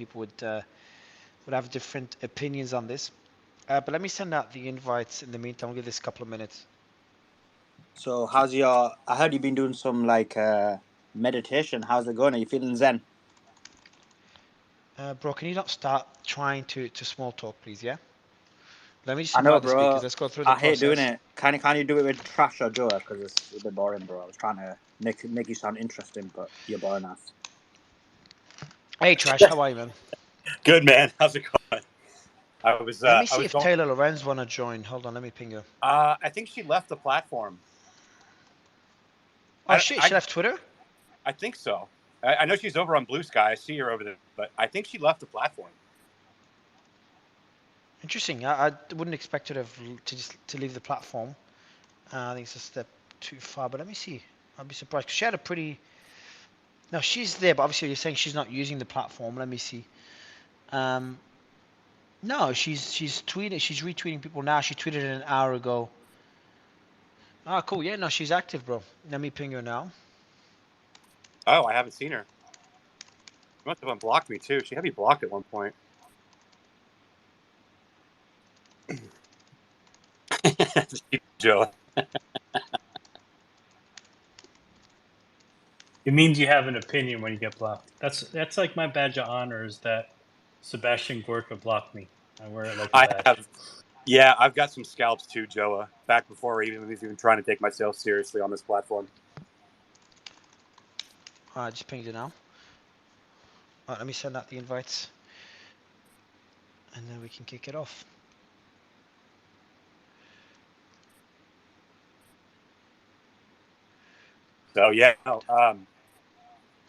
people would have different opinions on this. But let me send out the invites in the meantime. I'll give this a couple of minutes. So how's your? I heard you've been doing some meditation. How's it going? Are you feeling zen? Bro, can you not start trying to small talk, please? Yeah. Let me just I know, invite the speakers. bro. Let's go through the I hate doing process. it. Can you do it with Trash or Joe? Because it's a bit boring, bro. I was trying to make you sound interesting, but you're boring us. Hey, Trash, how are you, man? Good, man. How's it going? Let me see if Taylor Lorenz want to join. Hold on, let me ping her. I think she left the platform. Oh, shit, she left Twitter? I think so. I know she's over on Blue Sky. I see her over there, but I think she left the platform. Interesting. I wouldn't expect her to leave the platform. I think it's a step too far, but let me see. I'd be surprised. 'Cause she had a pretty... No, she's there, but obviously you're saying she's not using the platform. Let me see. No, she's tweeted. She's retweeting people now. She tweeted it an hour ago. Ah, cool. Yeah, no, she's active, bro. Let me ping her now. Oh, I haven't seen her. She must have unblocked me, too. She had me blocked at one point. Joe. It means you have an opinion when you get blocked. That's like my badge of honor is that Sebastian Gorka blocked me. I wear it like a badge. Yeah, I've got some scalps too, Joa. Back before I even trying to take myself seriously on this platform. I just pinged it now. Alright, let me send out the invites. And then we can kick it off. So yeah,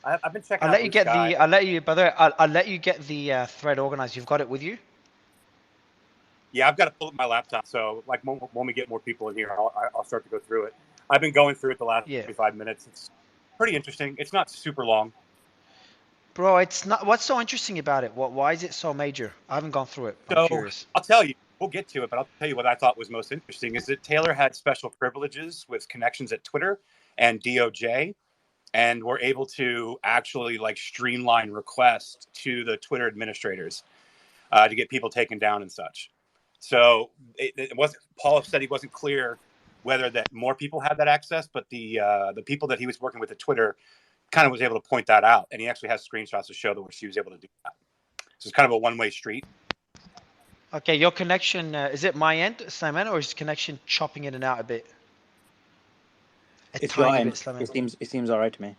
I've been checking. I'll let you get the. I'll let you. By the way, I'll let you get the thread organized. You've got it with you. Yeah, I've got to pull up my laptop. So like when we get more people in here, I'll start to go through it. I've been going through it the last 45 minutes. It's pretty interesting. It's not super long. Bro, it's not. What's so interesting about it? Why is it so major? I haven't gone through it. I'm curious. I'll tell you. We'll get to it, but I'll tell you what I thought was most interesting is that Taylor had special privileges with connections at Twitter and DOJ, and were able to actually like streamline requests to the Twitter administrators to get people taken down and such. So it wasn't. Paul said he wasn't clear whether that more people had that access, but the people that he was working with at Twitter kind of was able to point that out, and he actually has screenshots to show that where she was able to do that. So it's kind of a one-way street. Okay, your connection is it my end, Simon, or is connection chopping in and out a bit? It's your end. It seems all right to me.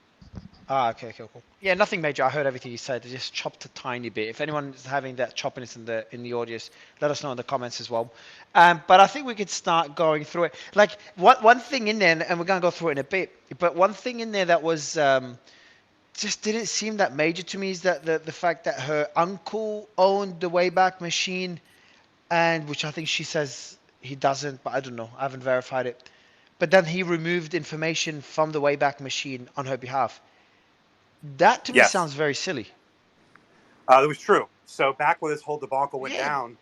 Ah, okay, cool. Yeah, nothing major. I heard everything you said. It just chopped a tiny bit. If anyone is having that choppiness in the audience, let us know in the comments as well. But I think we could start going through it. Like one thing in there, and we're gonna go through it in a bit. But one thing in there that was just didn't seem that major to me is that the fact that her uncle owned the Wayback Machine, and which I think she says he doesn't, but I don't know. I haven't verified it. But then he removed information from the Wayback Machine on her behalf. That to me sounds very silly. It was true. So back when this whole debacle went down.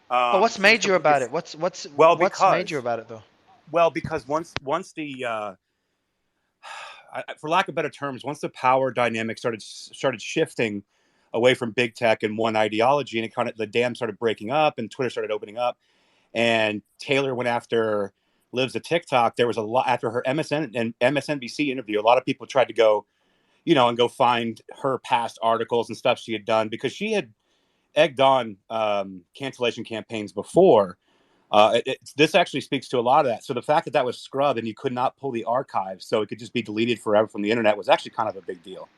But what's major about it? What's major about it though? Well, because once the for lack of better terms, once the power dynamic started shifting away from big tech and one ideology, and it kind of the dam started breaking up, and Twitter started opening up, and Taylor went after Lives of TikTok. There was a lot after her MSN and MSNBC interview. A lot of people tried to go, and go find her past articles and stuff she had done because she had egged on cancellation campaigns before. This actually speaks to a lot of that. So the fact that was scrubbed and you could not pull the archives, so it could just be deleted forever from the internet, was actually kind of a big deal.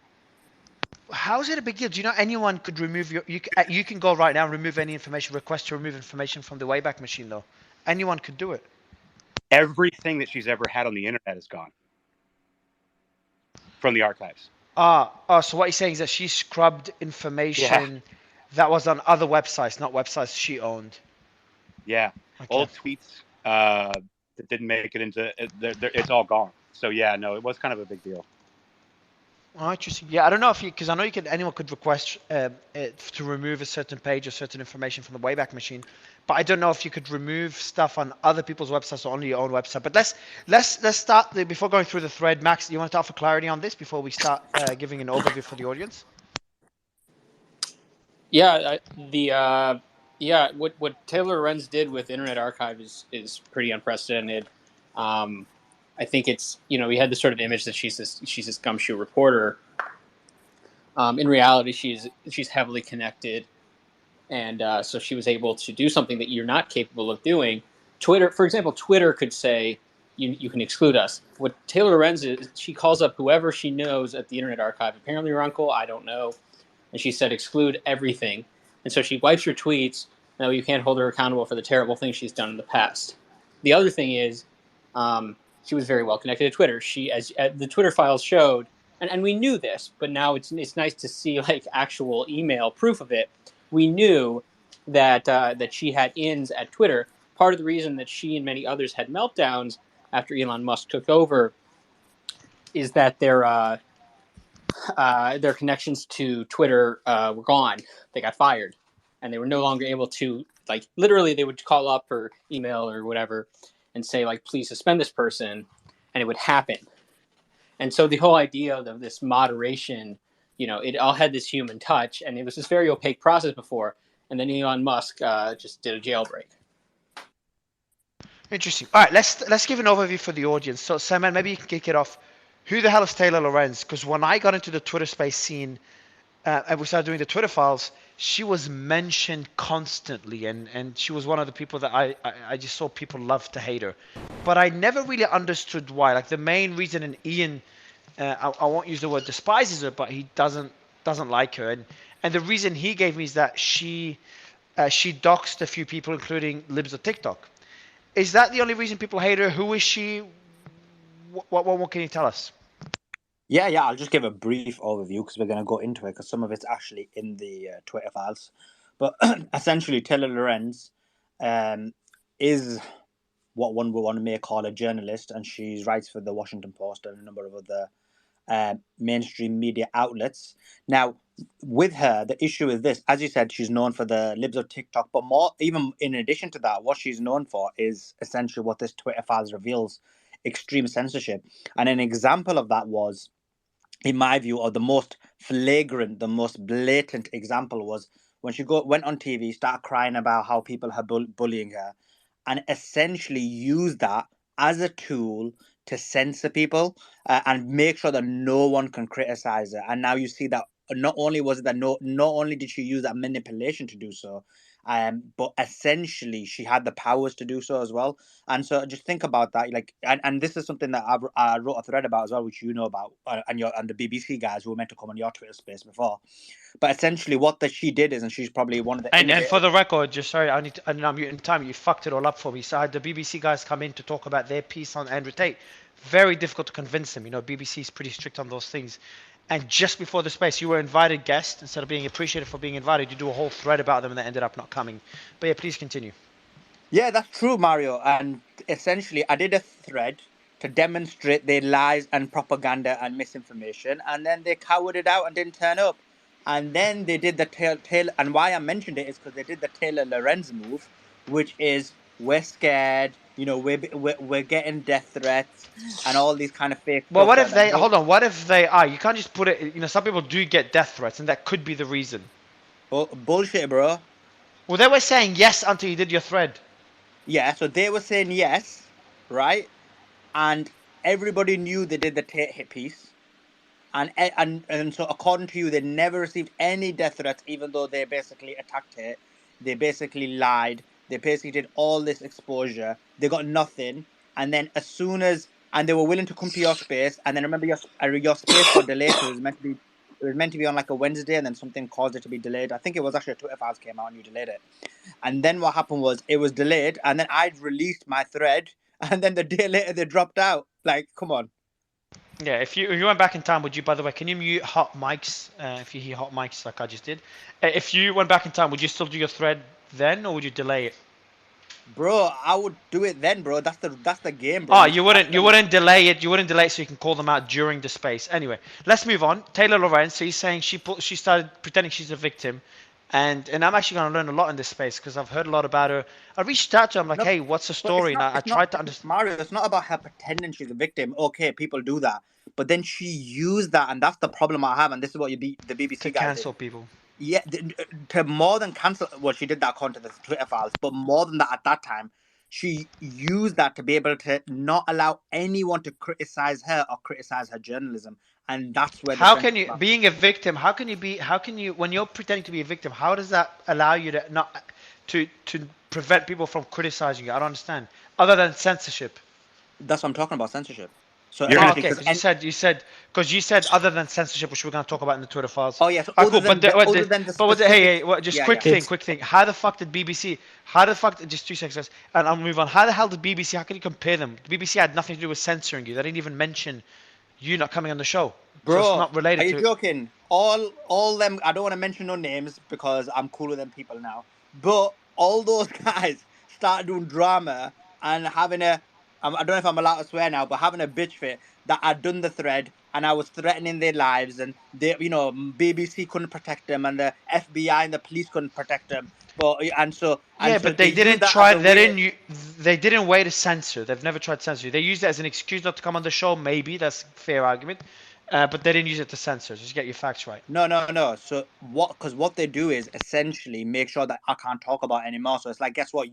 How is it a big deal? Do you know anyone could remove you can go right now and remove any information, request to remove information from the Wayback Machine though? Anyone could do it. Everything that she's ever had on the internet is gone from the archives. So what you're saying is that she scrubbed information that was on other websites, not websites she owned. Yeah, okay. Old tweets that didn't make it into it's all gone. So yeah, no, it was kind of a big deal. Oh, interesting. Yeah, I don't know if because I know anyone could request to remove a certain page or certain information from the Wayback Machine, but I don't know if you could remove stuff on other people's websites or only your own website. But let's start before going through the thread. Max, do you want to offer clarity on this before we start giving an overview for the audience? Yeah, what Taylor Lorenz did with Internet Archive is pretty unprecedented. I think it's we had this sort of image that she's this gumshoe reporter. In reality, she's heavily connected, and so she was able to do something that you're not capable of doing. Twitter, for example, Twitter could say you can exclude us. What Taylor Lorenz is, she calls up whoever she knows at the Internet Archive. Apparently, her uncle, I don't know, and she said exclude everything. And so she wipes her tweets. Now you can't hold her accountable for the terrible things she's done in the past. The other thing is, she was very well connected to Twitter. She, as the Twitter files showed, and we knew this, but now it's nice to see like actual email proof of it. We knew that she had ins at Twitter. Part of the reason that she and many others had meltdowns after Elon Musk took over is that their connections to Twitter were gone. They got fired, and they were no longer able to, like, literally they would call up or email or whatever and say, like, please suspend this person, and it would happen. And so the whole idea of this moderation, it all had this human touch, and it was this very opaque process before. And then Elon Musk just did a jailbreak. Interesting. All right, let's give an overview for the audience. So, Sam, maybe you can kick it off. Who the hell is Taylor Lorenz? Because when I got into the Twitter space scene and we started doing the Twitter files, she was mentioned constantly, and she was one of the people that I just saw people love to hate her. But I never really understood why. Like, the main reason, and Ian, I won't use the word despises her, but he doesn't like her. And the reason he gave me is that she doxed a few people, including libs of TikTok. Is that the only reason people hate her? Who is she? What can you tell us? Yeah, I'll just give a brief overview because we're going to go into it because some of it's actually in the Twitter files. But essentially, Taylor Lorenz is what one may call a journalist, and she writes for the Washington Post and a number of other mainstream media outlets. Now, with her, the issue is this. As you said, she's known for the libs of TikTok, but more, even in addition to that, what she's known for is essentially what this Twitter files reveals: extreme censorship. And an example of that was, in my view, or the most flagrant, the most blatant example was when she went on TV, started crying about how people are bullying her, and essentially used that as a tool to censor people and make sure that no one can criticize her. And now you see that not only was it that not only did she use that manipulation to do so, but essentially she had the powers to do so as well. And so just think about that, like, and this is something that I wrote a thread about as well, which you know about, and the BBC guys who were meant to come on your Twitter space before. But essentially, what she did is, and she's probably one of the and for the record, just sorry, I'm muting time. You fucked it all up for me. So I had the BBC guys come in to talk about their piece on Andrew Tate. Very difficult to convince them. BBC is pretty strict on those things. And just before the space, you were invited guest. Instead of being appreciated for being invited, you do a whole thread about them, and they ended up not coming. But yeah, please continue. Yeah, that's true, Mario. And essentially, I did a thread to demonstrate their lies and propaganda and misinformation, and then they cowered it out and didn't turn up. And then they did the Taylor, and why I mentioned it is because they did the Taylor Lorenz move, which is, we're scared, we're getting death threats and all these kind of fake. Well, what if they hold on? What if they are? You can't just put it. Some people do get death threats, and that could be the reason. Bullshit, bro. Well, they were saying yes until you did your thread. Yeah, so they were saying yes, right? And everybody knew they did the Tate hit piece. And so according to you, they never received any death threats, even though they basically attacked it. They basically lied. They basically did all this exposure. They got nothing. And then and they were willing to come to your space. And then remember, your space got delayed. So it was meant to be on like a Wednesday, and then something caused it to be delayed. I think it was actually a Twitter files came out and you delayed it. And then what happened was it was delayed, and then I'd released my thread, and then the day later they dropped out. Like, come on. Yeah, if you went back in time, would you, by the way, can you mute hot mics if you hear hot mics like I just did? If you went back in time, would you still do your thread then, or would you delay it? Bro, I would do it then, bro. That's the game, bro. Oh, you wouldn't delay it. You wouldn't delay it so you can call them out during the space. Anyway, let's move on. Taylor Lorenz, so he's saying she started pretending she's a victim. And I'm actually going to learn a lot in this space because I've heard a lot about her. I reached out to her. I'm like, hey, what's the story? And I tried to understand. Mario, it's not about her pretending she's a victim. Okay, people do that. But then she used that, and that's the problem I have. And this is what the BBC guys cancel did. people. Yeah, to more than cancel. Well, she did that according to the Twitter files, but more than that, at that time, she used that to be able to not allow anyone to criticize her or criticize her journalism, and that's where the How can friendship. you, being a victim, how can you, when you're pretending to be a victim, how does that allow you to not, to prevent people from criticizing you? I don't understand. Other than censorship. That's what I'm talking about, censorship. So You're Oh, gonna essentially, okay, because you said other than censorship, which we're going to talk about in the Twitter files. oh yes, Ah, cool. But other than the hey, specific, what, just yeah, yeah. quick thing. How the fuck did BBC? How the fuck? Just 2 seconds, guys, and I'll move on. How the hell did BBC? How can you compare them? The BBC had nothing to do with censoring you. They didn't even mention you not coming on the show, so it's Bro, not related are you to. joking? All them. I don't want to mention no names because I'm cool with them people now. But all those guys started doing drama and having a. I don't know if I'm allowed to swear now, but having a bitch fit that I'd done the thread and I was threatening their lives and they, BBC couldn't protect them and the FBI and the police couldn't protect them. But Yeah, so but they they use didn't that as try. a They way. didn't. They didn't way to censor. They've never tried to censor you. They used it as an excuse not to come on the show. Maybe that's a fair argument, but they didn't use it to censor. Just get your facts right. No, no, no. So what? Because what they do is essentially make sure that I can't talk about it anymore. So it's like, guess what?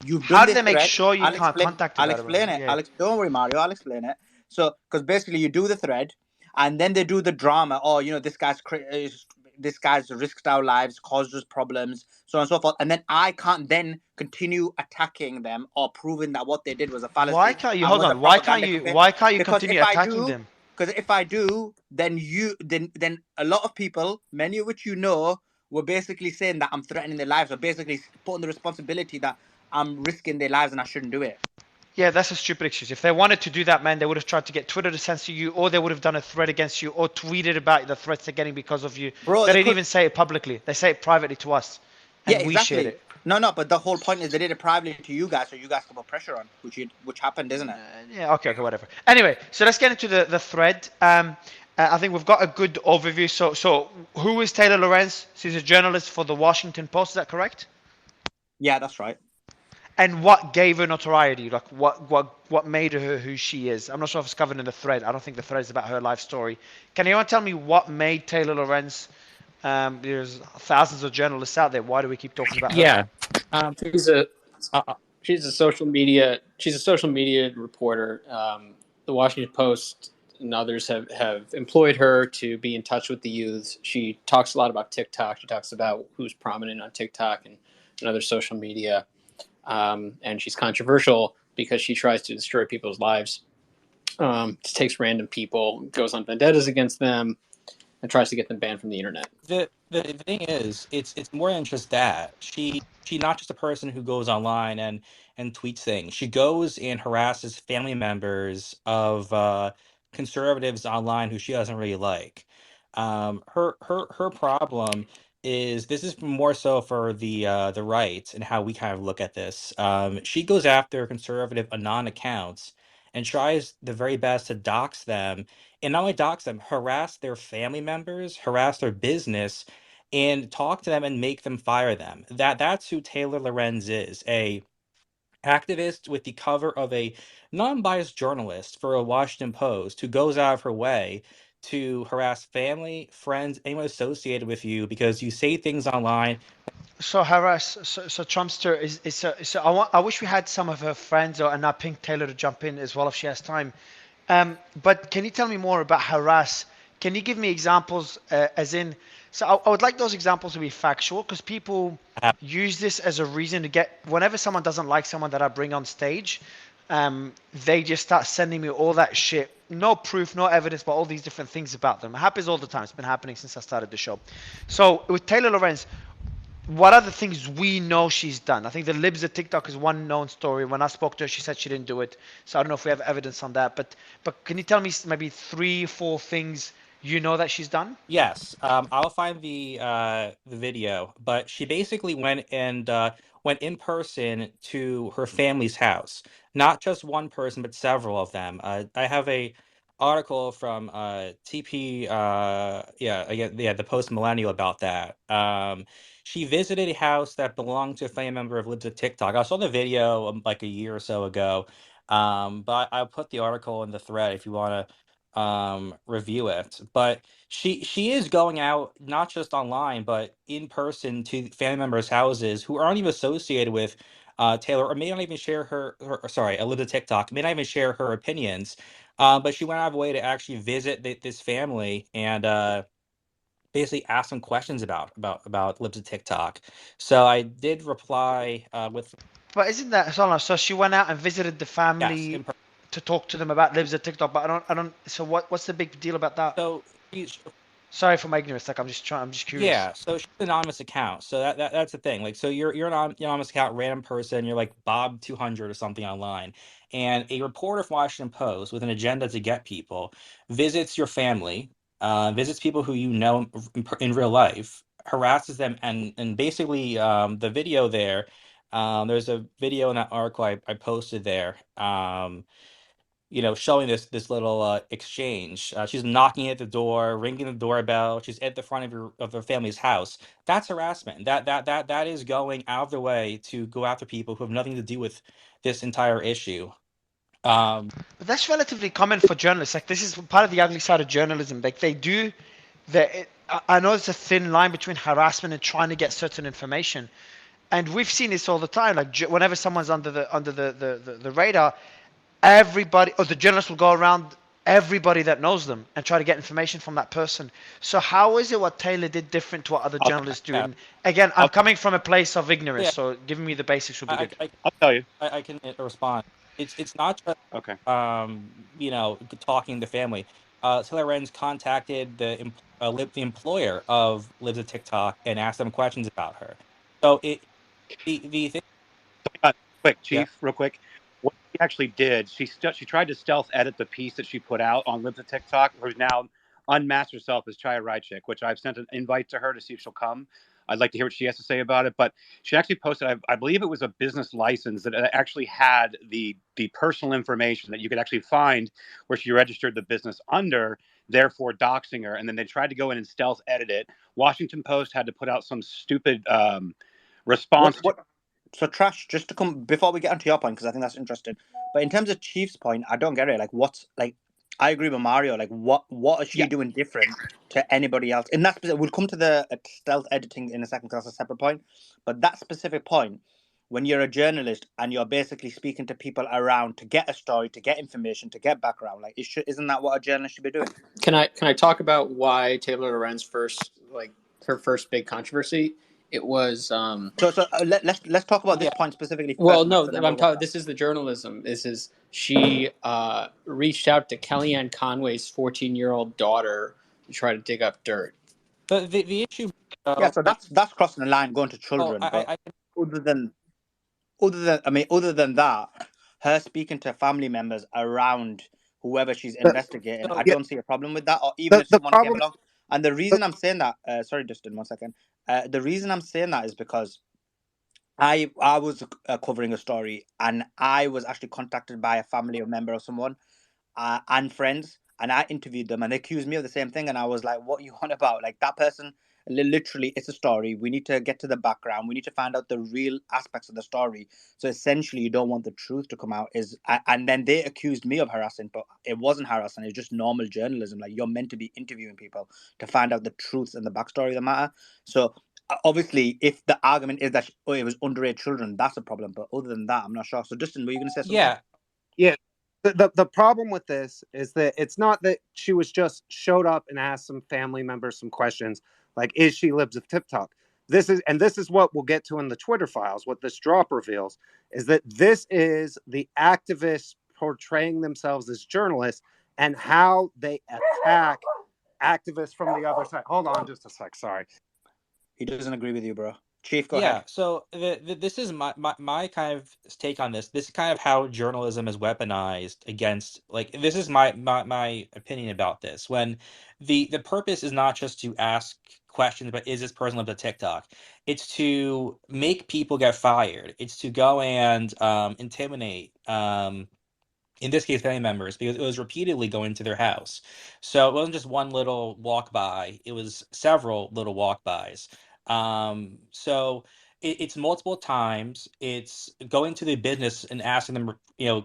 You've How done do this they make thread. sure you I'll can't explain. contact I'll about it? explain it. Yeah. Don't worry, Mario. I'll explain it. So because basically you do the thread, and then they do the drama. Oh, this guy's risked our lives, caused us problems, so on and so forth. And then I can't then continue attacking them or proving that what they did was a Why fallacy can't you and hold was a on? Why can't propaganda you? campaign. Why can't you Because continue if I attacking do, them? because if I do, then a lot of people, many of which were basically saying that I'm threatening their lives, or basically putting the responsibility that I'm risking their lives and I shouldn't do it. Yeah, that's a stupid excuse. If they wanted to do that, man, they would have tried to get Twitter to censor you, or they would have done a thread against you, or tweeted about the threats they're getting because of you. Bro, They they didn't could. even say it publicly. They say it privately to us, Yeah, and we shared exactly. it. No, no, but the whole point is they did it privately to you guys, so you guys could put pressure on, which happened, isn't it? Yeah, okay, whatever. Anyway, so let's get into the thread. I think we've got a good overview. So who is Taylor Lorenz? She's a journalist for the Washington Post. Is that correct? Yeah, that's right. And what gave her notoriety? Like what made her who she is? I'm not sure if it's covered in the thread. I don't think the thread is about her life story. Can anyone tell me what made Taylor Lorenz? There's thousands of journalists out there. Why do we keep talking about her? Yeah, she's a she's a social media reporter. The Washington Post and others have employed her to be in touch with the youths. She talks a lot about TikTok. She talks about who's prominent on TikTok and other social media. And she's controversial because she tries to destroy people's lives. Just takes random people, goes on vendettas against them, and tries to get them banned from the internet. The thing is, it's more than just that. She not just a person who goes online and tweets things. She goes and harasses family members of conservatives online who she doesn't really like. Her problem is this is more so for the right and how we kind of look at this. She goes after conservative anon accounts and tries the very best to dox them, and not only dox them, harass their family members, harass their business, and talk to them and make them fire them. That's who Taylor Lorenz is, a activist with the cover of a non-biased journalist for a Washington Post who goes out of her way to harass family, friends, anyone associated with you because you say things online. So harass, so Trumpster I wish we had some of her friends and now Pink Taylor to jump in as well if she has time. But can you tell me more about harass? Can you give me examples, as in? So I would like those examples to be factual because people use this as a reason to get. Whenever someone doesn't like someone that I bring on stage, they just start sending me all that shit. No proof, no evidence, but all these different things about them. It happens all the time. It's been happening since I started the show. So with Taylor Lorenz, what are the things we know she's done? I think the libs of TikTok is one known story. When I spoke to her, she said she didn't do it. So I don't know if we have evidence on that. But can you tell me maybe 3, 4 things you know that she's done? Yes, I'll find the video, but she basically went in person to her family's house. Not just one person, but several of them. I have a article from TP, the Post Millennial about that. She visited a house that belonged to a family member of Libs of TikTok. I saw the video like a year or so ago, but I'll put the article in the thread if you want to review it. But she is going out not just online but in person to family members' houses who aren't even associated with Taylor, or may not even share sorry, I live to TikTok, may not even share her opinions. But she went out of her way to actually visit this family and basically ask some questions about Libs of TikTok. So I did reply with But isn't that so? She went out and visited the yes, family in person. to talk to them about lives at TikTok. But I don't. So what's the big deal about that? So Sorry for my ignorance. Like I'm just curious. yeah, so she's an anonymous account. So that's the thing. Like, so you're an anonymous account, random person. You're like Bob 200 or something online, and a reporter from Washington Post with an agenda to get people visits your family, visits people who you know in real life, harasses them, and basically the video there. There's a video in that article I posted there. Showing this little exchange. She's knocking at the door, ringing the doorbell. She's at the front of her family's house. That's harassment. That is going out of their way to go after people who have nothing to do with this entire issue. But that's relatively common for journalists. Like this is part of the ugly side of journalism. Like they do, I know it's a thin line between harassment and trying to get certain information, and we've seen this all the time. Like whenever someone's under the radar, everybody or the journalist will go around everybody that knows them and try to get information from that person. So how is it what Taylor did different to what other journalists do? Yeah, And again, I'm coming from a place of ignorance, yeah. so giving me the basics would be good. I'll tell you. I can respond. It's not just Okay. talking to family. Taylor Lorenz contacted the employer of Lives of TikTok and asked them questions about her. So the thing, Quick, yeah. Chief, real quick. What she actually did, she tried to stealth edit the piece that she put out on Libs of TikTok, who's now unmasked herself as Chaya Rychik, which I've sent an invite to her to see if she'll come. I'd like to hear what she has to say about it. But she actually posted, I believe it was a business license that actually had the personal information that you could actually find where she registered the business under, therefore doxing her. And then they tried to go in and stealth edit it. Washington Post had to put out some stupid response. So, Trash, just to come before we get onto your point, because I think that's interesting. But in terms of Chief's point, I don't get it. Like, I agree with Mario. Like, what is she doing different to anybody else? In that specific, we'll come to the stealth editing in a second, because that's a separate point. But that specific point, when you're a journalist and you're basically speaking to people around to get a story, to get information, to get background, like, isn't that what a journalist should be doing? Can I talk about why Taylor Lorenz her first big controversy? It was Let's talk about this point specifically. Well, first, no, Max, I'm talking. This is the journalism. This is she reached out to Kellyanne Conway's 14-year-old daughter to try to dig up dirt. The issue. So that's crossing the line, going to children. But other than that, her speaking to family members around whoever she's investigating, I don't see a problem with that. Or even if someone came along. And the reason I'm saying that, sorry, Justin, 1 second. The reason I'm saying that is because I was covering a story and I was actually contacted by a family member or someone and friends, and I interviewed them and they accused me of the same thing. And I was like, what are you on about? Like, that person, literally, it's a story. We need to get to the background. We need to find out the real aspects of the story. So essentially, you don't want the truth to come out. And then they accused me of harassing, but it wasn't harassing. It's just normal journalism. Like, you're meant to be interviewing people to find out the truths and the backstory of the matter. So obviously, if the argument is that it was underage children, that's a problem. But other than that, I'm not sure. So Justin, were you going to say something? Yeah. The problem with this is that it's not that she was just showed up and asked some family members some questions like, is she Libs of TikTok? This is what we'll get to in the Twitter files. What this drop reveals is that this is the activists portraying themselves as journalists and how they attack activists from the other side. Hold on just a sec. Sorry. He doesn't agree with you, bro. Chief, go ahead. So this is my kind of take on this. This is kind of how journalism is weaponized against, like, this is my opinion about this. When the purpose is not just to ask questions, but is this person up to TikTok? It's to make people get fired. It's to go and intimidate, in this case, family members, because it was repeatedly going to their house. So it wasn't just one little walk by, it was several little walk bys. So it's multiple times. It's going to the business and asking them,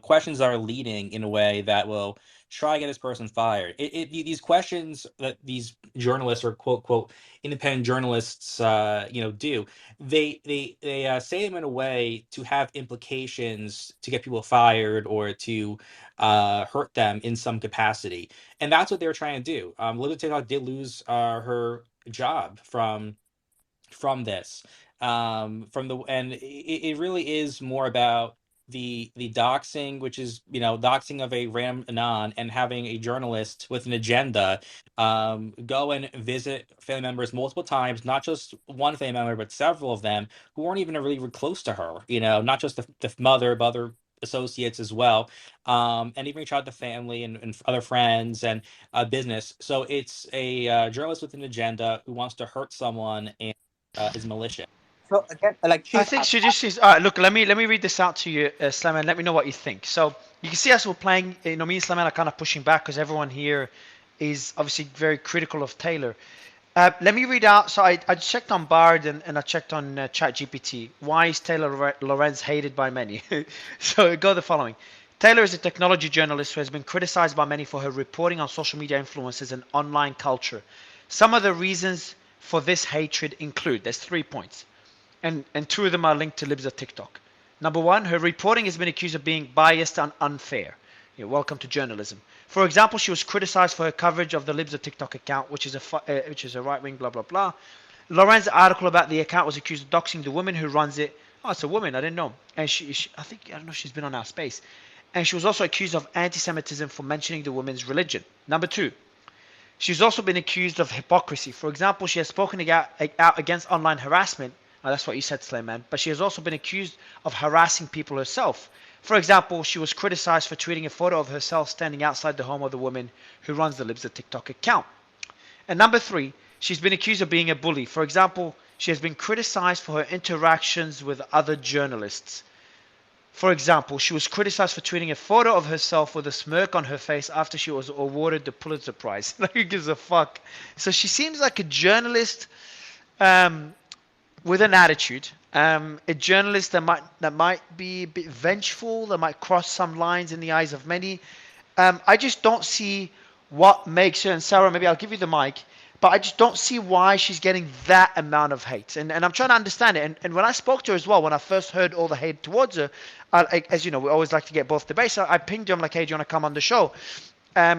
questions that are leading in a way that will try to get this person fired. These questions that these journalists or quote quote independent journalists, do, they say them in a way to have implications to get people fired or to hurt them in some capacity, and that's what they're trying to do. Elizabeth Taylor did lose her job from this, from the and it really is more about the doxing, which is doxing of a random anon, and having a journalist with an agenda go and visit family members multiple times, not just one family member but several of them who weren't even really close to her, not just the mother but other associates as well, and even reach out to family and other friends and business. So it's a journalist with an agenda who wants to hurt someone and is malicious. So again, like I Chief, think she just is. All right, look, let me read this out to you, Slam, and let me know what you think. So you can see us, we're playing. Me and Slam are kind of pushing back because everyone here is obviously very critical of Taylor. Let me read out. So I checked on Bard and I checked on ChatGPT. Why is Taylor Lorenz hated by many? So go the following. Taylor is a technology journalist who has been criticized by many for her reporting on social media influences and online culture. Some of the reasons for this hatred include, there's 3 points, and two of them are linked to libs of TikTok. Number one, her reporting has been accused of being biased and unfair. Welcome to journalism. For example, she was criticized for her coverage of the libs of TikTok account, which is a right-wing blah blah blah. Lorenz's article about the account was accused of doxing the woman who runs it. Oh, it's a woman, I didn't know. And I don't know, she's been on our space. And she was also accused of anti-Semitism for mentioning the woman's religion. Number two, she's also been accused of hypocrisy. For example, she has spoken out against online harassment. Oh, that's what you said, Slayman. But she has also been accused of harassing people herself. For example, she was criticized for tweeting a photo of herself standing outside the home of the woman who runs the Libs of TikTok account. And number three, she's been accused of being a bully. For example, she has been criticized for her interactions with other journalists. For example, she was criticized for tweeting a photo of herself with a smirk on her face after she was awarded the Pulitzer Prize. Who gives a fuck? So she seems like a journalist with an attitude, a journalist that might be a bit vengeful, that might cross some lines in the eyes of many. I just don't see what makes her, and Sarah, maybe I'll give you the mic, but I just don't see why she's getting that amount of hate. And I'm trying to understand it. And when I spoke to her as well, when I first heard all the hate towards her, as you know, we always like to get both debates. I pinged her, I'm like, hey, do you want to come on the show?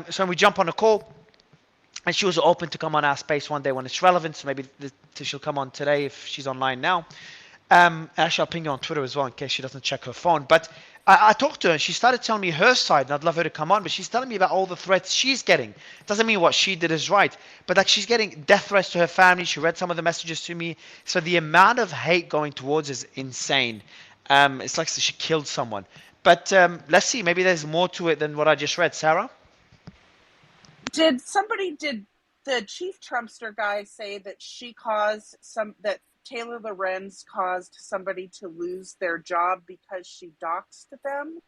So we jump on a call. And she was open to come on our space one day when it's relevant. So maybe she'll come on today if she's online now. Actually, I'll ping her on Twitter as well in case she doesn't check her phone. But I talked to her and she started telling me her side, and I'd love her to come on. But she's telling me about all the threats she's getting. It doesn't mean what she did is right, but like she's getting death threats to her family. She read some of the messages to me. So the amount of hate going towards is insane. It's like she killed someone. But let's see. Maybe there's more to it than what I just read. Sarah? Did the chief Trumpster guy say that that Taylor Lorenz caused somebody to lose their job because she doxed them?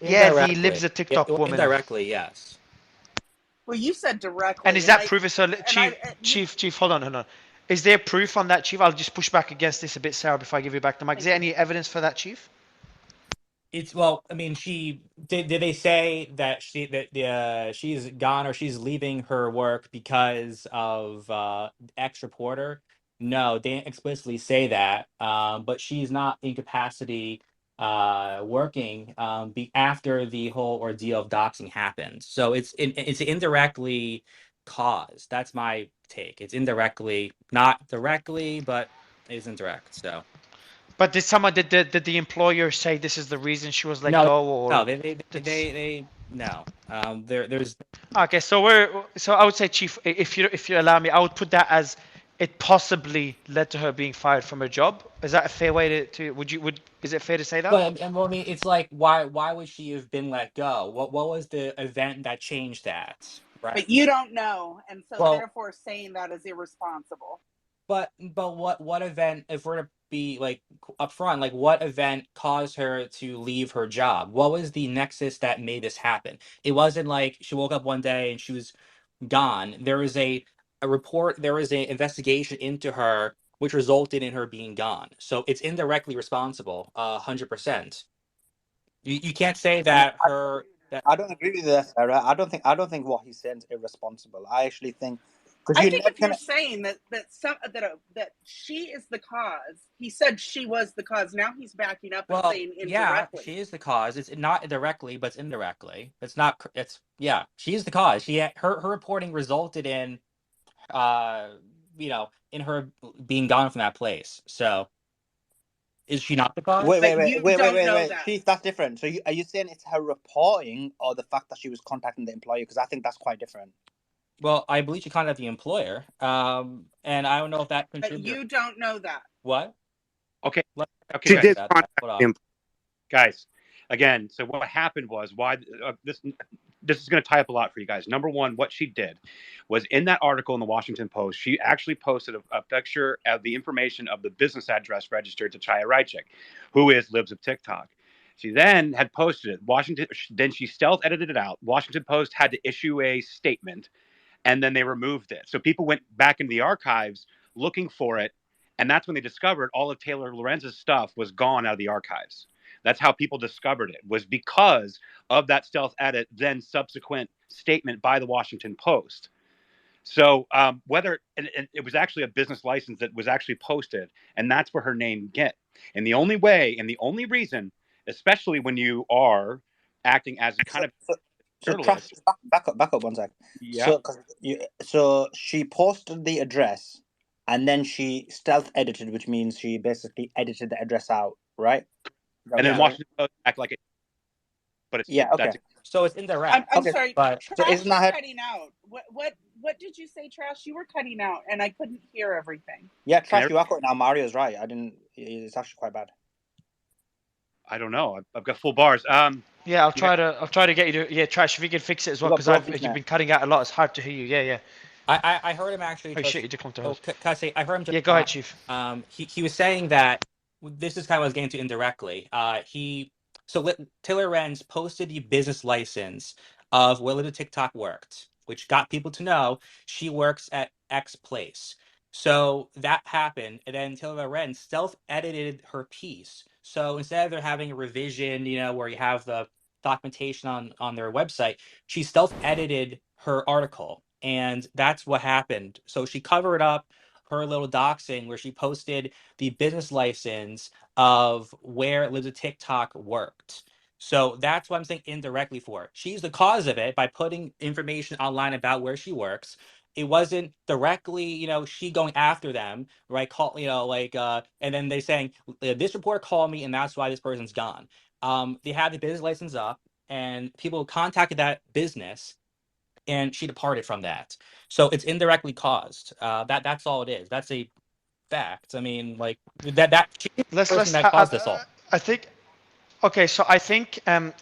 Yeah, the Libs a TikTok woman. Indirectly, yes. Well, you said directly. And is that proof? So, Chief, hold on. Is there proof on that, Chief? I'll just push back against this a bit, Sarah, before I give you back the mic. Is there any evidence for that, Chief? I mean, she did they say that she's gone or she's leaving her work because of ex reporter? No, they didn't explicitly say that. But she's not in capacity working after the whole ordeal of doxing happened. So it's indirectly caused. That's my take. It's indirectly, not directly, but it's indirect. So. But did the employer say this is the reason she was let go? Or no, they no. There's okay. So I would say, Chief, if you allow me, I would put that as it possibly led to her being fired from her job. Is that a fair way to is it fair to say that? But I mean, it's like why would she have been let go? What was the event that changed that? Right. But you don't know, and so therefore saying that is irresponsible. But what event, if we're to be like upfront, like what event caused her to leave her job? What was the nexus that made this happen? It wasn't like she woke up one day and she was gone. There was a report, there was an investigation into her which resulted in her being gone. So it's indirectly responsible, 100%. You can't say that her that I don't agree with that, Sarah. I don't think what he's saying is irresponsible. I actually think because I you're think never if you're gonna. saying that she is the cause, he said she was the cause. Now he's backing up and well, saying yeah, indirectly. she is the cause. It's not directly, but it's indirectly. It's not. It's yeah, she's the cause. Her reporting resulted in uh in her being gone from that place. So is she not the cause? Wait, But wait, wait, you wait, wait, don't wait, know wait. that. Chief, that's different. So are you saying it's her reporting or the fact that she was contacting the employer? Because I think that's quite different. Well, I believe she contacted the employer. And I don't know if that But contributed. you don't know that. What? Okay. Let- Okay, She guys. did that. contact Hold on. him. Guys, again, so what happened was this is going to tie up a lot for you guys. Number one, what she did was in that article in the Washington Post, she actually posted a picture of the information of the business address registered to Chaya Raichik, who lives of TikTok. She then had posted it. Then she stealth edited it out. Washington Post had to issue a statement, and then they removed it. So people went back into the archives looking for it, and that's when they discovered all of Taylor Lorenz's stuff was gone out of the archives. That's how people discovered it, was because of that stealth edit, then subsequent statement by the Washington Post. So whether and it was actually a business license that was actually posted, and that's where her name get. And the only way and the only reason, especially when you are acting as kind of So Trash, journalist, back up one sec. yeah. So she posted the address, and then she stealth edited, which means she basically edited the address out, right? And then Yeah. Washington Post act like it, but it's Yeah. Okay. that's So it's indirect. I'm Okay. sorry. But So Trash isn't is that her? cutting out. What did you say, Trash? You were cutting out, and I couldn't hear everything. Yeah, Can Trash. You are correct now. Mario's right. I didn't. It's actually quite bad. I don't know. I've got full bars. Yeah, I'll You try to get you to Trash, if you can fix it as well, got because broken you've internet. been cutting out a lot. It's hard to hear you. Yeah, yeah. I heard him actually Oh just. shit, you did come to Oh, us. can I say I heard him just. Yeah, go ahead, Chief. He was saying that this is kind of what I was getting to indirectly. Taylor Renz posted the business license of where Little TikTok worked, which got people to know she works at X place. So that happened, and then Taylor Renz self edited her piece. So instead of there having a revision, where you have the documentation on their website, she self edited her article, and that's what happened. So she covered up her little doxing where she posted the business license of where Lives of TikTok worked. So that's what I'm saying indirectly for. She's the cause of it by putting information online about where she works. It wasn't directly, she going after them, right? And then they saying this reporter called me, and that's why this person's gone. They had the business license up, and people contacted that business, and she departed from that. So it's indirectly caused. That's all it is. That's a fact. I mean, like that she's the person that caused this all. I think. Okay, so I think I'm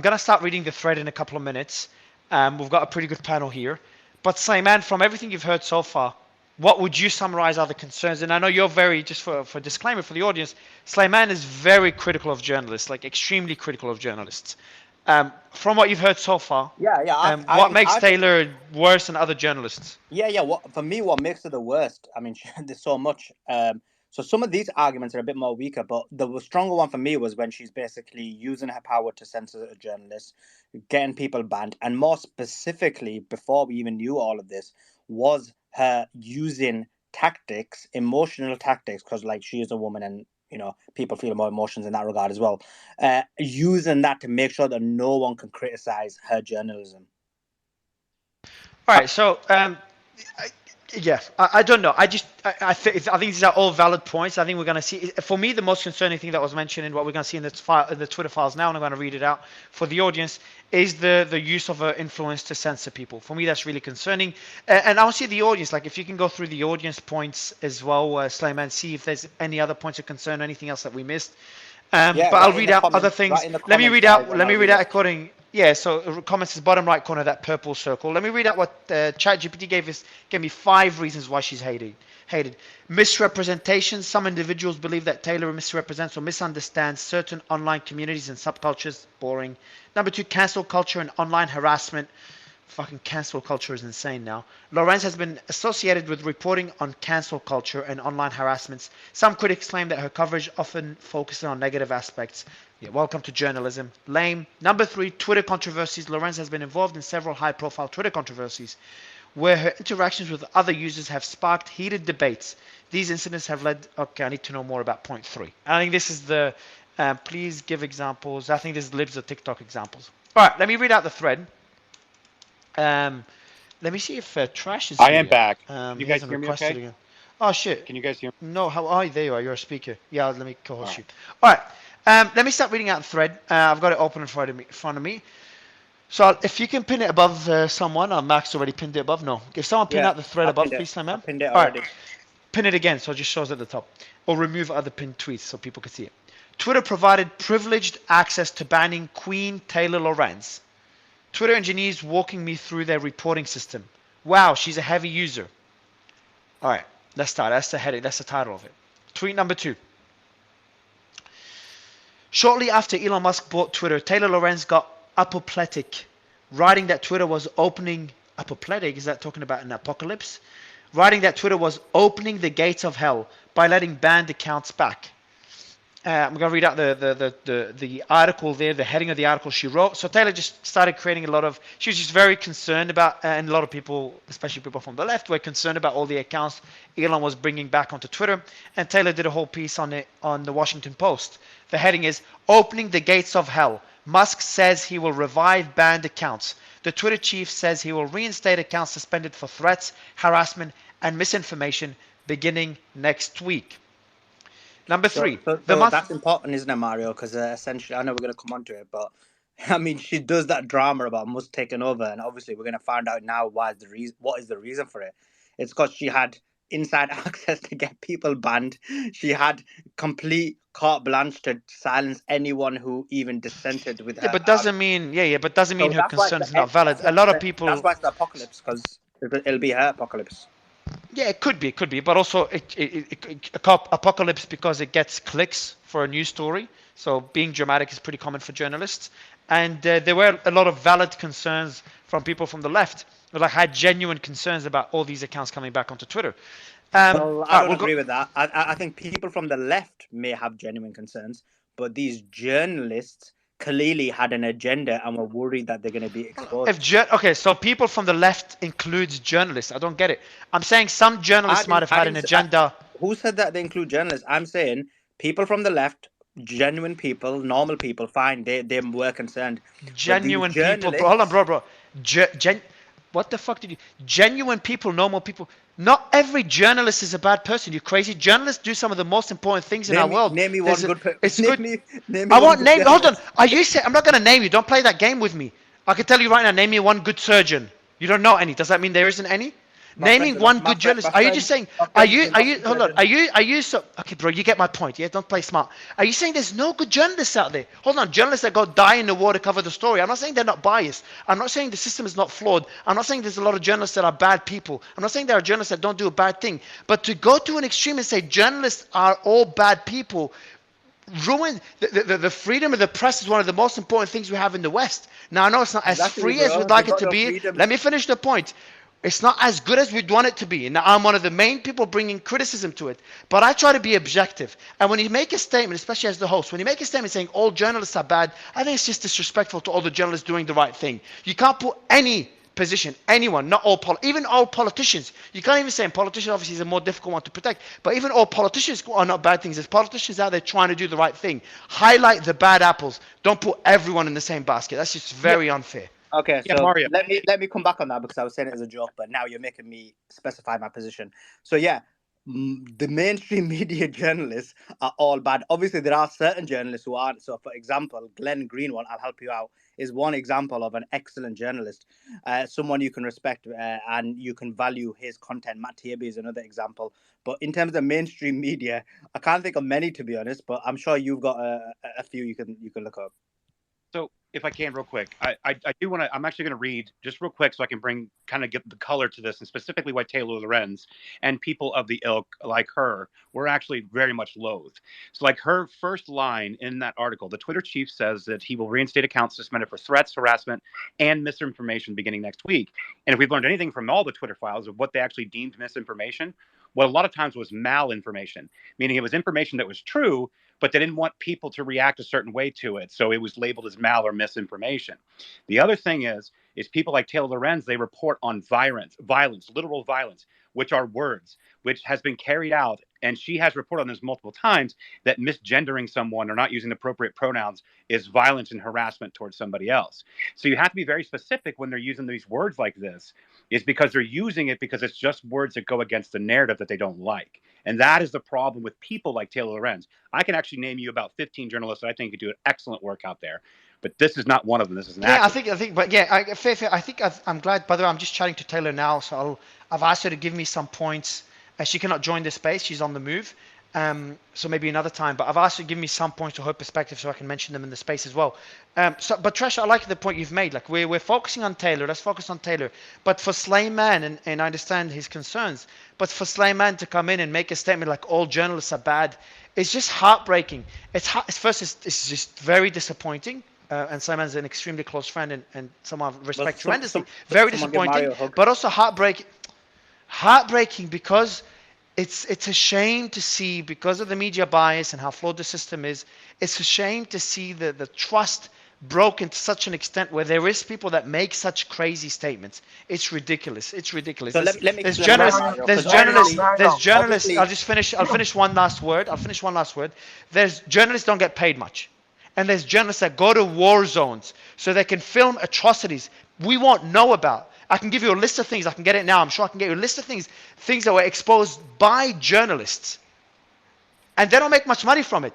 gonna start reading the thread in a couple of minutes. We've got a pretty good panel here, but Sleiman, from everything you've heard so far, what would you summarize are the concerns? And I know you're very, just for disclaimer for the audience, Sleiman is very critical of journalists, like extremely critical of journalists. From what you've heard so far, Yeah, yeah. what makes I think. Taylor worse than other journalists? Yeah. For me, what makes her the worst? I mean, there's so much. So some of these arguments are a bit more weaker, but the stronger one for me was when she's basically using her power to censor a journalist, getting people banned, and more specifically, before we even knew all of this, was her using tactics, emotional tactics, because like she is a woman and people feel more emotions in that regard as well. Using that to make sure that no one can criticize her journalism. All right, so I don't know. I think these are all valid points. I think we're going to see. For me, the most concerning thing that was mentioned in what we're going to see in the Twitter files now, and I'm going to read it out for the audience, is the use of influence to censor people. For me, that's really concerning. And I'll see the audience. Like, if you can go through the audience points as well, Slayman, see if there's any other points of concern, anything else that we missed. But I'll read out other things. Let me read out according. Yeah, so comments is bottom right corner, that purple circle. Let me read out what ChatGPT gave me 5 reasons why she's hated. Misrepresentation. Some individuals believe that Taylor misrepresents or misunderstands certain online communities and subcultures. Boring. Number 2, cancel culture and online harassment. Fucking cancel culture is insane now. Lorenz has been associated with reporting on cancel culture and online harassments. Some critics claim that her coverage often focuses on negative aspects. Yeah, welcome to journalism. Lame. Number 3, Twitter controversies. Lorenz has been involved in several high-profile Twitter controversies where her interactions with other users have sparked heated debates. These incidents have led... Okay, I need to know more about point 3. I think this is the... please give examples. I think this is libs or TikTok examples. All right, let me read out the thread. Let me see if Trash is I here. am back. He You guys hasn't hear me requested okay? again. Oh, shit. Can you guys hear me? No, how are you? There you are. You're a speaker. Yeah, let me co-host All you. All right. Let me start reading out the thread. I've got it open in front of me. So if you can pin it above someone, Max already pinned it above. No, if someone pin Yeah, out the thread I above, pinned it. please, I man. pinned it All already. right, pin it again so it just shows at the top, or remove other pinned tweets so people can see it. Twitter provided privileged access to banning Queen Taylor Lorenz. Twitter engineers walking me through their reporting system. Wow, she's a heavy user. All right, let's start. That's the heading. That's the title of it. Tweet number 2. Shortly after Elon Musk bought Twitter, Taylor Lorenz got apoplectic, writing that Twitter was opening... Apoplectic? Is that talking about an apocalypse? Writing that Twitter was opening the gates of hell by letting banned accounts back. I'm going to read out the article there, the heading of the article she wrote. So Taylor just started creating a lot of... She was just very concerned about, and a lot of people, especially people from the left, were concerned about all the accounts Elon was bringing back onto Twitter. And Taylor did a whole piece on it on the Washington Post. The heading is, Opening the Gates of Hell. Musk says he will revive banned accounts. The Twitter chief says he will reinstate accounts suspended for threats, harassment, and misinformation beginning next week. Number 3. So that's important, isn't it, Mario? Because essentially, I know we're going to come on to it, but I mean, she does that drama about Musk taking over, and obviously, we're going to find out now what is the reason for it. It's because she had inside access to get people banned. She had complete carte blanche to silence anyone who even dissented with her. Yeah, but doesn't mean but doesn't mean her concern is not valid. A lot of people. That's why it's the apocalypse, because it'll be her apocalypse. Yeah, it could be, but also apocalypse because it gets clicks for a news story. So being dramatic is pretty common for journalists, and there were a lot of valid concerns from people from the left who had genuine concerns about all these accounts coming back onto Twitter. Well, I don't agree with that. I think people from the left may have genuine concerns, but these journalists clearly had an agenda and were worried that they're going to be exposed. Okay, so people from the left includes journalists. I don't get it. I'm saying some journalists might have had an agenda. Who said that they include journalists? I'm saying people from the left, genuine people, normal people, fine, they were concerned. Genuine people, bro. Hold on, bro. What the fuck did you... Genuine people, normal people. Not every journalist is a bad person. You crazy? Journalists do some of the most important things in our world. Name me one good person. It's good. I won't name... Hold on. I'm not going to name you. Don't play that game with me. I can tell you right now, name me one good surgeon. You don't know any. Does that mean there isn't any? Naming one good journalist. Are you just saying... Hold on. Are you so... Okay, bro, you get my point. Yeah, don't play smart. Are you saying there's no good journalists out there? Hold on. Journalists that go die in the war to cover the story. I'm not saying they're not biased. I'm not saying the system is not flawed. I'm not saying there's a lot of journalists that are bad people. I'm not saying there are journalists that don't do a bad thing. But to go to an extreme and say journalists are all bad people... ruin the freedom of the press is one of the most important things we have in the West. Now, I know it's not as free as we'd like it to be. Let me finish the point. It's not as good as we'd want it to be. And I'm one of the main people bringing criticism to it. But I try to be objective. And when you make a statement, especially as the host, when you make a statement saying all journalists are bad, I think it's just disrespectful to all the journalists doing the right thing. You can't put any position, anyone, not all, even all politicians. You can't even say, and politicians obviously is a more difficult one to protect, but even all politicians are not bad things. There's politicians out there trying to do the right thing. Highlight the bad apples. Don't put everyone in the same basket. That's just very unfair. Okay, Yeah, so Mario. let me come back on that because I was saying it as a joke, but now you're making me specify my position. So yeah, the mainstream media journalists are all bad. Obviously, there are certain journalists who aren't. So, for example, Glenn Greenwald, I'll help you out, is one example of an excellent journalist, someone you can respect and you can value his content. Matt Taibbi is another example. But in terms of mainstream media, I can't think of many, to be honest, but I'm sure you've got a few you can look up. So if I can, real quick, I do want to. I'm actually going to read just real quick so I can bring kind of get the color to this, and specifically why Taylor Lorenz and people of the ilk like her were actually very much loathed. So, like her first line in that article, the Twitter chief says that he will reinstate accounts suspended for threats, harassment, and misinformation beginning next week. And if we've learned anything from all the Twitter files of what they actually deemed misinformation, what a lot of times was malinformation, meaning it was information that was true, but they didn't want people to react a certain way to it. So it was labeled as mal or misinformation. The other thing is people like Taylor Lorenz, they report on violence, literal violence, which are words, which has been carried out. And she has reported on this multiple times that misgendering someone or not using appropriate pronouns is violence and harassment towards somebody else. So you have to be very specific when they're using these words like this, is because they're using it because it's just words that go against the narrative that they don't like. And that is the problem with people like Taylor Lorenz. I can actually name you about 15 journalists that I think could do an excellent work out there, but this is not one of them. This is an accident. I think, but yeah, fair. I think I'm glad. By the way, I'm just chatting to Taylor now, so I've asked her to give me some points. She cannot join the space; she's on the move. So maybe another time. But I've asked her to give me some points to her perspective, so I can mention them in the space as well. But Trish, I like the point you've made. Like we're focusing on Taylor. Let's focus on Taylor. But for Slayman, and I understand his concerns. But for Slayman to come in and make a statement like all journalists are bad, it's just heartbreaking. It's just very disappointing. And Simon's an extremely close friend and someone I respect tremendously. Very disappointing, but also heartbreaking because it's a shame to see, because of the media bias and how flawed the system is, it's a shame to see the trust broken to such an extent where there is people that make such crazy statements. It's ridiculous. It's ridiculous. So let me there's journalists. Obviously, I'll finish one last word. There's journalists don't get paid much. And there's journalists that go to war zones so they can film atrocities we won't know about. I can give you a list of things. I can get it now. I'm sure I can get you a list of things that were exposed by journalists. And they don't make much money from it.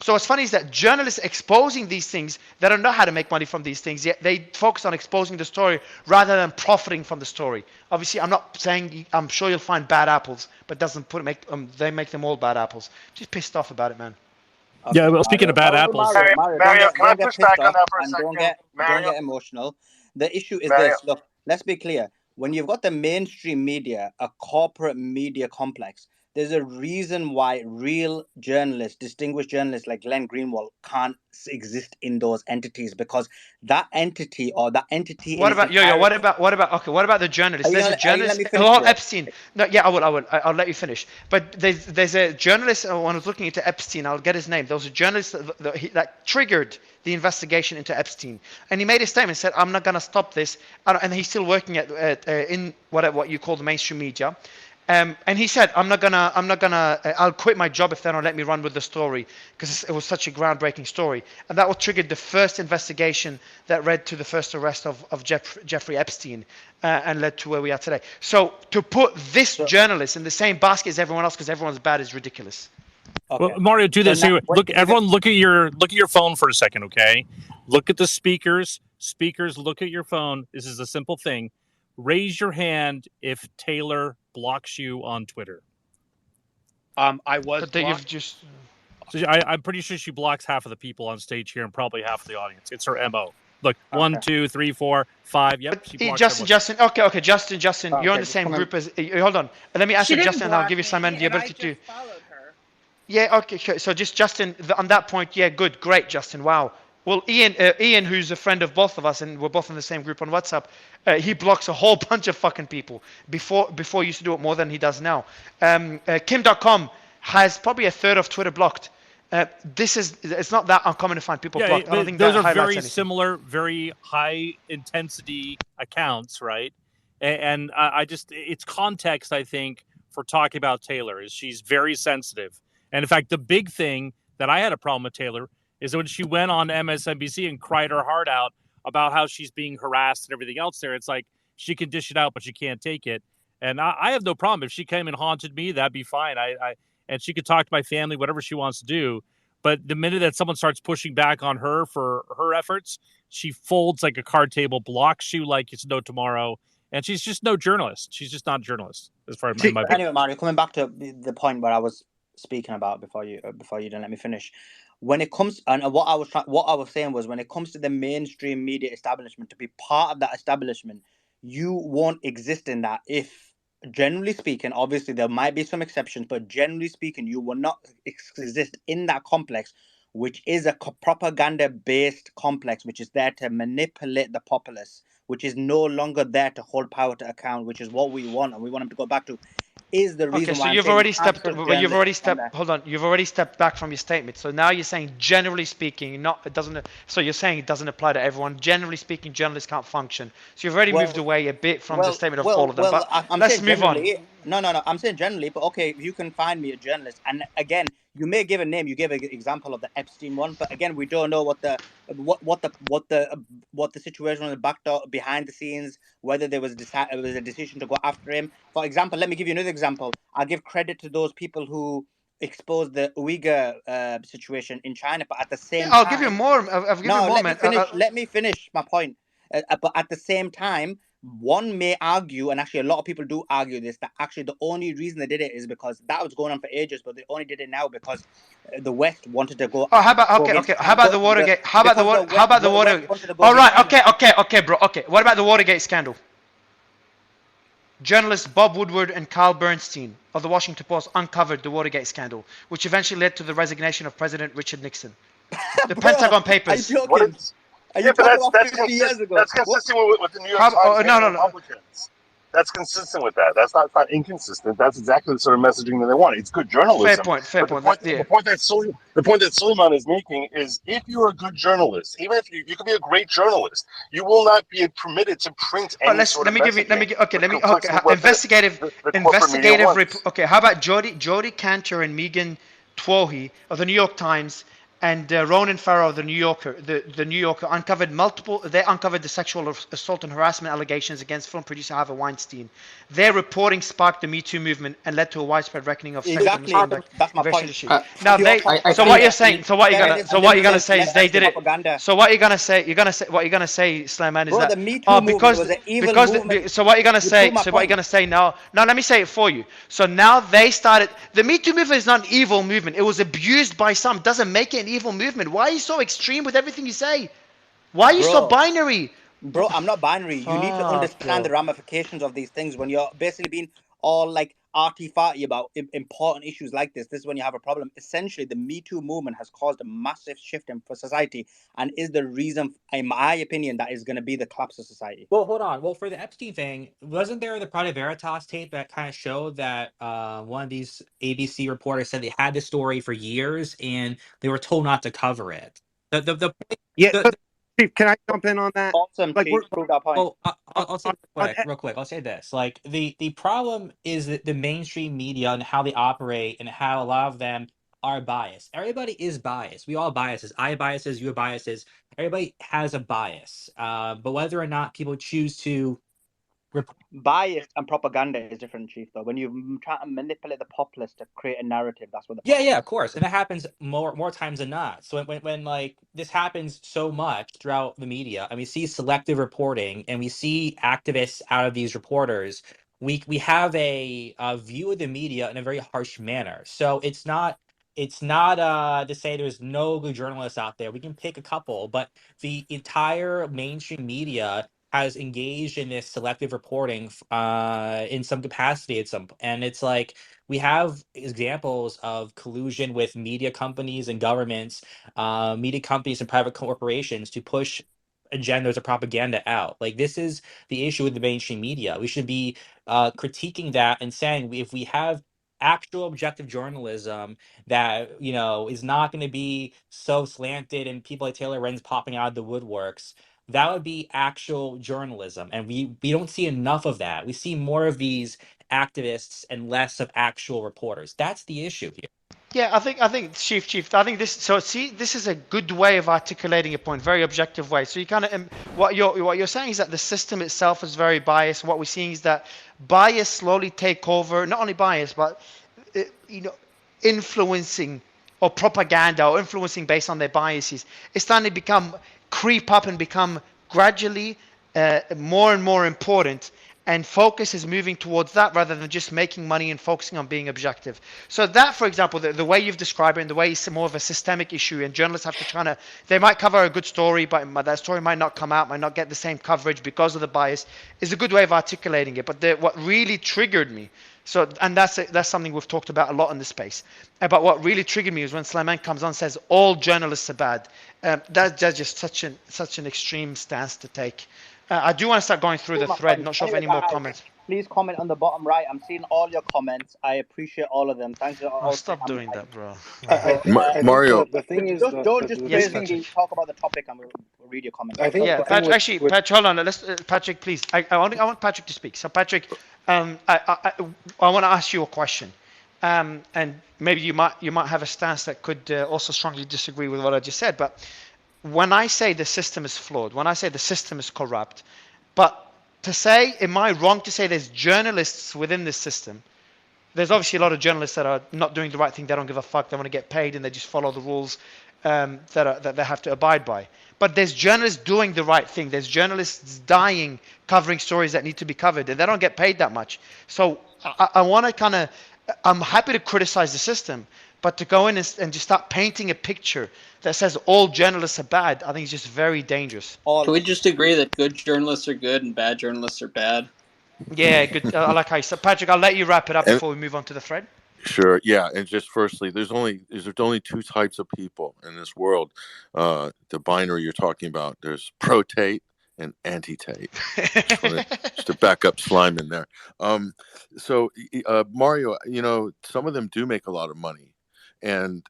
So what's funny is that journalists exposing these things, they don't know how to make money from these things, yet they focus on exposing the story rather than profiting from the story. Obviously, I'm not saying, I'm sure you'll find bad apples, but they make them all bad apples. Just pissed off about it, man. Okay, yeah, well, speaking of bad apples, Mario, can I push back on that for a second? Don't get emotional. The issue is this. Look, let's be clear. When you've got the mainstream media, a corporate media complex, there's a reason why real journalists, distinguished journalists like Glenn Greenwald can't exist in those entities, because that entity or that entity. What about What about the journalists? There's a journalist. Epstein. No, yeah, I will. I'll let you finish. But there's a journalist. When I was looking into Epstein, I'll get his name. There was a journalist that triggered the investigation into Epstein, and he made a statement, said, "I'm not going to stop this," and he's still working in what you call the mainstream media. And he said, I'll quit my job if they don't let me run with the story, because it was such a groundbreaking story. And that triggered the first investigation that led to the first arrest of Jeffrey Epstein and led to where we are today. So to put this journalist in the same basket as everyone else because everyone's bad is ridiculous. Okay. Well, Mario, do this. Everyone, look at your phone for a second, okay? Look at the speakers. Speakers, look at your phone. This is a simple thing. Raise your hand if Taylor blocks you on Twitter. I was. I'm pretty sure she blocks half of the people on stage here and probably half of the audience. It's her MO. Look, 1, 2, 3, 4, 5. Yep. Justin. Okay. Justin. You're in the same group as. Hold on. Let me answer Justin, and I'll give you some the ability to. Yeah. Okay. So just Justin, on that point. Yeah. Good. Great, Justin. Wow. Well, Ian, who's a friend of both of us, and we're both in the same group on WhatsApp, he blocks a whole bunch of fucking people. Before he used to do it more than he does now. Kim.com has probably a third of Twitter blocked. It's not that uncommon to find people blocked. I don't think those are very similar, very high intensity accounts, right? And I just, it's context, I think, for talking about Taylor, is she's very sensitive. And in fact, the big thing that I had a problem with Taylor is when she went on MSNBC and cried her heart out about how she's being harassed and everything else there. It's like she can dish it out, but she can't take it. And I have no problem. If she came and haunted me, that'd be fine. And she could talk to my family, whatever she wants to do. But the minute that someone starts pushing back on her for her efforts, she folds like a card table, blocks you like it's no tomorrow. And she's just no journalist. She's just not a journalist, as far as my opinion. Anyway, Mario, coming back to the point where I was speaking about before you didn't let me finish. When it comes, and what I was saying was, when it comes to the mainstream media establishment, to be part of that establishment, you won't exist in that if, generally speaking, obviously there might be some exceptions, but generally speaking, you will not exist in that complex, which is a propaganda-based complex, which is there to manipulate the populace, which is no longer there to hold power to account, which is what we want, and we want them to go back to. Is the reason Okay, so why I'm you've saying already you can't stepped. trust Well, you've journalists already on there. stepped. Hold on, you've already stepped back from your statement. So now you're saying, generally speaking, not it doesn't. So you're saying it doesn't apply to everyone. Generally speaking, journalists can't function. So you've already moved Well, away a bit from the statement of all of them. well. But I'm let's saying move on. generally. No. I'm saying generally, but okay, if you can find me a journalist, and again, you may give a name. You gave an example of the Epstein one, but again, we don't know what the situation on the back door, behind the scenes, whether there was a decision to go after him. For example, let me give you another example. I'll give credit to those people who exposed the Uyghur situation in China, but at the Yeah, same I'll give you time, more. I'll give you no, more, man. Let me finish my point. But at the same time, one may argue, and actually a lot of people do argue this, that actually the only reason they did it is because that was going on for ages, but they only did it now because the West wanted to go Oh, how about go okay, against okay? How China. about the Watergate? How about the Because water? How about the the West water? wanted to go All against right, China. okay, bro. Okay, what about the Watergate scandal? Journalists Bob Woodward and Carl Bernstein of the Washington Post uncovered the Watergate scandal, which eventually led to the resignation of President Richard Nixon. The Bro, Pentagon are you Papers. What joking? is? Are Yeah, you but talking about that's 50 years ago? that's What? consistent with the New York How? Times No, hating no, no. Republicans. That's consistent with that. That's not inconsistent. That's exactly the sort of messaging that they want. It's good Fair journalism. point. Fair But point. That, yeah. the point that Suleiman is making is, if you're a good journalist, even if you could be a great journalist, you will not be permitted to print Oh, any sort of messaging that conflicts with what the corporate media wants. Okay, how about Jody Cantor and Megan Twohy of the New York Times and Ronan Farrow of the New Yorker, the New Yorker uncovered the sexual assault and harassment allegations against film producer Harvey Weinstein. Their reporting sparked the Me Too movement and led to a widespread reckoning of sexual Exactly. misconduct That's in my the point. industry. I, Now Pure they, so what think you're propaganda. saying, so what you're gonna, Feminist so what you're gonna limited say is they did it. propaganda. So what you're gonna say, what you're gonna say, Slayman, is Bro, that the Me Too movement was an evil movement. so what you're gonna You prove say, my so what you're point. gonna say now? Now let me say it for you. So now they started. The Me Too movement is not an evil movement. It was abused by some. It doesn't make it an evil movement. Why are you so extreme with everything you say? Why are you so Bro, binary? Bro, I'm not binary. You need to Fuck, understand the bro. ramifications of these things when you're basically being all like arty-farty about important issues like this. This is when you have a problem. Essentially, the Me Too movement has caused a massive shift in for society and is the reason, in my opinion, that is going to be the collapse of society. Well, hold on. Well, for the Epstein thing, wasn't there the Project Veritas tape that kind of showed that one of these ABC reporters said they had this story for years and they were told not to cover it. Yeah, so, The Chief, can I jump in on that? Awesome, Like, Chief. Prove that point. well, I'll say on, on, this real quick. I'll say this. Like the problem is that the mainstream media and how they operate and how a lot of them are biased. Everybody is biased. We all have biases. I have biases. You have biases. Everybody has a bias. But whether or not people choose to Bias and propaganda is different, Chief, though. When you try to manipulate the populace to create a narrative, that's what the problem yeah, is. of course, and that happens more times than not. So when like this happens so much throughout the media, and we see selective reporting, and we see activists out of these reporters, we have a view of the media in a very harsh manner. So it's not to say there's no good journalists out there. We can pick a couple, but the entire mainstream media has engaged in this selective reporting in some capacity at some, and it's like we have examples of collusion with media companies and governments, media companies and private corporations to push agendas or propaganda out. Like this is the issue with the mainstream media. We should be critiquing that and saying if we have actual objective journalism that is not going to be so slanted and people like Taylor Renz popping out of the woodworks, that would be actual journalism, and we don't see enough of that. We see more of these activists and less of actual reporters. That's the issue here. Yeah, I think, Chief. I think this. So see, this is a good way of articulating a point, very objective way. So you kind of what you're saying is that the system itself is very biased. What we're seeing is that bias slowly take over, not only bias, but you know, influencing or propaganda or influencing based on their biases. It's starting to creep up and become gradually more and more important. and focus is moving towards that rather than just making money and focusing on being objective. So that, for example, the way you've described it, and the way it's more of a systemic issue, and journalists have to try to, they might cover a good story, but that story might not come out, might not get the same coverage because of the bias, is a good way of articulating it. But what really triggered me, so, and that's something we've talked about a lot in this space, but what really triggered me is when Sulaiman comes on and says all journalists are bad. That's just such an extreme stance to take. I do want to start going through the thread. Not sure if any more comments. Please comment on the bottom right. I'm seeing all your comments. I appreciate all of them. Thanks. Oh, stop doing that, bro. I think Mario, the thing is, don't just Yes, basically talk about the topic and we'll read your comments. I think Yeah, the thing Patrick, with- actually, Patrick, hold on. Let's, Patrick, please. I want Patrick to speak. So, Patrick, I want to ask you a question, and maybe you might have a stance that could also strongly disagree with what I just said. But when I say the system is flawed, when I say the system is corrupt, but to say, am I wrong to say there's journalists within this system? There's obviously a lot of journalists that are not doing the right thing. They don't give a fuck. They want to get paid, and they just follow the rules that they have to abide by. But there's journalists doing the right thing. There's journalists dying, covering stories that need to be covered, and they don't get paid that much. So I want to kind of, I'm happy to criticize the system, but to go in and just start painting a picture that says all journalists are bad, I think it's just very dangerous. Can we just agree that good journalists are good and bad journalists are bad? Yeah, good. I like how you said. Patrick, I'll let you wrap it up And- before we move on to the thread. Sure. Yeah. And just firstly, there's only two types of people in this world. The binary you're talking about. There's pro-Tate and anti-Tate. Just to back up slime in there. So Mario, some of them do make a lot of money. And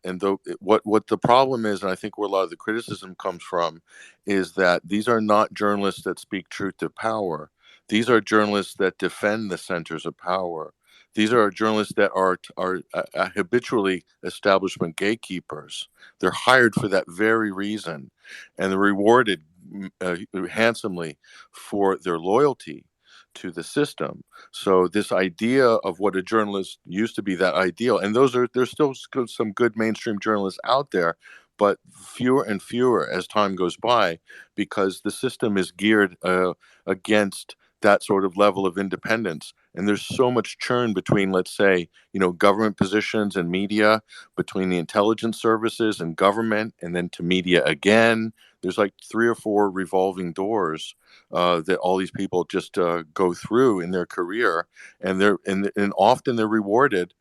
what the problem is, and I think where a lot of the criticism comes from, is that these are not journalists that speak truth to power. These are journalists that defend the centers of power. These are journalists that are habitually establishment gatekeepers. They're hired for that very reason, and they're rewarded handsomely for their loyalty to the system. So this idea of what a journalist used to be, that ideal, and there's still some good mainstream journalists out there, but fewer and fewer as time goes by, because the system is geared against that sort of level of independence. And there's so much churn between, let's say, government positions and media, between the intelligence services and government, and then to media again. There's like 3 or 4 revolving doors that all these people just go through in their career, and often they're rewarded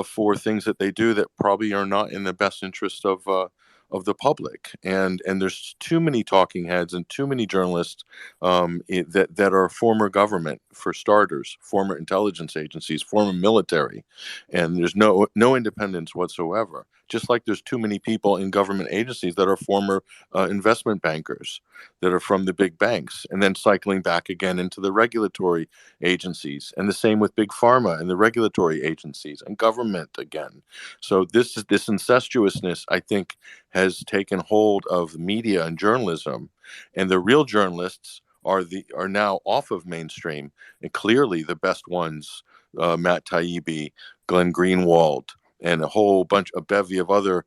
for things that they do that probably are not in the best interest of the public. And there's too many talking heads and too many journalists that are former government, for starters, former intelligence agencies, former military, and there's no independence whatsoever. Just like there's too many people in government agencies that are former investment bankers, that are from the big banks, and then cycling back again into the regulatory agencies, and the same with big pharma and the regulatory agencies and government again. So this incestuousness, I think, has taken hold of media and journalism, and the real journalists are now off of mainstream, and clearly the best ones, Matt Taibbi, Glenn Greenwald, and a bevy of other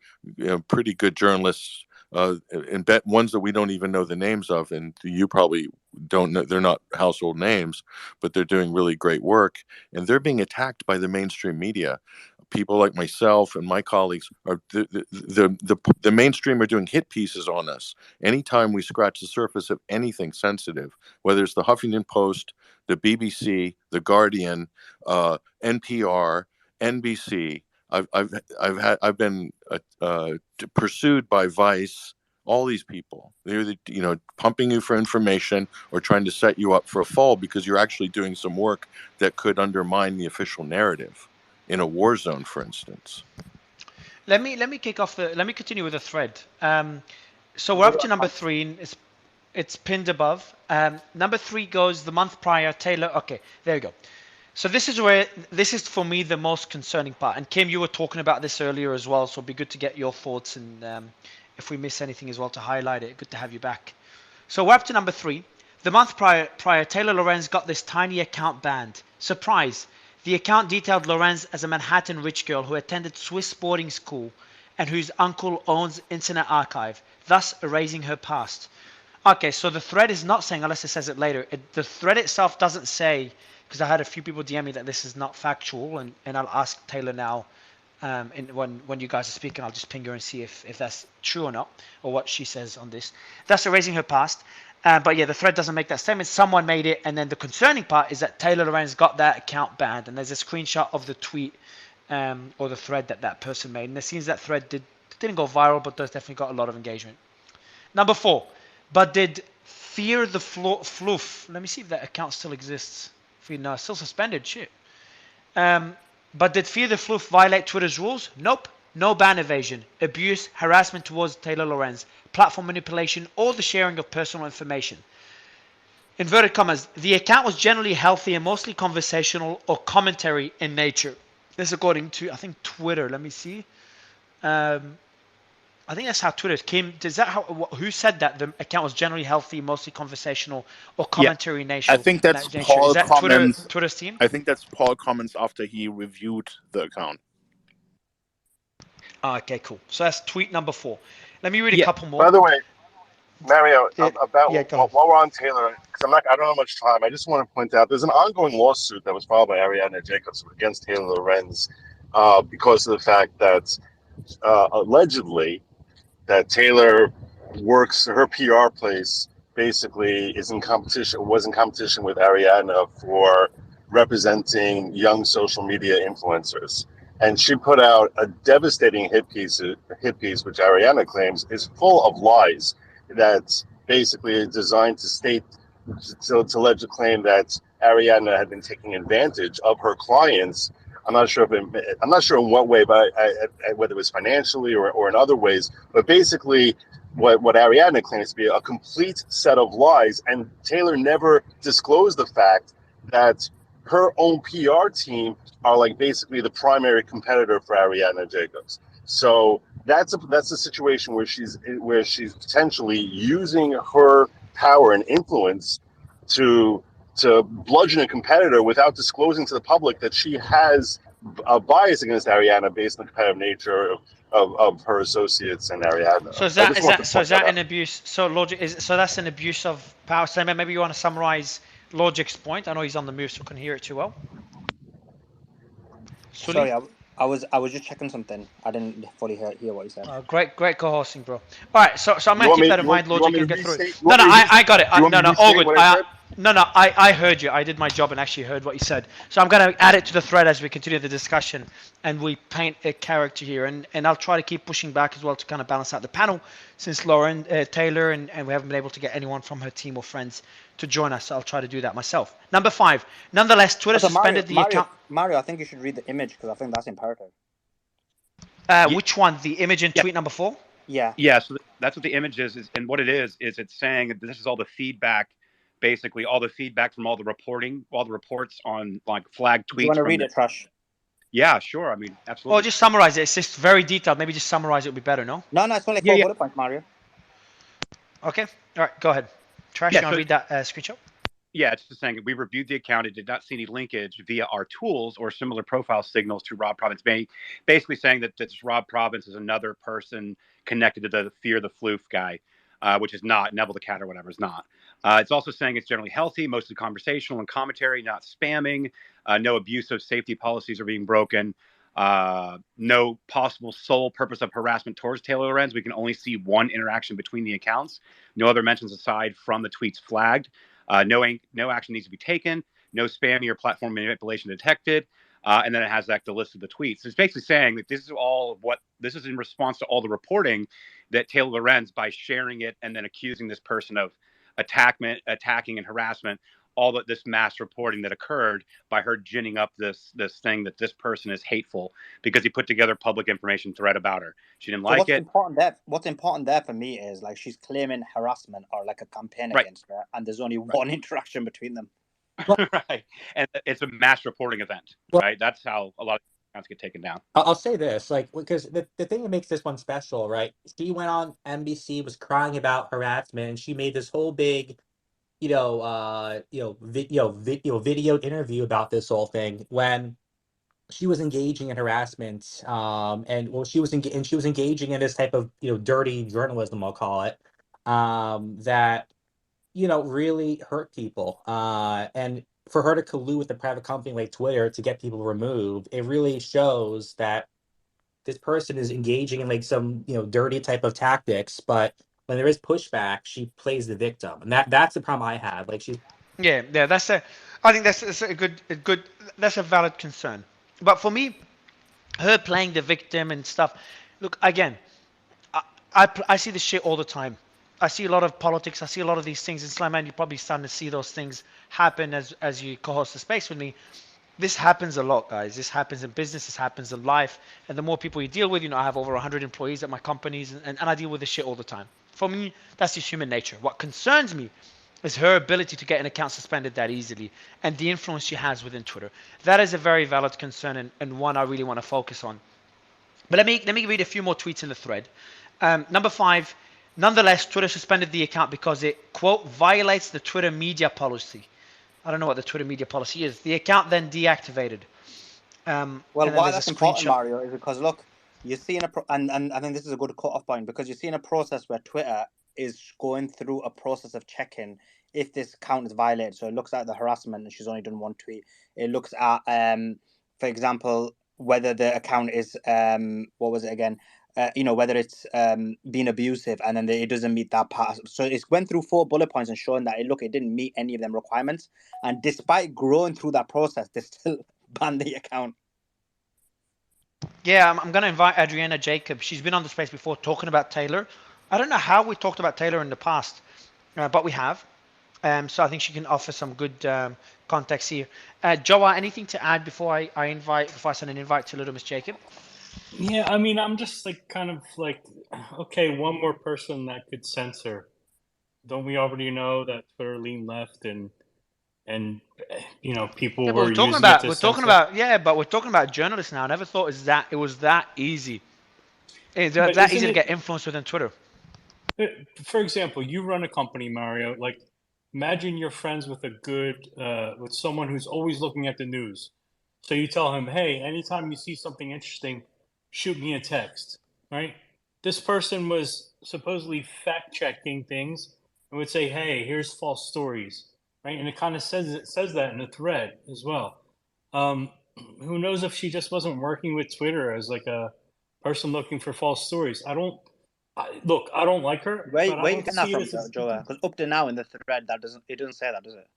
pretty good journalists, and ones that we don't even know the names of, and you probably don't know. They're not household names, but they're doing really great work, and they're being attacked by the mainstream media. People like myself and my colleagues are the mainstream are doing hit pieces on us anytime we scratch the surface of anything sensitive, whether it's the Huffington Post, the BBC, the Guardian, NPR, NBC. I've been pursued by Vice. All these people, they're pumping you for information or trying to set you up for a fall because you're actually doing some work that could undermine the official narrative in a war zone, for instance. Let me continue with the thread. So we're up to number 3. And it's pinned above. Number 3 goes the month prior. Taylor. Okay, there you go. So this is for me the most concerning part. And Kim, you were talking about this earlier as well. So it'd be good to get your thoughts, and if we miss anything as well, to highlight it. Good to have you back. So we're up to number 3. The month prior, Taylor Lorenz got this tiny account banned. Surprise. The account detailed Lorenz as a Manhattan rich girl who attended Swiss boarding school and whose uncle owns Internet Archive, thus erasing her past. Okay, so the thread is not saying, unless it says it later, the thread itself doesn't say, because I had a few people DM me that this is not factual, and I'll ask Taylor now, when you guys are speaking, I'll just ping her and see if that's true or not, or what she says on this. That's erasing her past. But yeah, the thread doesn't make that statement. Someone made it, and then the concerning part is that Taylor Lorenz got that account banned, and there's a screenshot of the tweet or the thread that person made, and it seems that thread didn't go viral, but does definitely got a lot of engagement. Number 4, but did Fear the Floof? Let me see if that account still exists. No, still suspended. Shit. But did Fear the Floof violate Twitter's rules? Nope. No ban evasion, abuse, harassment towards Taylor Lorenz, platform manipulation, or the sharing of personal information. Inverted commas. The account was generally healthy and mostly conversational or commentary in nature. This according to, I think, Twitter. Let me see. I think that's how Twitter came. Is that how? Who said that the account was generally healthy, mostly conversational or commentary in nature? I think that's Is Paul that comments. Twitter's team? I think that's Paul comments after he reviewed the account. Okay, cool. So that's tweet number 4. Let me read a couple more. By the way, Mario, about Yeah, while we're on Taylor, because I don't have much time. I just want to point out there's an ongoing lawsuit that was filed by Ariana Jacobs against Taylor Lorenz because of the fact that allegedly that Taylor works, her PR place basically was in competition with Ariana for representing young social media influencers. And she put out a devastating hit piece, which Ariana claims is full of lies. That's basically designed to allege a claim that Ariana had been taking advantage of her clients. I'm not sure in what way, but whether it was financially or in other ways. But basically, what Ariana claims to be a complete set of lies, and Taylor never disclosed the fact that her own PR team are like basically the primary competitor for Ariana Jacobs. So that's a situation where she's potentially using her power and influence to bludgeon a competitor without disclosing to the public that she has a bias against Ariana based on the competitive nature of her associates and Ariana. So is that an abuse? So that's an abuse of power. So maybe you want to summarize Logic's point. I know he's on the move, so I couldn't hear it too well. Sorry, I was just checking something. I didn't fully hear what you said. Great co-hosting, bro. All right, so I'm gonna keep that in mind, Logic, and get through it. No, I got it. All good. No, I heard you. I did my job and actually heard what you said. So I'm gonna add it to the thread as we continue the discussion, and we paint a character here, and I'll try to keep pushing back as well to kind of balance out the panel, since Taylor, and we haven't been able to get anyone from her team or friends to join us. So I'll try to do that myself. Number 5. Nonetheless, Twitter suspended the account. Mario, I think you should read the image because I think that's imperative. Which one? The image in tweet number 4? Yeah. Yeah, so that's what the image is, and what it is it's saying that this is all the feedback, basically all the feedback from all the reports on like flagged tweets. Do you want to read it, Trash? Yeah, sure. I mean, absolutely. Or just summarize it. It's just very detailed. Maybe just summarize it would be better, no? No, it's only 4 bullet points, Mario. Okay. All right, go ahead. Trash, you want to read that screenshot? Yeah, it's just saying we reviewed the account. It did not see any linkage via our tools or similar profile signals to Rob Province. Basically saying that this Rob Province is another person connected to the Fear the Floof guy, which is not. Neville the Cat or whatever is not. It's also saying it's generally healthy, mostly conversational and commentary, not spamming. No abusive safety policies are being broken. No possible sole purpose of harassment towards Taylor Lorenz. We can only see one interaction between the accounts. No other mentions aside from the tweets flagged. No action needs to be taken. No spamming or platform manipulation detected. And then it has the list of the tweets. So it's basically saying that this is in response to all the reporting that Taylor Lorenz, by sharing it and then accusing this person of attacking and harassment, all this mass reporting that occurred by her ginning up this thing that this person is hateful because he put together public information thread about her. She didn't like it. What's important there for me is like she's claiming harassment or like a campaign against her, and there's only one interaction between them. Right, and it's a mass reporting event. Right, that's how a lot of accounts get taken down. I'll say this, like, because the thing that makes this one special, right? She went on NBC, was crying about harassment, and she made this whole big, video interview about this whole thing when she was engaging in harassment, she was engaging in this type of dirty journalism, I'll call it. that really hurt people. And for her to collude with a private company like Twitter to get people removed, it really shows that this person is engaging in like some dirty type of tactics, but when there is pushback, she plays the victim, and that's the problem I have. Like she's Yeah, I think that's a good, that's a valid concern. But for me, her playing the victim and stuff. Look, again, I see this shit all the time. I see a lot of politics. I see a lot of these things in Slam, and you're probably starting to see those things happen as you co-host the space with me. This happens a lot, guys. This happens in business. This happens in life. And the more people you deal with, I have over 100 employees at my companies, and I deal with this shit all the time. For me, that's just human nature. What concerns me is her ability to get an account suspended that easily and the influence she has within Twitter. That is a very valid concern and one I really want to focus on. But let me read a few more tweets in the thread. Number 5, nonetheless, Twitter suspended the account because it, quote, violates the Twitter media policy. I don't know what the Twitter media policy is. The account then deactivated. Well, why that's important, Mario, is because look, you see and I think this is a good cut-off point, because you see in a process where Twitter is going through a process of checking if this account is violated. So it looks at the harassment, and she's only done one tweet. It looks at, for example, whether the account is what was it again? Whether it's being abusive, and then it doesn't meet that part. So it's went through 4 bullet points and showing that it didn't meet any of them requirements. And despite growing through that process, they still banned the account. Yeah, I'm going to invite Adriana Jacob. She's been on the space before talking about Taylor. I don't know how we talked about Taylor in the past, but we have. So I think she can offer some good context here. Joa, anything to add before I send an invite to Little Miss Jacob? Yeah, I mean, I'm just okay, one more person that could censor. Don't we already know that Twitter leaned left and people were using it to censor? But we're talking about journalists now. I never thought it was that easy. It's that easy to get influence within Twitter. For example, you run a company, Mario. Like, imagine you're friends with with someone who's always looking at the news. So you tell him, hey, anytime you see something interesting, shoot me a text, right? This person was supposedly fact-checking things and would say, hey, here's false stories, right? And it kind of says that in the thread as well. Who knows if she just wasn't working with Twitter as like a person looking for false stories. I don't like her. Where you get that from, Joe? Because up to now in the thread, it doesn't say that, does it?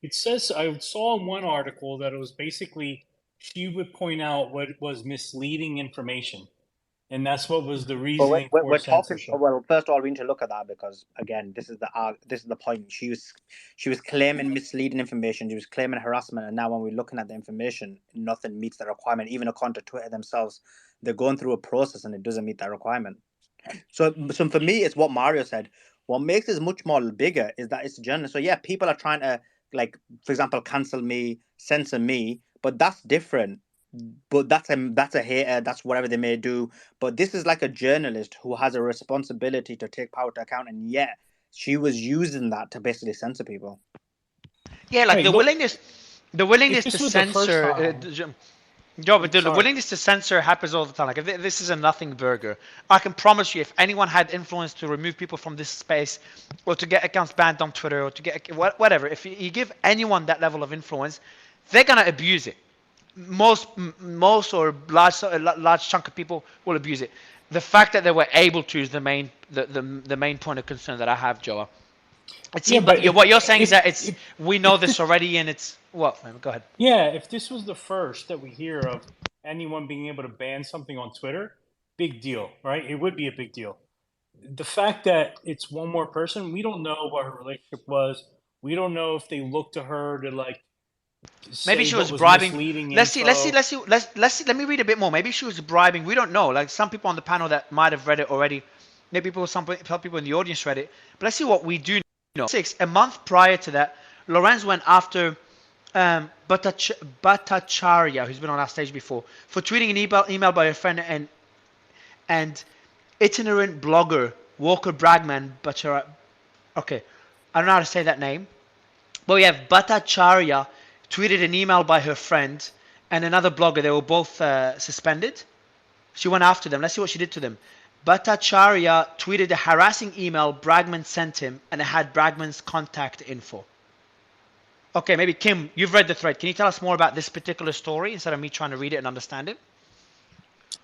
It says, I saw in one article that it was basically she would point out what was misleading information, and that's what was the reasoning for censorship. Well, first of all, we need to look at that, because again, this is the point. She was claiming misleading information. She was claiming harassment, and now when we're looking at the information, nothing meets the requirement. Even according to Twitter themselves, they're going through a process, and it doesn't meet that requirement. So for me, it's what Mario said. What makes this much more bigger is that it's a journalist. So yeah, people are trying to, like, for example, cancel me, censor me, but that's different. But that's a hater. That's whatever they may do. But this is like a journalist who has a responsibility to take power to account, and yet she was using that to basically censor people. Yeah, like the willingness to censor. But the willingness to censor happens all the time. Like, if this is a nothing burger, I can promise you, if anyone had influence to remove people from this space, or to get accounts banned on Twitter, or to get whatever, if you give anyone that level of influence, they're gonna abuse it. Most or large chunk of people will abuse it. The fact that they were able to is the main point of concern that I have, Joa. What you're saying is that we know this already, and it's what? Go ahead. Yeah, if this was the first that we hear of anyone being able to ban something on Twitter, big deal, right? It would be a big deal. The fact that it's one more person, we don't know what her relationship was. We don't know if they looked to her to like. Maybe she was bribing. Let's see. Let me read a bit more. Maybe she was bribing. We don't know. Like, some people on the panel that might have read it already. Maybe some people in the audience read it. But let's see what we do know. A month prior to that, Lorenz went after Bhattacharya, who's been on our stage before, for tweeting an email by a friend and itinerant blogger Walker Bragman Bhattacharya. Okay, I don't know how to say that name, but we have Bhattacharya tweeted an email by her friend and another blogger. They were both suspended. She went after them. Let's see what she did to them. Bhattacharya tweeted a harassing email Bragman sent him, and it had Bragman's contact info. Okay, maybe Kim, you've read the thread. Can you tell us more about this particular story instead of me trying to read it and understand it?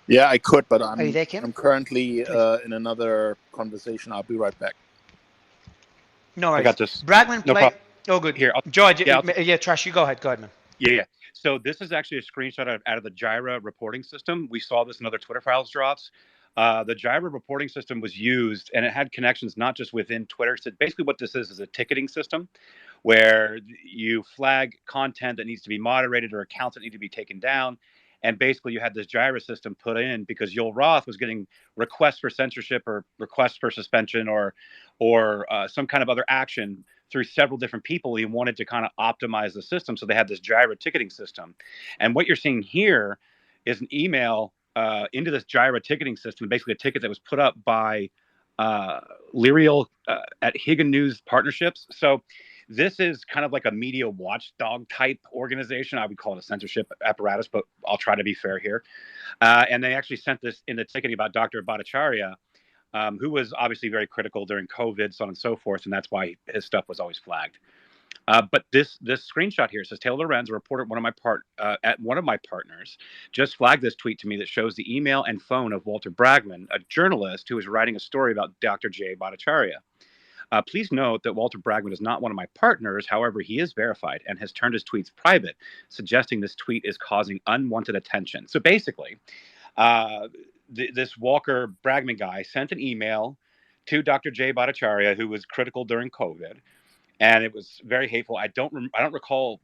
Yeah, I could, but Are you there, Kim? I'm currently Please. in another conversation. I'll be right back. No worries. I got this. Bragman No played. problem. Oh, good. Here, George, yeah, yeah, Trash, you go ahead. Go ahead, man. Yeah. So this is actually a screenshot out of the Jira reporting system. We saw this in other Twitter files drops. The Jira reporting system was used, and it had connections not just within Twitter. So basically, what this is a ticketing system where you flag content that needs to be moderated or accounts that need to be taken down. And basically, you had this Jira system put in because Yoel Roth was getting requests for censorship or requests for suspension or some kind of other action through several different people. He wanted to kind of optimize the system, so they had this Jira ticketing system. And what you're seeing here is an email into this Jira ticketing system, basically a ticket that was put up by Lyriel at Higgin News Partnerships. So this is kind of like a media watchdog type organization. I would call it a censorship apparatus, but I'll try to be fair here. And they actually sent this in the ticketing about Dr. Bhattacharya, who was obviously very critical during COVID, so on and so forth, and that's why his stuff was always flagged. But this screenshot here says Taylor Lorenz, a reporter at one of my partners, just flagged this tweet to me that shows the email and phone of Walter Bragman, a journalist who was writing a story about Dr. J. Bhattacharya. Please note that Walter Bragman is not one of my partners. However, he is verified and has turned his tweets private, suggesting this tweet is causing unwanted attention. So basically, this Walker Bragman guy sent an email to Dr. J. Bhattacharya, who was critical during COVID, and it was very hateful. I don't recall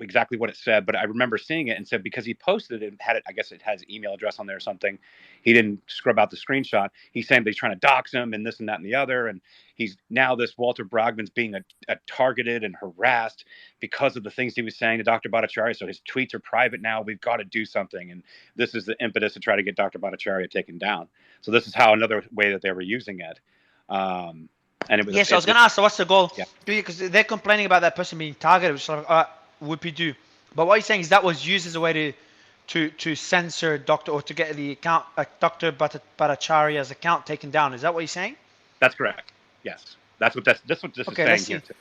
exactly what it said, but I remember seeing it and said because he posted it, I guess it has email address on there or something. He didn't scrub out the screenshot. He's saying that he's trying to dox him and this and that and the other. And he's now this Walter Bragman's being targeted and harassed because of the things he was saying to Dr. Bhattacharya. So his tweets are private now. We've got to do something. And this is the impetus to try to get Dr. Bhattacharya taken down. So this is how another way that they were using it. And it was. Yes, I was going to ask, so what's the goal? Yeah. Because they're complaining about that person being targeted, which is like, whoopie do. But what you're saying is that was used as a way to censor Dr. or to get the account, Dr. Bhattacharya's account taken down. Is that what you're saying? That's correct. Yes, that's what this is saying here too.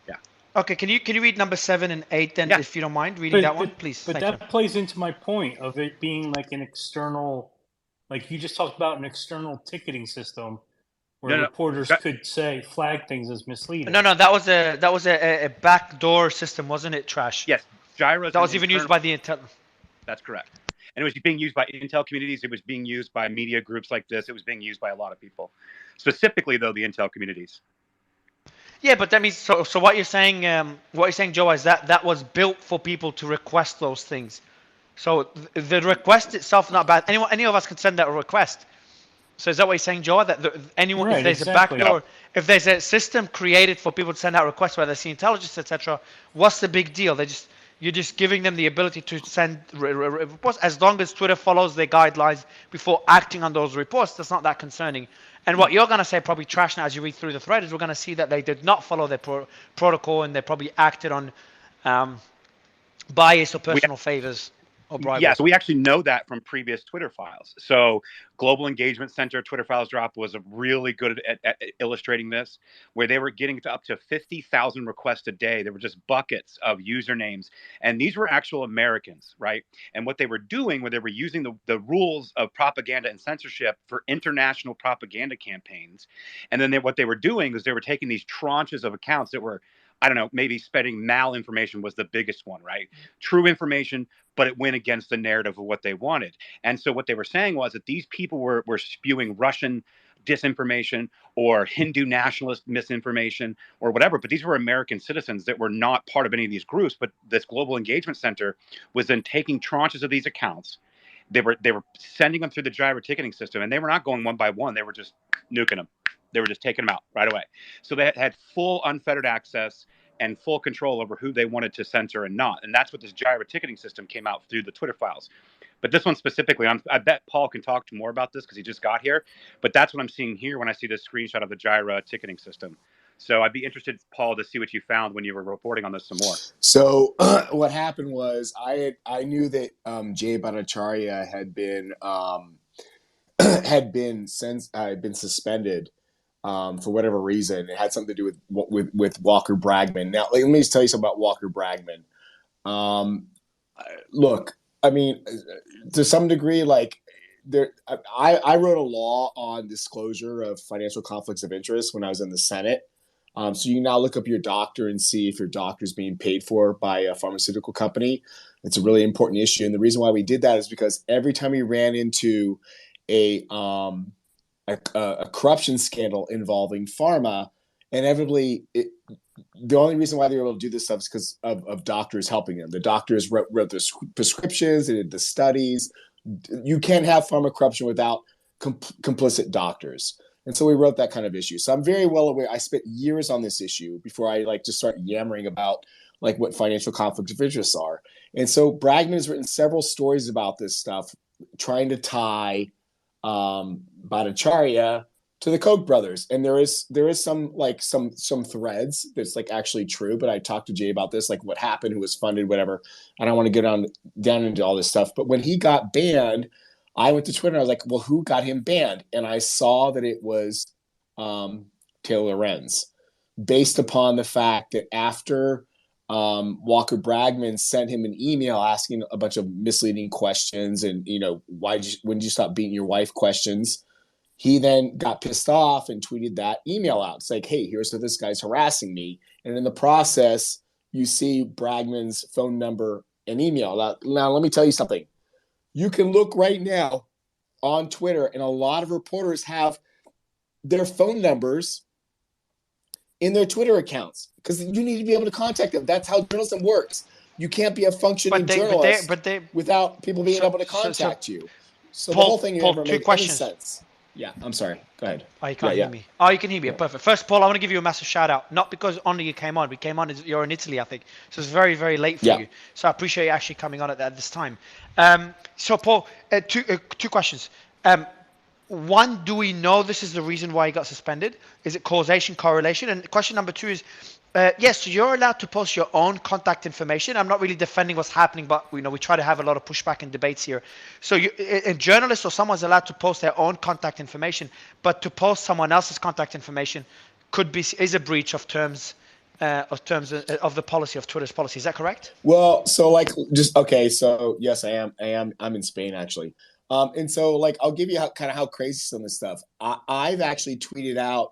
Yeah. Okay, can you read number 7 and 8 then, if you don't mind reading that one, please? But Thank that plays into my point of it being like an external, like you just talked about an external ticketing system where reporters could say flag things as misleading. No, that was a backdoor system, wasn't it, Trash? Yes, Jira. That was even used by the Intel. That's correct. And it was being used by Intel communities. It was being used by media groups like this. It was being used by a lot of people, specifically though the Intel communities. Yeah, but that means so what you're saying, Joe, is that was built for people to request those things. So the request itself not bad. Any of us can send out a request. So is that what you're saying, Joe? That anyone, if there's a backdoor, if there's a system created for people to send out requests, whether it's the intelligence, etc., what's the big deal? You're just giving them the ability to send reports as long as Twitter follows their guidelines before acting on those reports. That's not that concerning. And what you're going to say, probably Trash, now as you read through the thread, is we're going to see that they did not follow their protocol and they probably acted on bias or personal favors. Yeah, so we actually know that from previous Twitter files. So Global Engagement Center Twitter files drop was really good at illustrating this, where they were getting to up to 50,000 requests a day. There were just buckets of usernames. And these were actual Americans, right? And what they were doing, where they were using the rules of propaganda and censorship for international propaganda campaigns. And then what they were doing was they were taking these tranches of accounts that were, I don't know, maybe spreading malinformation was the biggest one, right? True information, but it went against the narrative of what they wanted. And so what they were saying was that these people were spewing Russian disinformation or Hindu nationalist misinformation or whatever, but these were American citizens that were not part of any of these groups. But this Global Engagement Center was then taking tranches of these accounts. They were sending them through the Jira ticketing system, and they were not going one by one. They were just nuking them. They were just taking them out right away. So they had full unfettered access and full control over who they wanted to censor and not. And that's what this Jira ticketing system came out through the Twitter files. But this one specifically, I bet Paul can talk more about this because he just got here. But that's what I'm seeing here when I see this screenshot of the Jira ticketing system. So I'd be interested, Paul, to see what you found when you were reporting on this some more. So what happened was I knew that Jay Bhattacharya had been had been suspended for whatever reason. It had something to do with Walker Bragman. Now, let me just tell you something about Walker Bragman. Look, I mean, to some degree, like I wrote a law on disclosure of financial conflicts of interest when I was in the Senate. So you now look up your doctor and see if your doctor is being paid for by a pharmaceutical company. It's a really important issue. And the reason why we did that is because every time we ran into a corruption scandal involving pharma, inevitably, the only reason why they were able to do this stuff is because of doctors helping them. The doctors wrote the prescriptions, they did the studies. You can't have pharma corruption without complicit doctors. And so we wrote that kind of issue. So I'm very well aware. I spent years on this issue before I just start yammering about like what financial conflicts of interest are. And so Bragman has written several stories about this stuff, trying to tie Bhattacharya to the Koch brothers. And there is some threads that's like actually true, but I talked to Jay about this, like what happened, who was funded, whatever. I don't want to get down into all this stuff. But when he got banned, I went to Twitter and I was like, well, who got him banned? And I saw that it was Taylor Lorenz, based upon the fact that after Walker Bragman sent him an email asking a bunch of misleading questions and, when did you stop beating your wife questions, he then got pissed off and tweeted that email out. It's like, hey, here's how this guy's harassing me. And in the process, you see Bragman's phone number and email. Now let me tell you something. You can look right now on Twitter, and a lot of reporters have their phone numbers in their Twitter accounts because you need to be able to contact them. That's how journalism works. You can't be a functioning journalist without people being able to contact you. So Paul, the whole thing never made any sense. Yeah, I'm sorry. Go ahead. Oh, you can't hear me. Oh, you can hear me. Yeah. Perfect. First, Paul, I want to give you a massive shout out. Not because only you came on. We came on. You're in Italy, I think. So it's very, very late for you. So I appreciate you actually coming on at this time. So, Paul, two questions. One, do we know this is the reason why he got suspended? Is it causation, correlation? And question number two is, yes, so you're allowed to post your own contact information. I'm not really defending what's happening, but we try to have a lot of pushback and debates here. So a journalist or someone's allowed to post their own contact information, but to post someone else's contact information is a breach of terms of the policy of Twitter's policy. Is that correct? Well, so so yes, I am. I'm in Spain actually. And so I'll give you how crazy some of this stuff. I've actually tweeted out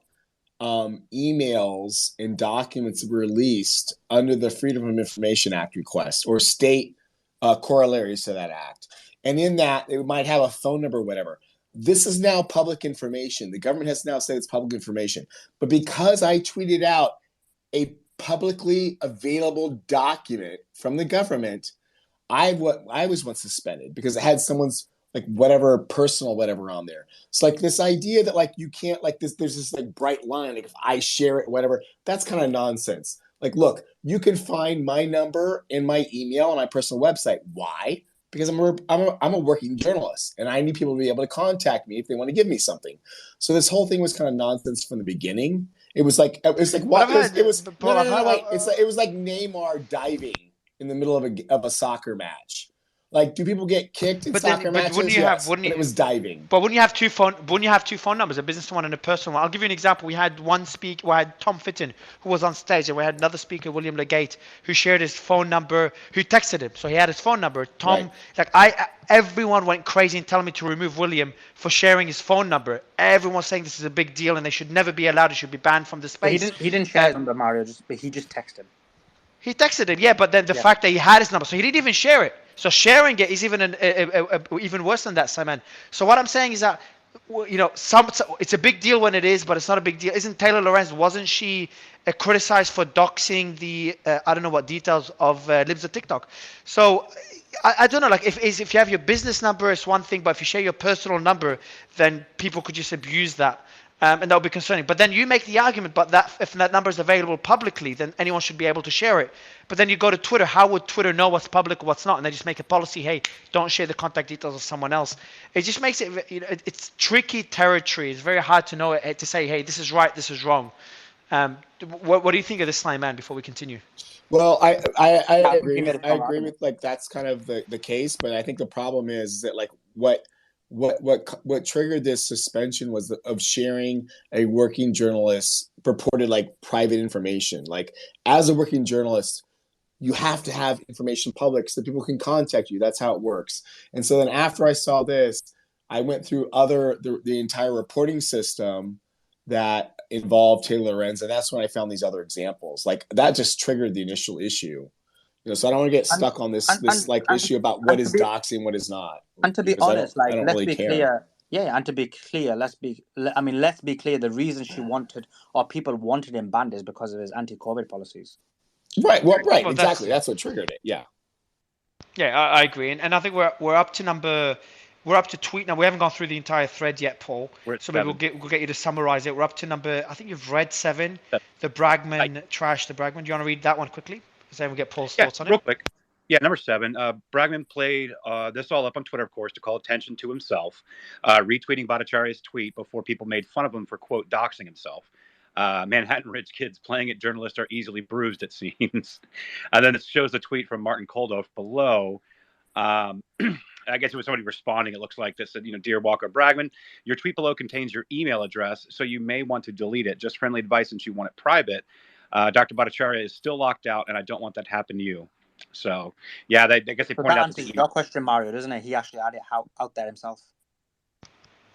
emails and documents released under the Freedom of Information Act request or state corollaries to that act. And in that, it might have a phone number or whatever. This is now public information. The government has now said it's public information. But because I tweeted out a publicly available document from the government, I was once suspended because it had someone's whatever personal whatever on there. It's this idea that you can't there's this bright line, if I share it, whatever, that's kind of nonsense. Look, you can find my number in my email on my personal website. Why? Because I'm a working journalist and I need people to be able to contact me if they want to give me something. So this whole thing was kind of nonsense from the beginning. It was like Neymar diving in the middle of a soccer match. Do people get kicked in soccer matches? It was diving. But wouldn't you have two phone numbers, a business one and a personal one? I'll give you an example. We had Tom Fitton, who was on stage, and we had another speaker, William Legate, who shared his phone number, who texted him. So he had his phone number. Tom, everyone went crazy and telling me to remove William for sharing his phone number. Everyone was saying this is a big deal and they should never be allowed. It should be banned from the space. He didn't share his number, Mario, but he just texted him. He texted him, but then the fact that he had his number, so he didn't even share it. So sharing it is even worse than that, Simon. So what I'm saying is that, it's a big deal when it is, but it's not a big deal. Isn't Taylor Lorenz, wasn't she criticized for doxing the, I don't know what details of Libs of TikTok? So I don't know, if you have your business number, it's one thing, but if you share your personal number, then people could just abuse that. And that would be concerning. But then you make the argument, but if that number is available publicly, then anyone should be able to share it. But then you go to Twitter, how would Twitter know what's public or what's not? And they just make a policy, hey, don't share the contact details of someone else. It just makes it, it's tricky territory. It's very hard to know, to say, hey, this is right, this is wrong. What do you think of this, Slyman, before we continue? Well, I agree with that's kind of the case, but I think the problem is that what triggered this suspension was of sharing a working journalist's purported like private information. Like as a working journalist, you have to have information public so people can contact you. That's how it works. And so then after I saw this, I went through the entire reporting system that involved Taylor Lorenz, and that's when I found these other examples. Like that just triggered the initial issue. So I don't want to get stuck on this issue about what is doxing, what is not. And to be Because honest, I don't let's really be care. clear. Yeah, and to be clear, let's be clear. The reason she wanted, or people wanted him banned, is because of his anti-COVID policies. Right. Well, Well, exactly. That's what triggered it. Yeah. Yeah, I agree, and I think we're up to tweet now. We haven't gone through the entire thread yet, Paul. So maybe we'll get you to summarize it. We're up to number. I think you've read 7. The Bragman trash. The Bragman. Do you want to read that one quickly? Because then we'll get Paul's thoughts on it. Real quick. Yeah, number 7. Bragman played this all up on Twitter, of course, to call attention to himself, retweeting Bhattacharya's tweet before people made fun of him for, quote, doxing himself. Manhattan rich kids playing at journalists are easily bruised, it seems. And then it shows the tweet from Martin Koldoff below. I guess it was somebody responding, it looks like, that said, Dear Walker Bragman, your tweet below contains your email address, so you may want to delete it. Just friendly advice since you want it private. Dr. Bhattacharya is still locked out, and I don't want that to happen to you. So, yeah, I guess they pointed that out answers your question, Mario, doesn't it? He actually had it out there himself.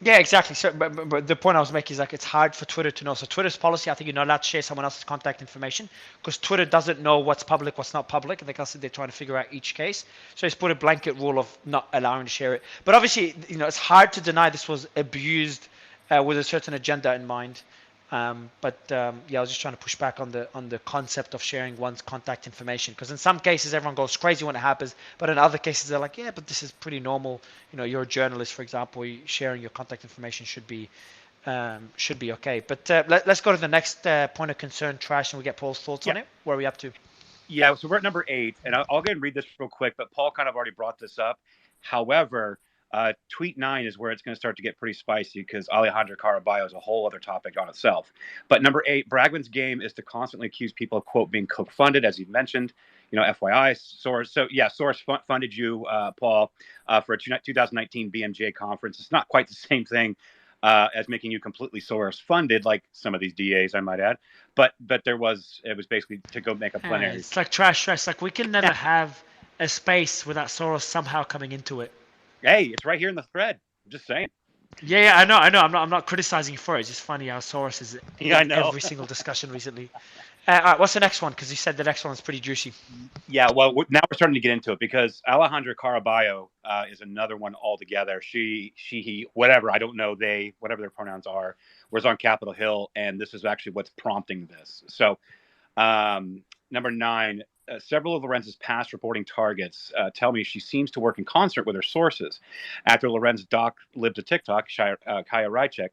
Yeah, exactly. So, but the point I was making is like it's hard for Twitter to know. So Twitter's policy, I think you're not allowed to share someone else's contact information because Twitter doesn't know what's public, what's not public. And they're trying to figure out each case. So it's put a blanket rule of not allowing to share it. But obviously, it's hard to deny this was abused with a certain agenda in mind. I was just trying to push back on the concept of sharing one's contact information because in some cases everyone goes crazy when it happens, but in other cases they're like, yeah, but this is pretty normal. You're a journalist, for example, sharing your contact information should be okay. But let's go to the next point of concern, trash, and we get Paul's thoughts on it. Where are we up to? Yeah, so we're at number 8, and I'll go ahead and read this real quick, but Paul kind of already brought this up. However, tweet 9 is where it's going to start to get pretty spicy because Alejandra Caraballo is a whole other topic on itself. But number 8, Bragman's game is to constantly accuse people of, quote, being Coke-funded, as you mentioned. FYI, source. So, yeah, source funded you, Paul, for a 2019 BMJ conference. It's not quite the same thing as making you completely source funded, like some of these DAs, I might add. But it was basically to go make a plenary. It's like trash. Like we can never have a space without Soros somehow coming into it. Hey, it's right here in the thread. I'm just saying. Yeah, I know. I'm not criticizing you for it. It's just funny how Soros is in I every single discussion recently. All right, what's the next one? Because you said the next one is pretty juicy. Yeah, well, now we're starting to get into it because Alejandra Caraballo is another one altogether. She, he, whatever, I don't know, they, whatever their pronouns are, was on Capitol Hill, and this is actually what's prompting this. So, number 9, several of Lorenz's past reporting targets tell me she seems to work in concert with her sources. After Lorenz lived to TikTok, Kaya Rychek,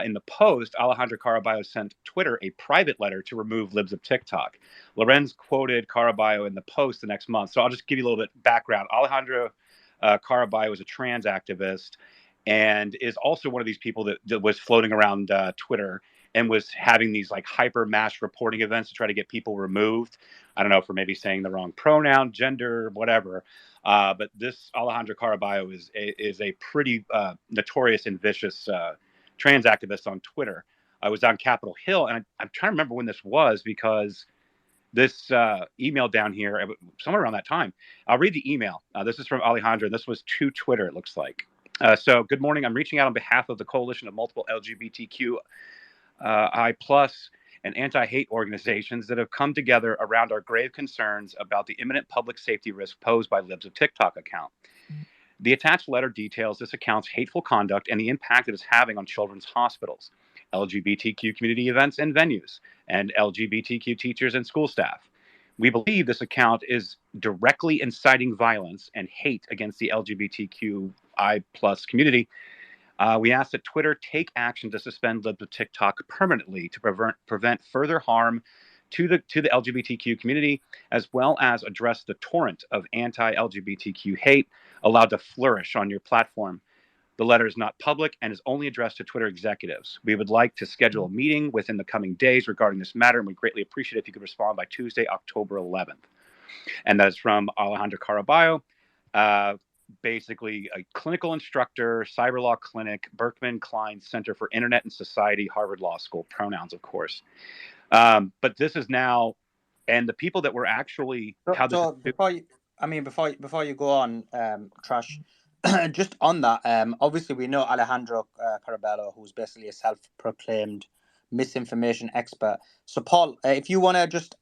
in the post, Alejandra Caraballo sent Twitter a private letter to remove libs of TikTok. Lorenz quoted Caraballo in the post the next month. So I'll just give you a little bit of background. Alejandra Caraballo is a trans activist and is also one of these people that was floating around Twitter and was having these like hyper mass reporting events to try to get people removed. I don't know, for maybe saying the wrong pronoun, gender, whatever. But this Alejandra Caraballo is a pretty notorious and vicious trans activist on Twitter. I was on Capitol Hill, and I'm trying to remember when this was because this email down here, somewhere around that time. I'll read the email. This is from Alejandra. This was to Twitter, it looks like. So, good morning. I'm reaching out on behalf of the coalition of multiple LGBTQ I+ and anti-hate organizations that have come together around our grave concerns about the imminent public safety risk posed by Libs of TikTok account. The attached letter details this account's hateful conduct and the impact it is having on children's hospitals, LGBTQ community events and venues, and LGBTQ teachers and school staff. We believe this account is directly inciting violence and hate against the LGBTQI+ community. We ask that Twitter take action to suspend Libs of TikTok permanently to prevent further harm to the LGBTQ community, as well as address the torrent of anti-LGBTQ hate allowed to flourish on your platform. The letter is not public and is only addressed to Twitter executives. We would like to schedule a meeting within the coming days regarding this matter, and we greatly appreciate it if you could respond by Tuesday, October 11th. And that is from Alejandra Caraballo. basically a clinical instructor, cyber law clinic, Berkman Klein Center for Internet and Society, Harvard Law School, pronouns, of course. But this is now, and the people that were actually how this. So before you go on, Trash, just on that, obviously we know Alejandro Carabello, who's basically a self-proclaimed misinformation expert. So Paul, if you want to just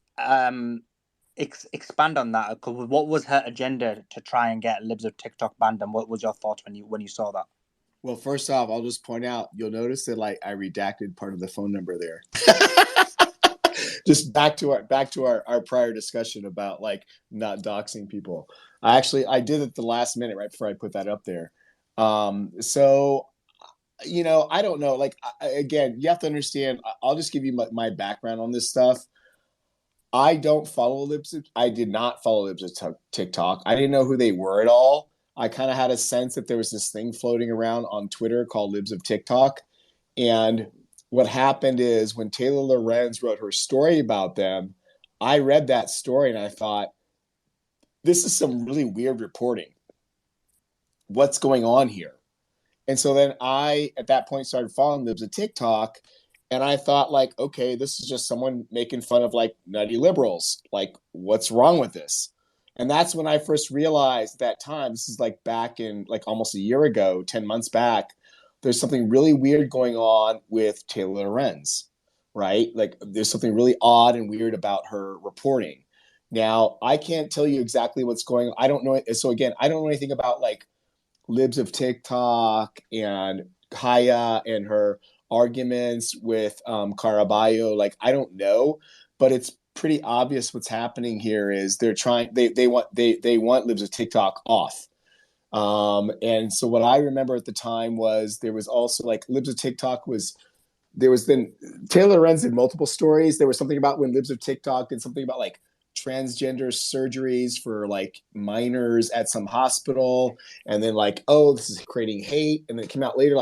expand on that, what was her agenda to try and get Libs of TikTok banned, and what was your thoughts when you saw that? Well, first off, I'll just point out, you'll notice that I redacted part of the phone number there. Just back to our prior discussion about not doxing people. I did it the last minute right before I put that up there. So I don't know. Again, you have to understand. I'll just give you my background on this stuff. I don't follow Libs. I did not follow Libs of TikTok. I didn't know who they were at all. I kind of had a sense that there was this thing floating around on Twitter called Libs of TikTok. And what happened is when Taylor Lorenz wrote her story about them, I read that story and I thought, this is some really weird reporting. What's going on here? And so then I, at that point, started following Libs of TikTok. And I thought, okay, this is just someone making fun of nutty liberals. What's wrong with this? And that's when I first realized at that time, this is back in almost a year ago, 10 months back, there's something really weird going on with Taylor Lorenz, right? There's something really odd and weird about her reporting. Now, I can't tell you exactly what's going on. I don't know. So again, I don't know anything about Libs of TikTok and Kaya and her arguments with Caraballo. I don't know, but it's pretty obvious what's happening here is they want Libs of TikTok off. And so what I remember at the time was there was also Libs of TikTok there was then Taylor Lorenz did multiple stories. There was something about when Libs of TikTok did something about transgender surgeries for minors at some hospital. And then oh, this is creating hate. And then it came out later,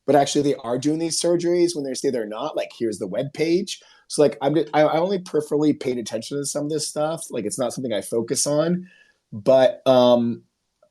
but actually they are doing these surgeries when they say they're not. Here's the web page. So I only peripherally paid attention to some of this stuff. It's not something I focus on, but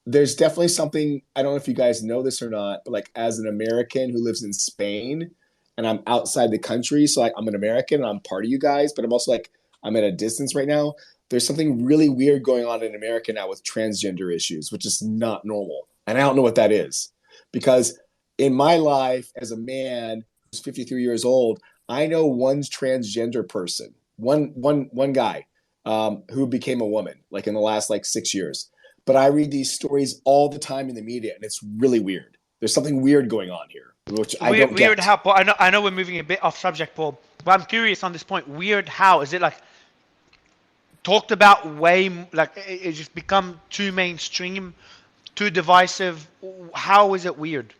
there's definitely something, I don't know if you guys know this or not, but as an American who lives in Spain and I'm outside the country, so I'm an American and I'm part of you guys, but I'm also I'm at a distance right now. There's something really weird going on in America now with transgender issues, which is not normal. And I don't know what that is, because in my life as a man who's 53 years old, I know one transgender person, one guy who became a woman in the last 6 years. But I read these stories all the time in the media, and it's really weird. There's something weird going on here, which I don't get. Weird how, Paul? I know we're moving a bit off subject, Paul, but I'm curious on this point. Weird how? Is it talked about way, it just become too mainstream, too divisive? How is it weird?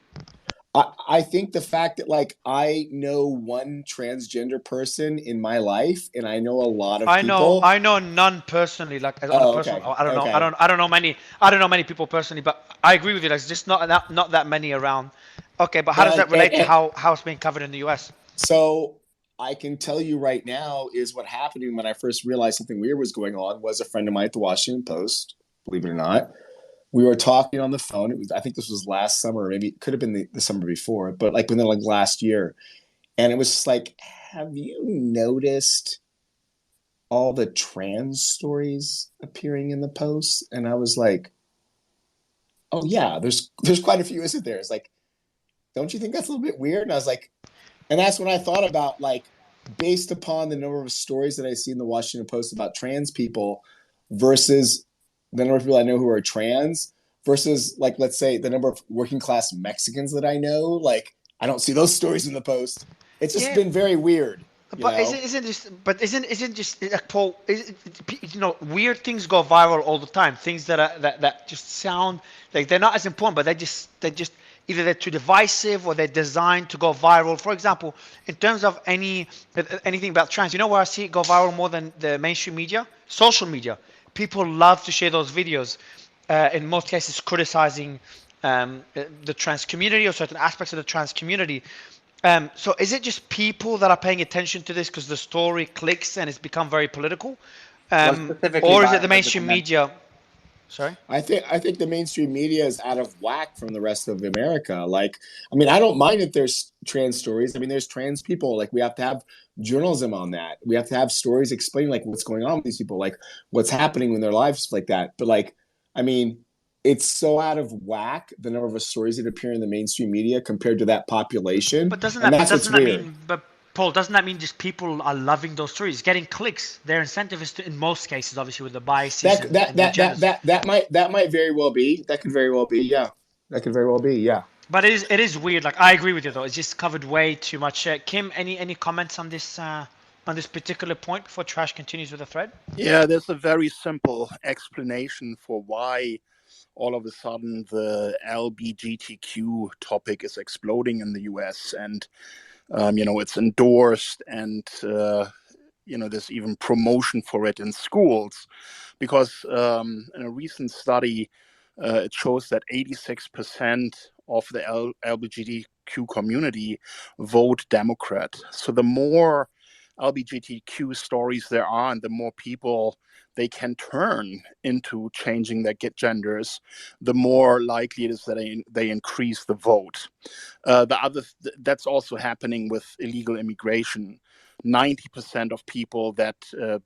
I think the fact that I know one transgender person in my life, and I know a lot of people. I know none personally. On a personal, okay. I don't know. Okay. I don't know many people personally, but I agree with you. There's just not that many around. Okay, but how does that relate to how it's being covered in the US? So I can tell you right now is what happened when I first realized something weird was going on was a friend of mine at the Washington Post, believe it or not. We were talking on the phone. I think this was last summer, maybe it could have been the summer before, but within last year. And it was just have you noticed all the trans stories appearing in the Post? And I was oh yeah, there's quite a few, isn't there? It's don't you think that's a little bit weird? And I was and that's when I thought about based upon the number of stories that I see in the Washington Post about trans people versus the number of people I know who are trans versus let's say the number of working class Mexicans that I know, I don't see those stories in the Post. It's just been very weird. But isn't just Paul? Weird things go viral all the time. Things that just sound they're not as important, but they just either they're too divisive or they're designed to go viral. For example, in terms of anything about trans, where I see it go viral more than the mainstream media, social media. People love to share those videos, in most cases criticizing the trans community or certain aspects of the trans community. So is it just people that are paying attention to this because the story clicks and it's become very political? Or is it the mainstream media? Sorry. I think the mainstream media is out of whack from the rest of America. Like, I mean, I don't mind if there's trans stories. I mean, there's trans people. Like, we have to have journalism on that. We have to have stories explaining like what's going on with these people, like what's happening in their lives, like that. But like, I mean, it's so out of whack the number of stories that appear in the mainstream media compared to that population, But doesn't and that that's what's doesn't that weird. mean? But Paul, doesn't that mean just people are loving those stories, getting clicks? Their incentive is to, in most cases, obviously with the biases That and that the that that agendas. that might very well be. That could very well be. Yeah, that could very well be. Yeah. But it is weird. Like I agree with you though. It's just covered way too much. Kim, any comments on this particular point before Trash continues with the thread? Yeah, there's a very simple explanation for why all of a sudden the LGBTQ topic is exploding in the US, and it's endorsed, and there's even promotion for it in schools, because in a recent study, it shows that 86% of the LGBTQ community vote Democrat. So the more LGBTQ stories there are, and the more people they can turn into changing their genders, the more likely it is that they increase the vote. That's also happening with illegal immigration. 90% of people that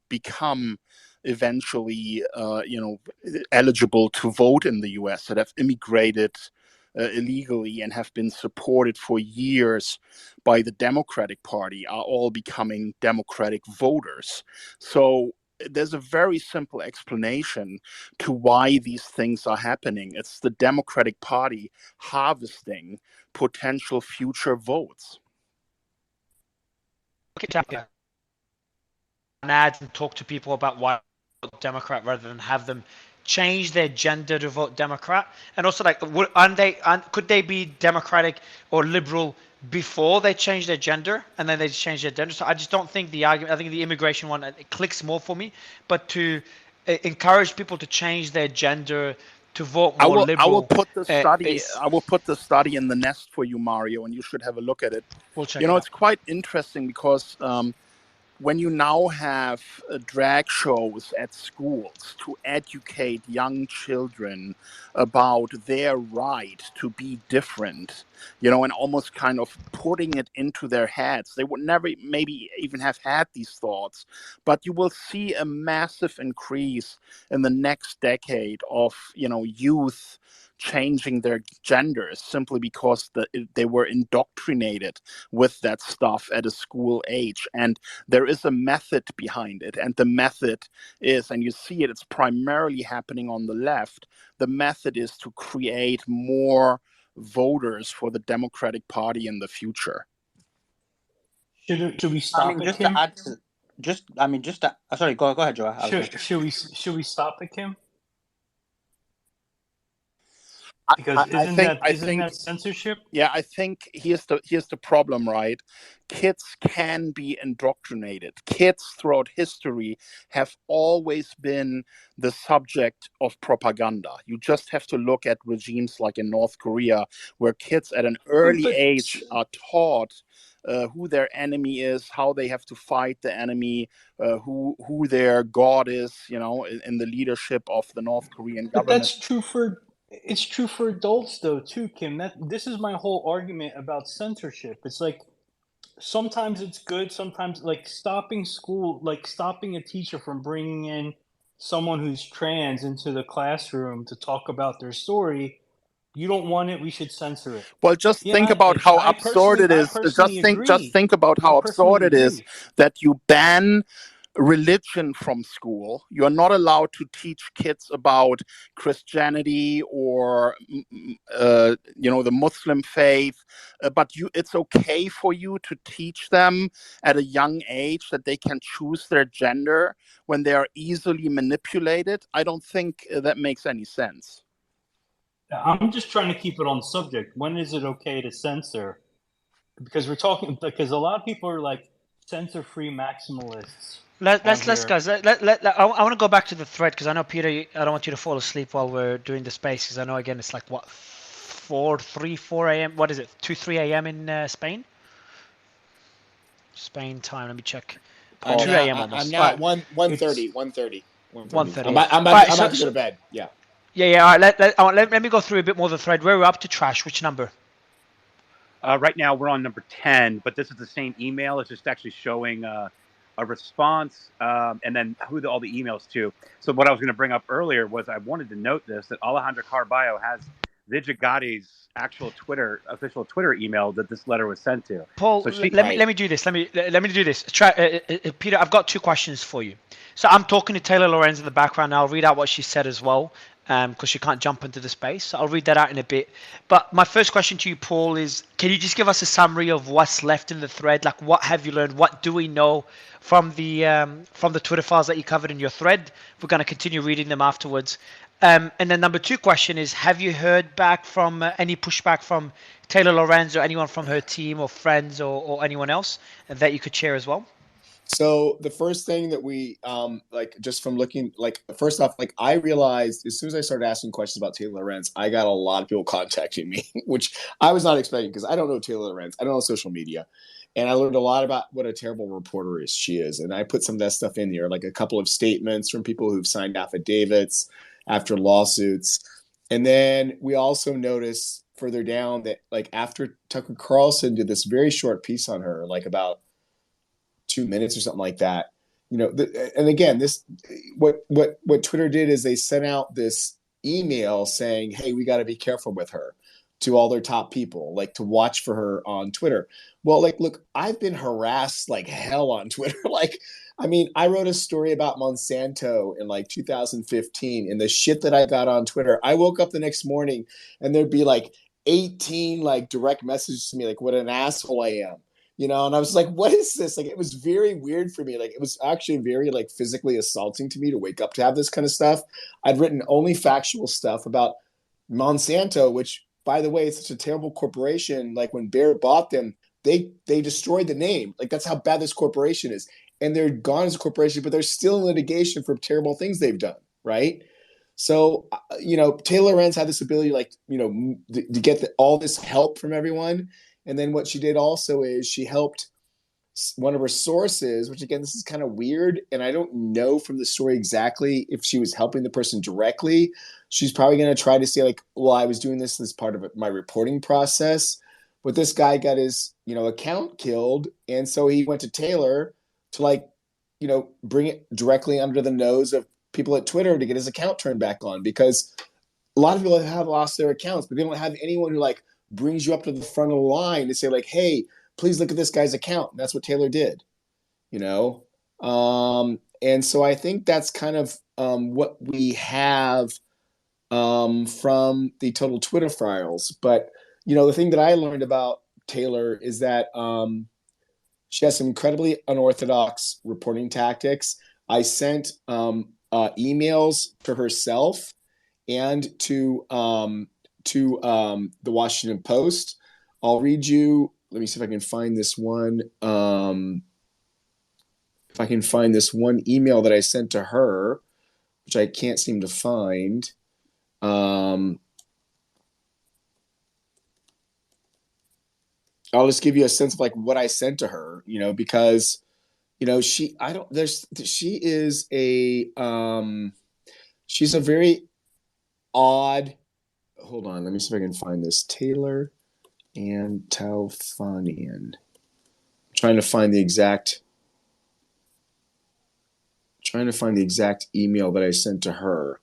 become eventually, eligible to vote in the U.S., that have immigrated illegally and have been supported for years by the Democratic Party, are all becoming Democratic voters. So there's a very simple explanation to why these things are happening. It's the Democratic Party harvesting potential future votes. Okay, ads and talk to people about why vote Democrat rather than have them change their gender to vote Democrat. And also, like, could they be Democratic or liberal before they change their gender and then they change their gender? So I just don't think the argument. I think the immigration one, it clicks more for me. But to encourage people to change their gender to vote more liberal, I will put the study. is- I will put the study in the nest for you, Mario, and you should have a look at it. we'll check it out. It's quite interesting because when you now have drag shows at schools to educate young children about their right to be different, and almost kind of putting it into their heads, they would never maybe even have had these thoughts, but you will see a massive increase in the next decade of, youth changing their genders simply because they were indoctrinated with that stuff at a school age. And there is a method behind it, and the method is, and you see it's primarily happening on the left, the method is to create more voters for the Democratic Party in the future. Should we stop it, Kim? Sorry, go ahead, Joe. Should we stop it, Kim? I Because isn't think that censorship? Yeah, I think here's the problem, right? Kids can be indoctrinated. Kids throughout history have always been the subject of propaganda. You just have to look at regimes like in North Korea, where kids at an early age are taught who their enemy is, how they have to fight the enemy, who their god is, in the leadership of the North Korean But government. it's true for adults though too, Kim. This is my whole argument about censorship. It's like sometimes it's good, sometimes like stopping a teacher from bringing in someone who's trans into the classroom to talk about their story. You don't want it, we should censor it. Well, just think about how absurd it is. Just think about how absurd it is that you ban religion from school. You're not allowed to teach kids about Christianity or the Muslim faith, but it's okay for you to teach them at a young age that they can choose their gender when they are easily manipulated. I don't think that makes any sense. I'm just trying to keep it on subject. When is it okay to censor? Because a lot of people are like censor-free maximalists. Let's guys. I want to go back to the thread because I know Peter. I don't want you to fall asleep while we're doing the space because I know again it's like what 4 a.m. What is it? 3 a.m. in Spain. Spain time. Let me check. 2 a.m. almost. I'm now 1:30. 1:30. 1:30. I'm about to go to bed. Yeah. Yeah. All right. Let me go through a bit more of the thread. Where we're up to, Trash. Which number? Right now we're on number 10, but this is the same email. It's just actually showing a response and then all the emails to. So what I was going to bring up earlier was I wanted to note this, that Alejandra Carballo has Vijagatti's official Twitter email that this letter was sent to. Paul, So she, let me do this. Let me do this. Peter, I've got two questions for you. So I'm talking to Taylor Lorenz in the background. I'll read out what she said as well, because she can't jump into the space. So I'll read that out in a bit. But my first question to you, Paul, is can you just give us a summary of what's left in the thread? Like, what have you learned? What do we know from the Twitter files that you covered in your thread? We're going to continue reading them afterwards. And then number two question is, have you heard back from any pushback from Taylor Lorenz or anyone from her team or friends or anyone else that you could share as well? So the first thing that we just from looking, first off, I realized as soon as I started asking questions about Taylor Lorenz, I got a lot of people contacting me, which I was not expecting because I don't know Taylor Lorenz. I don't know social media. And I learned a lot about what a terrible reporter she is. And I put some of that stuff in here, like a couple of statements from people who've signed affidavits after lawsuits. And then we also noticed further down that after Tucker Carlson did this very short piece on her, about 2 minutes or something like that, and again, what Twitter did is they sent out this email saying, hey, we got to be careful with her, to all their top people, to watch for her on Twitter. Well, look, I've been harassed like hell on Twitter. I wrote a story about Monsanto in 2015, and the shit that I got on Twitter, I woke up the next morning and there'd be 18 direct messages to me, what an asshole I am. And I was like, what is this? It was very weird for me. It was actually very physically assaulting to me to wake up to have this kind of stuff. I'd written only factual stuff about Monsanto, which, by the way, it's such a terrible corporation. When Bayer bought them, they destroyed the name. That's how bad this corporation is. And they're gone as a corporation, but they're still in litigation for terrible things they've done, right? So, Taylor Lorenz had this ability, to get all this help from everyone. And then what she did also is she helped one of her sources, which again, this is kind of weird. And I don't know from the story exactly if she was helping the person directly. She's probably going to try to say well, I was doing this as part of my reporting process, but this guy got his, account killed. And so he went to Taylor to bring it directly under the nose of people at Twitter to get his account turned back on, because a lot of people have lost their accounts, but they don't have anyone who brings you up to the front of the line to say hey, please look at this guy's account. And that's what Taylor did, and so I think that's kind of what we have from the total Twitter files. But, the thing that I learned about Taylor is that she has some incredibly unorthodox reporting tactics. I sent emails to herself and to the Washington Post. I'll read you. Let me see if I can find this one. If I can find this one email that I sent to her, which I can't seem to find. I'll just give you a sense of what I sent to her, because, she's a very odd. Hold on, let me see if I can find this. Taylor and Taufanian. Trying to find the exact email that I sent to her.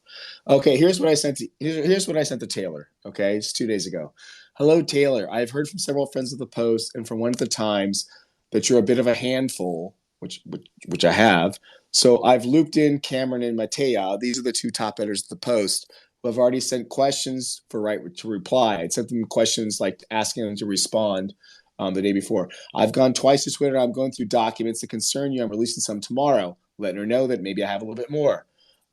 Okay, here's what I sent to Taylor. Okay, it's 2 days ago. Hello, Taylor. I've heard from several friends of the Post and from one of the Times that you're a bit of a handful, which I have. So I've looped in Cameron and Matea. These are the two top editors of the Post who have already sent questions for right to reply. I sent them questions asking them to respond the day before. I've gone twice to Twitter. I'm going through documents that concern you. I'm releasing some tomorrow, letting her know that maybe I have a little bit more.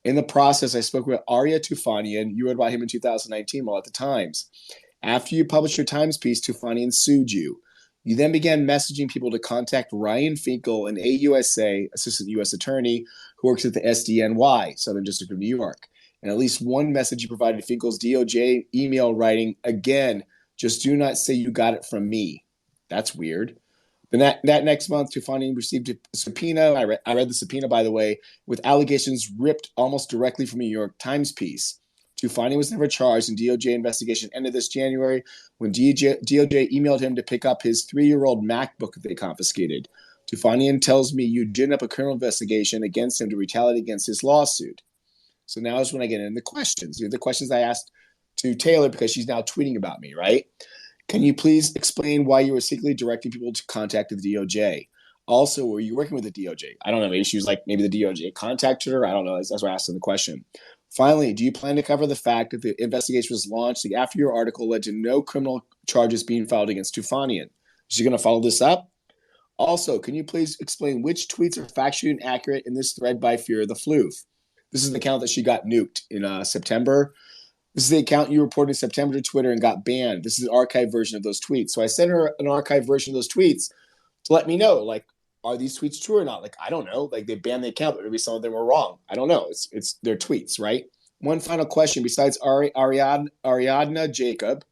In the process, I spoke with Arya Tufanian. You wrote about him in 2019 while at the Times. After you published your Times piece, Tufanian sued you. You then began messaging people to contact Ryan Finkel, an AUSA, Assistant U.S. Attorney, who works at the SDNY, Southern District of New York. And at least one message you provided Finkel's DOJ email writing, again, just do not say you got it from me. That's weird. Then that next month, Tufanian received a subpoena. I read the subpoena, by the way, with allegations ripped almost directly from a New York Times piece. Tufani was never charged, and DOJ investigation ended this January when DOJ emailed him to pick up his 3-year-old MacBook that they confiscated. Tufanian tells me you gin up a criminal investigation against him to retaliate against his lawsuit. So now is when I get into the questions. These are the questions I asked to Taylor because she's now tweeting about me, right? Can you please explain why you were secretly directing people to contact the DOJ? Also, were you working with the DOJ? I don't know. Maybe she was like, maybe the DOJ contacted her. I don't know. That's why I asked her the question. Finally, do you plan to cover the fact that the investigation was launched after your article led to no criminal charges being filed against Tufanian? Is she going to follow this up? Also, can you please explain which tweets are factually inaccurate in this thread by Fear of the Floof? This is the account that she got nuked in September. This is the account you reported in September to Twitter and got banned. This is an archived version of those tweets. So I sent her an archived version of those tweets to let me know, like, are these tweets true or not? Like, I don't know. Like, they banned the account, but maybe some of them were wrong. I don't know. It's their tweets, right? One final question. Besides Ariadna Jacob,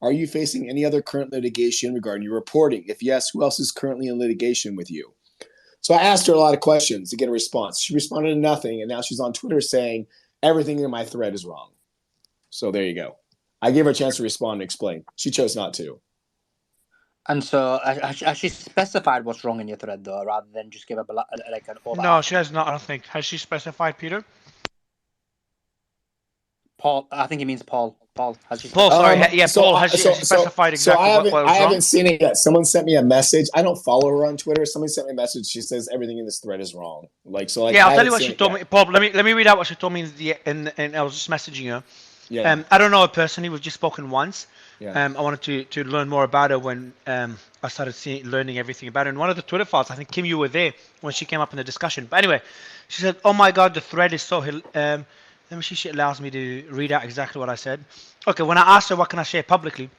are you facing any other current litigation regarding your reporting? If yes, who else is currently in litigation with you? So I asked her a lot of questions to get a response. She responded to nothing, and now she's on Twitter saying everything in my thread is wrong. So there you go. I gave her a chance to respond and explain. She chose not to. And so, has she specified what's wrong in your thread, though, rather than just give like an all No, she has not, I don't think. Has she specified, Peter? Paul, I think he means Paul. Paul, has she Paul, sorry. Paul, has she So specified exactly what was wrong? I haven't seen it yet. Someone sent me a message. I don't follow her on Twitter. Somebody sent me a message. She says everything in this thread is wrong. Yeah, I'll tell you what she told me. Paul, let me read out what she told me and I was just messaging her. Yeah. I don't know her personally. We've just spoken once. Yeah. I wanted to learn more about her when I started learning everything about her. And one of the Twitter files, I think, Kim, you were there when she came up in the discussion. But anyway, she said, oh my God, the thread is so... let me see if she allows me to read out exactly what I said. Okay, when I asked her what can I share publicly,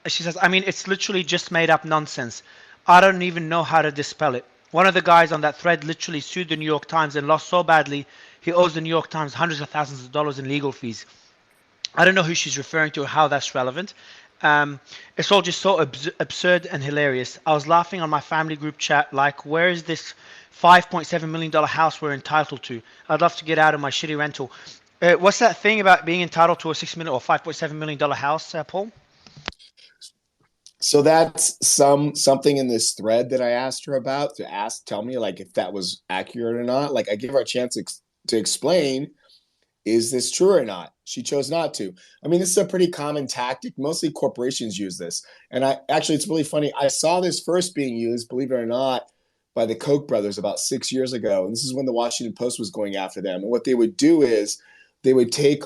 she says, I mean, it's literally just made up nonsense. I don't even know how to dispel it. One of the guys on that thread literally sued the New York Times and lost so badly, he owes the New York Times hundreds of thousands of dollars in legal fees. I don't know who she's referring to or how that's relevant. It's all just so absurd and hilarious. I was laughing on my family group chat like, where is this $5.7 million house we're entitled to? I'd love to get out of my shitty rental. What's that thing about being entitled to a $6 million or $5.7 million house, Paul? So that's something in this thread that I asked her about tell me like if that was accurate or not. Like I gave her a chance to explain, is this true or not? She chose not to. I mean, this is a pretty common tactic. Mostly corporations use this. And it's really funny. I saw this first being used, believe it or not, by the Koch brothers about 6 years ago. And this is when the Washington Post was going after them. And what they would do is they would take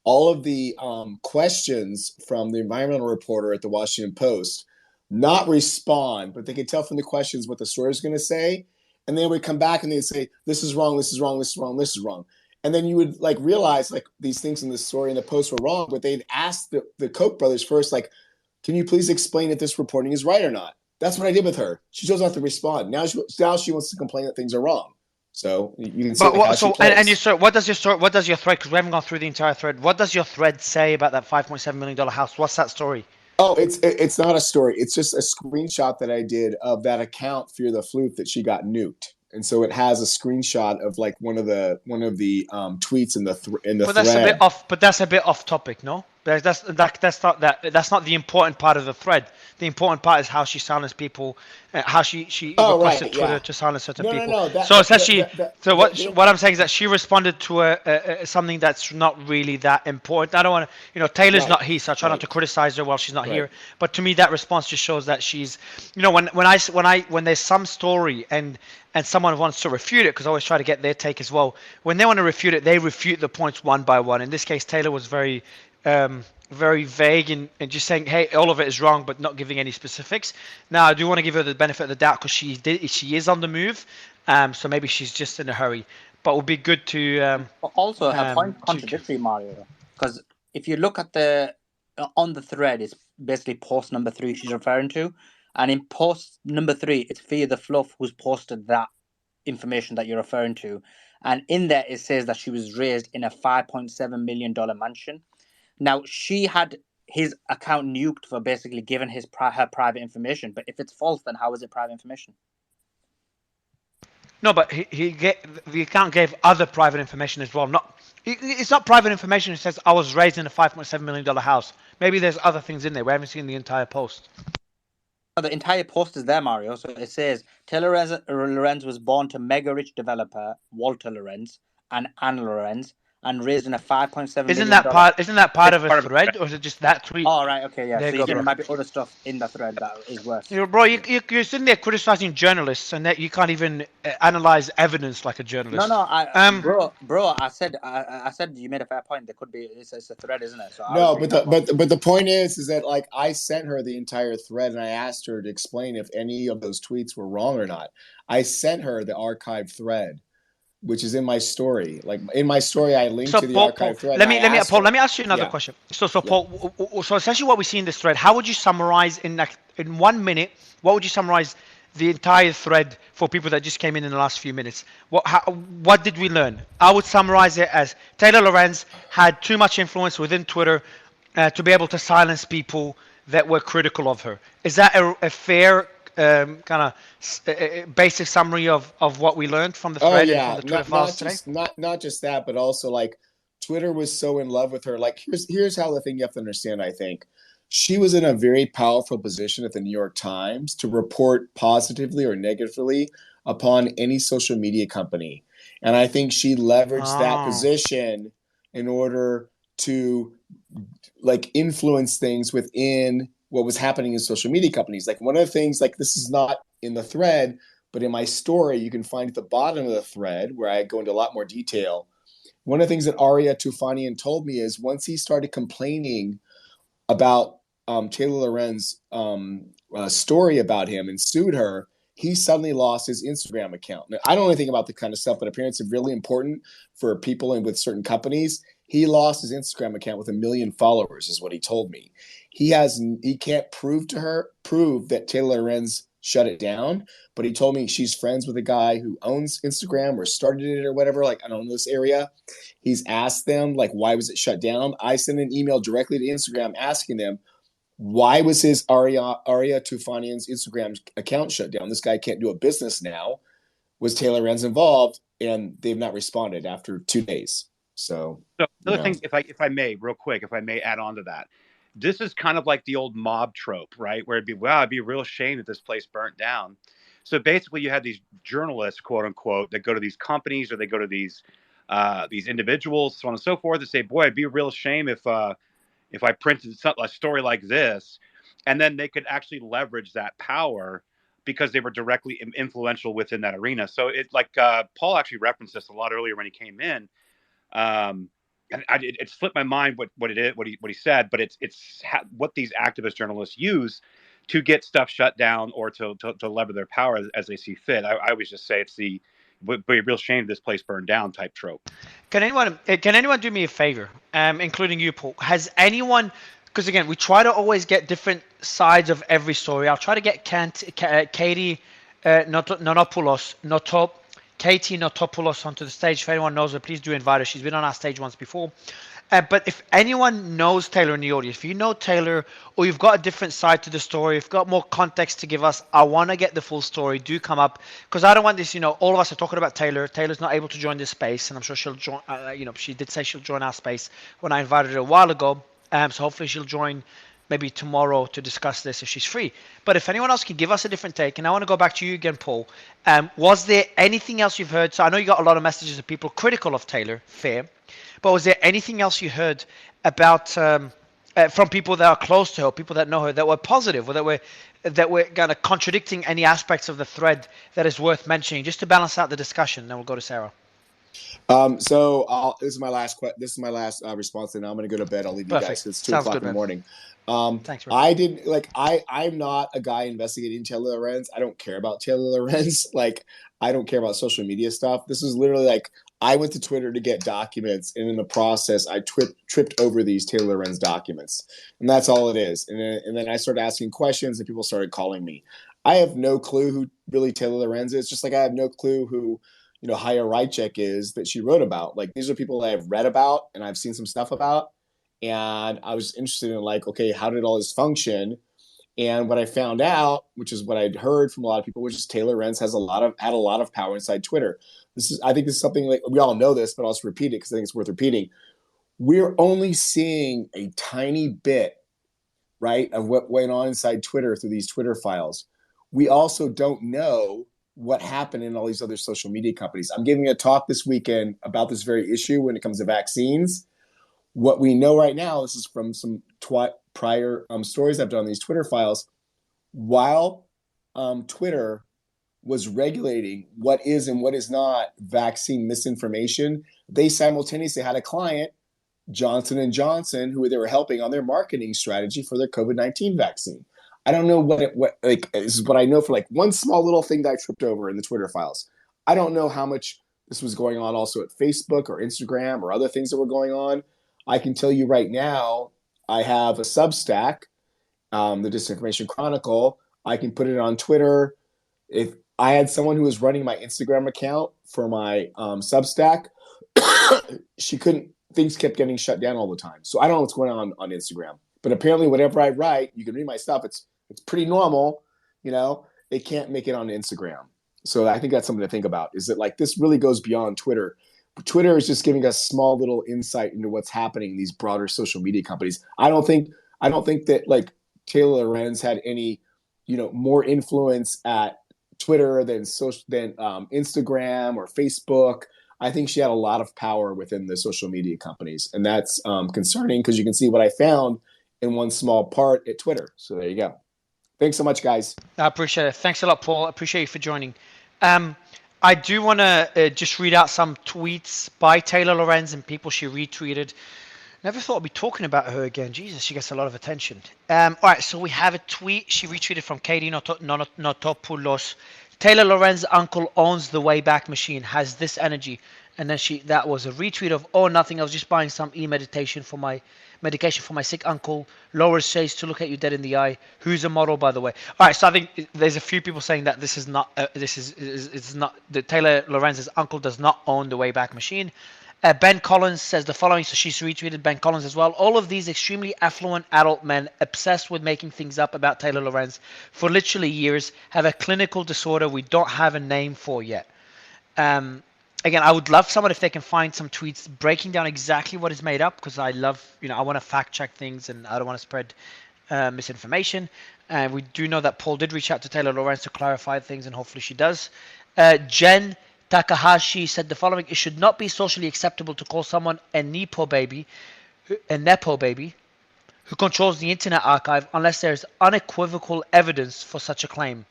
all of the questions from the environmental reporter at the Washington Post, not respond, but they could tell from the questions what the story is going to say. And they would come back and they'd say, this is wrong, this is wrong, this is wrong, this is wrong. And then you would like realize like these things in the story and the post were wrong, but they'd ask the Koch brothers first, like, can you please explain if this reporting is right or not? That's what I did with her. She chose not to respond. Now she wants to complain that things are wrong. So you can see what does your thread? Because we haven't gone through the entire thread. What does your thread say about that $5.7 million house? What's that story? Oh, it's not a story. It's just a screenshot that I did of that account Fear the Floof that she got nuked. And so it has a screenshot of like one of the tweets in the thread. But that's a bit off topic, no? That's not the important part of the thread. The important part is how she silenced people, how she requested Twitter to silence certain people. What I'm saying is that she responded to something that's not really that important. I don't want to, Taylor's not here, so I try not to criticize her while she's not here. But to me, that response just shows that she's, when there's some story and someone wants to refute it, because I always try to get their take as well. When they want to refute it, they refute the points one by one. In this case, Taylor was very vague and just saying, hey, all of it is wrong, but not giving any specifics. Now, I do want to give her the benefit of the doubt because she is on the move, so maybe she's just in a hurry. But it would be good to... also, her point contradictory, Mario, because if you look at on the thread, it's basically post number 3 she's referring to. And in post number 3, it's Fear the Fluff who's posted that information that you're referring to. And in there, it says that she was raised in a $5.7 million mansion. Now, she had his account nuked for basically giving her private information. But if it's false, then how is it private information? No, but the account gave other private information as well. It's not private information. It says I was raised in a $5.7 million house. Maybe there's other things in there. We haven't seen the entire post. The entire post is there, Mario. So it says Taylor Lorenz was born to mega-rich developer Walter Lorenz and Anne Lorenz, and raised in a $5.7 Isn't million. that part It's of a part of thread, or is it just that tweet? Oh, right, okay, yeah. There So you you go, think bro. there might be other stuff in the thread that is worse. Bro, you're sitting there criticizing journalists, and that you can't even analyze evidence like a journalist. Bro, I said you made a fair point. There could be it's a thread, isn't it? So No, but the point is that like I sent her the entire thread and I asked her to explain if any of those tweets were wrong or not. I sent her the archived thread, which is in my story. Like in my story, I linked to the archived thread. Let me ask you another question. So Yeah. Paul, so essentially what we see in this thread, how would you summarize in 1 minute? What would you summarize the entire thread for people that just came in the last few minutes? What did we learn? I would summarize it as Taylor Lorenz had too much influence within Twitter to be able to silence people that were critical of her. Is that a fair kind of basic summary of what we learned from the thread and from the Twitter files today? Not just that, but also like Twitter was so in love with her. Like here's how the thing you have to understand, I think. She was in a very powerful position at the New York Times to report positively or negatively upon any social media company. And I think she leveraged that position in order to like influence things within what was happening in social media companies. Like one of the things, like this is not in the thread, but in my story, you can find at the bottom of the thread where I go into a lot more detail. One of the things that Arya Tufanian told me is once he started complaining about Taylor Lorenz's story about him and sued her, he suddenly lost his Instagram account. Now, I don't know anything about the kind of stuff, but apparently it's really important for people and with certain companies. He lost his Instagram account with 1 million followers, is what he told me. He can't prove that Taylor Lorenz shut it down, but he told me she's friends with a guy who owns Instagram or started it or whatever. Like, I don't know this area. He's asked them, like, why was it shut down? I sent an email directly to Instagram asking them, why was his Arya Tufanian's Instagram account shut down? This guy can't do a business now. Was Taylor Lorenz involved? And they've not responded after 2 days. So another thing, if I may, real quick, if I may add on to that, this is kind of like the old mob trope, right? Where it'd be a real shame that this place burnt down. So basically, you had these journalists, quote unquote, that go to these companies or they go to these individuals, so on and so forth, and say, "Boy, it'd be a real shame if I printed a story like this," and then they could actually leverage that power because they were directly influential within that arena. So it's like Paul actually referenced this a lot earlier when he came in. And it slipped my mind what he said, but it's what these activist journalists use to get stuff shut down or to lever their power as they see fit. I always just say it's would be a real shame this place burned down type trope. Can anyone do me a favor, including you, Paul? Has anyone? Because again, we try to always get different sides of every story. I'll try to get Katie Notopoulos onto the stage. If anyone knows her, please do invite her. She's been on our stage once before. But if anyone knows Taylor in the audience, if you know Taylor or you've got a different side to the story, if you've got more context to give us, I want to get the full story. Do come up, because I don't want this, all of us are talking about Taylor. Taylor's not able to join this space, and I'm sure she'll join, she did say she'll join our space when I invited her a while ago. So hopefully she'll join maybe tomorrow to discuss this if she's free. But if anyone else can give us a different take, and I want to go back to you again, Paul. Was there anything else you've heard? So I know you got a lot of messages of people critical of Taylor, fair. But was there anything else you heard about from people that are close to her, people that know her, that were positive, or that were kind of contradicting any aspects of the thread that is worth mentioning, just to balance out the discussion? Then we'll go to Sarah. So this is my last response, and I'm going to go to bed. I'll leave you guys. It's 2:00 in the morning. Thanks, I'm not a guy investigating Taylor Lorenz. I don't care about Taylor Lorenz. Like, I don't care about social media stuff. This is literally like, I went to Twitter to get documents, and in the process, I tripped over these Taylor Lorenz documents, and that's all it is. And then I started asking questions, and people started calling me. I have no clue who really Taylor Lorenz is. Just like I have no clue who Haya Rychek is that she wrote about. Like, these are people that I've read about and I've seen some stuff about. And I was interested in, like, okay, how did all this function? And what I found out, which is what I'd heard from a lot of people, which is Taylor Lorenz had a lot of power inside Twitter. I think this is something like we all know this, but I'll just repeat it because I think it's worth repeating. We're only seeing a tiny bit, right, of what went on inside Twitter through these Twitter files. We also don't know what happened in all these other social media companies. I'm giving a talk this weekend about this very issue when it comes to vaccines. What we know right now, this is from some prior stories I've done on these Twitter files, while Twitter was regulating what is and what is not vaccine misinformation, they simultaneously had a client, Johnson & Johnson, who they were helping on their marketing strategy for their COVID-19 vaccine. I don't know this is what I know for like one small little thing that I tripped over in the Twitter files. I don't know how much this was going on also at Facebook or Instagram or other things that were going on. I can tell you right now, I have a Substack, the Disinformation Chronicle. I can put it on Twitter. If I had someone who was running my Instagram account for my Substack, things kept getting shut down all the time. So I don't know what's going on Instagram. But apparently whatever I write, you can read my stuff. It's pretty normal, It can't make it on Instagram. So I think that's something to think about, is that like this really goes beyond Twitter. Twitter is just giving us small little insight into what's happening in these broader social media companies. I don't think that like Taylor Lorenz had any, more influence at Twitter than Instagram or Facebook. I think she had a lot of power within the social media companies, and that's concerning because you can see what I found in one small part at Twitter. So there you go. Thanks so much, guys. I appreciate it. Thanks a lot, Paul. I appreciate you for joining. I do want to just read out some tweets by Taylor Lorenz and people she retweeted. Never thought I'd be talking about her again. Jesus, she gets a lot of attention. All right, so we have a tweet she retweeted from Katie Notopoulos. Taylor Lorenz's uncle owns the Wayback Machine, has this energy. And then that was a retweet of, oh, nothing, I was just buying some medication for my sick uncle. Laura says to look at you dead in the eye. Who's a model, by the way? All right, so I think there's a few people saying that this is not, it's not, that Taylor Lorenz's uncle does not own the Wayback Machine. Ben Collins says the following, so she's retweeted Ben Collins as well. All of these extremely affluent adult men obsessed with making things up about Taylor Lorenz for literally years have a clinical disorder we don't have a name for yet. Again, I would love someone if they can find some tweets breaking down exactly what is made up, because I love, I want to fact check things and I don't want to spread misinformation. And we do know that Paul did reach out to Taylor Lorenz to clarify things, and hopefully she does. Jen Takahashi said the following: it should not be socially acceptable to call someone a Nepo baby who controls the Internet Archive unless there's unequivocal evidence for such a claim.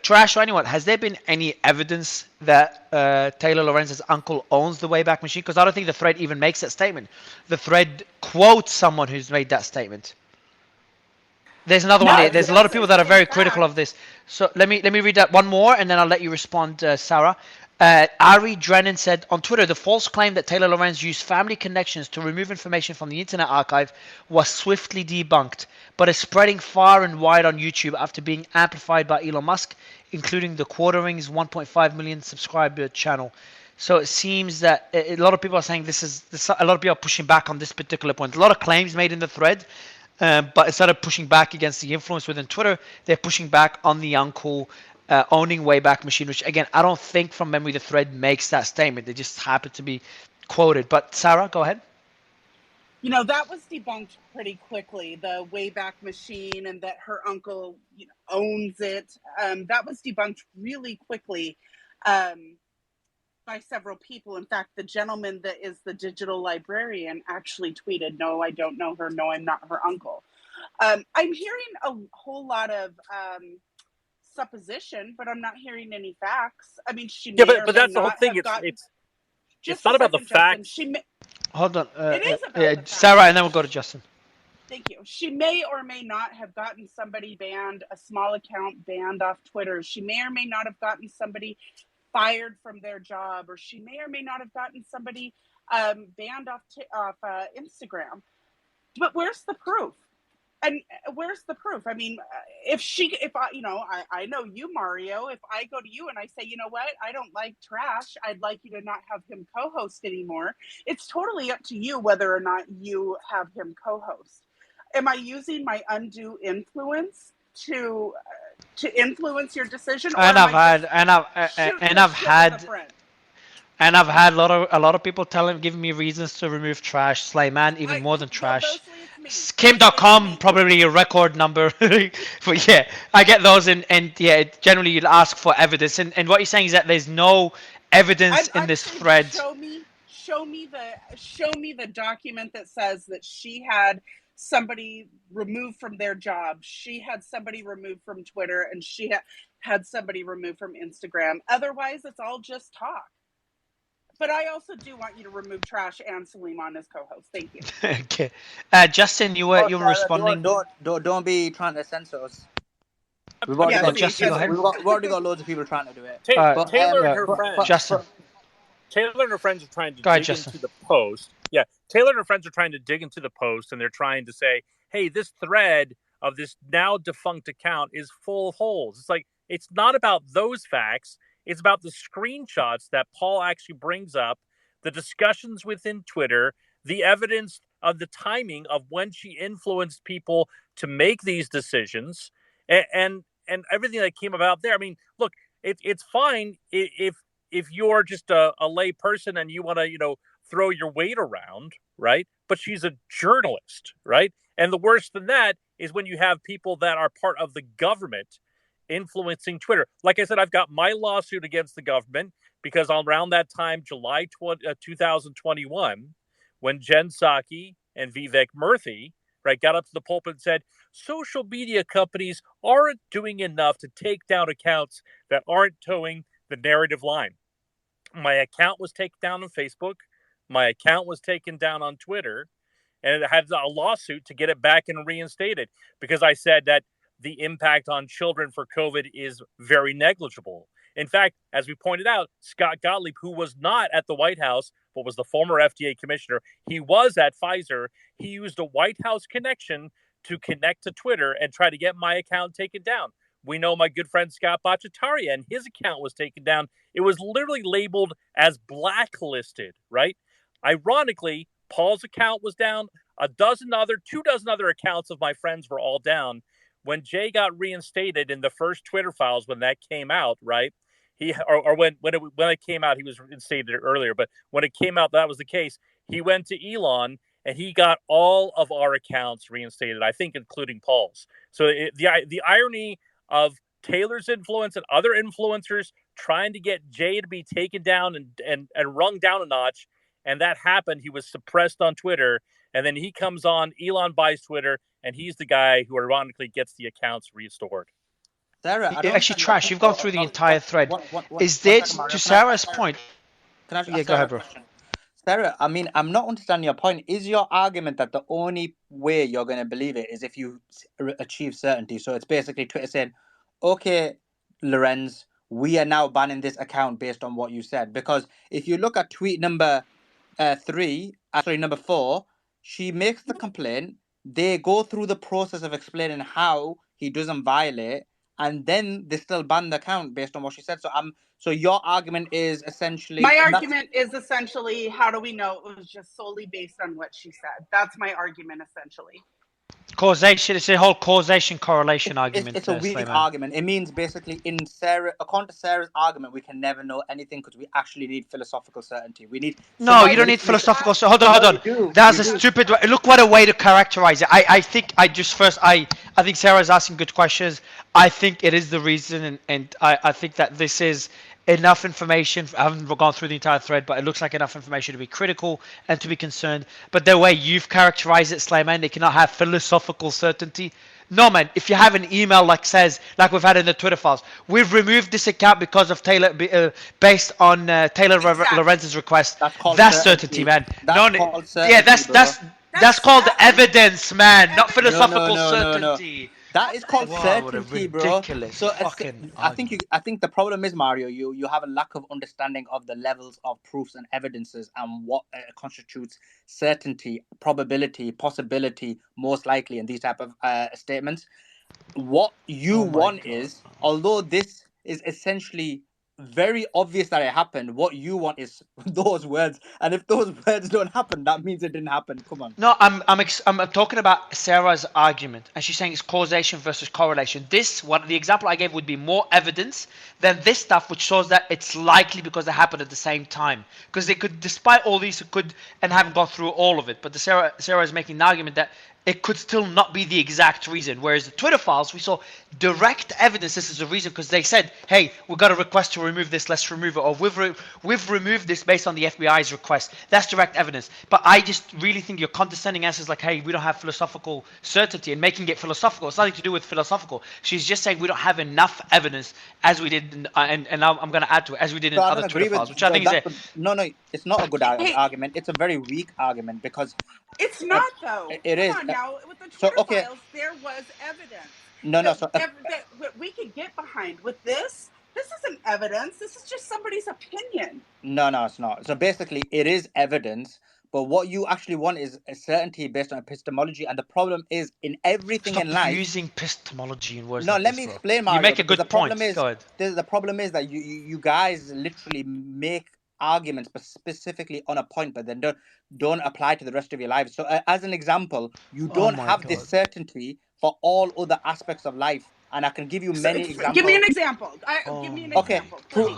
Trash or anyone, has there been any evidence that Taylor Lorenz's uncle owns the Wayback Machine? Because I don't think the thread even makes that statement. The thread quotes someone who's made that statement. There's another one there. There's a lot of people that are very critical of this. So let me read that one more, and then I'll let you respond, Sarah. Ari Drennan said on Twitter, the false claim that Taylor Lorenz used family connections to remove information from the Internet Archive was swiftly debunked, but is spreading far and wide on YouTube after being amplified by Elon Musk, including the Quartering's 1.5 million subscriber channel. So it seems that a lot of people are saying a lot of people are pushing back on this particular point. A lot of claims made in the thread, but instead of pushing back against the influence within Twitter, they're pushing back on the uncle owning Wayback Machine, which again, I don't think from memory the thread makes that statement. They just happen to be quoted. But Sarah, go ahead. That was debunked pretty quickly, the Wayback Machine and that her uncle owns it. That was debunked really quickly by several people. In fact, the gentleman that is the digital librarian actually tweeted, "No, I don't know her. No, I'm not her uncle." I'm hearing a whole lot of supposition, but I'm not hearing any facts. I mean, she may but that's the whole thing. It's not about the facts. Hold on. It is about the facts. Sarah, and then we'll go to Justin. Thank you. She may or may not have gotten somebody banned, a small account banned off Twitter. She may or may not have gotten somebody fired from their job, or she may or may not have gotten somebody banned off Instagram. But where's the proof? And where's the proof? I mean, I know you, Mario. If I go to you and I say, you know what, I don't like Trash, I'd like you to not have him co-host anymore. It's totally up to you whether or not you have him co-host. am I using my undue influence to influence your decision, or And am I've I had just and I've shooting and the I've shit with a had friend? and I've had a lot of people giving me reasons to remove trash. Slayman, even more than Well, trash. mostly it's me. Skim.com, probably a record number. But yeah, I get those, and yeah, generally you'll ask for evidence. And what you're saying is that there's no evidence in I'm this saying, thread. show me the document that says that she had somebody removed from their job, she had somebody removed from Twitter, and she had somebody removed from Instagram. Otherwise, it's all just talk. But I also do want you to remove Trash and Salim as co-host. Thank you. Okay, Justin, you Oh, were Sarah, responding. don't be trying to censor us. We've already Yeah, got see, Justin, go ahead. we've already got loads of people trying to do it. But Taylor and Yeah, her friends. Justin, Taylor and her friends are trying to go ahead, dig Justin. into the post. Yeah, Taylor and her friends are trying to dig into the post, and they're trying to say, "Hey, this thread of this now defunct account is full of holes." It's like, it's not about those facts. It's about the screenshots that Paul actually brings up, the discussions within Twitter, the evidence of the timing of when she influenced people to make these decisions, and everything that came about there. I mean, look, it's fine if you're just a lay person and you want to, throw your weight around, right? But she's a journalist, right? And the worst than that is when you have people that are part of the government influencing Twitter. Like I said, I've got my lawsuit against the government because around that time, July 2021, when Jen Psaki and Vivek Murthy, right, got up to the pulpit and said, social media companies aren't doing enough to take down accounts that aren't towing the narrative line. My account was taken down on Facebook. My account was taken down on Twitter, and it had a lawsuit to get it back and reinstated because I said that the impact on children for COVID is very negligible. In fact, as we pointed out, Scott Gottlieb, who was not at the White House, but was the former FDA commissioner, he was at Pfizer. He used a White House connection to connect to Twitter and try to get my account taken down. We know my good friend Scott Bhattacharya, and his account was taken down. It was literally labeled as blacklisted, right? Ironically, Paul's account was down. 2 dozen other accounts of my friends were all down. When Jay got reinstated in the first Twitter files, when that came out, right? When it came out, he was reinstated earlier. But when it came out that was the case, he went to Elon and he got all of our accounts reinstated. I think, including Paul's. So the irony of Taylor's influence and other influencers trying to get Jay to be taken down and rung down a notch. And that happened. He was suppressed on Twitter. And then he comes on, Elon buys Twitter, and he's the guy who ironically gets the accounts restored. Sarah, I don't Actually, understand your Trash, point. you've gone through the entire thread. Is One there, second, Mario. to Sarah's point? Can I ask Yeah, go Sarah ahead, a bro. question? Sarah, I mean, I'm not understanding your point. Is your argument that the only way you're going to believe it is if you achieve certainty? So it's basically Twitter saying, okay, Lorenz, we are now banning this account based on what you said. Because if you look at tweet number number 4, she makes the complaint. They go through the process of explaining how he doesn't violate, and then they still ban the account based on what she said. So your argument is essentially My argument is essentially, how do we know it was just solely based on what she said? That's my argument essentially. Causation. It's a whole causation correlation argument. It's a weak argument. It means basically, according to Sarah's argument, we can never know anything because we actually need philosophical certainty. We need No, you don't need philosophical. So hold on. That's a stupid way. Look, what a way to characterize it. I think Sarah's asking good questions. I think it is the reason, and I think that this is enough information. I haven't gone through the entire thread, but it looks like enough information to be critical and to be concerned. But the way you've characterized it, Slayman, they cannot have philosophical certainty. No, man, if you have an email like we've had in the Twitter files, we've removed this account because of Taylor, based on Taylor Lorenz's request. That's certainty, man. That's called evidence, man, not philosophical certainty. No. That is called certainty, bro. So I think the problem is, Mario, you have a lack of understanding of the levels of proofs and evidences and what constitutes certainty, probability, possibility, most likely, and these type of statements. What you want is, although this is essentially very obvious that it happened. What you want is those words, and if those words don't happen, that means it didn't happen. Come on. No, I'm talking about Sarah's argument, and she's saying it's causation versus correlation. The example I gave would be more evidence than this stuff, which shows that it's likely because they happened at the same time. Because they could, despite all these, it could, and haven't gone through all of it. But Sarah is making an argument that it could still not be the exact reason. Whereas the Twitter files, we saw direct evidence this is the reason, because they said, hey, we've got a request to remove this, let's remove it. Or we've removed this based on the FBI's request. That's direct evidence. But I just really think your condescending answers like, hey, we don't have philosophical certainty, and making it philosophical. It's nothing to do with philosophical. She's just saying we don't have enough evidence, as we did, and now I'm going to add to it, as we did in So I other don't Twitter agree files, with which I think is no, it's not a good Hey, argument. It's a very weak argument because it's not though. it Come is. on now. With the So Twitter okay, files, there was evidence no, that we could get behind. With this isn't evidence. This is just somebody's opinion. no, it's not. So basically, it is evidence. But what you actually want is a certainty based on epistemology, and the problem is in everything stop in life. using epistemology in words No, like let this, me bro. explain, Mario. You make a because good point. Go ahead. The problem is that you guys literally make arguments specifically on a point, but then don't apply to the rest of your lives. So, as an example, you Oh don't my have God. this certainty for all other aspects of life, and I can give you many examples. Give me an example. Give me an example, please.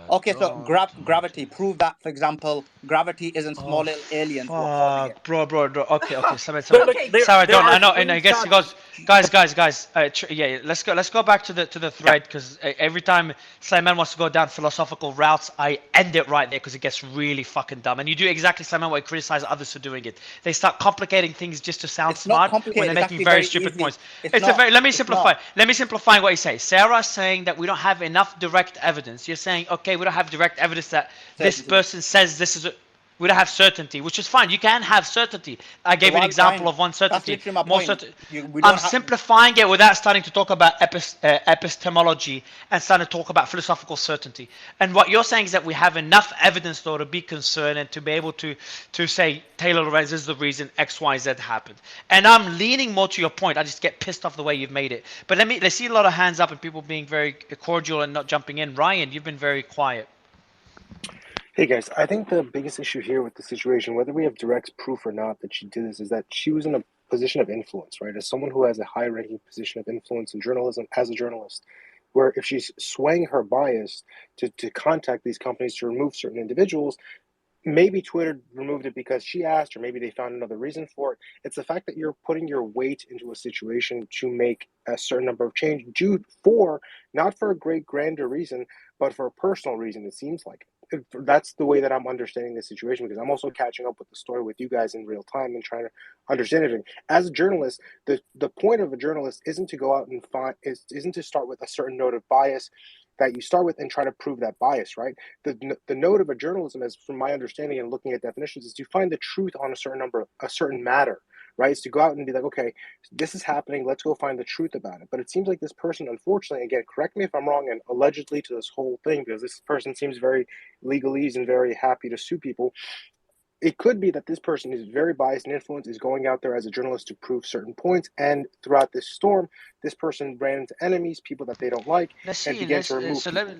Okay, so gravity. Prove that, for example, gravity isn't small little aliens who are causing it. Bro. Okay. Sarah, Okay. Sarah, there don't. are I know. And I guess screenshots. guys. Yeah. Let's go back to the thread, because every time Simon wants to go down philosophical routes, I end it right there because it gets really fucking dumb. And you do exactly, Simon, what you criticize others for doing it. They start complicating things just to sound It's not smart when complicated. they're It's making actually very very stupid easy. points. It's not. Let me It's simplify. not. Let me simplify what you say. Sarah's saying that we don't have enough direct evidence. You're saying, okay, we don't have direct evidence that this Certainty. person says this is we don't have certainty, which is fine. You can have certainty. I gave an example of one certainty. That's literally my More point. certainty. We don't I'm simplifying it without starting to talk about epistemology and starting to talk about philosophical certainty. And what you're saying is that we have enough evidence, though, to be concerned and to be able to say Taylor Lorenz is the reason X, Y, Z happened. And I'm leaning more to your point. I just get pissed off the way you've made it. But let's see a lot of hands up and people being very cordial and not jumping in. Ryan, you've been very quiet. Hey guys, I think the biggest issue here with the situation, whether we have direct proof or not that she did this, is that she was in a position of influence, right? As someone who has a high-ranking position of influence in journalism, as a journalist, where if she's swaying her bias to contact these companies to remove certain individuals, maybe Twitter removed it because she asked, or maybe they found another reason for it. It's the fact that you're putting your weight into a situation to make a certain number of change due for, not for a great grander reason, but for a personal reason, it seems like. That's the way that I'm understanding the situation, because I'm also catching up with the story with you guys in real time and trying to understand everything. As a journalist, the point of a journalist isn't to go out and isn't to start with a certain note of bias that you start with and try to prove that bias, right? The note of a journalism, as from my understanding and looking at definitions, is to find the truth on a certain matter, right? It's to go out and be like, okay, this is happening, let's go find the truth about it. But it seems like this person, unfortunately, again, correct me if I'm wrong, and allegedly to this whole thing, because this person seems very legalese and very happy to sue people. It could be that this person is very biased and influenced, is going out there as a journalist to prove certain points, and throughout this storm, this person ran into enemies, people that they don't like, and began to remove people.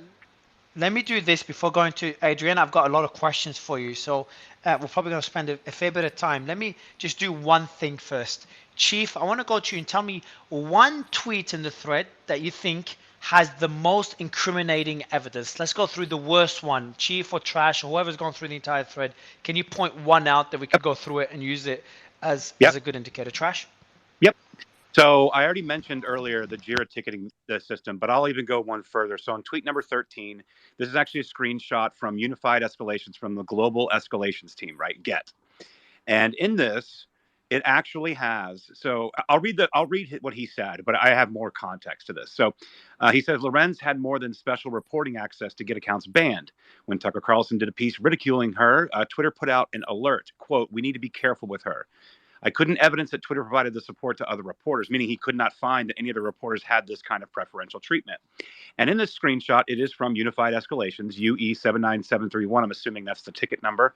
Let me do this before going to Adrian. I've got a lot of questions for you, so we're probably going to spend a fair bit of time. Let me just do one thing first. Chief, I want to go to you and tell me one tweet in the thread that you think has the most incriminating evidence. Let's go through the worst one, Chief or Trash or whoever's gone through the entire thread. Can you point one out that we could go through it and use it as a good indicator? Trash? Yep. So I already mentioned earlier the JIRA ticketing system, but I'll even go one further. So on tweet number 13, this is actually a screenshot from Unified Escalations from the Global Escalations team, right? GET. And in this, it actually has, so I'll read what he said, but I have more context to this. So he says, Lorenz had more than special reporting access to get accounts banned. When Tucker Carlson did a piece ridiculing her, Twitter put out an alert, quote, "We need to be careful with her." I couldn't evidence that Twitter provided the support to other reporters, meaning he could not find that any of the reporters had this kind of preferential treatment. And in this screenshot, it is from Unified Escalations, UE79731. I'm assuming that's the ticket number.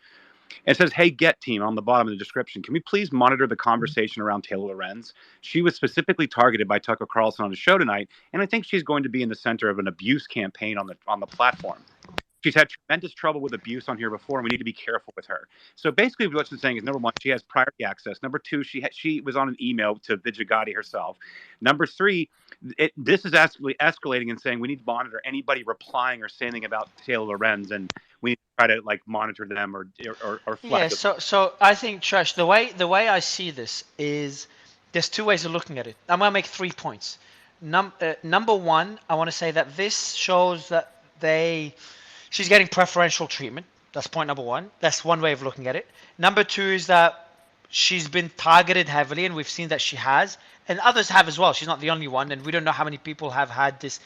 It says, "Hey, Get Team" on the bottom of the description. Can we please monitor the conversation around Taylor Lorenz? She was specifically targeted by Tucker Carlson on the show tonight, and I think she's going to be in the center of an abuse campaign on the platform. She's had tremendous trouble with abuse on here before, and we need to be careful with her. So basically, what she's saying is, number one, she has priority access. Number two, she was on an email to Vijay herself. Number three, this is escalating and saying we need to monitor anybody replying or saying anything about Taylor Lorenz, and we need to try to like monitor them or flag Yeah, them. so I think, Trash, the way I see this is there's two ways of looking at it. I'm gonna make 3 points. Number one, I want to say that this shows that she's getting preferential treatment. That's point number one. That's one way of looking at it. Number two is that she's been targeted heavily, and we've seen that she has, and others have as well. She's not the only one, and we don't know how many people have had this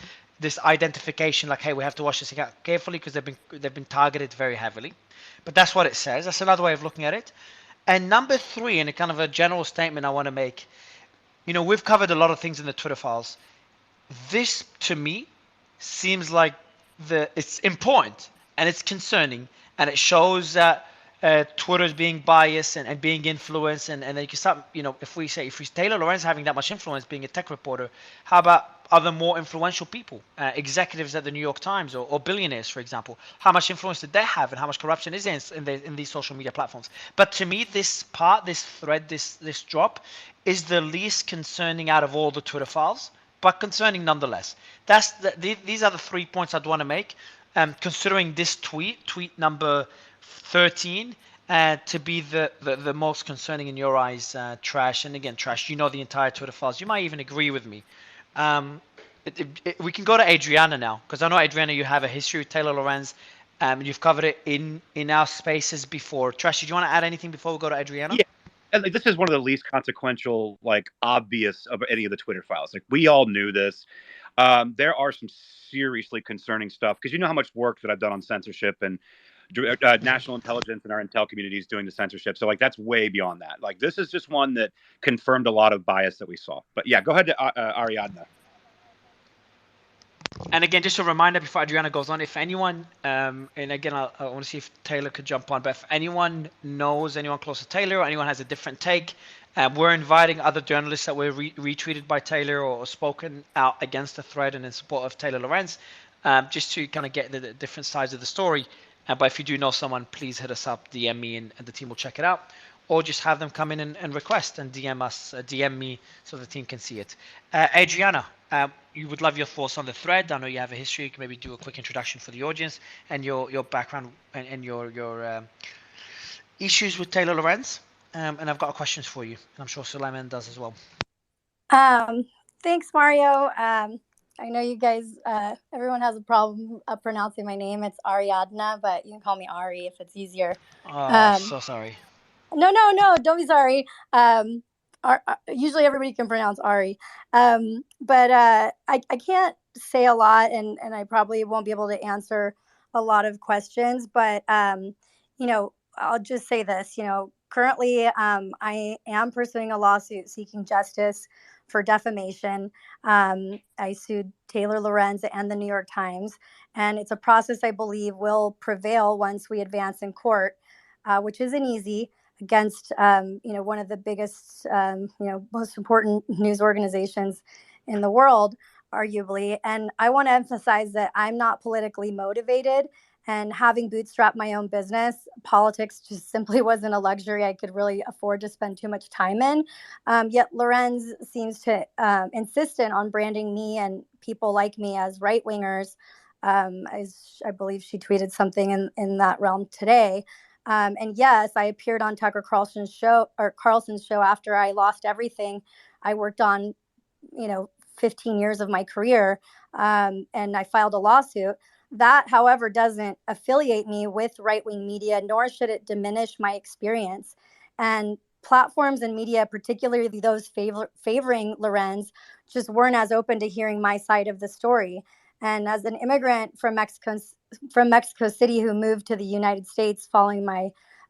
identification, like, hey, we have to watch this account carefully because they've been targeted very heavily. But that's what it says. That's another way of looking at it. And number three, and a kind of a general statement I want to make, we've covered a lot of things in the Twitter files. This, to me, seems like it's important and it's concerning, and it shows that Twitter is being biased and being influenced, and then you can start, if Taylor Lorenz having that much influence being a tech reporter, how about other more influential people, executives at the New York Times or billionaires, for example? How much influence did they have, and how much corruption is in these social media platforms? But to me, this thread, this drop, is the least concerning out of all the Twitter files, but concerning nonetheless. These are the 3 points I'd want to make. Considering this tweet number 13, to be the most concerning in your eyes, Trash. And again, Trash, the entire Twitter files. You might even agree with me. We can go to Adriana now, because I know, Adriana, you have a history with Taylor Lorenz. You've covered it in our spaces before. Trash, did you want to add anything before we go to Adriana? Yeah. And this is one of the least consequential, obvious of any of the Twitter files. We all knew this. There are some seriously concerning stuff, because you know how much work that I've done on censorship and national intelligence and our intel communities doing the censorship. So that's way beyond that. This is just one that confirmed a lot of bias that we saw. But yeah, go ahead to Ariadna. And again, just a reminder before Adriana goes on, if anyone, and again, I want to see if Taylor could jump on, but if anyone knows anyone close to Taylor or anyone has a different take, we're inviting other journalists that were retweeted by Taylor or spoken out against the thread and in support of Taylor Lorenz, just to kind of get the different sides of the story. But if you do know someone, please hit us up, DM me, and the team will check it out. Or just have them come in and request and DM me so the team can see it. Adriana, you would love your thoughts on the thread. I know you have a history. You can maybe do a quick introduction for the audience and your background and your issues with Taylor Lorenz. And I've got questions for you. And I'm sure Suleiman does as well. Thanks, Mario. I know you guys, everyone has a problem pronouncing my name. It's Ariadna, but you can call me Ari if it's easier. So sorry. No, don't be sorry. Usually everybody can pronounce Ari. But I can't say a lot, and I probably won't be able to answer a lot of questions. But, I'll just say this, currently I am pursuing a lawsuit seeking justice for defamation. I sued Taylor Lorenz and the New York Times, and it's a process I believe will prevail once we advance in court, which isn't easy, against one of the biggest, most important news organizations in the world, arguably. And I want to emphasize that I'm not politically motivated, and having bootstrapped my own business, politics just simply wasn't a luxury I could really afford to spend too much time in. Yet Lorenz seems to insistent on branding me and people like me as right-wingers. I believe she tweeted something in that realm today. And yes, I appeared on Tucker Carlson's show after I lost everything I worked on, 15 years of my career, and I filed a lawsuit. That, however, doesn't affiliate me with right-wing media, nor should it diminish my experience. And platforms and media, particularly those favoring Lorenz, just weren't as open to hearing my side of the story. And as an immigrant from Mexico City who moved to the United States following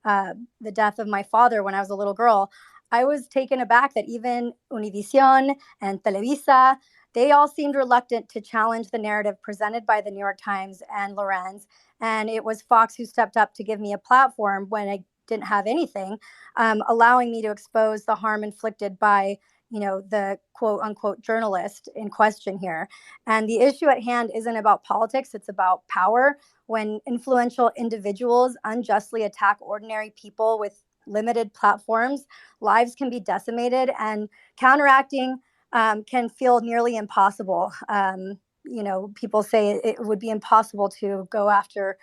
the death of my father when I was a little girl, I was taken aback that even Univision and Televisa, they all seemed reluctant to challenge the narrative presented by the New York Times and Lorenz. And it was Fox who stepped up to give me a platform when didn't have anything, allowing me to expose the harm inflicted by, the quote unquote journalist in question here. And the issue at hand isn't about politics, it's about power. When influential individuals unjustly attack ordinary people with limited platforms, lives can be decimated, and counteracting can feel nearly impossible. People say it would be impossible to go after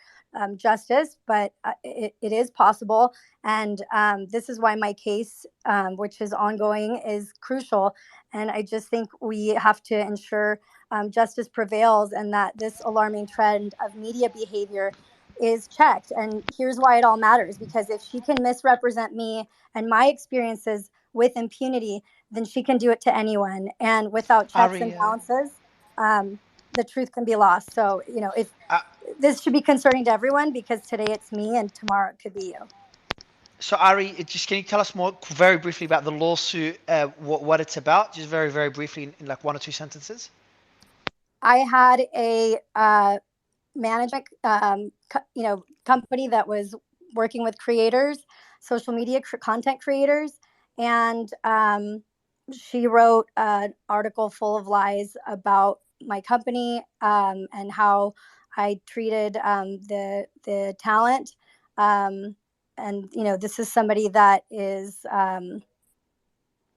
justice, but it is possible. And this is why my case, which is ongoing, is crucial. And I just think we have to ensure justice prevails and that this alarming trend of media behavior is checked. And here's why it all matters, because if she can misrepresent me and my experiences with impunity, then she can do it to anyone. And without checks and Ari, balances, the truth can be lost. So, if uh, this should be concerning to everyone, because today it's me and tomorrow it could be you. so Ari, just can you tell us more very briefly about the lawsuit, what it's about, just very, very briefly in like 1 or 2 sentences? I had a management, company that was working with creators, social media content creators, and she wrote an article full of lies about my company and how I treated the talent. And this is somebody that is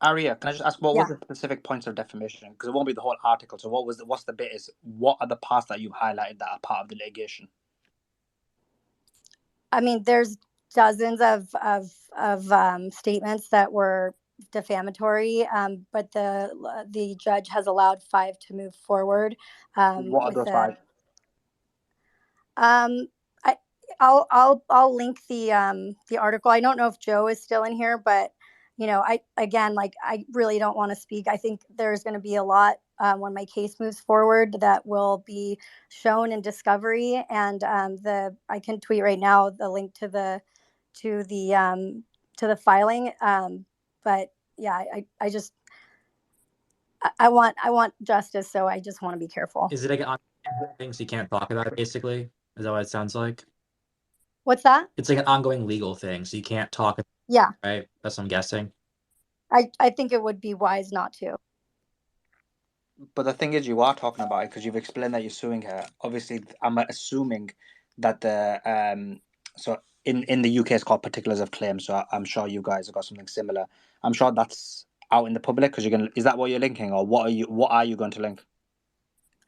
Aria, can I just ask what yeah. was the specific points of defamation? Because it won't be the whole article. So what's the bit is what are the parts that you've highlighted that are part of the litigation? I mean, there's dozens of statements that were defamatory, but the judge has allowed 5 to move forward What are with those 5? I'll link the article. I don't know if Joe is still in here, but I really don't want to speak. I think there's going to be a lot when my case moves forward that will be shown in discovery, and I can tweet right now the link to the filing. But yeah, I want justice, so I just want to be careful. Is it like an ongoing thing so you can't talk about it, basically? Is that what it sounds like? What's that? It's like an ongoing legal thing, so you can't talk, Yeah, right? That's what I'm guessing. I think it would be wise not to. But the thing is, you are talking about it because you've explained that you're suing her. Obviously, I'm assuming that so in the UK it's called particulars of claim. So I'm sure you guys have got something similar. I'm sure that's out in the public because is that what you're linking, or what are you going to link?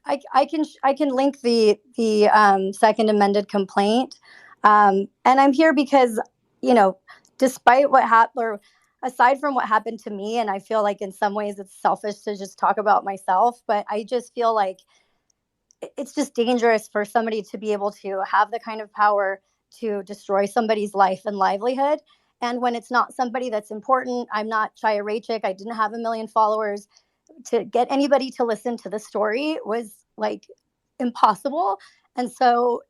I can link the second amended complaint, and I'm here because despite what happened, or aside from what happened to me, and I feel like in some ways it's selfish to just talk about myself, but I just feel like it's just dangerous for somebody to be able to have the kind of power to destroy somebody's life and livelihood. And when it's not somebody that's important, I'm not Chaya Raichik, I didn't have 1 million followers. To get anybody to listen to the story was like impossible. And so,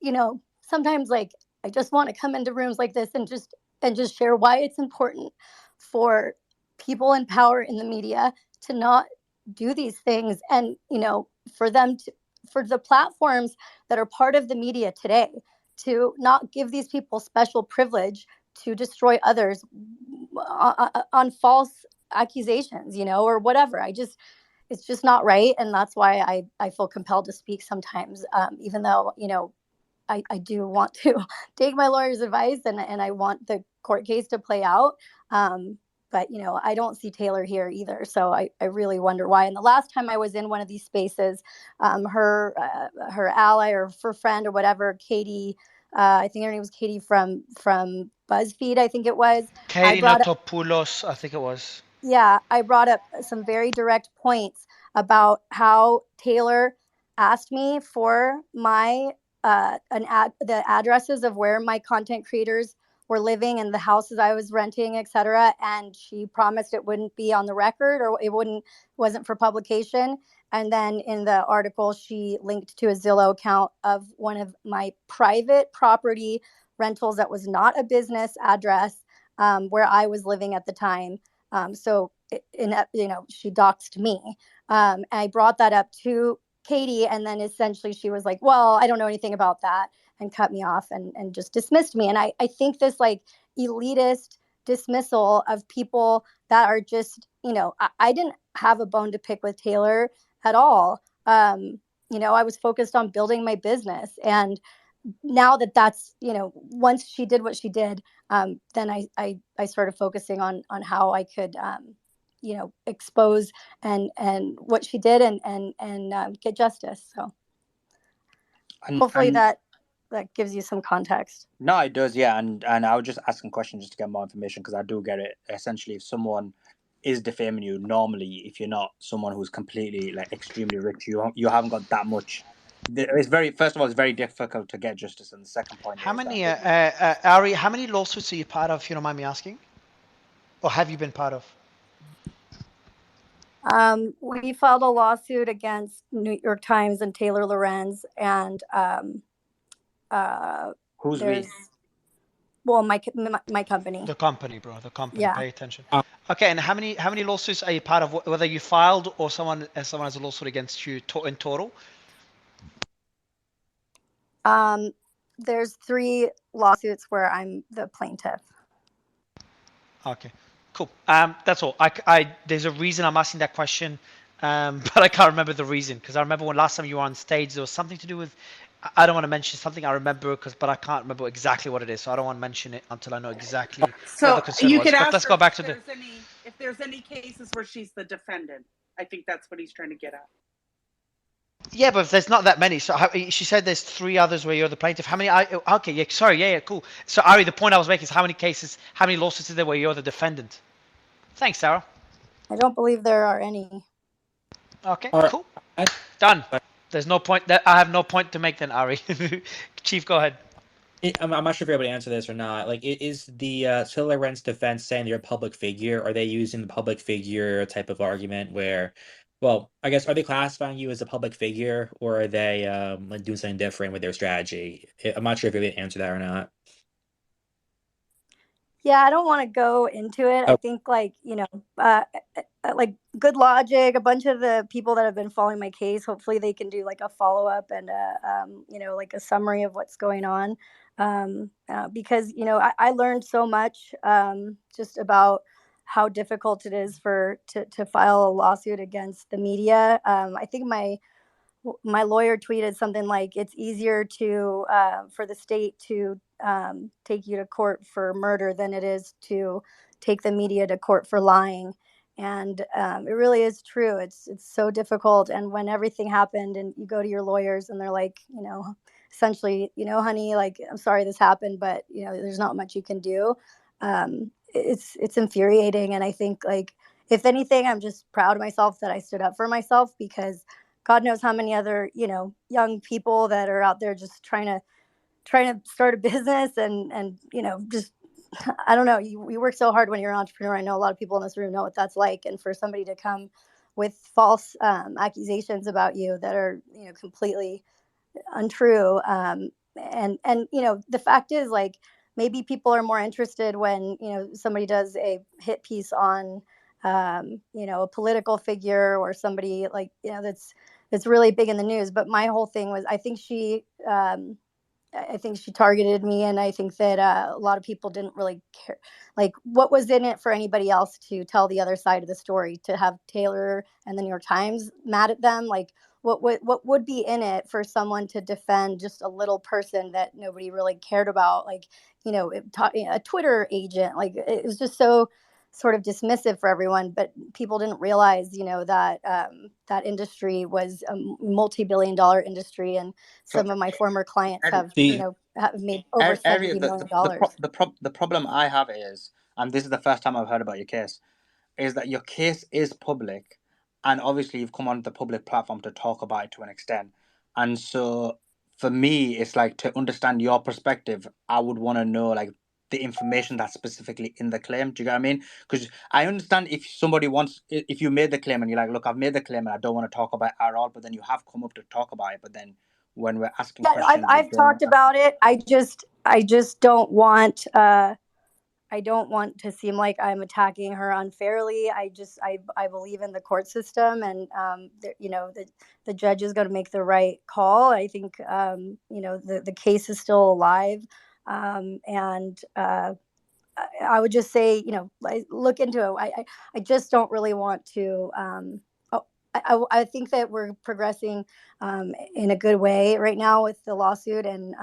sometimes like I just want to come into rooms like this and just share why it's important for people in power in the media to not do these things, and for the platforms that are part of the media today to not give these people special privilege to destroy others on false accusations, or whatever. It's just not right. And that's why I feel compelled to speak sometimes, even though, I do want to take my lawyer's advice and I want the court case to play out. But, I don't see Taylor here either. So I really wonder why. And the last time I was in one of these spaces, her ally or her friend or whatever, Katie, I think her name was Katie from BuzzFeed, I think it was. Katie Notopoulos, I think it was. Yeah, I brought up some very direct points about how Taylor asked me for my the addresses of where my content creators were living and the houses I was renting, etc. And she promised it wouldn't be on the record, or it wasn't for publication. And then in the article, she linked to a Zillow account of one of my private property rentals that was not a business address, where I was living at the time. So she doxed me. I brought that up to Katie. And then essentially she was like, well, I don't know anything about that, and cut me off and just dismissed me. And I think this like elitist dismissal of people that are just, I didn't have a bone to pick with Taylor at all. I was focused on building my business. And now that's, once she did what she did, then I started focusing on how I could, expose and what she did and get justice. So hopefully And that gives you some context. no, it does, yeah. And I was just asking questions just to get more information, because I do get it. Essentially, if someone is defaming you, normally, if you're not someone who's completely like extremely rich, you haven't got that much. It's first of all, it's very difficult to get justice, and the second point How is many, that Ari, how many lawsuits are you part of, if you don't mind me asking? Or have you been part of? We filed a lawsuit against New York Times and Taylor Lorenz, and who's there's we? well, my company. The company, bro. The company. Yeah. Pay attention. Okay, and how many lawsuits are you part of? Whether you filed or someone has a lawsuit against you in total? There's 3 lawsuits where I'm the plaintiff. Okay, cool. That's all. There's a reason I'm asking that question, but I can't remember the reason, because I remember when last time you were on stage, there was something to do with. I don't want to mention something I remember, but I can't remember exactly what it is, so I don't want to mention it until I know exactly what the concern you was. could But ask let's her go back to if there's any cases where she's the defendant. I think that's what he's trying to get at. Yeah, but there's not that many. So she said there's 3 others where you're the plaintiff. How many? Okay, yeah, sorry, yeah, cool. So Ari, the point I was making is how many lawsuits is there where you're the defendant? Thanks, Sarah. I don't believe there are any. Okay, cool. Done. There's no point. I have no point to make then, Ari. Chief, go ahead. I'm not sure if you're able to answer this or not. Like, is the Taylor Lorenz defense saying they're a public figure? Are they using the public figure type of argument where, well, I guess, are they classifying you as a public figure, or are they like doing something different with their strategy? I'm not sure if you're able to answer that or not. Yeah, I don't want to go into it. I think like Good Logic, a bunch of the people that have been following my case, hopefully they can do like a follow-up and like a summary of what's going on, because I learned so much just about how difficult it is to file a lawsuit against the media. I think my lawyer tweeted something like, it's easier to for the state to take you to court for murder than it is to take the media to court for lying. And it really is true. It's so difficult. And when everything happened and you go to your lawyers and they're like, essentially, honey, like, I'm sorry this happened, but there's not much you can do. It's infuriating. And I think, like, if anything, I'm just proud of myself that I stood up for myself, because God knows how many other, young people that are out there just trying to start a business and just, I don't know. You work so hard when you're an entrepreneur. I know a lot of people in this room know what that's like. And for somebody to come with false accusations about you that are, completely untrue. And the fact is, like, maybe people are more interested when, somebody does a hit piece on, a political figure or somebody like, that's really big in the news. But my whole thing was, I think she targeted me, and I think that a lot of people didn't really care, like, what was in it for anybody else to tell the other side of the story, to have Taylor and the New York Times mad at them. Like, what would be in it for someone to defend just a little person that nobody really cared about? Like, a Twitter agent. Like, it was just so sort of dismissive for everyone, but people didn't realize, that that industry was a multi-billion-dollar industry, and some of my former clients have made over $70 million. The problem I have is, and this is the first time I've heard about your case, is that your case is public, and obviously you've come on the public platform to talk about it to an extent. And so for me, it's like, to understand your perspective, I would want to know, like, the information that's specifically in the claim. Do you get what I mean? Because I understand if you made the claim and you're like, look, I've made the claim and I don't want to talk about it at all, but then you have come up to talk about it. But then when we're asking questions, I've talked about it. I just don't want I don't want to seem like I'm attacking her unfairly. I believe in the court system, and the judge is going to make the right call. I think the case is still alive, and I would just say, look into it. I just don't really want to. I think that we're progressing in a good way right now with the lawsuit, and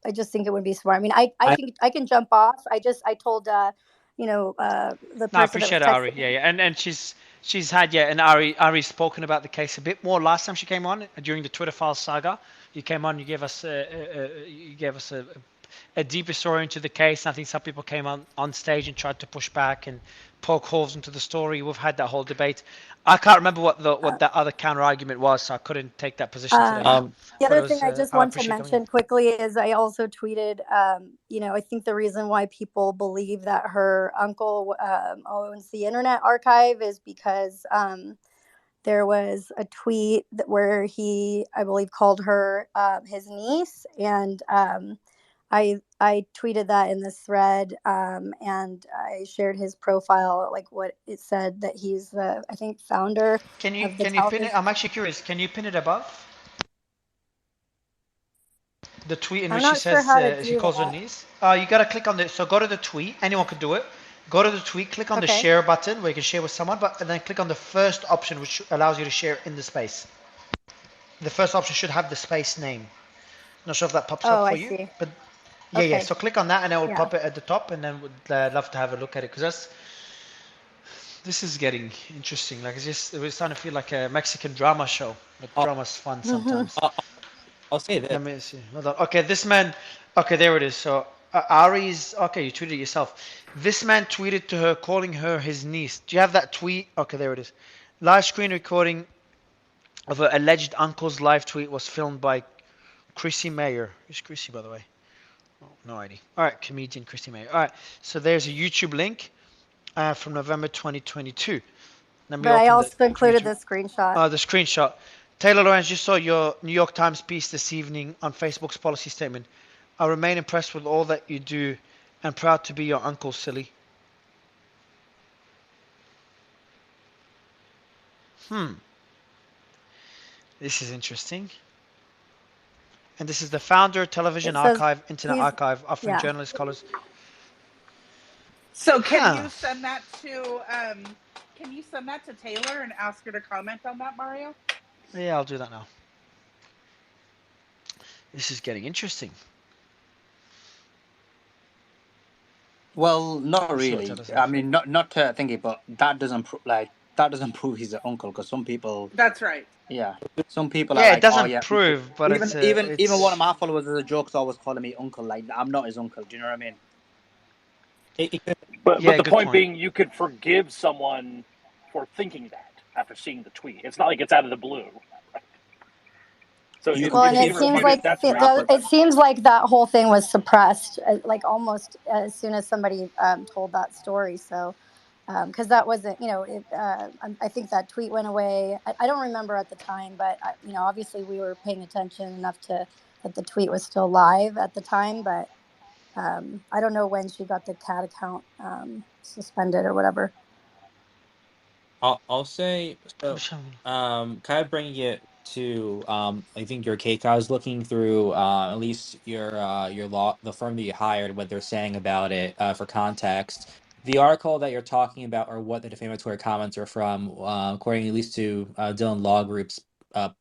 I just think it would be smart. I mean, I can jump off. I told the No, I person that was appreciate it, Ari. texting Yeah, me. yeah, and she's had, yeah, and Ari's spoken about the case a bit more last time she came on during the Twitter Files saga. You came on, you gave us a deeper story into the case. I think some people came on stage and tried to push back and poke holes into the story. We've had that whole debate. I can't remember what that other counter argument was, so I couldn't take that position today. The But other thing I just I want to appreciate coming in. mention quickly is I also tweeted, I think the reason why people believe that her uncle owns the Internet Archive is because there was a tweet where he, I believe, called her his niece, and I tweeted that in this thread, and I shared his profile, like what it said, that he's the, I think, founder Can you of the pin it? television. I'm actually curious. Can you pin it above the tweet in I'm which she not sure says how to she do calls her that. niece? You gotta click on the. So go to the tweet. Anyone could do it. Go to the tweet. Click on the Okay. share button where you can share with someone, and then click on the first option, which allows you to share in the space. The first option should have the space name. Not sure if that pops up Oh, for I you, see. but yeah. Okay. So click on that, and it will Yeah. pop it at the top, and then would love to have a look at it, because this is getting interesting. Like it was starting to feel like a Mexican drama show. But I'll, drama's fun sometimes. I'll say this. Let me see. Hold on. Okay, this man. Okay, there it is. So Ari's. Okay, you tweeted it yourself. This man tweeted to her, calling her his niece. Do you have that tweet? Okay, there it is. Live screen recording of her alleged uncle's live tweet was filmed by Chrissy Mayer. Who's Chrissy, by the way? Oh, no idea. All right, comedian Chrissy Mayer. All right, so there's a YouTube link from November 2022. Let me But I open the also included YouTube. the screenshot. The screenshot. Taylor Lorenz, just saw your New York Times piece this evening on Facebook's policy statement. I remain impressed with all that you do and proud to be your uncle, silly. This is interesting. And this is the founder, Television It says Archive, Internet he's, Archive, offering yeah. journalists, scholars. So can you send that to Taylor and ask her to comment on that, Mario? Yeah, I'll do that now. This is getting interesting. Well, not Let's see what really. Taylor says. I mean, not to think it, but that doesn't prove he's an uncle, because some people. That's right. Yeah, some people Yeah, are it like, oh doesn't yeah. prove, but Even one of my followers as a joke's always calling me uncle. Like, I'm not his uncle. Do you know what I mean? But Yeah, the good point point. being, you could forgive someone for thinking that after seeing the tweet. It's not like it's out of the blue. Right? So Well, and it seems like it seems like that whole thing was suppressed, like almost as soon as somebody told that story. So, because that wasn't, I think that tweet went away. I don't remember at the time, but obviously we were paying attention enough that the tweet was still live at the time. But I don't know when she got the cat account suspended or whatever. I'll say so. Kind of bringing it to I think your case. I was looking through at least your the firm that you hired, what they're saying about it for context. The article that you're talking about, or what the defamatory comments are from, according at least to Dylan Law Group's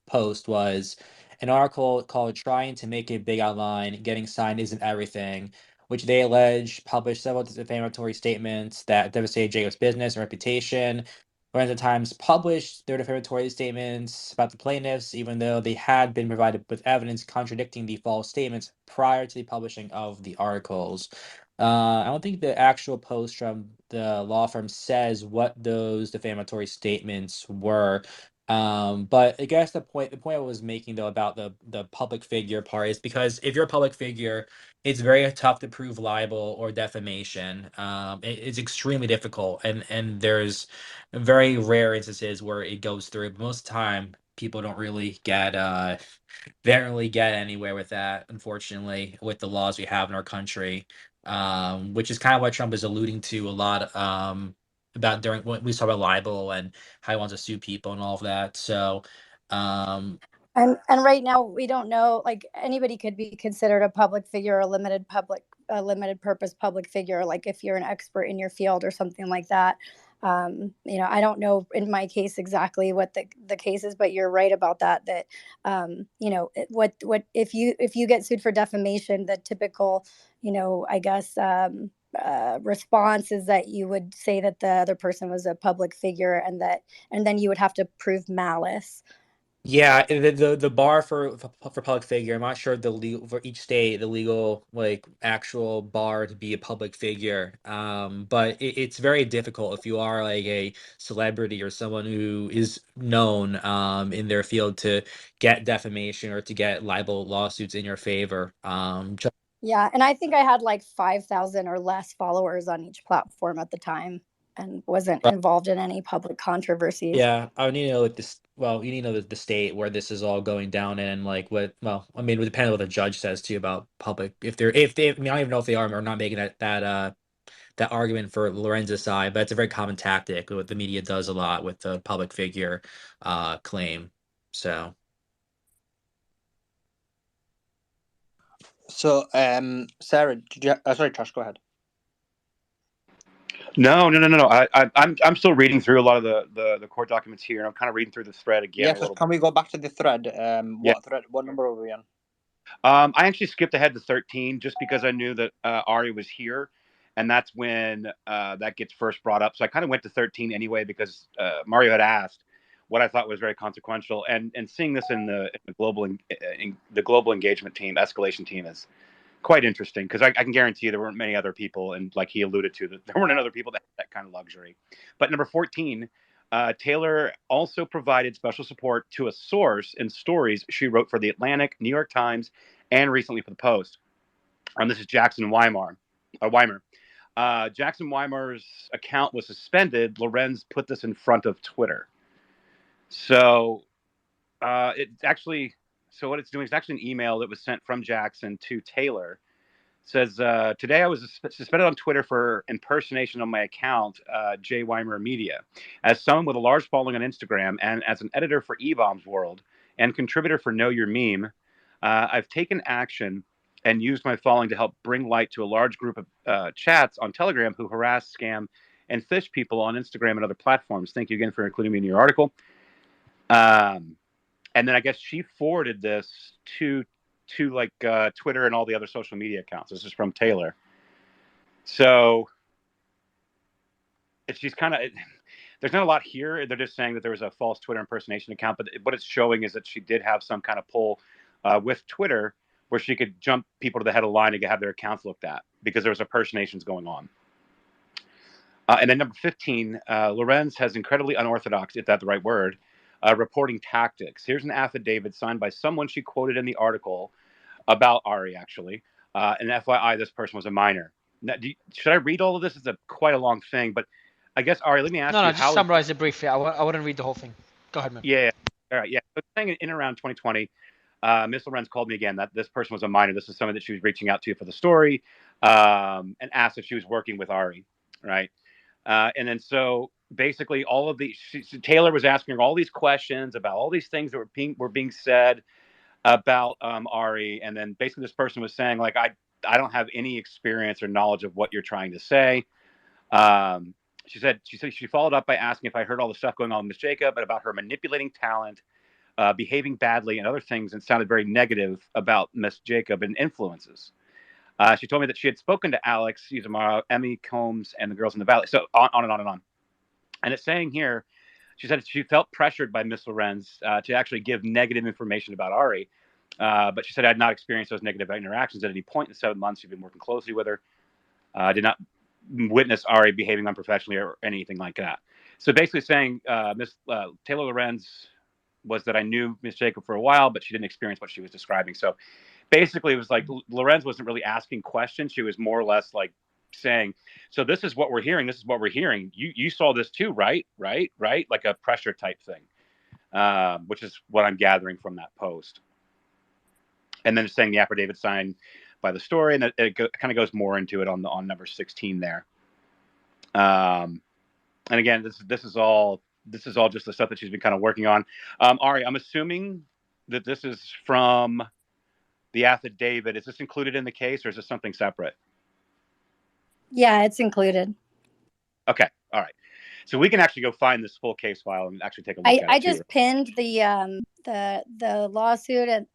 post, was an article called "Trying to Make It Big Online: Getting Signed Isn't Everything," which they allege published several defamatory statements that devastated Jacob's business and reputation. Whereas the Times published their defamatory statements about the plaintiffs, even though they had been provided with evidence contradicting the false statements prior to the publishing of the articles. I don't think the actual post from the law firm says what those defamatory statements were. But I guess the point I was making though about the public figure part is because if you're a public figure, it's very tough to prove libel or defamation. It's extremely difficult, and there's very rare instances where it goes through. But most of the time, people don't really get they don't really get anywhere with that, unfortunately, with the laws we have in our country. which is kind of what Trump is alluding to a lot about during when we talk about libel and how he wants to sue people and all of that. So, um, And right now we don't know, like anybody could be considered a public figure, a limited purpose public figure, like if you're an expert in your field or something like that. I don't know in my case exactly what the case is, but you're right about that what if you get sued for defamation, the typical, I guess, response is that you would say that the other person was a public figure, and then you would have to prove malice. yeah, the bar for public figure, I'm not sure the legal for each state, the legal like actual bar to be a public figure. But it's very difficult if you are like a celebrity or someone who is known in their field to get defamation or to get libel lawsuits in your favor. Yeah, and I think I had like 5,000 or less followers on each platform at the time and wasn't involved in any public controversies. Yeah, I would need to know like this. Well, you need to know the state where this is all going down and like what. Well, I mean, it would depend on what the judge says too about public. If they, I mean, I don't even know if they are or not making that argument for Lorenz's side, but it's a very common tactic. What the media does a lot with the public figure claim. So So, Sarah, did you? Sorry, Josh, go ahead. No. I'm still reading through a lot of the court documents here, and I'm kind of reading through the thread again Yeah, a so little can bit. we go back to the thread? Yeah. What thread? What number are we on? I actually skipped ahead to 13 just because I knew that Ari was here, and that's when that gets first brought up. So I kind of went to 13 anyway because Mario had asked what I thought was very consequential, and seeing this in the global engagement team, escalation team, is quite interesting because I can guarantee you there weren't many other people, and like he alluded to, that there weren't other people that had that kind of luxury. But number 14. Taylor also provided special support to a source in stories she wrote for The Atlantic, New York Times, and recently for The Post. This is Jackson Weimer. Jackson Weimer's account was suspended. Lorenz put this in front of Twitter. So it's actually, so what it's doing is actually an email that was sent from Jackson to Taylor. Says, today I was suspended on Twitter for impersonation on my account, J. Weimer Media. As someone with a large following on Instagram and as an editor for eBombs World and contributor for Know Your Meme, I've taken action and used my following to help bring light to a large group of chats on Telegram who harass, scam, and phish people on Instagram and other platforms. Thank you again for including me in your article. And then I guess she forwarded this to like Twitter and all the other social media accounts. This is from Taylor. So she's kind of, there's not a lot here. They're just saying that there was a false Twitter impersonation account, but what it's showing is that she did have some kind of pull with Twitter where she could jump people to the head of the line and have their accounts looked at because there was impersonations going on. And then number 15, Lorenz has incredibly unorthodox, if that's the right word, reporting tactics. Here's an affidavit signed by someone she quoted in the article about Ari, actually. And FYI, this person was a minor. Now, should I read all of this? It's quite a long thing, but I guess, Ari, let me ask you. No, just summarize it briefly. I wouldn't read the whole thing. Go ahead, man. Yeah. All right. Yeah. So saying in around 2020, Miss Lorenz called me again that this person was a minor. This is someone that she was reaching out to for the story, and asked if she was working with Ari, right? And then so basically all of these, Taylor was asking her all these questions about all these things that were being said about Ari, and then basically this person was saying like, I don't have any experience or knowledge of what you're trying to say. She said she followed up by asking if I heard all the stuff going on with Miss Jacob and about her manipulating talent, behaving badly, and other things, and sounded very negative about Miss Jacob and influences. She told me that she had spoken to Alex, Emmy Combs, and the girls in the Valley. So on and on and on. And it's saying here, she said she felt pressured by Miss Lorenz to actually give negative information about Ari. But she said I had not experienced those negative interactions at any point in the 7 months she'd been working closely with her. Did not witness Ari behaving unprofessionally or anything like that. So basically saying Miss Taylor Lorenz was that I knew Miss Jacob for a while, but she didn't experience what she was describing. So basically it was like Lorenz wasn't really asking questions. She was more or less like saying, so this is what we're hearing. This is what we're hearing. You saw this too, right? Like a pressure type thing, which is what I'm gathering from that post. And then saying the affidavit signed by the story, and it kind of goes more into it on number 16 there. And again, this is all just the stuff that she's been kind of working on. Ari, I'm assuming that this is from the affidavit. Is this included in the case, or is this something separate? Yeah, it's included. Okay, all right. So we can actually go find this full case file and actually take a look at it. I just pinned the lawsuit and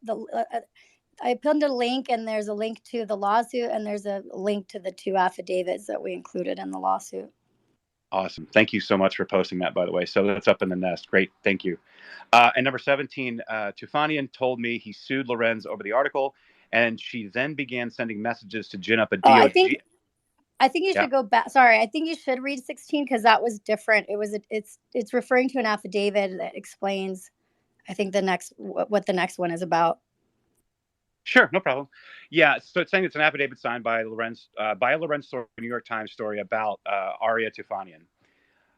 I pinned a link, and there's a link to the lawsuit, and there's a link to the 2 affidavits that we included in the lawsuit. Awesome. Thank you so much for posting that, by the way. So that's up in the nest. Great. Thank you. And number 17, Tufanian told me he sued Lorenz over the article, and she then began sending messages to gin up a DOJ. I think you should go back. Sorry, I think you should read 16 because that was different. It's referring to an affidavit that explains, I think, what the next one is about. Sure, no problem. Yeah, so it's saying it's an affidavit signed by Lorenz, story, New York Times story about Aria Tufanian.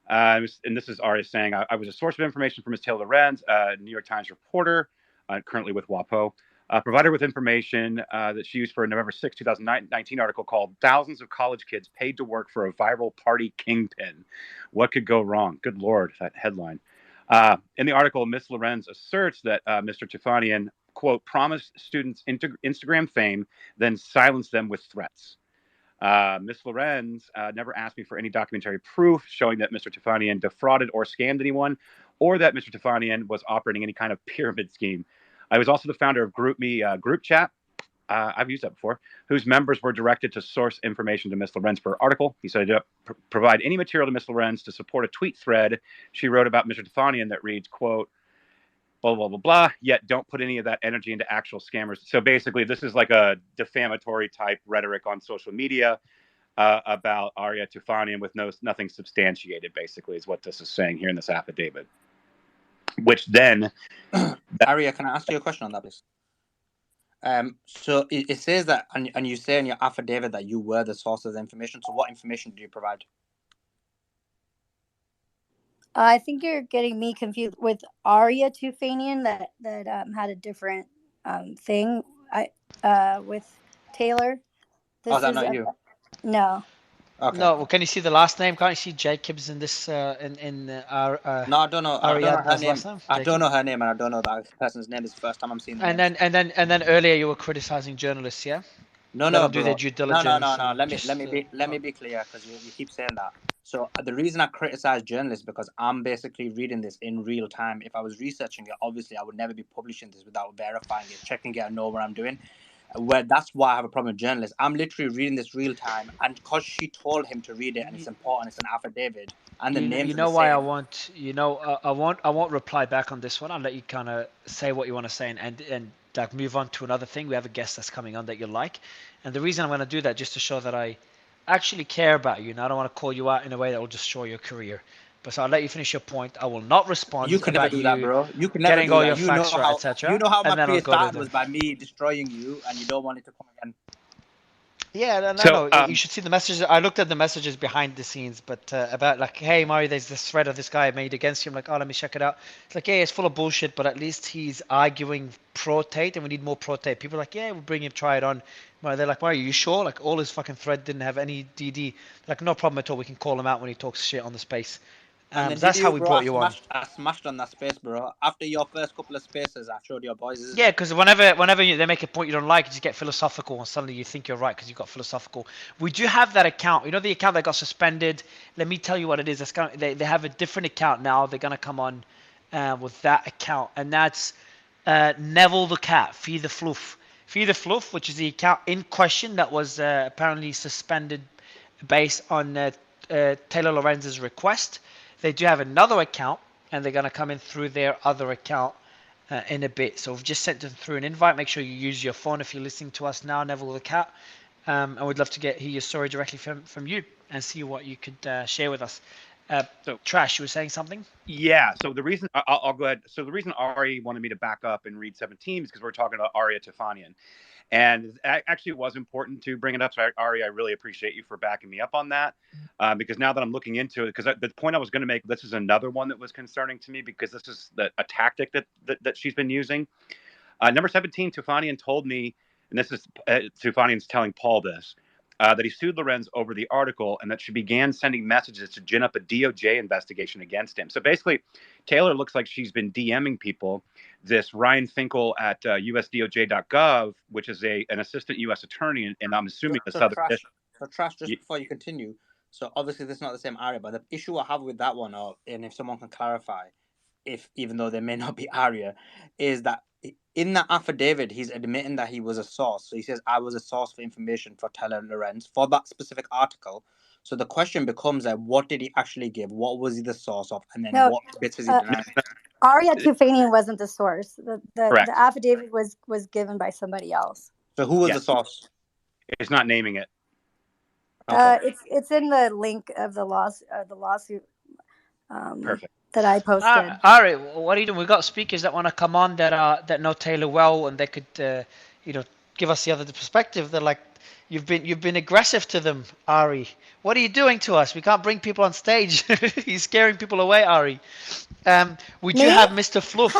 And this is Aria saying, I was a source of information for Ms. Taylor Lorenz, New York Times reporter, currently with WAPO. Provided with information that she used for a November 6, 2019 article called "Thousands of College Kids Paid to Work for a Viral Party Kingpin. What Could Go Wrong?" Good Lord, that headline. In the article, Ms. Lorenz asserts that Mr. Tufanian, quote, promised students Instagram fame, then silenced them with threats. Ms. Lorenz never asked me for any documentary proof showing that Mr. Tufanian defrauded or scammed anyone, or that Mr. Tufanian was operating any kind of pyramid scheme. I was also the founder of GroupMe group chat. I've used that before, whose members were directed to source information to Ms. Lorenz per article. He said to provide any material to Ms. Lorenz to support a tweet thread she wrote about Mr. Tufanian that reads, quote, blah, blah, blah, blah, yet don't put any of that energy into actual scammers. So basically, this is like a defamatory type rhetoric on social media about Aria Tufanian with nothing substantiated, basically, is what this is saying here in this affidavit. Which then... Aria, can I ask you a question on that, please? So it says that, and you say in your affidavit that you were the source of the information. So what information do you provide? I think you're getting me confused with Aria Tufanian that had a different thing with Taylor. This is that not you? No. Okay. No, well, can you see the last name? Can't you see Jacobs in this No, I don't know. I don't know her name. I don't know her name, and I don't know that person's name. Is the first time I'm seeing. And then earlier you were criticizing journalists, yeah? No, do their due diligence. No. Let me be clear, because you keep saying that. So the reason I criticize journalists because I'm basically reading this in real time. If I was researching it, obviously I would never be publishing this without verifying it, checking it, and know what I'm doing. That's why I have a problem with journalists. I'm literally reading this real time, and because she told him to read it, and it's important, it's an affidavit, and the names. You know why I want. I won't reply back on this one. I'll let you kind of say what you want to say and like move on to another thing. We have a guest that's coming on that you like, and the reason I'm going to do that just to show that I actually care about you, and I don't want to call you out in a way that will destroy your career. But so I'll let you finish your point. I will not respond. You can never do that, bro. You can never getting do all that. your facts right, etc. You know how my career started was by me destroying you, and you don't want it to come again. Yeah, no. You should see the messages. I looked at the messages behind the scenes, but about like, hey, Mario, there's this thread of this guy made against you. I'm like, oh, let me check it out. It's like, yeah, it's full of bullshit, but at least he's arguing pro Tate, and we need more pro Tate. People are like, yeah, we'll bring him, try it on. They're like, Mario, you sure? Like, all his fucking thread didn't have any DD. Like, no problem at all. We can call him out when he talks shit on the space. That's how we brought you on. I smashed on that space, bro. After your first couple of spaces, I showed your boys. Yeah, because whenever they make a point you don't like, you just get philosophical, and suddenly you think you're right because you got philosophical. We do have that account. You know the account that got suspended? Let me tell you what it is. They have a different account now. They're going to come on with that account, and that's Neville the Cat, Feed the Fluff. Feed the Fluff, which is the account in question that was apparently suspended based on Taylor Lorenz's request. They do have another account, and they're going to come in through their other account in a bit. So we've just sent them through an invite. Make sure you use your phone if you're listening to us now, Neville the Cat. And we'd love to hear your story directly from you and see what you could share with us. So, Trash, you were saying something? Yeah. So the reason I'll go ahead. So the reason Ari wanted me to back up and read 17 is because we're talking about Aria Tufanian. And actually, it was important to bring it up. So, Ari, I really appreciate you for backing me up on that. Because now that I'm looking into it, because the point I was going to make, this is another one that was concerning to me because this is a tactic that she's been using. Number 17, Tufanian told me and this is Soufanian's telling Paul this, that he sued Lorenz over the article and that she began sending messages to gin up a DOJ investigation against him. So basically, Taylor looks like she's been DMing people. This Ryan Finkel at USDOJ.gov, which is an assistant U.S. attorney, and I'm assuming the Southern District. So Trash, just before you continue, so obviously this is not the same area, but the issue I have with that one, and if someone can clarify, if even though they may not be area, is that in that affidavit he's admitting that he was a source. So he says, I was a source for information for Taylor Lorenz for that specific article. So the question becomes what did he actually give? What was he the source of? And then what bits is he denying? Aria Tufanian wasn't the source. The Correct. affidavit was given by somebody else. So who was the source? It's not naming it. Okay. It's in the link of the lawsuit. Perfect. That I posted. Ari, what are you doing? We've got speakers that want to come on that know Taylor well, and they could give us the other perspective. They're like, you've been aggressive to them, Ari. What are you doing to us? We can't bring people on stage. He's scaring people away, Ari. We do have Mr. Fluff.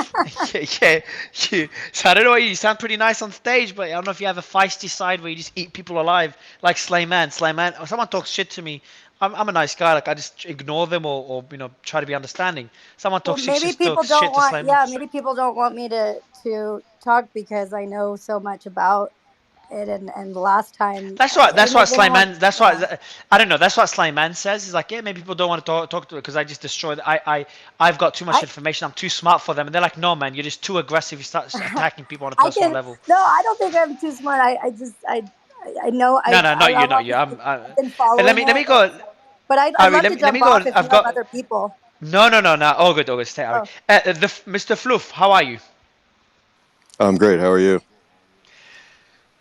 So I don't know. You sound pretty nice on stage, but I don't know if you have a feisty side where you just eat people alive, like Slayman. If someone talks shit to me, I'm a nice guy. Like I just ignore them or try to be understanding. Someone talks shit to Slayman. Yeah, maybe people don't want me to talk because I know so much about it. And the last time. That's what Slayman. That's what I don't know. That's what Slayman says. He's like, yeah, maybe people don't want to talk to it because I just destroyed. I've got too much information. I'm too smart for them, and they're like, no, man, you're just too aggressive. You start attacking people on a personal level. No, I don't think I'm too smart. I know. No, you're not. Let me go. But I'd love to jump off if you have other people. No. All good. Stay. Ari. Mr. Fluff, how are you? I'm great. How are you?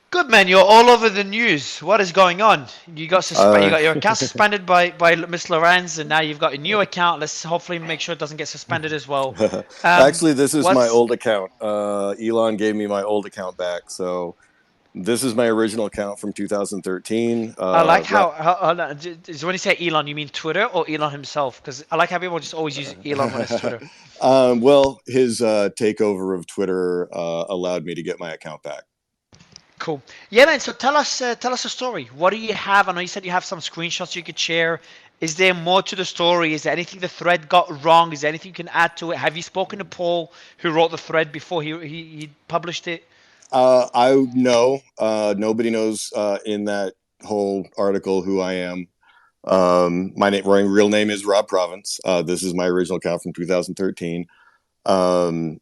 Good, man. You're all over the news. What is going on? You got you got your account suspended by Miss Lorenz, and now you've got a new account. Let's hopefully make sure it doesn't get suspended as well. Actually, this is my old account. Elon gave me my old account back, so this is my original account from 2013. I like how when you say Elon, you mean Twitter or Elon himself? Because I like how people just always use Elon when it's Twitter. Well, his takeover of Twitter allowed me to get my account back. Cool. Yeah, man. So tell us a story. What do you have? I know you said you have some screenshots you could share. Is there more to the story? Is there anything the thread got wrong? Is there anything you can add to it? Have you spoken to Paul, who wrote the thread before he published it? I know. Nobody knows in that whole article who I am. My real name is Rob Province. This is my original account from 2013.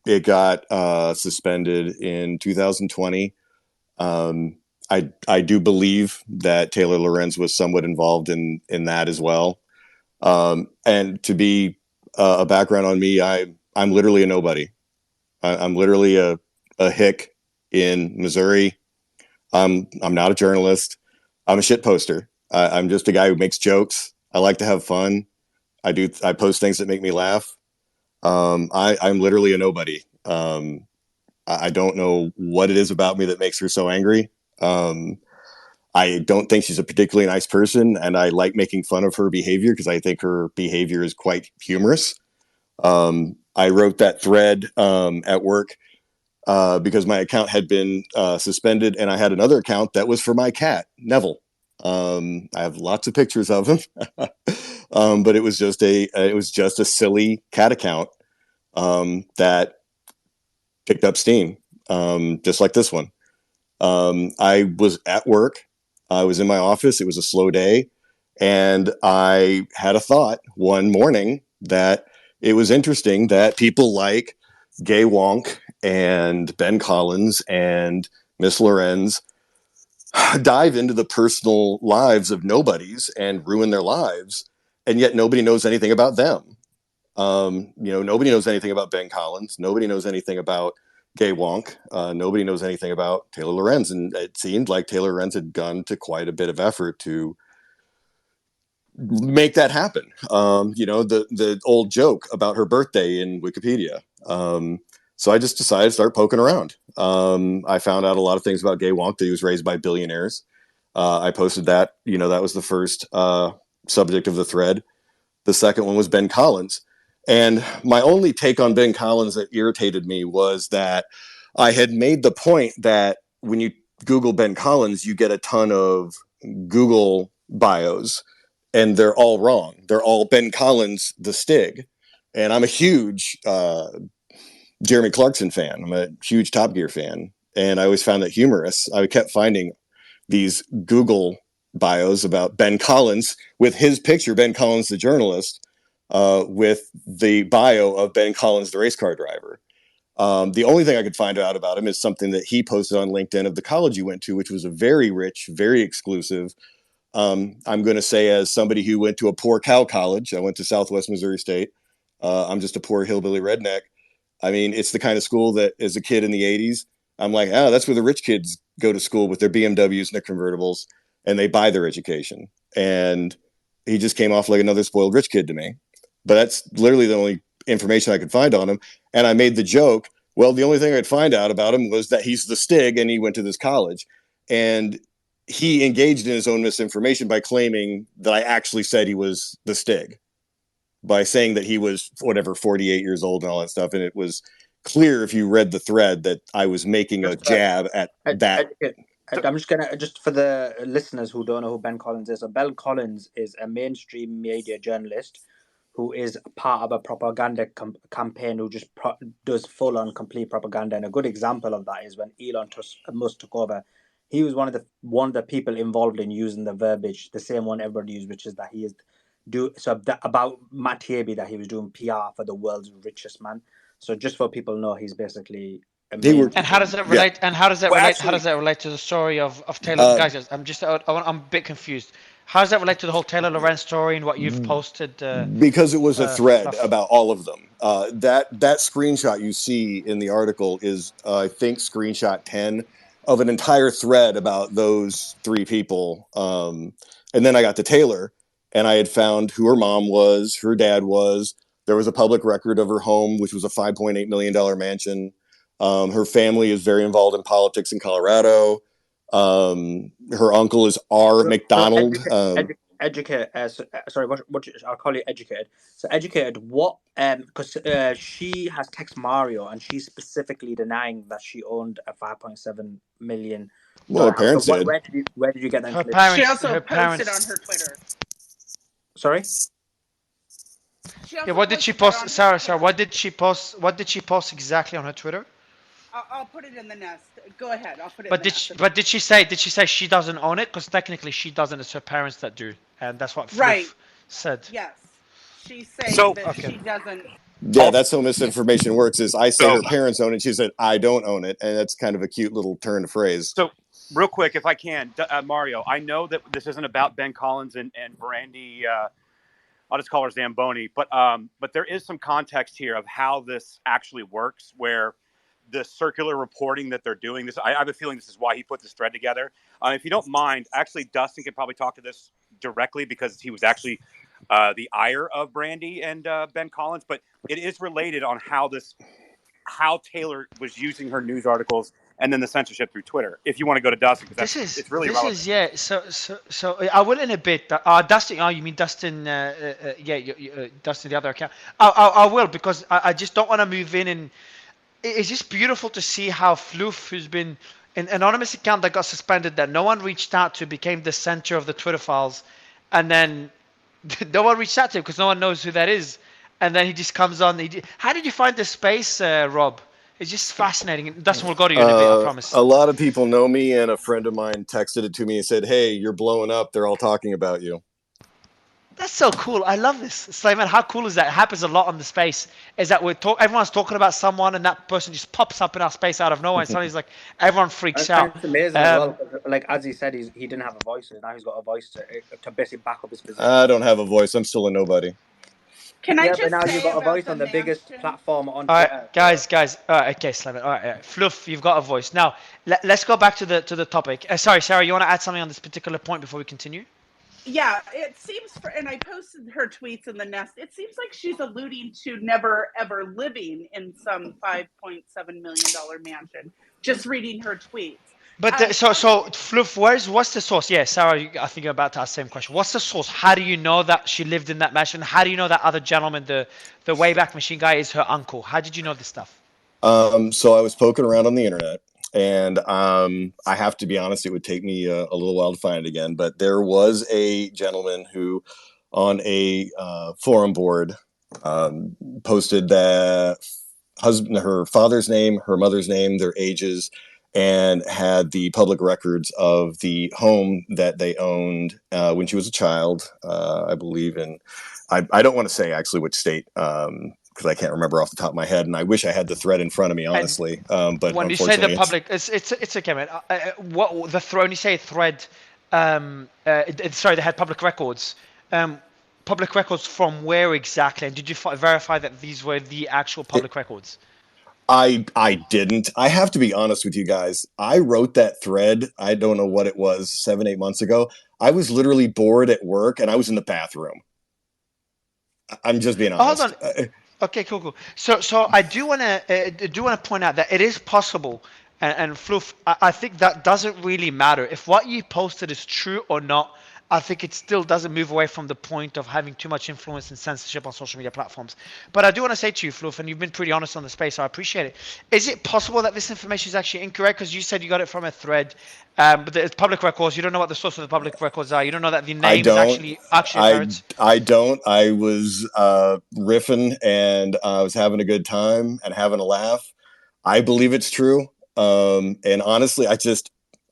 It got suspended in 2020. I do believe that Taylor Lorenz was somewhat involved in that as well. And to be a background on me, I'm literally a nobody. I'm literally a hick in Missouri. I'm not a journalist. I'm a shit poster. I'm just a guy who makes jokes. I like to have fun. I post things that make me laugh. I'm literally a nobody. I don't know what it is about me that makes her so angry. I don't think she's a particularly nice person, and I like making fun of her behavior because I think her behavior is quite humorous. I wrote that thread at work because my account had been suspended, and I had another account that was for my cat, Neville. I have lots of pictures of him, but it was just a silly cat account that picked up steam, just like this one. I was at work. I was in my office. It was a slow day, and I had a thought one morning that it was interesting that people like Gay Wonk and Ben Collins and Miss Lorenz dive into the personal lives of nobodies and ruin their lives, and yet nobody knows anything about them. Nobody knows anything about Ben Collins. Nobody knows anything about Gay Wonk. Nobody knows anything about Taylor Lorenz, and it seemed like Taylor Lorenz had gone to quite a bit of effort to make that happen. The old joke about her birthday in Wikipedia. So I just decided to start poking around. I found out a lot of things about Gay Wonk, that he was raised by billionaires. I posted that. That was the first subject of the thread. The second one was Ben Collins. And my only take on Ben Collins that irritated me was that I had made the point that when you Google Ben Collins, you get a ton of Google bios, and they're all wrong. They're all Ben Collins, the Stig. And I'm a huge Jeremy Clarkson fan. I'm a huge Top Gear fan. And I always found that humorous. I kept finding these Google bios about Ben Collins with his picture, Ben Collins, the journalist, with the bio of Ben Collins, the race car driver. The only thing I could find out about him is something that he posted on LinkedIn of the college he went to, which was a very rich, very exclusive. I'm going to say, as somebody who went to a poor cow college, I went to Southwest Missouri State. I'm just a poor hillbilly redneck. I mean, it's the kind of school that as a kid in the 80s, I'm like, oh, that's where the rich kids go to school with their BMWs and their convertibles, and they buy their education. And he just came off like another spoiled rich kid to me. But that's literally the only information I could find on him. And I made the joke, well, the only thing I'd find out about him was that he's the Stig and he went to this college. And he engaged in his own misinformation by claiming that I actually said he was the Stig, by saying that he was whatever 48 years old and all that stuff. And it was clear if you read the thread that I was making a jab at that. I'm just for the listeners who don't know who Ben Collins is. So Ben Collins is a mainstream media journalist who is part of a propaganda campaign who just does full-on complete propaganda. And a good example of that is when Elon Musk took over. He was one of the people involved in using the verbiage, the same one everybody used, which is that he is about Matt Taibbi, that he was doing PR for the world's richest man. So just so people know, he's basically. And how does that relate? Yeah. And how does that relate? How does that relate to the story of Taylor? Guys, I'm a bit confused. How does that relate to the whole Taylor Lorenz story and what you've posted? Because it was a thread about all of them. That screenshot you see in the article is, I think, screenshot 10 of an entire thread about those three people. And then I got to Taylor, and I had found who her mom was, who her dad was. There was a public record of her home, which was a $5.8 million mansion. Her family is very involved in politics in Colorado. Her uncle is R. McDonald. Educated. Sorry, I'll call you educated. So educated. What? Because she has texted Mario, and she's specifically denying that she owned a 5.7 million. Well, her parents did. Where did you get that? She also posted on her Twitter. Sorry. Yeah, what did she post, Sarah? What did she post? What did she post exactly on her Twitter? I'll put it in the nest. Go ahead. I'll put it. But did she say she doesn't own it? Because technically she doesn't. It's her parents that do, and that's what Fluff said. Yes, she's saying that she doesn't. Yeah, that's how misinformation works. Is I say her parents own it, she said I don't own it, and that's kind of a cute little turn of phrase. So, real quick, if I can, Mario, I know that this isn't about Ben Collins and Brandy. I'll just call her Zamboni, but there is some context here of how this actually works, where the circular reporting that they're doing this. I have a feeling this is why he put this thread together. If you don't mind, actually, Dustin can probably talk to this directly because he was actually the ire of Brandy and Ben Collins. But it is related on how Taylor was using her news articles and then the censorship through Twitter. If you want to go to Dustin, because it's really relevant. So I will in a bit. Dustin, you mean Dustin? Dustin, the other account. I will, because I just don't want to move in and. It's just beautiful to see how Floof, who's been an anonymous account that got suspended, that no one reached out to, became the center of the Twitter files, and then no one reached out to him because no one knows who that is, and then he just comes on. How did you find this space, Rob? It's just fascinating. Dustin will go to you in a bit, I promise. A lot of people know me, and a friend of mine texted it to me and said, "Hey, you're blowing up. They're all talking about you." That's so cool. I love this. It's like, man, how cool is that? It happens a lot on the space. Is that everyone's talking about someone, and that person just pops up in our space out of nowhere. And suddenly, it's like everyone freaks out. It's amazing as well. Like as he said, he didn't have a voice, and now he's got a voice to basically back up his position. I don't have a voice. I'm still a nobody. Can I just but now say you've got a voice on the biggest platform on Twitter. All right, guys. All right, okay, Slam it. All right, Fluff, you've got a voice. Now, let's go back to the topic. Sorry, Sarah, you want to add something on this particular point before we continue? Yeah, it seems, and I posted her tweets in the nest, it seems like she's alluding to never ever living in some $5.7 million mansion, just reading her tweets. But so Fluff, what's the source? Yeah, Sarah, I think you're about to ask the same question. What's the source? How do you know that she lived in that mansion? How do you know that other gentleman, the Wayback Machine guy, is her uncle? How did you know this stuff? So I was poking around on the internet, and I have to be honest, it would take me a little while to find it again. But there was a gentleman who, on a forum board, posted that her father's name, her mother's name, their ages, and had the public records of the home that they owned when she was a child. I believe in, I don't want to say actually which state, because I can't remember off the top of my head, and I wish I had the thread in front of me, honestly. But When you say the unfortunately, public, it's okay, man. What the when you say thread, sorry, they had public records. Public records from where exactly? And did you verify that these were the actual public records? I didn't. I have to be honest with you guys. I wrote that thread. I don't know what it was, 7-8 months ago. I was literally bored at work, and I was in the bathroom. I'm just being honest. Hold on. Okay, cool. So I do want to point out that it is possible, and Floof, I think that doesn't really matter if what you posted is true or not. I think it still doesn't move away from the point of having too much influence and censorship on social media platforms. But I do want to say to you, Floof, and you've been pretty honest on the space, so I appreciate it. Is it possible that this information is actually incorrect? Because you said you got it from a thread, but it's public records. You don't know what the source of the public records are. You don't know that the I name is don't. actually parents. I don't. I was riffing, and I was having a good time and having a laugh. I believe it's true. And honestly,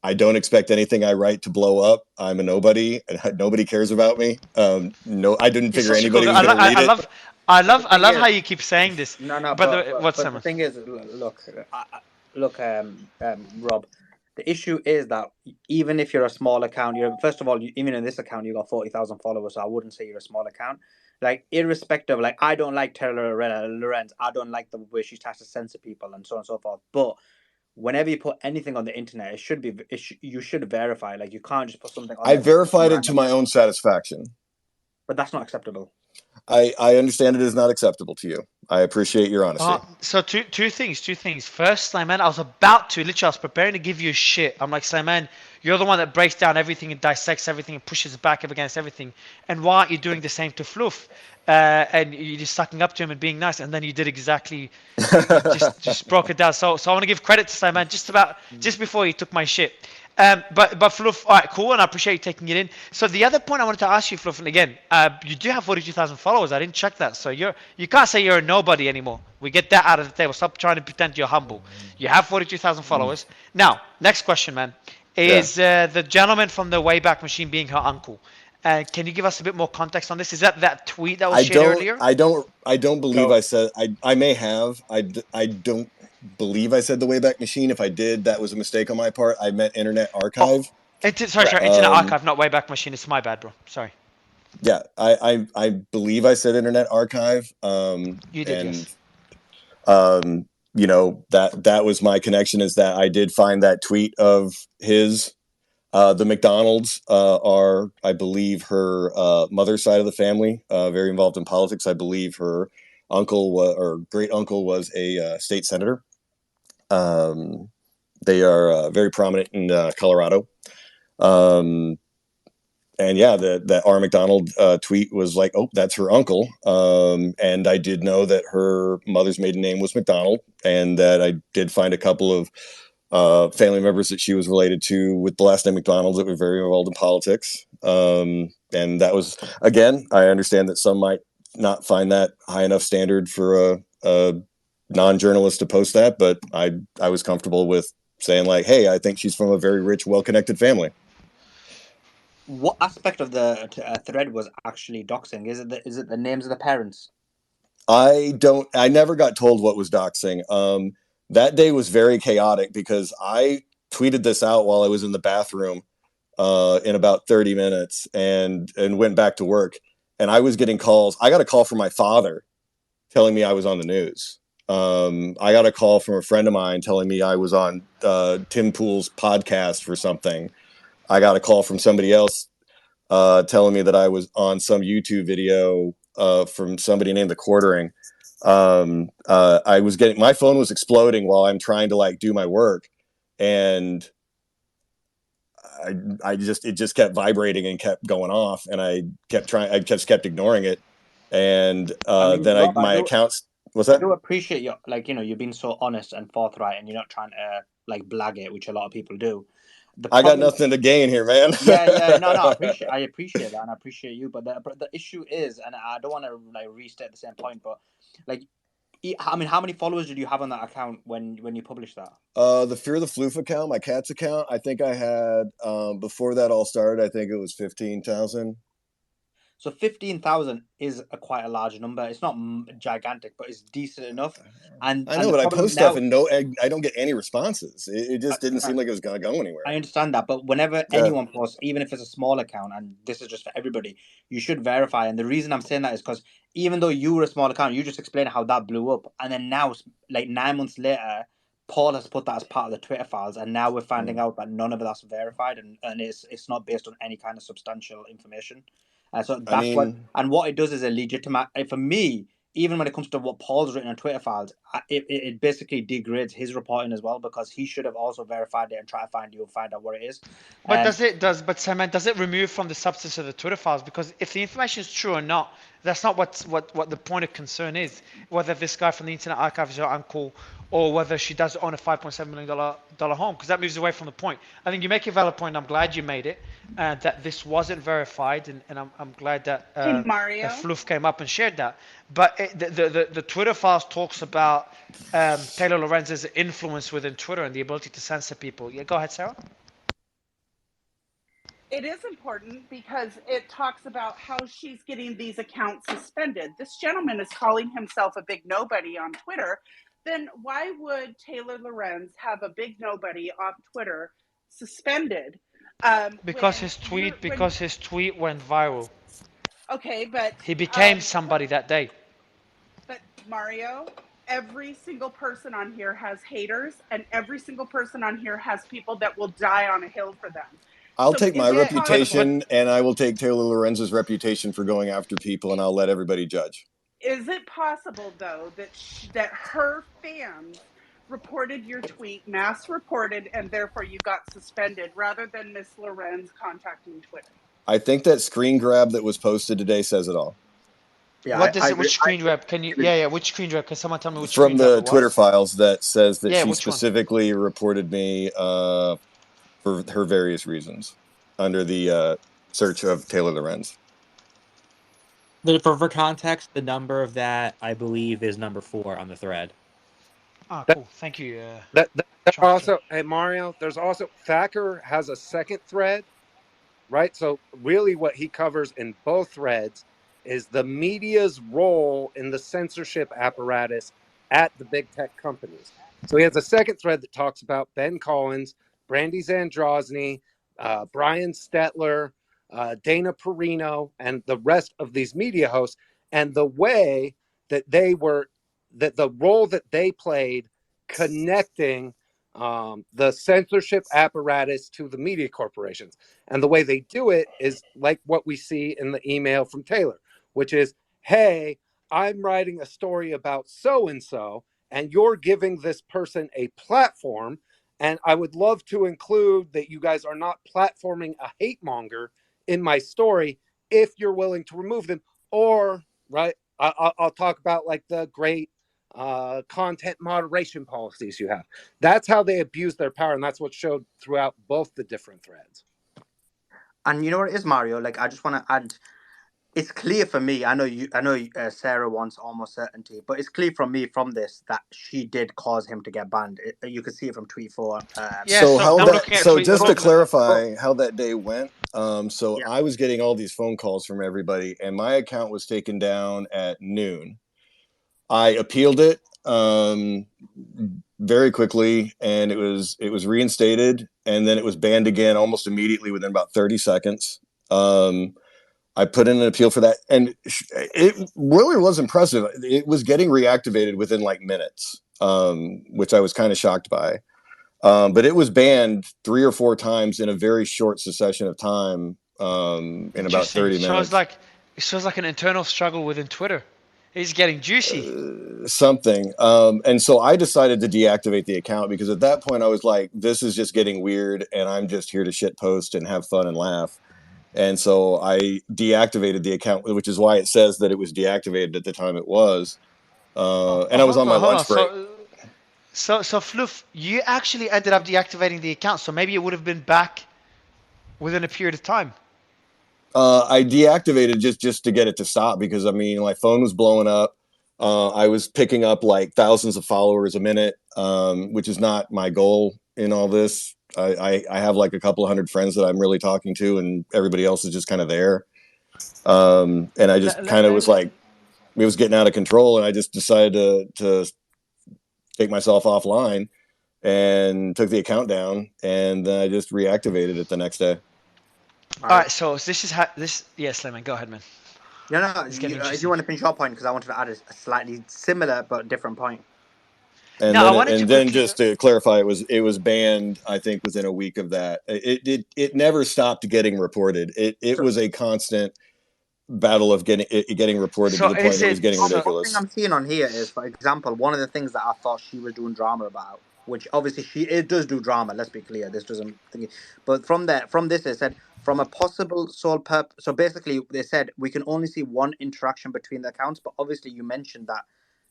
I don't expect anything I write to blow up. I'm a nobody, and nobody cares about me. No, I didn't figure anybody was going to read it. I love how you keep saying this. No. But what's the thing is, look, Rob. The issue is that even if you're a small account, first of all, even in this account, you got 40,000 followers. So I wouldn't say you're a small account. Like, irrespective, like, I don't like Taylor Lorenz. I don't like the way she tries to censor people and so on and so forth. But whenever you put anything on the internet, you should verify. Like, you can't just put something on. I verified it to my own satisfaction. But that's not acceptable. I understand it is not acceptable to you. I appreciate your honesty. So two things. First, Slayman, I was preparing to give you a shit. I'm like, Slayman, you're the one that breaks down everything and dissects everything and pushes back up against everything. And why aren't you doing the same to Floof? And you're just sucking up to him and being nice, and then you did exactly, just broke it down. So I want to give credit to Slayman just before he took my shit. But Floof, all right, cool, and I appreciate you taking it in. So the other point I wanted to ask you, Floof, and again, you do have 42,000 followers. I didn't check that, so you can't say you're a nobody anymore. We get that out of the table. Stop trying to pretend you're humble. You have 42,000 followers. Now, next question, man, is the gentleman from the Wayback Machine being her uncle. Can you give us a bit more context on this? Is that tweet that was shared earlier? I don't believe I said. I may have. I don't believe I said the Wayback Machine. If I did, that was a mistake on my part. I meant Internet Archive. Sorry, Internet Archive, not Wayback Machine. It's my bad, bro. Sorry. Yeah, I believe I said Internet Archive. You did, and, yes. You know, that was my connection, is that I did find that tweet of his. The McDonald's are, I believe, her mother's side of the family, very involved in politics. I believe her uncle or great uncle was a state senator. They are very prominent in Colorado. And yeah, that R. McDonald tweet was like, oh, that's her uncle. And I did know that her mother's maiden name was McDonald, and that I did find a couple of family members that she was related to with the last name McDonald that were very involved in politics. And that was, again, I understand that some might not find that high enough standard for a non-journalist to post that, but I was comfortable with saying, like, hey, I think she's from a very rich, well-connected family. What aspect of the thread was actually doxing? Is it the names of the parents? I never got told what was doxing. That day was very chaotic because I tweeted this out while I was in the bathroom in about 30 minutes and went back to work. And I was getting calls. I got a call from my father telling me I was on the news. I got a call from a friend of mine telling me I was on Tim Pool's podcast for something. I got a call from somebody else telling me that I was on some YouTube video from somebody named The Quartering. I was my phone was exploding while I'm trying to like do my work, and it just kept vibrating and kept going off, and I just kept ignoring it. And then my accounts, what's that? I do appreciate you've been so honest and forthright, and you're not trying to like blag it, which a lot of people do. The I got problem, nothing to gain here, man. no, I appreciate that, and I appreciate you, but the issue is, and I don't want to like restate the same point, but like, I mean, how many followers did you have on that account when you published that? The Fear the Floof account, my cat's account, I think I had before that all started, I think it was 15,000. So 15,000 is quite a large number. It's not gigantic, but it's decent enough. And I know, the but I problem post stuff and I don't get any responses. It just didn't seem like it was gonna go anywhere. I understand that, but whenever Yeah. anyone posts, even if it's a small account, and this is just for everybody, you should verify. And the reason I'm saying that is because even though you were a small account, you just explained how that blew up, and then now, like 9 months later, Paul has put that as part of the Twitter files, and now we're finding out that none of that's verified, and it's not based on any kind of substantial information. So that's what it does is a legitimate for me. Even when it comes to what Paul's written on Twitter files, it basically degrades his reporting as well, because he should have also verified it and try to find out what it is. But does it remove from the substance of the Twitter files? Because if the information is true or not, that's not what the point of concern is. Whether this guy from the Internet Archive is your uncle, or whether she does own a $5.7 million home, because that moves away from the point. I think you make a valid point. I'm glad you made it, that this wasn't verified, and I'm glad that Mario? Floof came up and shared that. But the Twitter files talks about Taylor Lorenz's influence within Twitter and the ability to censor people. Yeah, go ahead, Sarah. It is important because it talks about how she's getting these accounts suspended. This gentleman is calling himself a big nobody on Twitter. Then why would Taylor Lorenz have a big nobody off Twitter suspended? Because his tweet went viral. Okay, but he became somebody that day. But Mario, every single person on here has haters, and every single person on here has people that will die on a hill for them. I'll take my reputation, and I will take Taylor Lorenz's reputation for going after people, and I'll let everybody judge. Is it possible, though, that her fans reported your tweet, mass reported, and therefore you got suspended, rather than Miss Lorenz contacting Twitter? I think that screen grab that was posted today says it all. Yeah, which screen grab? Can you? Yeah. Which screen grab? Can someone tell me which? From the Twitter files that says that she which specifically reported me for her various reasons under the search of Taylor Lorenz. For context, the number of that, I believe, is number 4 on the thread. Oh, cool. Thank you. Also, hey, Mario, there's also Thacker has a second thread, right? So really what he covers in both threads is the media's role in the censorship apparatus at the big tech companies. So he has a second thread that talks about Ben Collins, Brandy Zandrosny, Brian Stetler, Dana Perino, and the rest of these media hosts, and the way that the role that they played connecting the censorship apparatus to the media corporations. And the way they do it is like what we see in the email from Taylor, which is, hey, I'm writing a story about so-and-so, and you're giving this person a platform, and I would love to include that you guys are not platforming a hate monger in my story if you're willing to remove them. Or, right, I'll talk about like the great content moderation policies you have. That's how they abuse their power, and that's what showed throughout both the different threads. And you know what it is, Mario? Like, I just want to add, it's clear for me. I know Sarah wants almost certainty, but it's clear from me from this that she did cause him to get banned. You can see it from tweet 4. So just to clarify how that day went. I was getting all these phone calls from everybody, and my account was taken down at noon. I appealed it very quickly, and it was reinstated, and then it was banned again almost immediately within about 30 seconds. I put in an appeal for that, and it really was impressive. It was getting reactivated within like minutes, which I was kind of shocked by. But it was banned 3 or 4 times in a very short succession of time, in about 30 minutes. It shows like an internal struggle within Twitter. He's getting juicy. Something. And so I decided to deactivate the account, because at that point I was like, this is just getting weird, and I'm just here to shit post and have fun and laugh. And so I deactivated the account, which is why it says that it was deactivated at the time it was. And I was on my lunch break. So Fluff, you actually ended up deactivating the account, so maybe it would have been back within a period of time. I deactivated just to get it to stop because I mean my phone was blowing up. I was picking up like thousands of followers a minute, which is not my goal in all this. I have like a couple of hundred friends that I'm really talking to, and everybody else is just kind of there. And I just kind of was like, it was getting out of control, and I just decided to take myself offline and took the account down, and then I just reactivated it the next day. All right, so this is how this. Yes, Lemon, go ahead, man. No, It's getting if interesting. you want to finish your point, because I wanted to add a slightly similar but different point. And No, I then, wanted to and then quickly. just to clarify, it was banned. I think within a week of that, it never stopped getting reported. It So, was a constant battle of getting reported to So the point is that it was it getting so? one thing ridiculous. I'm seeing on here is, for example, one of the things that I thought she was doing drama about, which obviously it does do drama. Let's be clear, this doesn't think. But from this, it said from a possible sole purpose. So basically, they said we can only see one interaction between the accounts. But obviously, you mentioned that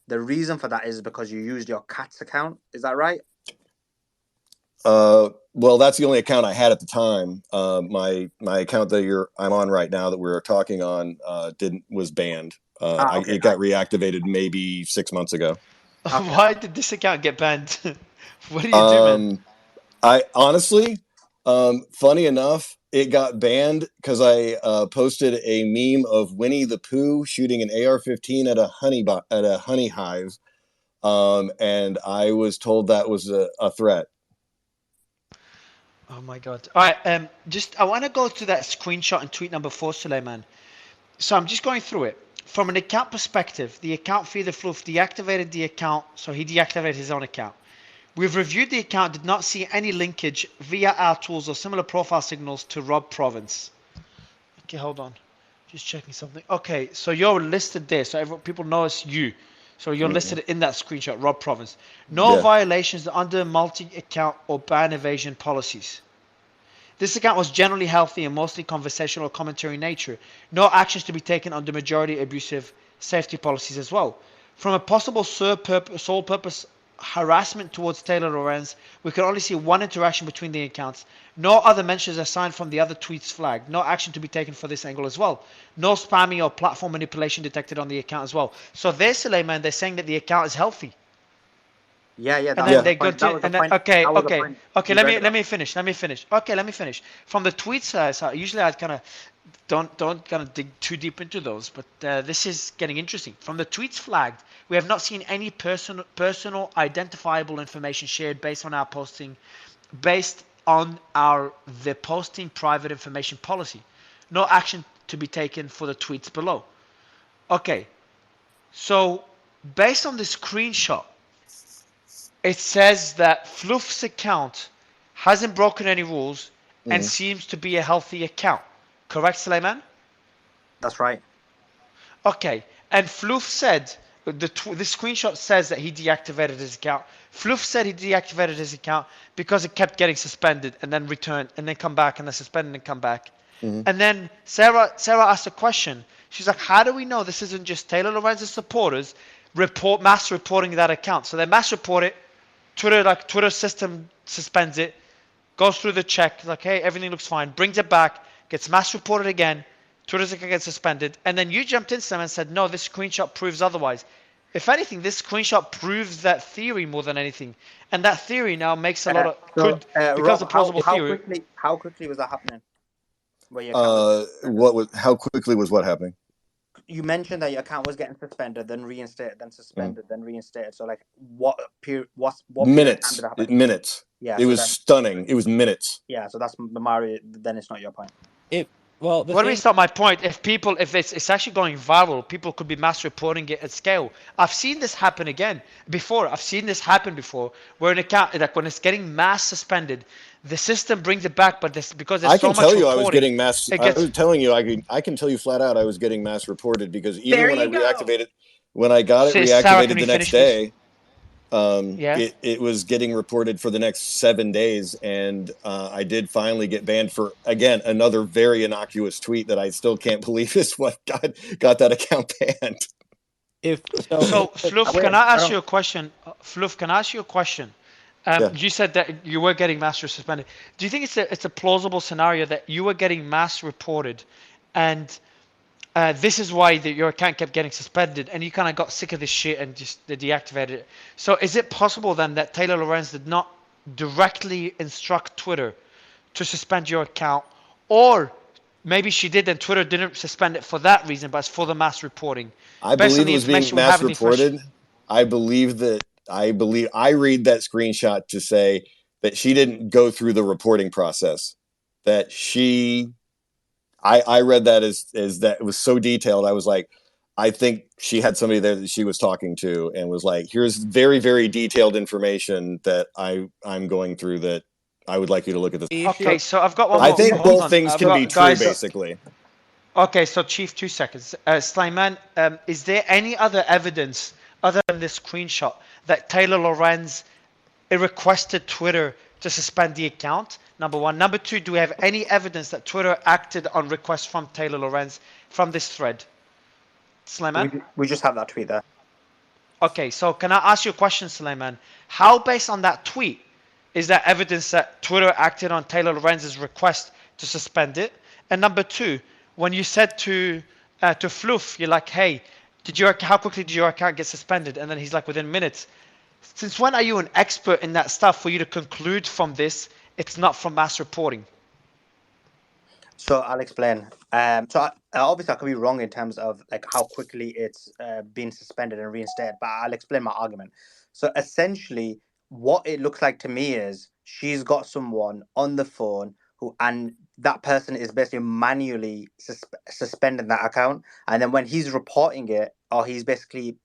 the reason for that is because you used your cat's account. Is that right? Well, that's the only account I had at the time. My account that I'm on right now that we're talking on was banned. Okay. It got reactivated maybe 6 months ago. Okay. Why did this account get banned? What do you do, man? I honestly, funny enough, it got banned because I posted a meme of Winnie the Pooh shooting an AR-15 at a honey hive, and I was told that was a threat. Oh my God! All right, just I want to go to that screenshot and tweet number 4, Suleiman. So I'm just going through it. From an account perspective, the account feeder Fluff deactivated the account, so he deactivated his own account. We've reviewed the account, did not see any linkage via our tools or similar profile signals to Rob Province. Okay, hold on. Just checking something. Okay, so you're listed there, so people know it's you. So you're listed in that screenshot, Rob Province. No violations under multi-account or ban evasion policies. This account was generally healthy and mostly conversational or commentary in nature. No actions to be taken under majority abusive safety policies as well. From a possible sole purpose harassment towards Taylor Lorenz, we can only see one interaction between the accounts. No other mentions assigned from the other tweets flagged. No action to be taken for this angle as well. No spamming or platform manipulation detected on the account as well. So there's Suleiman, they're saying that the account is healthy. Yeah. And then they go to, and then, okay. Let me finish. Okay, let me finish. From the tweets, so usually I kind of don't kind of dig too deep into those, but this is getting interesting. From the tweets flagged, we have not seen any personal identifiable information shared based on our posting, based on the posting private information policy. No action to be taken for the tweets below. Okay, so based on the screenshot, it says that Fluff's account hasn't broken any rules and seems to be a healthy account. Correct, Suleiman? That's right. Okay, and Fluff said, the screenshot says that he deactivated his account. Fluff said he deactivated his account because it kept getting suspended and then returned and then come back and then suspended and come back. And then Sarah asked a question. She's like, how do we know this isn't just Taylor Lorenz's supporters mass reporting that account? So they mass report it. Twitter system suspends it, goes through the check, like, hey, everything looks fine, brings it back, gets mass reported again, Twitter's account gets suspended, and then you jumped into them and said, no, this screenshot proves otherwise. If anything, this screenshot proves that theory more than anything, and that theory now makes a lot of becomes a plausible theory. How quickly was that happening? How quickly was what happening? You mentioned that your account was getting suspended, then reinstated, then suspended, then reinstated. So, like, what period? What minutes? Period of time did it happen? Minutes. Yeah, it was stunning. It was minutes. Yeah, so that's Mario. Then it's not your point. What do you mean it's not my point? If it's actually going viral, people could be mass reporting it at scale. I've seen this happen before. I've seen this happen before, where an account, like when it's getting mass suspended, the system brings it back, but because there's so much reporting, I was getting mass. I was telling you, I can tell you flat out, I was getting mass reported because even when I reactivated, when I got it reactivated the next day, it was getting reported for the next 7 days, and I did finally get banned for, again, another very innocuous tweet that I still can't believe is what got that account banned. If So, Fluff, can I I ask don't. you a question? Fluff, can I ask you a question? Yeah. You said that you were getting mass suspended. Do you think it's a plausible scenario that you were getting mass reported, and this is why your account kept getting suspended, and you kind of got sick of this shit and just deactivated it? So, is it possible then that Taylor Lorenz did not directly instruct Twitter to suspend your account, or maybe she did and Twitter didn't suspend it for that reason, but it's for the mass reporting? I Based on believe it the was being information we have mass in the information. reported. I read that screenshot to say that she didn't go through the reporting process. That I read that as that it was so detailed. I was like, I think she had somebody there that she was talking to and was like, here's very, very detailed information that I'm going through that I would like you to look at this. Okay, so I've got one I more. think Hold both on. things I've can be got, true, guys. basically. Okay, so Chief, 2 seconds. Slayman, is there any other evidence other than this screenshot that Taylor Lorenz requested Twitter to suspend the account? Number one. Number two, do we have any evidence that Twitter acted on request from Taylor Lorenz from this thread? Slayman? We just have that tweet there. Okay, so can I ask you a question, Suleiman? How, based on that tweet, is that evidence that Twitter acted on Taylor Lorenz's request to suspend it? And number two, when you said to Fluff, you're like, hey, how quickly did your account get suspended? And then he's like, within minutes. Since when are you an expert in that stuff for you to conclude from this it's not from mass reporting? So I'll explain. Obviously I could be wrong in terms of like how quickly it's been suspended and reinstated, but I'll explain my argument. So essentially, what it looks like to me is she's got someone on the phone and that person is basically manually suspending that account, and then when he's reporting it or he's basically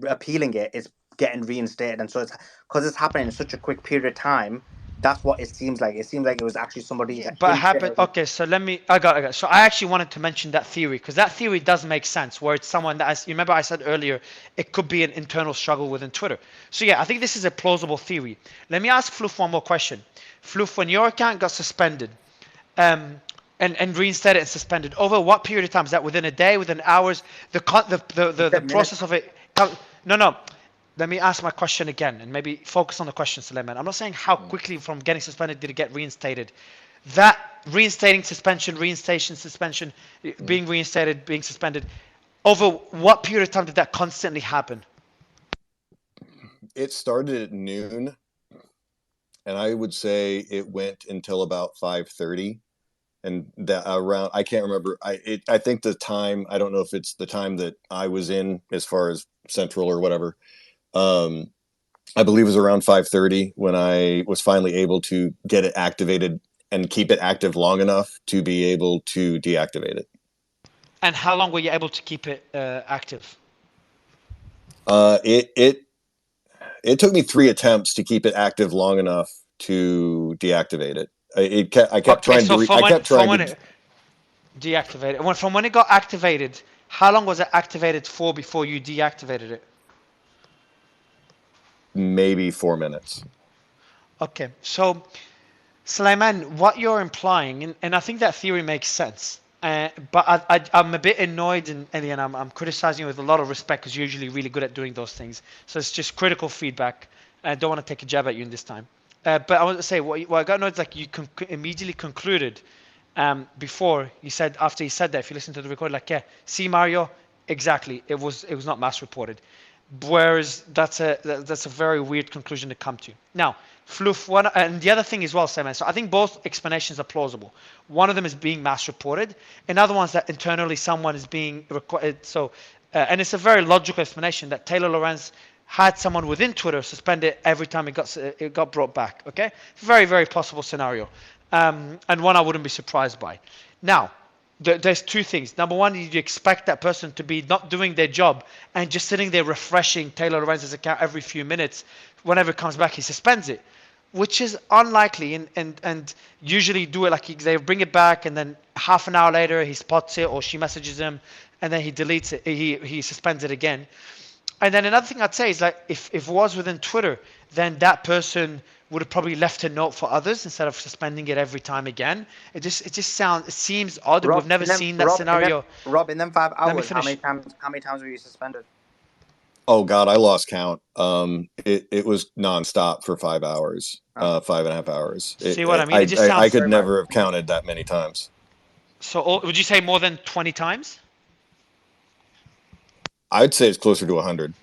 appealing it, it's getting reinstated, and so it's because it's happening in such a quick period of time. That's what it seems like. It seems like it was actually somebody. But happened. Okay, so I got. So I actually wanted to mention that theory because that theory does make sense. Where it's someone that, you remember I said earlier, it could be an internal struggle within Twitter. So yeah, I think this is a plausible theory. Let me ask Fluff one more question. Fluff, when your account got suspended, and reinstated and suspended, over what period of time? Is that within a day, within hours? The process of it. No. Let me ask my question again and maybe focus on the question, Suleiman. I'm not saying how quickly from getting suspended did it get reinstated. That reinstating suspension, being reinstated, being suspended, over what period of time did that constantly happen? It started at noon, and I would say it went until about 5:30. And that around, I can't remember. I think the time, I don't know if it's the time that I was in as far as Central or whatever. I believe it was around 5:30 when I was finally able to get it activated and keep it active long enough to be able to deactivate it. And how long were you able to keep it active? It took me 3 attempts to keep it active long enough to deactivate it. I kept trying to deactivate it. From when it got activated, how long was it activated for before you deactivated it? Maybe 4 minutes. Okay, so Sulaiman, what you're implying, and I think that theory makes sense, but I'm a bit annoyed, and I'm criticizing you with a lot of respect because you're usually really good at doing those things. So it's just critical feedback. I don't want to take a jab at you in this time. But I want to say, what I got annoyed is like you immediately concluded before you said, after you said that, if you listen to the record, like, yeah, see Mario, exactly, it was not mass reported. Whereas that's a very weird conclusion to come to. Now, Fluff, and the other thing as well, Simon. So I think both explanations are plausible. One of them is being mass reported. Another one's that internally someone is being required. So, and it's a very logical explanation that Taylor Lorenz had someone within Twitter suspend it every time it got brought back. Okay, very, very possible scenario, and one I wouldn't be surprised by. Now, there's 2 things. Number one, you expect that person to be not doing their job and just sitting there refreshing Taylor Lorenz's account every few minutes. Whenever it comes back, he suspends it, which is unlikely. And usually do it like they bring it back, and then half an hour later he spots it or she messages him, and then he deletes it. He suspends it again. And then another thing I'd say is like if it was within Twitter, then that person would have probably left a note for others instead of suspending it every time again. It seems odd. We've never seen that scenario. Rob, in them 5 hours, how many times were you suspended? Oh God, I lost count. It was nonstop for 5 hours, 5.5 hours. See what I mean? It just I sounds. could never have counted that many times. So would you say more than 20 times? I'd say it's closer to 100.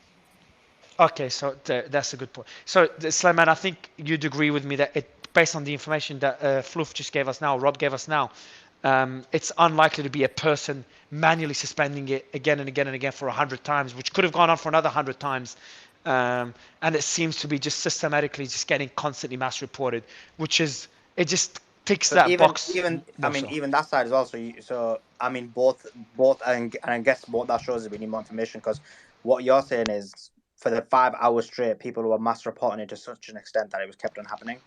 Okay, so that's a good point. So, Slayman, I think you'd agree with me that based on the information that Fluff just gave us now, Rob gave us now, it's unlikely to be a person manually suspending it again and again and again for 100 times, which could have gone on for another 100 times. And it seems to be just systematically just getting constantly mass reported, which is, it just ticks So that box. even I more mean so. even that side as well. So I mean both and I guess what that shows is we need more information, because what you're saying is for the 5 hours straight, people were mass reporting it to such an extent that it was kept on happening.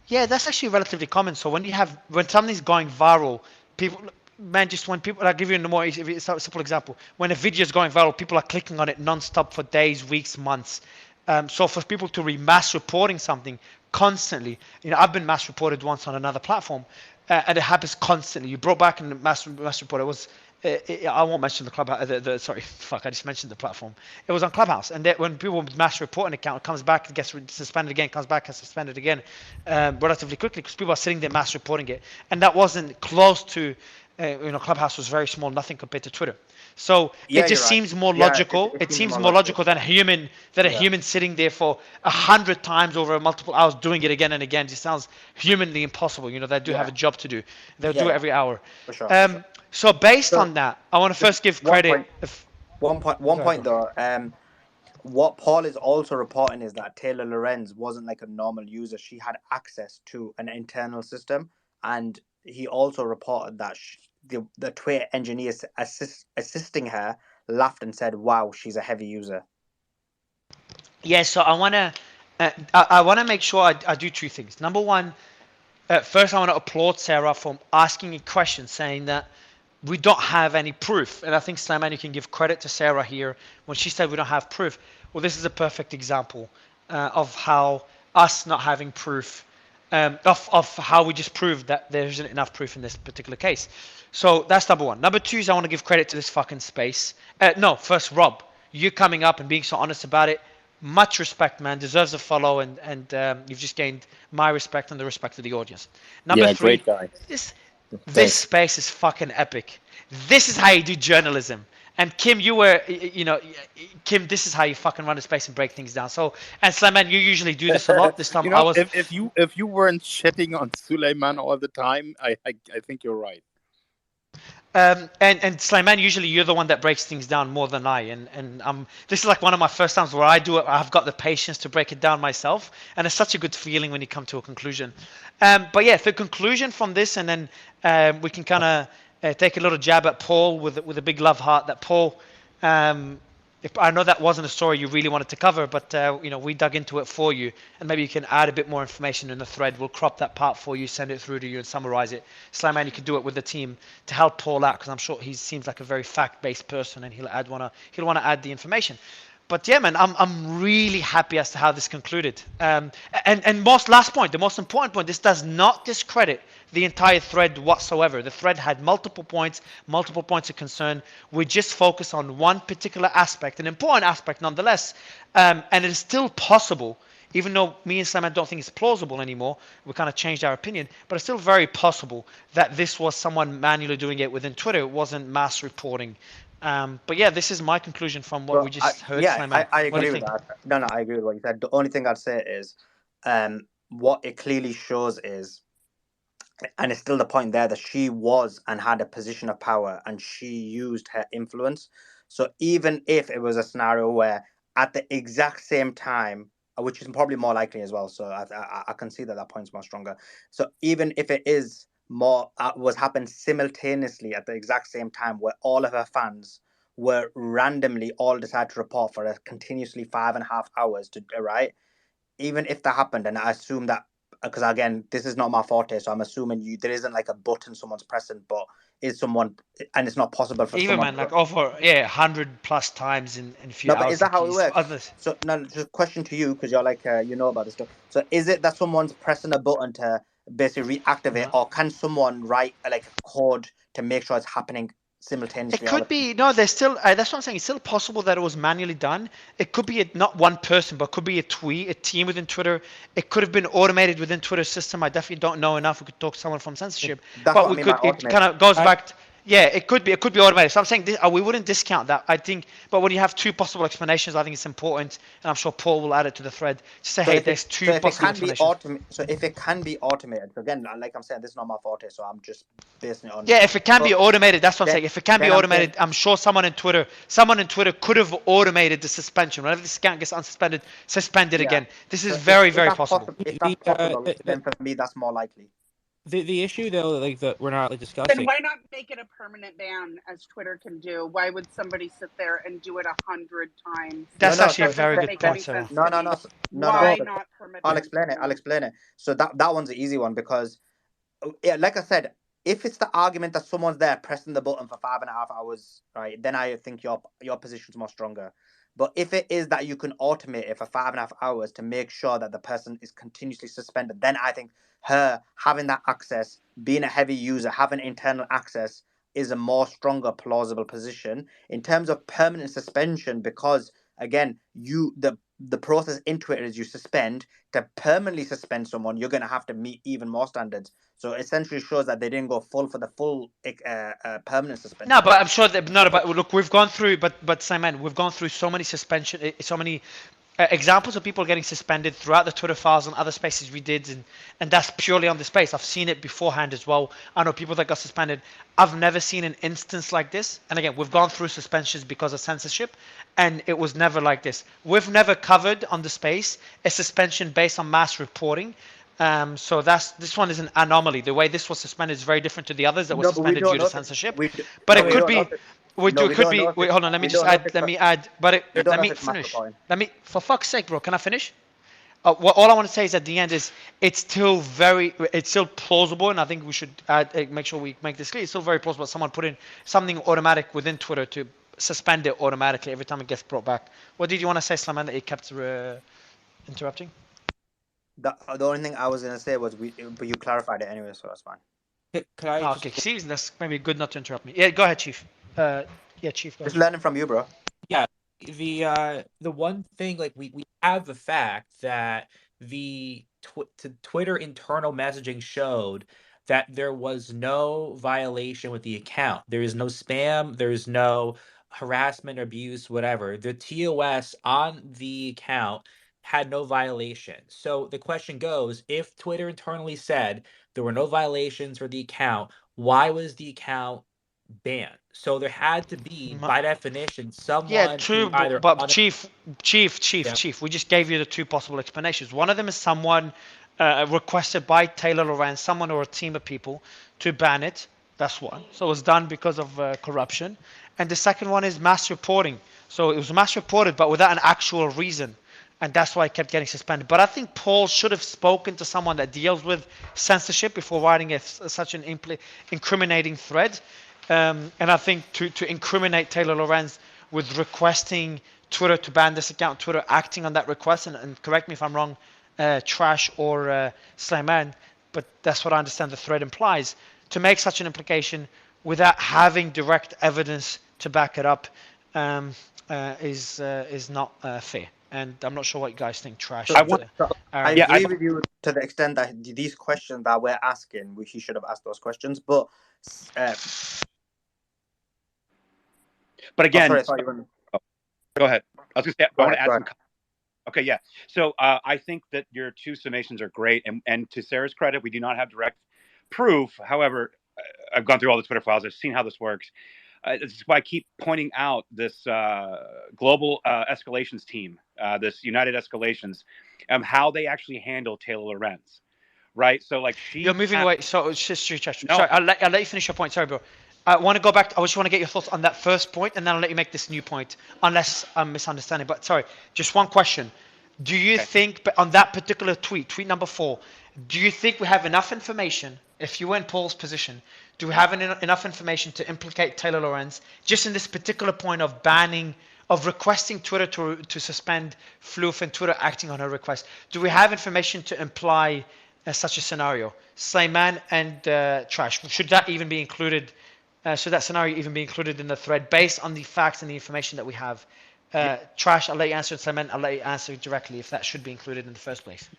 Yeah, that's actually relatively common. So when something's going viral, people, man, just when people, I'll give you a more simple example. When a video is going viral, people are clicking on it non-stop for days, weeks, months. So for people to be mass reporting something constantly, I've been mass reported once on another platform, and it happens constantly. You brought back in the mass report. It was. I won't mention the clubhouse. Sorry, fuck! I just mentioned the platform. It was on Clubhouse, and when people mass report an account, it comes back, it gets suspended again, comes back, gets suspended again, relatively quickly, because people are sitting there mass reporting it, and that wasn't close to. Clubhouse was very small, nothing compared to Twitter. So Yeah, it just you're right. seems more Yeah, logical. it It seems seems more more logical. logical than a human sitting there for 100 times over multiple hours doing it again and again. It just sounds humanly impossible. They do have a job to do. They'll do it every hour. For sure. So based So on that, I want to just first give one credit. point. One point though. What Paul is also reporting is that Taylor Lorenz wasn't like a normal user. She had access to an internal system, and he also reported that the Twitter engineers assisting her laughed and said, "Wow, she's a heavy user." Yeah, so I want to make sure I do two things. Number one, first I want to applaud Sarah for asking a question, saying that we don't have any proof. And I think, Slayman, you can give credit to Sarah here when she said we don't have proof. Well, this is a perfect example of how us not having proof, of how we just proved that there isn't enough proof in this particular case. So that's number one. Number two is I want to give credit to this fucking space. No, first, Rob, you coming up and being so honest about it. Much respect, man. Deserves a follow, and you've just gained my respect and the respect of the audience. Number Yeah, three, great guy. this space is fucking epic. This is how you do journalism. And Kim, Kim, this is how you fucking run a space and break things down. So, and Slayman, you usually do this a lot. This time I was. if you weren't shitting on Suleiman all the time, I think you're right. And Slayman, usually you're the one that breaks things down more than I. And this is like one of my first times where I do it. I've got the patience to break it down myself, and it's such a good feeling when you come to a conclusion. But yeah, the conclusion from this, and then we can kind of take a little jab at Paul with a big love heart. That Paul, if I know that wasn't a story you really wanted to cover, but we dug into it for you, and maybe you can add a bit more information in the thread. We'll crop that part for you, send it through to you, and summarize it. Slayman, you can do it with the team to help Paul out, because I'm sure he seems like a very fact-based person, and he'll want to add the information. But yeah, man, I'm really happy as to how this concluded. And the most important point, this does not discredit the entire thread whatsoever. The thread had multiple points of concern. We just focus on one particular aspect, an important aspect nonetheless. And it is still possible, even though me and Slayman don't think it's plausible anymore, we kind of changed our opinion, but it's still very possible that this was someone manually doing it within Twitter. It wasn't mass reporting. But yeah, this is my conclusion from what we just heard. Yeah, I agree with that. No, I agree with what you said. The only thing I'd say is, what it clearly shows is, and it's still the point there, that she was and had a position of power, and she used her influence. So even if it was a scenario where at the exact same time, which is probably more likely as well, so I can see that point's more stronger. So even if it is more was happened simultaneously at the exact same time, where all of her fans were randomly all decided to report for a continuously 5.5 hours right, even if that happened, and I assume that, because again, this is not my forte, so I'm assuming there isn't like a button someone's pressing, but is someone, and it's not possible for even someone man like over 100 plus times in a few hours. But is that how it works? So no, just a question to you, because you're like about this stuff. So is it that someone's pressing a button to basically reactivate, or can someone write like a code to make sure it's happening simultaneously. It could be no. There's still. That's what I'm saying. It's still possible that it was manually done. It could be not one person, but it could be a tweet, a team within Twitter. It could have been automated within Twitter's system. I definitely don't know enough. We could talk to someone from censorship, That's but what I we mean could. by It automated. kind of goes back. Yeah, it could be. It could be automated. So I'm saying we wouldn't discount that. I think, but when you have two possible explanations, I think it's important, and I'm sure Paul will add it to the thread to say, hey, there's two possible explanations. So if it can be automated, so again, like I'm saying, this is not my forte, so I'm just basing it on. Yeah, if it can be automated, that's what I'm saying. If it can be automated, I'm sure someone in Twitter could have automated the suspension. Whenever this account gets unsuspended, suspend it again. This is very, very possible. If that's possible, then for me, that's more likely. The issue though, like we're not Then discussing. why not make it a permanent ban, as Twitter can do? Why would somebody sit there and do it 100 times? That's actually a That very doesn't good make any point, Sarah. sense to me. Why not permit I'll it? explain it. So that one's an easy one because, yeah, like I said, if it's the argument that someone's there pressing the button for 5.5 hours, right, then I think your position's more stronger. But if it is that you can automate it for 5.5 hours to make sure that the person is continuously suspended, then I think her having that access, being a heavy user, having internal access is a more stronger, plausible position. In terms of permanent suspension, because again, the process in Twitter is you suspend. To permanently suspend someone, you're going to have to meet even more standards. So it essentially shows that they didn't go for the full permanent suspension. No, but I'm sure that look, we've gone through, but Simon, we've gone through so many suspension, so many examples of people getting suspended throughout the Twitter files and other spaces we did, and that's purely on the space. I've seen it beforehand as well. I know people that got suspended. I've never seen an instance like this. And again, we've gone through suspensions because of censorship, and it was never like this. We've never covered on the space a suspension based on mass reporting. So this one is an anomaly. The way this was suspended is very different to the others that were suspended due to censorship. But it could be. Wait, hold on. Let me just add. Let me add. But let me finish. For fuck's sake, bro. Can I finish? All I want to say is at the end is it's still plausible, and I think we should make sure we make this clear. It's still very plausible. Someone put in something automatic within Twitter to suspend it automatically every time it gets brought back. What did you want to say, Slaman, that you kept interrupting? The only thing I was gonna say was but you clarified it anyway, so that's fine. Could I? Okay, see, that's maybe good not to interrupt me. Yeah, go ahead, Chief. Chief. Just learning from you, bro. Yeah, the one thing, like we have the fact that the Twitter internal messaging showed that there was no violation with the account. There is no spam. There is no harassment, abuse, whatever. The TOS on the account had no violation. So the question goes, if Twitter internally said there were no violations for the account, why was the account banned? So there had to be, by definition, someone. Yeah, true. But Chief, we just gave you the two possible explanations. One of them is someone requested by Taylor Lorenz, someone or a team of people, to ban it. That's one. So it was done because of corruption. And the second one is mass reporting. So it was mass reported, but without an actual reason. And that's why it kept getting suspended. But I think Paul should have spoken to someone that deals with censorship before writing such an incriminating thread. And I think to incriminate Taylor Lorenz with requesting Twitter to ban this account, Twitter acting on that request, and correct me if I'm wrong, Trash or Slayman, but that's what I understand the thread implies. To make such an implication without having direct evidence to back it up is not fair. And I'm not sure what you guys think, Trash. I agree with you to the extent that these questions that we're asking, he should have asked those questions. But again, go ahead. I was going to say, I want to add some. Okay, yeah. So I think that your two summations are great, and to Sarah's credit, we do not have direct proof. However, I've gone through all the Twitter files. I've seen how this works. This is why I keep pointing out this global escalations team, this United Escalations, how they actually handle Taylor Lorenz, right? So like you're moving away. So it's just Trash. No. Sorry, I'll let you finish your point. Sorry, bro. I want to go back. I just want to get your thoughts on that first point, and then I'll let you make this new point, unless I'm misunderstanding. But sorry, just one question. Do you think, on that particular tweet number 4, do you think we have enough information, if you were in Paul's position, do we have enough information to implicate Taylor Lorenz just in this particular point of requesting Twitter to suspend Floof and Twitter acting on her request? Do we have information to imply such a scenario? Slayman and Trash, should that even be included Should that scenario even be included in the thread based on the facts and the information that we have? Trash, I'll let you answer, and Simon, I'll let you answer directly if that should be included in the first place.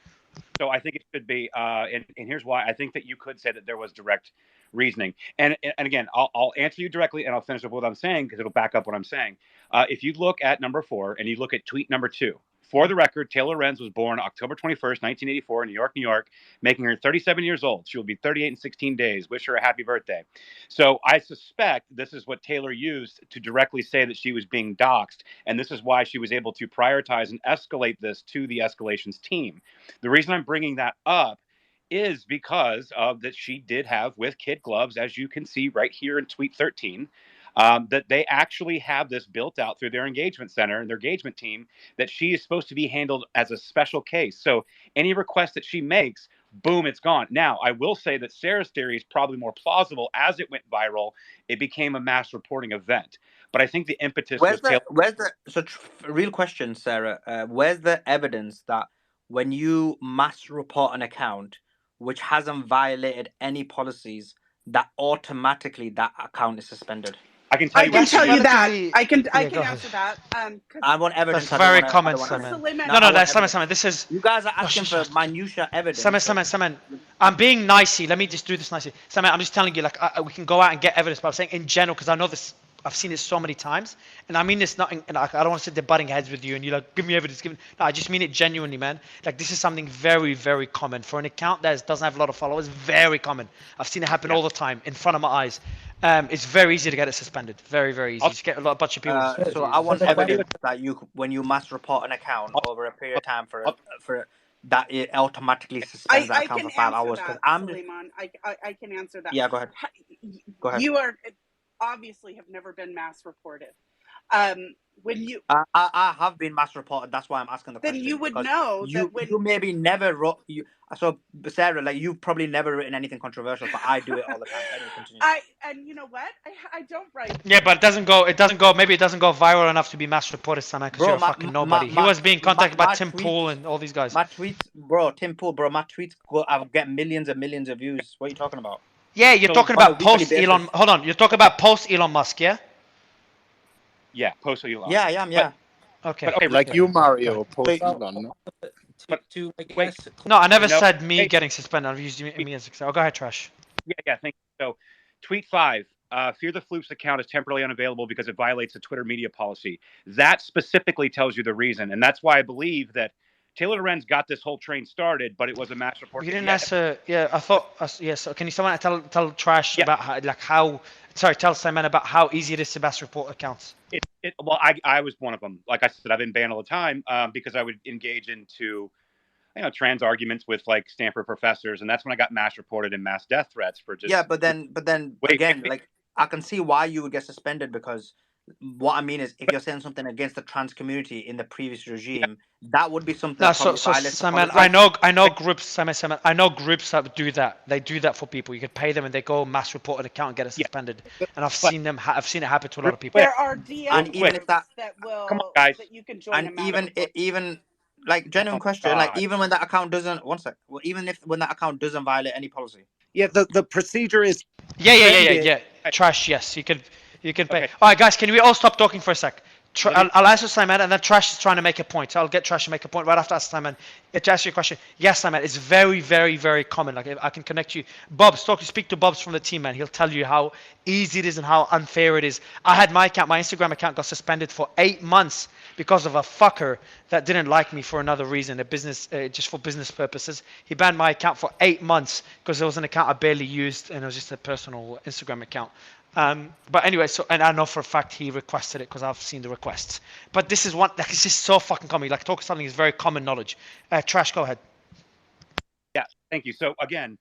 So I think it should be, and here's why. I think that you could say that there was direct reasoning. And again, I'll answer you directly, and I'll finish up what I'm saying because it'll back up what I'm saying. If you look at number 4 and you look at tweet number 2, for the record, Taylor Lorenz was born October 21st, 1984, in New York, making her 37 years old. She will be 38 in 16 days. Wish her a happy birthday. So I suspect this is what Taylor used to directly say that she was being doxxed, and this is why she was able to prioritize and escalate this to the escalations team. The reason I'm bringing that up is because of that she did have with kid gloves, as you can see right here in tweet 13, that they actually have this built out through their engagement center and their engagement team that she is supposed to be handled as a special case. So any request that she makes, boom, it's gone. Now, I will say that Sarah's theory is probably more plausible. As it went viral, it became a mass reporting event. But I think the impetus was real question, Sarah, where's the evidence that when you mass report an account which hasn't violated any policies, that automatically that account is suspended? I can tell you that. I can answer that. I want evidence. That's very common, Simon. No, that's Simon. This is you guys are asking for minutia evidence. Simon. I'm being nicey. Let me just do this nicely. Simon, I'm just telling you, like, we can go out and get evidence, but I'm saying in general because I know this. I've seen it so many times, and I mean this not. And I don't want to sit there butting heads with you, and you're like, give me evidence. No, I just mean it genuinely, man. Like this is something very, very common for an account that doesn't have a lot of followers. Very common. I've seen it happen all the time in front of my eyes. It's very easy to get it suspended. Very, very easy. Just get a bunch of people. So I want evidence that when you mass report an account over a period of time for that it automatically suspends that account for 5 hours. Suleiman, I can answer that. Yeah, go ahead. Go ahead. You are obviously have never been mass reported. When you, I have been mass reported. That's why I'm asking the question. Then you would know you, that when you maybe never wrote. So Sarah, like you've probably never written anything controversial, but I do it all the time. Anyway, continue. And you know what? I don't write. Yeah, but it doesn't go. Maybe it doesn't go viral enough to be mass reported, Simon, because you're a fucking nobody. He was being contacted by Tim Pool and all these guys. My tweets, Tim Pool, my tweets I get millions and millions of views. What are you talking about? Yeah, you're talking about post Elon. Hold on, you're talking about post Elon Musk, yeah? Yeah, post Elon. Yeah, yeah. Okay. Like you, Mario, post Elon. No, I never said me getting suspended. I've used me as example. Go ahead, Trash. Yeah, thank you. So, tweet 5. Fear the Floops account is temporarily unavailable because it violates the Twitter media policy. That specifically tells you the reason, and that's why I believe that Taylor Lorenz got this whole train started, but it was a mass report. You didn't answer. Yeah, I thought. Yes. So can you someone tell Trash about how? Tell Simon about how easy it is to mass report accounts. Well, I was one of them. Like I said, I've been banned all the time because I would engage into, trans arguments with like Stanford professors, and that's when I got mass reported and mass death threats for just. Yeah, but then again, like I can see why you would get suspended because. What I mean is, if you're saying something against the trans community in the previous regime, that would be something. No, so Simon, I know groups. Simon, I know groups that do that. They do that for people. You could pay them, and they go mass report an account and get it suspended. And I've seen them. I've seen it happen to a lot of people. There are DMs and even if that will come on, guys. that you can join. And even like genuine question, like even when that account doesn't. One sec. Well, even when that account doesn't violate any policy. Yeah, the procedure is. Yeah. Trash. Yes, you can pay. Okay. All right, guys, can we all stop talking for a sec? I'll answer Simon, and then Trash is trying to make a point. So I'll get Trash to make a point right after Simon. To answer your question, yes, Simon, it's very, very, very common. Like I can connect you. Speak to Bob's from the team, man. He'll tell you how easy it is and how unfair it is. I had my Instagram account got suspended for 8 months because of a fucker that didn't like me for another reason, just for business purposes. He banned my account for 8 months because it was an account I barely used, and it was just a personal Instagram account. But anyway, and I know for a fact he requested it because I've seen the requests. But this is it's just so fucking common. Like talking something is very common knowledge. Trash, go ahead. Yeah, thank you. So again,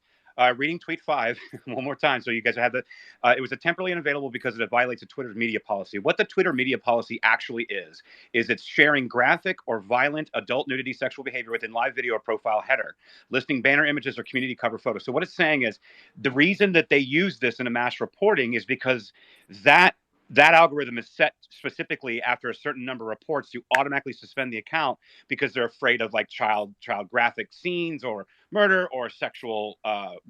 reading tweet 5 one more time, so you guys have it was temporarily unavailable because it violates the Twitter's media policy. What the Twitter media policy actually is it's sharing graphic or violent adult nudity sexual behavior within live video or profile header, listing banner images or community cover photos. So what it's saying is the reason that they use this in a mass reporting is because that that algorithm is set specifically after a certain number of reports to automatically suspend the account because they're afraid of like child graphic scenes or murder or sexual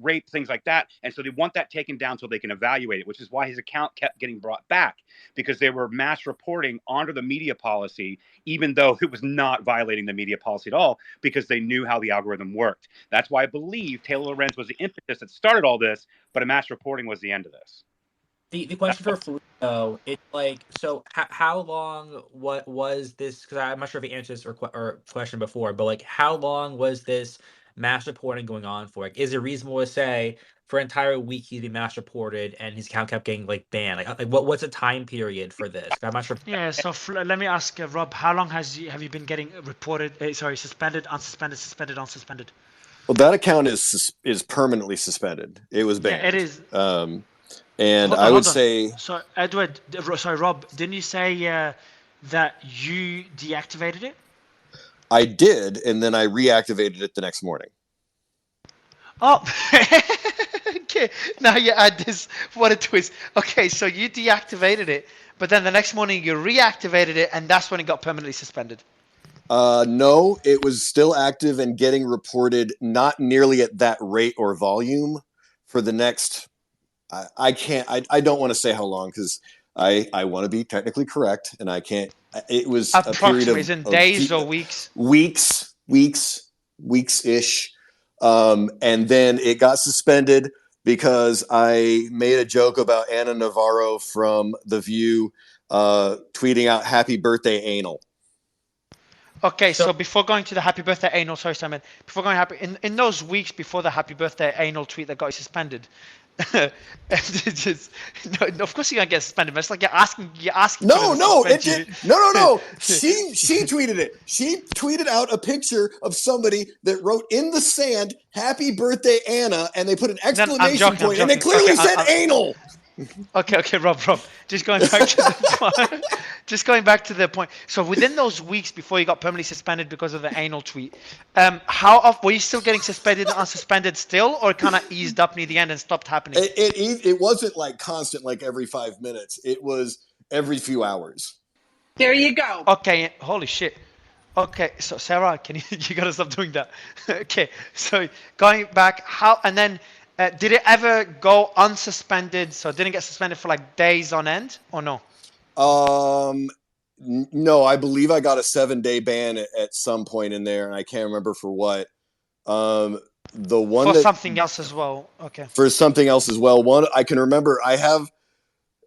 rape, things like that. And so they want that taken down so they can evaluate it, which is why his account kept getting brought back, because they were mass reporting under the media policy, even though it was not violating the media policy at all, because they knew how the algorithm worked. That's why I believe Taylor Lorenz was the impetus that started all this, but a mass reporting was the end of this. The question for Farouk, though, it's like, so how long, what was this, because I'm not sure if you answered this or question before, but like, how long was this mass reporting going on for? Like, is it reasonable to say for an entire week he'd be mass reported and his account kept getting like banned? Like what's a time period for this? I'm not sure. Yeah, so let me ask Rob, how long have you been getting reported, suspended, unsuspended, suspended, unsuspended? Well, that account is permanently suspended. It was banned. Yeah, it is. And I would say. So, Edward, sorry, Rob, didn't you say that you deactivated it? I did, and then I reactivated it the next morning. Oh, okay. Now you add this. What a twist. Okay, so you deactivated it, but then the next morning you reactivated it, and that's when it got permanently suspended. No, it was still active and getting reported, not nearly at that rate or volume for the next. I don't want to say how long because I want to be technically correct, and I can't. It was a period of, in days or weeks? Weeks-ish. And then it got suspended because I made a joke about Anna Navarro from The View tweeting out "Happy Birthday, Anal." Okay, so before going to the happy birthday anal, sorry, Simon, before going in those weeks before the happy birthday anal tweet that got you suspended, no, of course you're gonna get suspended, but it's like you're asking. No, it did. No. She tweeted it. She tweeted out a picture of somebody that wrote in the sand "Happy Birthday, Anna," and they put an exclamation point, and it clearly said "anal." Okay, Rob. Just going back to the point. So within those weeks before you got permanently suspended because of the anal tweet, how often were you still getting suspended and unsuspended still, or it kind of eased up near the end and stopped happening? It wasn't like constant, like every 5 minutes. It was every few hours. There you go. Okay, holy shit. Okay, so Sarah, you gotta stop doing that. Okay, so going back, and then. Did it ever go unsuspended? So it didn't get suspended for like days on end, or no? No, I believe I got a 7-day ban at some point in there, and I can't remember for what. The one for something else as well. Okay. For something else as well. One I can remember. I have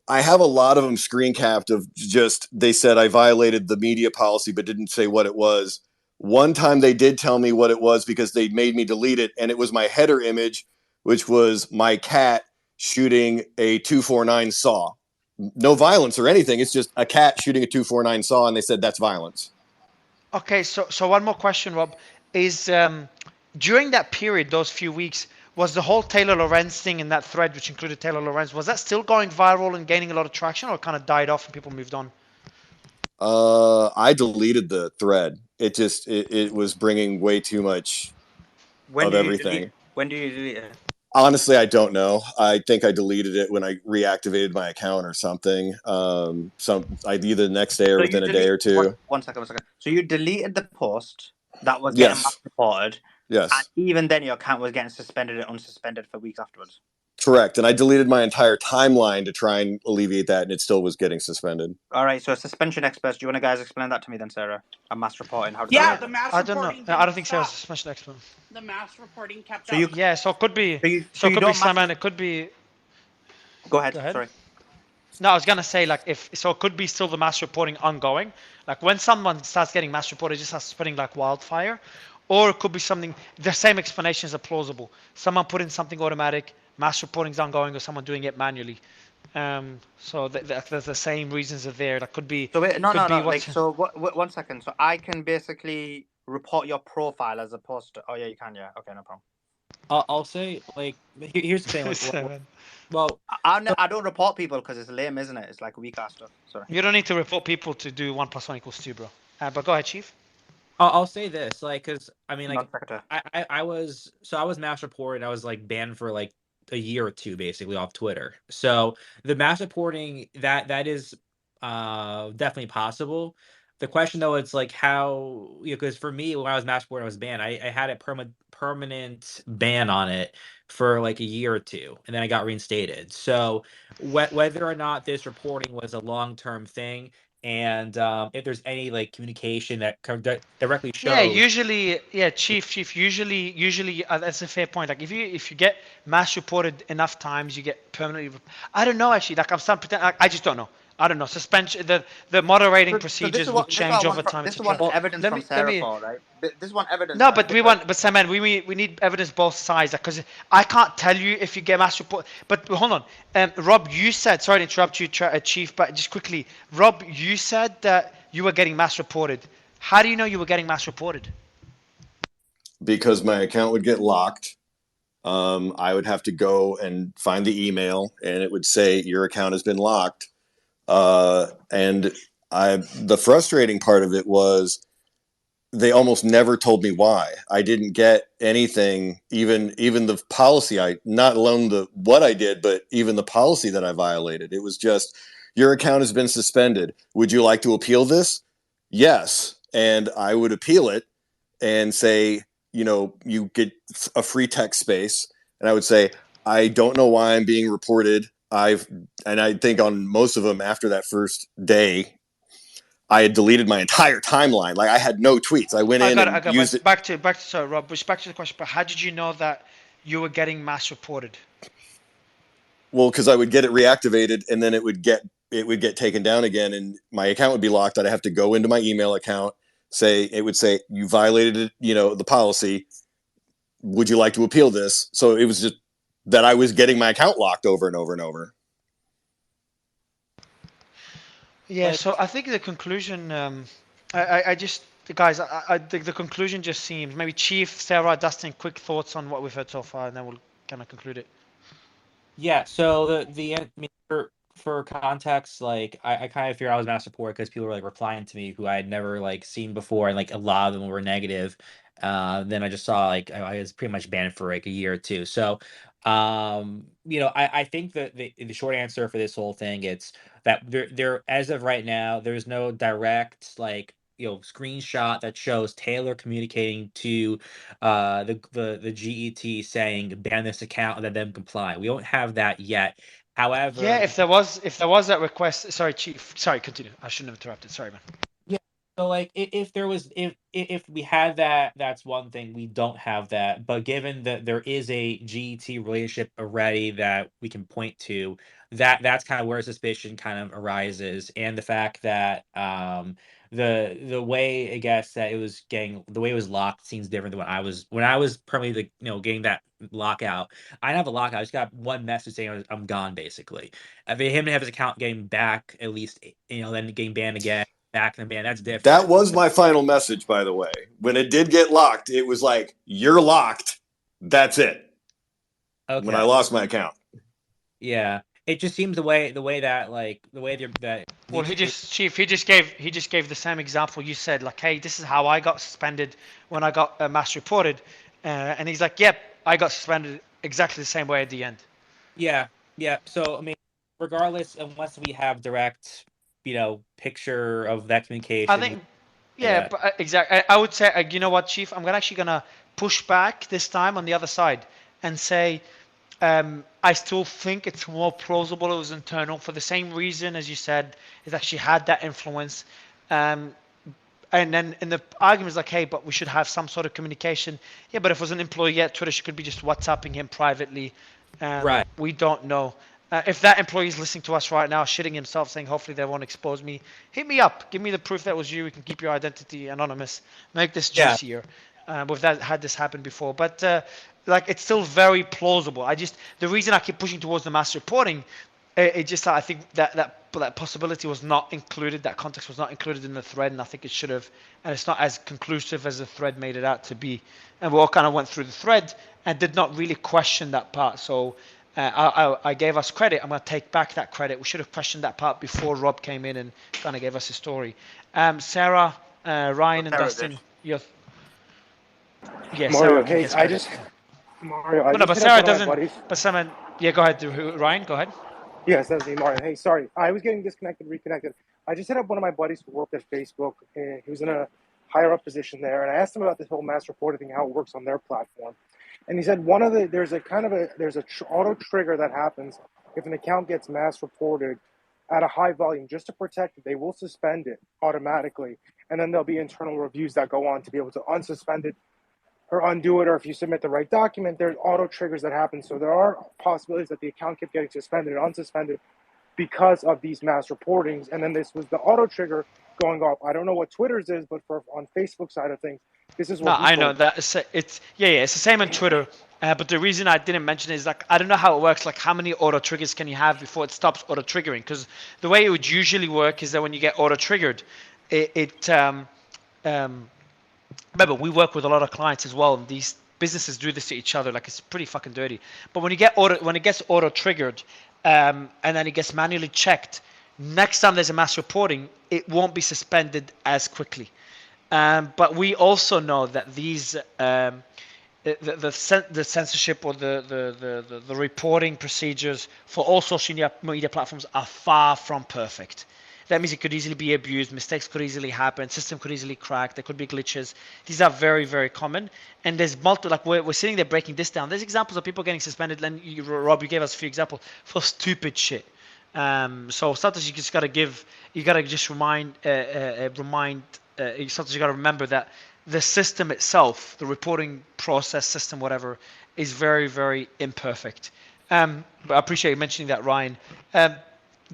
a lot of them screen capped of just they said I violated the media policy, but didn't say what it was. One time they did tell me what it was because they made me delete it, and it was my header image, which was my cat shooting a 249 saw. No violence or anything. It's just a cat shooting a 249 saw, and they said that's violence. Okay, so one more question, Rob. Is during that period, those few weeks, was the whole Taylor Lorenz thing in that thread, which included Taylor Lorenz, was that still going viral and gaining a lot of traction, or kind of died off and people moved on? I deleted the thread. It was bringing way too much of everything. When do you delete it? Honestly, I don't know. I think I deleted it when I reactivated my account or something. Either the next day or within a day or two. One second. So you deleted the post that was getting reported. Yes. And even then, your account was getting suspended and unsuspended for weeks afterwards. Correct. And I deleted my entire timeline to try and alleviate that, and it still was getting suspended. All right. So suspension experts, do you want to guys explain that to me then, Sarah? A mass reporting. How does the that work? mass I reporting. don't know. I don't think Sarah's a suspension expert. The mass reporting kept up. So it could be. So it could be Simon. It could be. Go ahead. Sorry. No, I was gonna say it could be still the mass reporting ongoing. Like when someone starts getting mass reported, it just starts spreading like wildfire, or it could be something. The same explanations are plausible. Someone put in something automatic. Mass reporting's ongoing, or someone doing it manually. So there's the same reasons are there. That could be. So wait, no. So one second. So I can basically report your profile as opposed to. Oh yeah, you can. Yeah. Okay, no problem. I'll say here's the thing. Well, I don't report people because it's lame, isn't it? It's like weak ass stuff. Sorry. You don't need to report people to do 1 + 1 = 2, bro. But go ahead, Chief. I'll say this, because I mean, I was mass reported. I was banned for a year or two basically off Twitter. So the mass reporting that is definitely possible. The question though, it's like how, because for me, when I was mass reporting, I was banned. I had a permanent ban on it for like a year or two, and then I got reinstated. So whether or not this reporting was a long-term thing, and if there's any like communication that directly Yeah, shows. usually, yeah, chief. Usually, that's a fair point. Like if you get mass reported enough times, you get permanently. I don't know actually. Like I'm starting to pretend. Like, I just don't know. I don't know. Suspension. The moderating So this procedures is will what change over time, this is etc. what evidence Let from me let Sarah me. for, right? This one evidence, No, right? but Because Saman, we need evidence both sides because I can't tell you if you get mass report. But hold on, Rob, you said, sorry to interrupt you, Chief, but just quickly, Rob, you said that you were getting mass reported. How do you know you were getting mass reported? Because my account would get locked. I would have to go and find the email, and it would say your account has been locked. And the frustrating part of it was they almost never told me why. I didn't get anything, even the policy. Not alone the what I did, but even the policy that I violated. It was just your account has been suspended. Would you like to appeal this? Yes, and I would appeal it and say, you get a free text space, and I would say, I don't know why I'm being reported. And I think on most of them after that first day, I had deleted my entire timeline. Like I had no tweets. I went in I and got. used But it. back to sorry, Rob. Back to the question. But how did you know that you were getting mass reported? Well, because I would get it reactivated, and then it would get taken down again, and my account would be locked. I'd have to go into my email account, it would say you violated it, the policy. Would you like to appeal this? So it was just that I was getting my account locked over and over and over. Yeah. So I think the conclusion. I just guys. I think the conclusion just seems maybe Chief, Sarah, Dustin. Quick thoughts on what we've heard so far, and then we'll kind of conclude it. Yeah, so I mean, for context, like I kind of fear I was mass support because people were like replying to me who I had never like seen before, and like a lot of them were negative. Then I just saw like I was pretty much banned for like a year or two. So, I think that the short answer for this whole thing, it's that there as of right now, there's no direct like screenshot that shows Taylor communicating to the GET saying ban this account and let them comply. We don't have that yet. Yeah, However, if there was that request, sorry, Chief. Sorry, continue. I shouldn't have interrupted. Sorry, man. yeah. So like if there was if we had that, that's one thing. We don't have that. But given that there is a GET relationship already that we can point to, that's kind of where suspicion kind of arises, and the fact that the way I guess that the way it was locked seems different than when I was permanently getting that lockout. I didn't have a lockout. I just got one message saying I'm gone basically. For him to have his account getting back at least, then getting banned again. Back in the band, that's different. That was my final message, by the way. When it did get locked, it was like, you're locked. That's it. Okay. When I lost my account. Yeah. It just seems the way that Well, he just gave the same example you said, like, hey, this is how I got suspended when I got mass reported, and he's like, yep, I got suspended exactly the same way at the end. Yeah. So I mean, regardless, unless we have direct picture of that communication. I think, yeah, but exactly. I would say, you know what, Chief, I'm actually gonna push back this time on the other side and say, I still think it's more plausible it was internal for the same reason as you said, is that she had that influence. And then in the argument is like, hey, but we should have some sort of communication. Yeah, but if it was an employee at Twitter, she could be just WhatsApping him privately. Right. We don't know. If that employee is listening to us right now, shitting himself, saying, hopefully they won't expose me, hit me up. Give me the proof that was you. We can keep your identity anonymous. Make this juicier. We've had this happen before. But it's still very plausible. The reason I keep pushing towards the mass reporting, I think that possibility was not included, that context was not included in the thread, and I think it should have, and it's not as conclusive as the thread made it out to be. And we all kind of went through the thread and did not really question that part. So I gave us credit. I'm going to take back that credit. We should have questioned that part before Rob came in and kind of gave us his story. Sarah, Ryan, and Dustin, Mario, hey, Mario, I But no, just but hit up Sarah one of my doesn't. buddies. But someone, yeah, go ahead, Ryan. Go ahead. Yes, that's me, Mario. Hey, sorry. I was getting disconnected, reconnected. I just hit up one of my buddies who worked at Facebook. And he was in a higher up position there. And I asked him about this whole mass reporting thing, how it works on their platform. And he said there's a auto trigger that happens if an account gets mass reported at a high volume just to protect it. They will suspend it automatically. And then there'll be internal reviews that go on to be able to unsuspend it or undo it, or if you submit the right document, there's auto triggers that happen. So there are possibilities that the account kept getting suspended or unsuspended because of these mass reportings. And then this was the auto trigger going off. I don't know what Twitter's is, but on Facebook side of things, this is No, what he I know told me. that it's it's the same on Twitter. But the reason I didn't mention it is like I don't know how it works. Like how many auto triggers can you have before it stops auto triggering? Because the way it would usually work is that when you get auto triggered, remember we work with a lot of clients as well, and these businesses do this to each other. Like it's pretty fucking dirty. But when it gets auto triggered, and then it gets manually checked, next time there's a mass reporting, it won't be suspended as quickly. But we also know that these the censorship or the reporting procedures for all social media platforms are far from perfect. That means it could easily be abused, mistakes could easily happen, system could easily crack, there could be glitches. These are very, very common. And there's multiple, like we're sitting there breaking this down. There's examples of people getting suspended, and Rob, you gave us a few examples for stupid shit. So sometimes you just gotta sometimes you gotta remember that the system itself, the reporting process system, whatever, is very, very imperfect. But I appreciate you mentioning that, Ryan.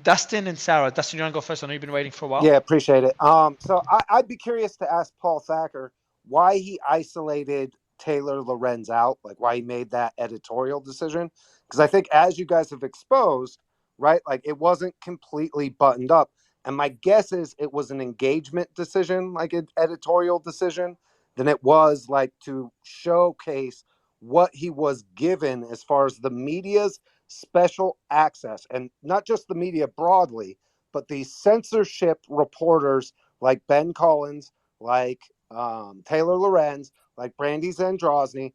Dustin and Sarah. Dustin, you want to go first? I know you've been waiting for a while. Yeah, appreciate it. So I'd be curious to ask Paul Thacker why he isolated Taylor Lorenz out, like why he made that editorial decision. Because I think, as you guys have exposed, right, like it wasn't completely buttoned up. And my guess is it was an engagement decision, like an editorial decision, than it was like to showcase what he was given as far as the media's special access, and not just the media broadly, but the censorship reporters like Ben Collins, like Taylor Lorenz, like Brandy Zandrosny,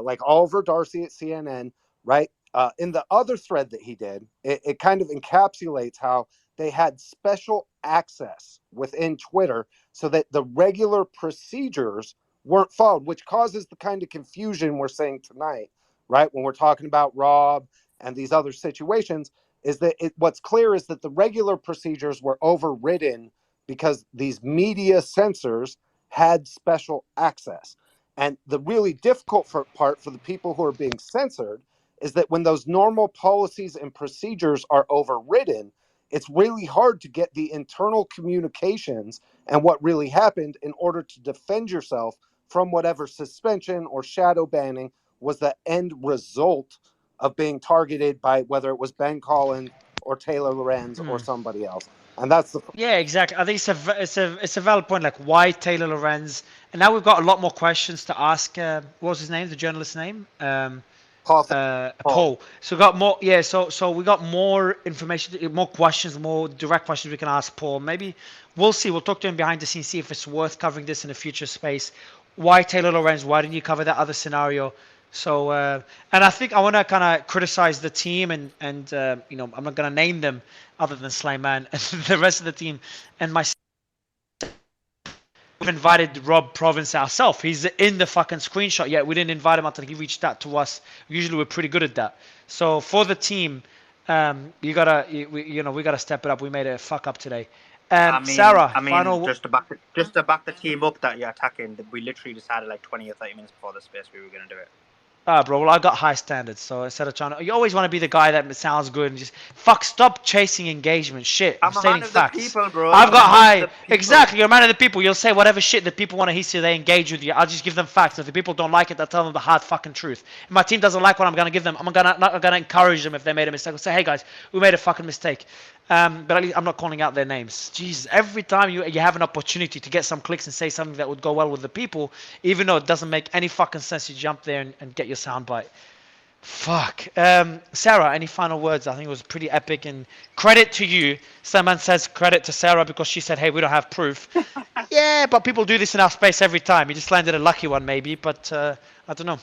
like Oliver Darcy at CNN, right? In the other thread that he did, it kind of encapsulates how they had special access within Twitter so that the regular procedures weren't followed, which causes the kind of confusion we're saying tonight, right? When we're talking about Rob and these other situations, is that what's clear is that the regular procedures were overridden because these media censors had special access. And the really difficult part for the people who are being censored is that when those normal policies and procedures are overridden, it's really hard to get the internal communications and what really happened in order to defend yourself from whatever suspension or shadow banning was the end result of being targeted by whether it was Ben Collins or Taylor Lorenz or somebody else. And that's the Yeah, exactly. I think it's a valid point. Like why Taylor Lorenz, and now we've got a lot more questions to ask. What was his name? The journalist's name? Paul. So we got more. Yeah. So we got more information, more questions, more direct questions we can ask Paul. Maybe we'll see. We'll talk to him behind the scenes, see if it's worth covering this in a future space. Why Taylor Lorenz? Why didn't you cover that other scenario? So, and I think I want to kind of criticize the team and I'm not going to name them other than Slayman and the rest of the team and myself. We've invited Rob Province ourselves. He's in the fucking screenshot yet. We didn't invite him until he reached out to us. Usually we're pretty good at that. So for the team, we gotta step it up. We made a fuck up today. Sarah, final. just to back the team up that you're attacking, we literally decided like 20 or 30 minutes before the space we were going to do it. Bro, well, I got high standards, so instead of trying to, you always want to be the guy that sounds good and just stop chasing engagement. Shit, I'm stating facts. People, bro. I've got high, exactly. You're a man of the people. You'll say whatever shit that people want to hear, so they engage with you. I'll just give them facts. If the people don't like it, I'll tell them the hard fucking truth. If my team doesn't like what I'm gonna give them, I'm not gonna encourage them if they made a mistake. I'll say, hey guys, we made a fucking mistake. But at least I'm not calling out their names. Jesus, every time you have an opportunity to get some clicks and say something that would go well with the people, even though it doesn't make any fucking sense, you jump there and get your soundbite. Fuck. Sarah, any final words? I think it was pretty epic, and credit to you. Someone says credit to Sarah because she said, hey, we don't have proof. Yeah, but people do this in our space every time. You just landed a lucky one maybe, but I don't know.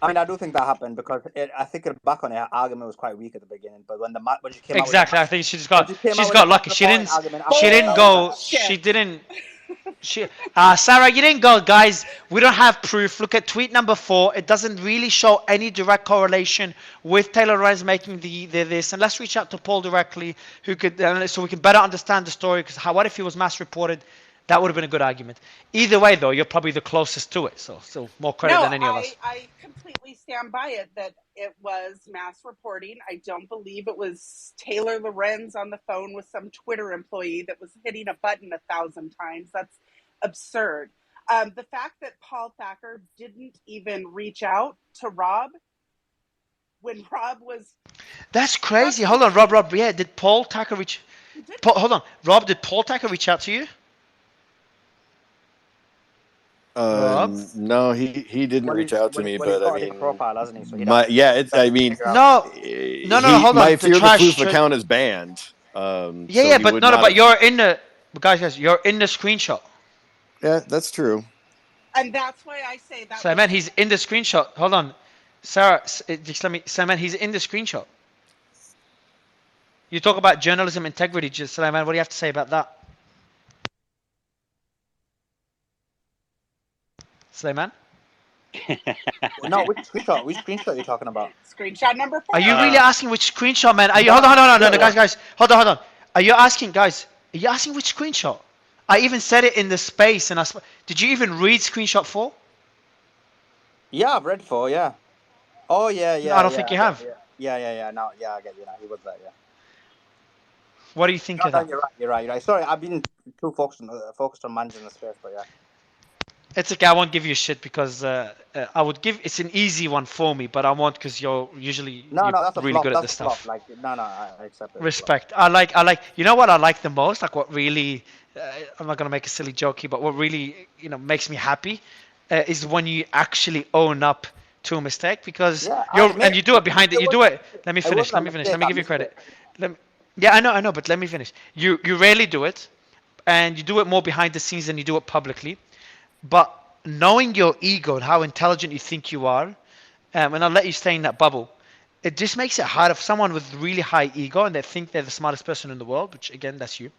I mean, I do think that happened because I think back on it, her argument was quite weak at the beginning. But when she came Exactly. out I think she's with the lucky. She didn't. argument, She didn't go. Bullshit. She didn't. Sarah, you didn't go, guys. We don't have proof. Look at tweet number 4. It doesn't really show any direct correlation with Taylor Lorenz making the this. And let's reach out to Paul directly, who could so we can better understand the story. Because what if he was mass reported? That would have been a good argument. Either way, though, you're probably the closest to it. So more credit than any of us. I completely stand by it that it was mass reporting. I don't believe it was Taylor Lorenz on the phone with some Twitter employee that was hitting a button 1,000 times. That's absurd. The fact that Paul Thacker didn't even reach out to Rob when Rob was... That's crazy. Hold on, Rob. Yeah, did Paul Thacker reach... hold on. Rob, did Paul Thacker reach out to you? No, he didn't reach out to me, but I mean, profile, hasn't he? So I mean, no, hold on. My Fear the Proof should... account is banned. But you're in the guys, you're in the screenshot. Yeah, that's true. And that's why I say that. So, man, he's in the screenshot. Hold on, Sarah. Just let me. So, man, he's in the screenshot. You talk about journalism integrity, just Sulaiman. What do you have to say about that? Sulaiman? No, which screenshot are you talking about? Screenshot number 4. Are you really asking which screenshot, man? Are you hold on, guys, hold on. Are you asking which screenshot? I even said it in the space, and did you even read screenshot 4? Yeah, I've read 4. Yeah. Oh yeah. No, I don't think you have. Yeah. No, yeah, I get you now. He was there. Yeah. What do you think of that? You're right. Sorry, I've been too focused on managing the space, but yeah. It's okay. I won't give you shit because I would give. It's an easy one for me, but I won't because you're usually that's really good at this stuff. Like, I accept it. Respect. I like. You know what I like the most? Like what really. I'm not gonna make a silly joke here, but what really makes me happy is when you actually own up to a mistake because and you do it behind it. You do it. Let me finish. Let me give you credit. I know, but let me finish. You rarely do it, and you do it more behind the scenes than you do it publicly. But knowing your ego and how intelligent you think you are, and I'll let you stay in that bubble, it just makes it hard for someone with really high ego and they think they're the smartest person in the world, which again, that's you.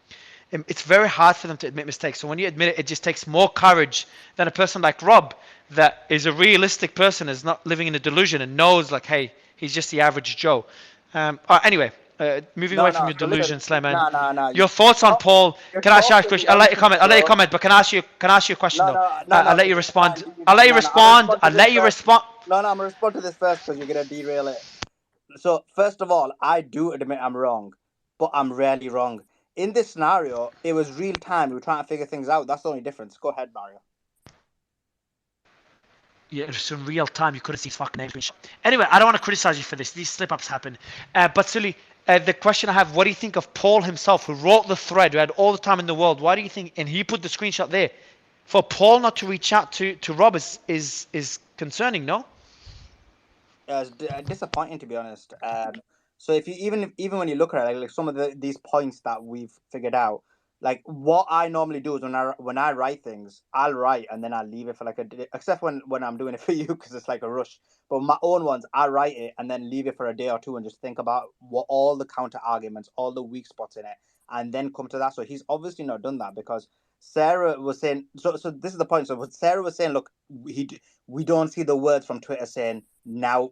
It's very hard for them to admit mistakes. So when you admit it, it just takes more courage than a person like Rob that is a realistic person, is not living in a delusion and knows like, hey, he's just the average Joe. Anyway. Moving away from your delusion, Sulaiman. No. Your thoughts on Paul? Can I ask you a question? I'll let you comment. But can I ask you a question though? I'll let you respond. I'll let you respond. No, I'm gonna respond to this first because you're gonna derail it. So first of all, I do admit I'm wrong, but I'm rarely wrong. In this scenario, it was real time. We were trying to figure things out. That's the only difference. Go ahead, Mario. Yeah, it's in real time. You could have seen his fucking name. Anyway, I don't want to criticize you for this. These slip-ups happen. But Sully, the question I have, what do you think of Paul himself, who wrote the thread, who had all the time in the world? Why do you think, and he put the screenshot there, for Paul not to reach out to Rob is concerning, no? It's disappointing, to be honest. So if you even when you look at it, like some of these points that we've figured out, like what I normally do is when I write things, I'll write and then I'll leave it for like a day, except when I'm doing it for you because it's like a rush. But my own ones, I write it and then leave it for a day or two and just think about what all the counter arguments, all the weak spots in it, and then come to that. So he's obviously not done that because Sarah was saying. So this is the point. So what Sarah was saying, look, we don't see the words from Twitter saying now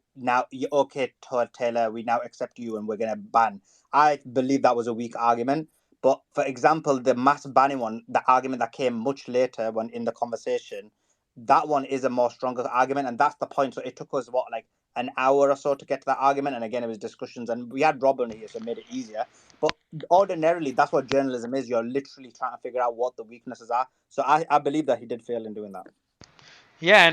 okay, Taylor, we now accept you and we're gonna ban. I believe that was a weak argument. But for example, the mass banning one, the argument that came much later when in the conversation, that one is a more stronger argument, and that's the point. So it took us like an hour or so to get to that argument, and again it was discussions, and we had Rob on here, so it made it easier. But ordinarily, that's what journalism is. You're literally trying to figure out what the weaknesses are. So I believe that he did fail in doing that. Yeah,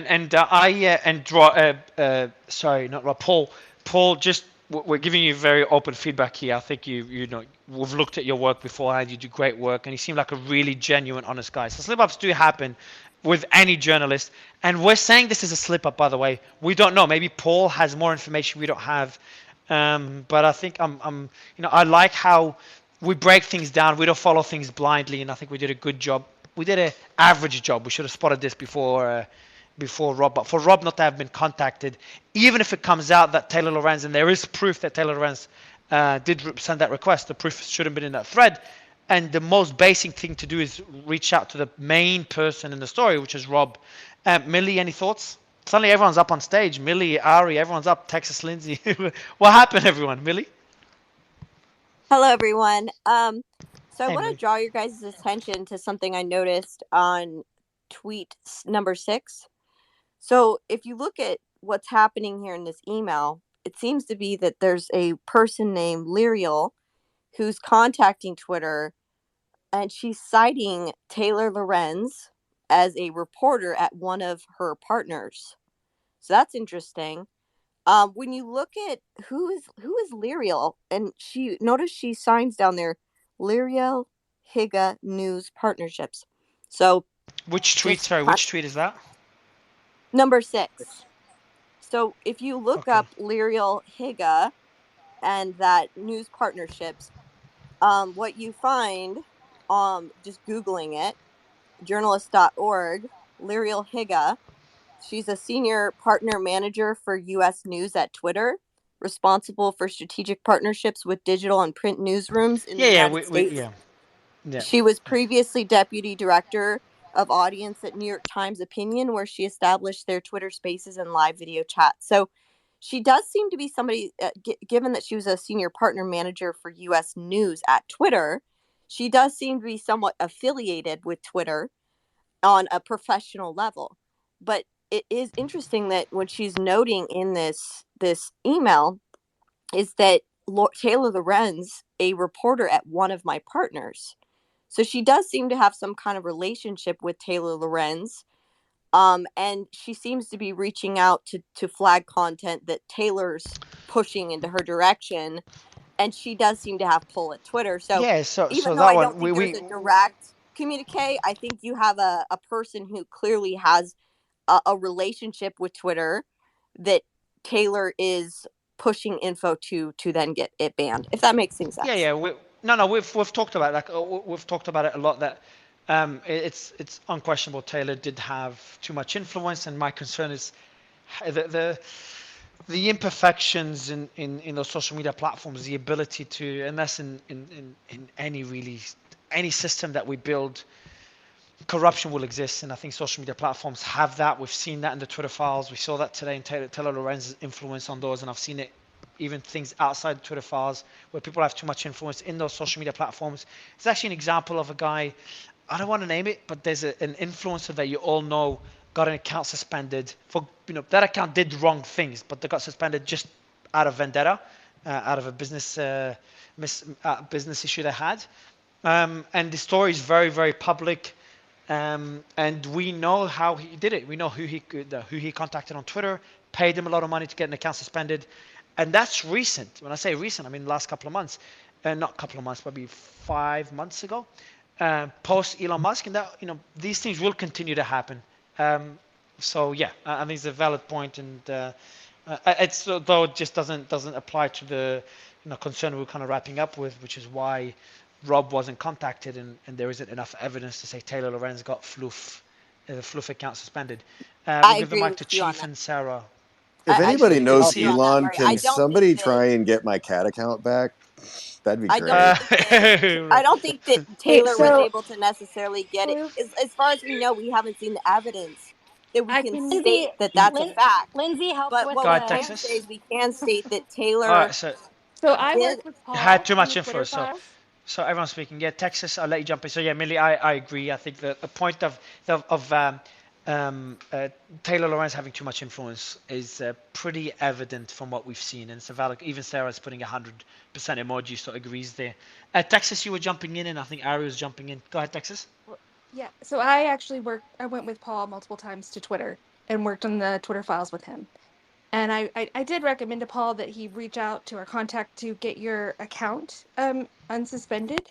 sorry, not Rob, Paul, just. We're giving you very open feedback here. I think we've looked at your work beforehand. You do great work, and you seem like a really genuine, honest guy. So slip-ups do happen with any journalist, and we're saying this is a slip-up, by the way. We don't know. Maybe Paul has more information we don't have, but I think I like how we break things down. We don't follow things blindly, and I think we did a good job. We did an average job. We should have spotted this before before Rob. But for Rob not to have been contacted, even if it comes out that Taylor Lorenz, and there is proof that Taylor Lorenz did send that request, the proof shouldn't have been in that thread. And the most basic thing to do is reach out to the main person in the story, which is Rob. Millie, any thoughts? Suddenly everyone's up on stage. Millie, Ari, everyone's up. Texas Lindsay. What happened, everyone? Millie? Hello, everyone. So I Hey, want to Millie. draw your guys' attention to something I noticed on tweet number 6. So if you look at what's happening here in this email, it seems to be that there's a person named Lyriel who's contacting Twitter, and she's citing Taylor Lorenz as a reporter at one of her partners. So that's interesting. When you look at who is Lyriel, and notice she signs down there, Lyriel Higa News Partnerships. So Which tweet? just Sorry, which tweet is that? number 6. So if you look Okay. up Lyriel Higa and that news partnerships, what you find, just Googling it, journalist.org, Lyriel Higa, she's a senior partner manager for U.S. News at Twitter, responsible for strategic partnerships with digital and print newsrooms in the United States. Yeah. She was previously deputy director of audience at New York Times Opinion, where she established their Twitter Spaces and live video chat. So she does seem to be somebody, given that she was a senior partner manager for U.S. News at Twitter, she does seem to be somewhat affiliated with Twitter on a professional level. But it is interesting that what she's noting in this email is that Taylor Lorenz, a reporter at one of my partners. So she does seem to have some kind of relationship with Taylor Lorenz. And she seems to be reaching out to flag content that Taylor's pushing into her direction. And she does seem to have pull at Twitter. So Yeah, so even though that I one don't think there's a direct communique, I think you have a person who clearly has a relationship with Twitter that Taylor is pushing info to then get it banned, if that makes any sense. Yeah. We've talked about we've talked about it a lot, that it's unquestionable Taylor did have too much influence, and my concern is the imperfections in those social media platforms, the ability to, and that's in any system that we build, corruption will exist, and I think social media platforms have that. We've seen that in the Twitter files. We saw that today in Taylor Lorenz's influence on those, and I've seen it even things outside the Twitter files where people have too much influence in those social media platforms. It's actually an example of a guy, I don't want to name it, but there's an influencer that you all know got an account suspended for, that account did wrong things, but they got suspended just out of vendetta, out of a business business issue they had. And the story is very, very public. And we know how he did it. We know who he contacted on Twitter, paid him a lot of money to get an account suspended, and that's recent. When I say recent, I mean the last couple of months, not couple of months, maybe 5 months ago, post Elon Musk, and that these things will continue to happen. So yeah, I think it's a valid point, and it's though it just doesn't apply to the concern we're kind of wrapping up with, which is why Rob wasn't contacted, and there isn't enough evidence to say Taylor Lorenz got the Fluff account suspended. We'll give the mic to Chief and Sarah. If anybody knows agree on that, Elon, Murray. I can don't somebody think that- try and get my cat account back? That'd be I great. I don't think that Taylor was so- able to necessarily get it. As far as we know, we haven't seen the evidence that we can Lindsay, state that that's a fact. Lindsay helped But with what Go we ahead, can Texas. say is we can state that All Taylor right, so I did. worked with Paul had too on much the info. Twitter So files. so everyone's speaking. Yeah, Texas, I'll let you jump in. So yeah, Millie, I agree. I think that the point of Taylor Lorenz having too much influence is pretty evident from what we've seen, and it's a valid. Even Sarah's putting 100% emoji, so agrees there. Texas, you were jumping in, and I think Ari was jumping in. Go ahead, Texas. Yeah, so I went with Paul multiple times to Twitter and worked on the Twitter files with him. And I did recommend to Paul that he reach out to our contact to get your account unsuspended.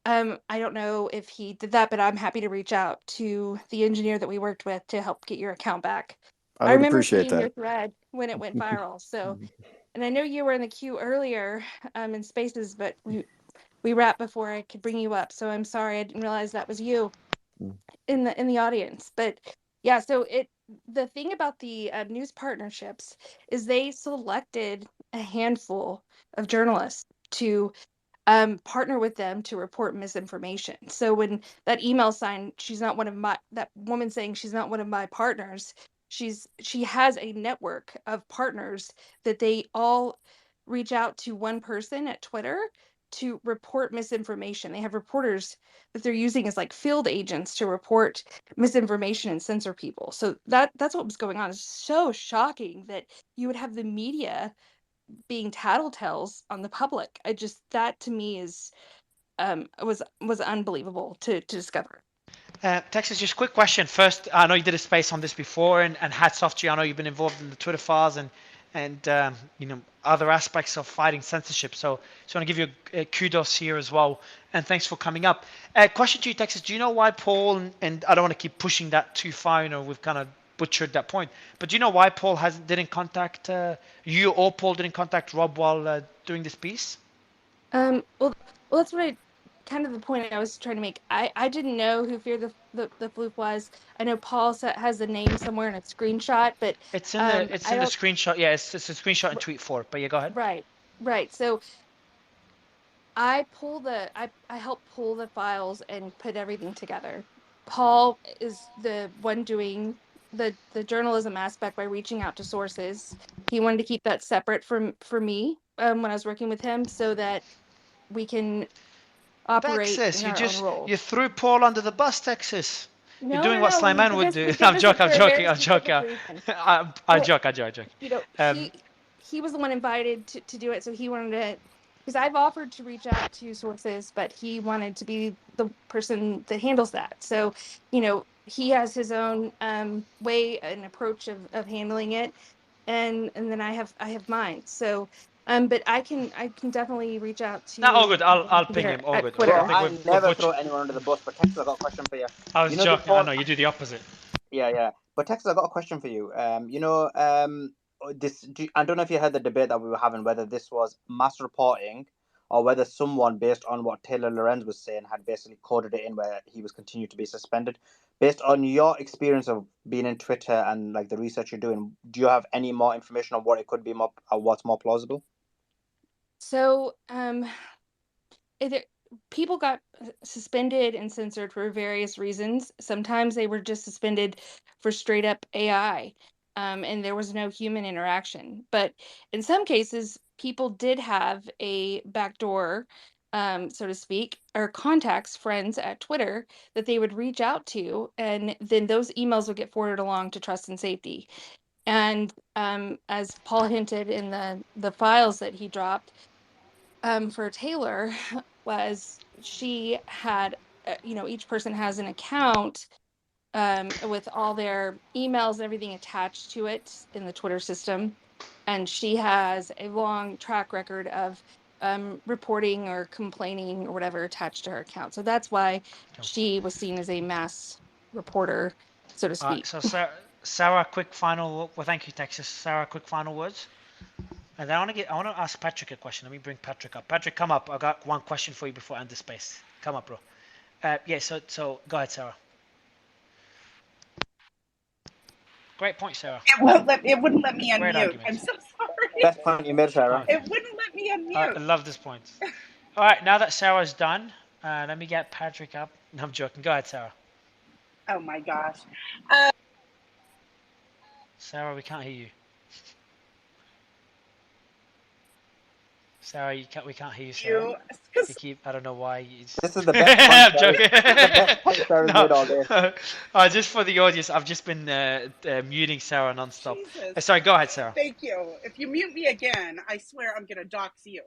I don't know if he did that, but I'm happy to reach out to the engineer that we worked with to help get your account back. I I would remember appreciate seeing your that. thread when it went viral. So, and I know you were in the queue earlier in Spaces, but we wrapped before I could bring you up. So I'm sorry, I didn't realize that was you in the audience. But yeah, so the thing about the news partnerships is they selected a handful of journalists to partner with them to report misinformation. So when that email sign, that woman saying she's not one of my partners, she has a network of partners that they all reach out to one person at Twitter to report misinformation. They have reporters that they're using as like field agents to report misinformation and censor people. So that's what was going on. It's so shocking that you would have the media being tattletales on the public. That to me is was unbelievable to discover. Texas, just a quick question first. I know you did a space on this before, and hats off to you. I know you've been involved in the Twitter files and other aspects of fighting censorship. So I want to give you a kudos here as well, and thanks for coming up. Question to you, Texas. Do you know why Paul and I don't want to keep pushing that too far? We've kind of butchered that point, but do you know why Paul didn't contact you, or Paul didn't contact Rob while doing this piece? Well, that's what kind of the point I was trying to make. I didn't know who Fear the Floof was. I know Paul has the name somewhere in a screenshot, but It's in the screenshot. Yeah, it's a screenshot in tweet 4. But yeah, go ahead. Right. So I help pull the files and put everything together. Paul is the one doing the journalism aspect by reaching out to sources. He wanted to keep that separate for me when I was working with him, so that we can operate Texas, in our own roles. you threw Paul under the bus, Texas. You're doing what No. Slayman would do. We did I'm this joking. for a very specific reason. I joke. He was the one invited to do it, so he wanted to. Because I've offered to reach out to sources, but he wanted to be the person that handles that. So, he has his own way and approach of handling it, and then I have mine. So, but I can definitely reach out to. No, all good. I'll ping him. All good. Bro, I never throw anyone under the bus. But Texas, I got a question for you. I was joking. I know you do the opposite. Yeah. But Texas, I got a question for you. I don't know if you heard the debate that we were having, whether this was mass reporting or whether someone, based on what Taylor Lorenz was saying, had basically coded it in where he was continued to be suspended. Based on your experience of being in Twitter and like the research you're doing, do you have any more information on what it could be more, or what's more plausible? So, people got suspended and censored for various reasons. Sometimes they were just suspended for straight up AI, and there was no human interaction. But in some cases, people did have a backdoor, so to speak, or contacts, friends at Twitter that they would reach out to, and then those emails would get forwarded along to Trust and Safety. And as Paul hinted in the files that he dropped, for Taylor, was she had, each person has an account with all their emails and everything attached to it in the Twitter system. And she has a long track record of reporting or complaining or whatever attached to her account. So that's why she was seen as a mass reporter, so to speak. So Sarah, quick final. Well, thank you, Texas. Sarah, quick final words. And I want to ask Patrick a question. Let me bring Patrick up. Patrick, come up. I got one question for you before I end the space. Come up, bro. So go ahead, Sarah. Great point, Sarah. It wouldn't let me unmute. I'm so sorry. Best point you made, Sarah. It wouldn't let me unmute. I love this point. All right, now that Sarah's done, let me get Patrick up. No, I'm joking. Go ahead, Sarah. Oh my gosh. Sarah, we can't hear you. Sarah, we can't hear you, Sarah. You keep, I don't know why. This is the best point. No. Just for the audience, I've just been muting Sarah nonstop. Sorry, go ahead, Sarah. Thank you. If you mute me again, I swear I'm going to dox you.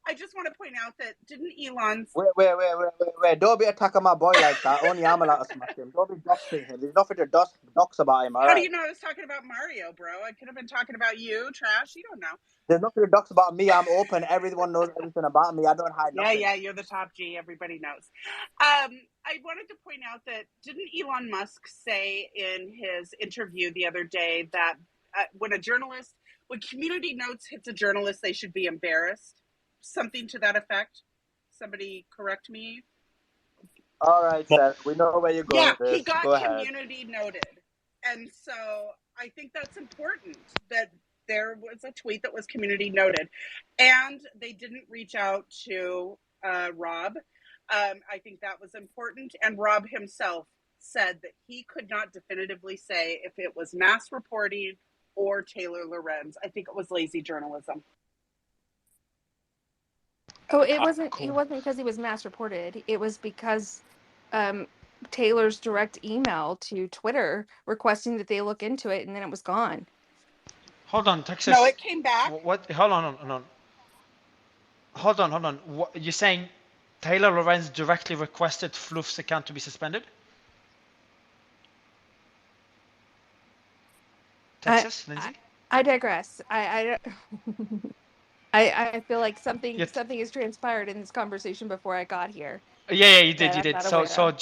I just want to point out that didn't Elon's... Wait. Don't be attacking my boy like that. Only I'm allowed to smash him. Don't be doxing him. There's nothing to dox about him, all right? How do you know I was talking about Mario, bro? I could have been talking about you, Trash. You don't know. There's nothing to dox about me. I'm open. Everyone knows everything about me. I don't hide nothing. Yeah, you're the top G. Everybody knows. I wanted to point out that didn't Elon Musk say in his interview the other day that when Community Notes hits a journalist, they should be embarrassed? Something to that effect. Somebody correct me. All right, Seth. We know where you're going Yeah, with he this. got Go ahead. community noted. And so I think that's important that there was a tweet that was community noted. And they didn't reach out to Rob. I think that was important. And Rob himself said that he could not definitively say if it was mass reporting or Taylor Lorenz. I think it was lazy journalism. Oh, it wasn't Cool. because he was mass reported. It was because Taylor's direct email to Twitter requesting that they look into it, and then it was gone. Hold on, Texas. No, it came back. What? Hold on. Hold on. What, you're saying Taylor Lorenz directly requested Fluff's account to be suspended? Texas, Lindsay? I digress. I feel like something has transpired in this conversation before I got here. Yeah, you did. that I'm not So aware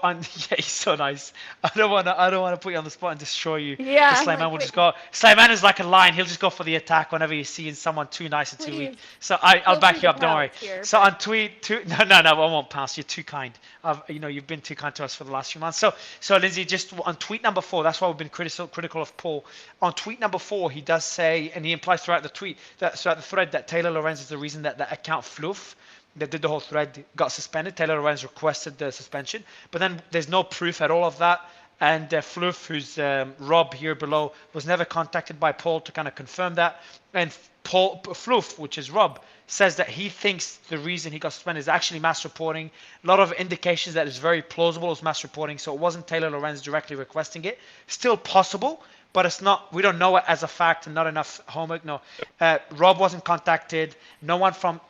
of. yeah, he's so nice. I don't wanna put you on the spot and destroy you. Yeah, Because I'm Slayman like, will just wait, go. Slayman is like a lion. He'll just go for the attack whenever you see someone too nice or too weak. please So I'll feel back free you to up. Don't worry. pounce here, So but on tweet, no, I won't pounce. You're too kind. You've been too kind to us for the last few months. So Lindsay, just on tweet number 4, that's why we've been critical of Paul. On tweet number 4, he does say, and he implies throughout the thread that Taylor Lorenz is the reason that the account Fluff that did the whole thread got suspended. Taylor Lorenz requested the suspension, but then there's no proof at all of that. And Fluff, who's Rob here below, was never contacted by Paul to kind of confirm that. And Fluff, which is Rob, says that he thinks the reason he got suspended is actually mass reporting. A lot of indications that it's very plausible it was mass reporting, so it wasn't Taylor Lorenz directly requesting it. Still possible, but it's not. We don't know it as a fact, and not enough homework. No, Rob wasn't contacted. No one from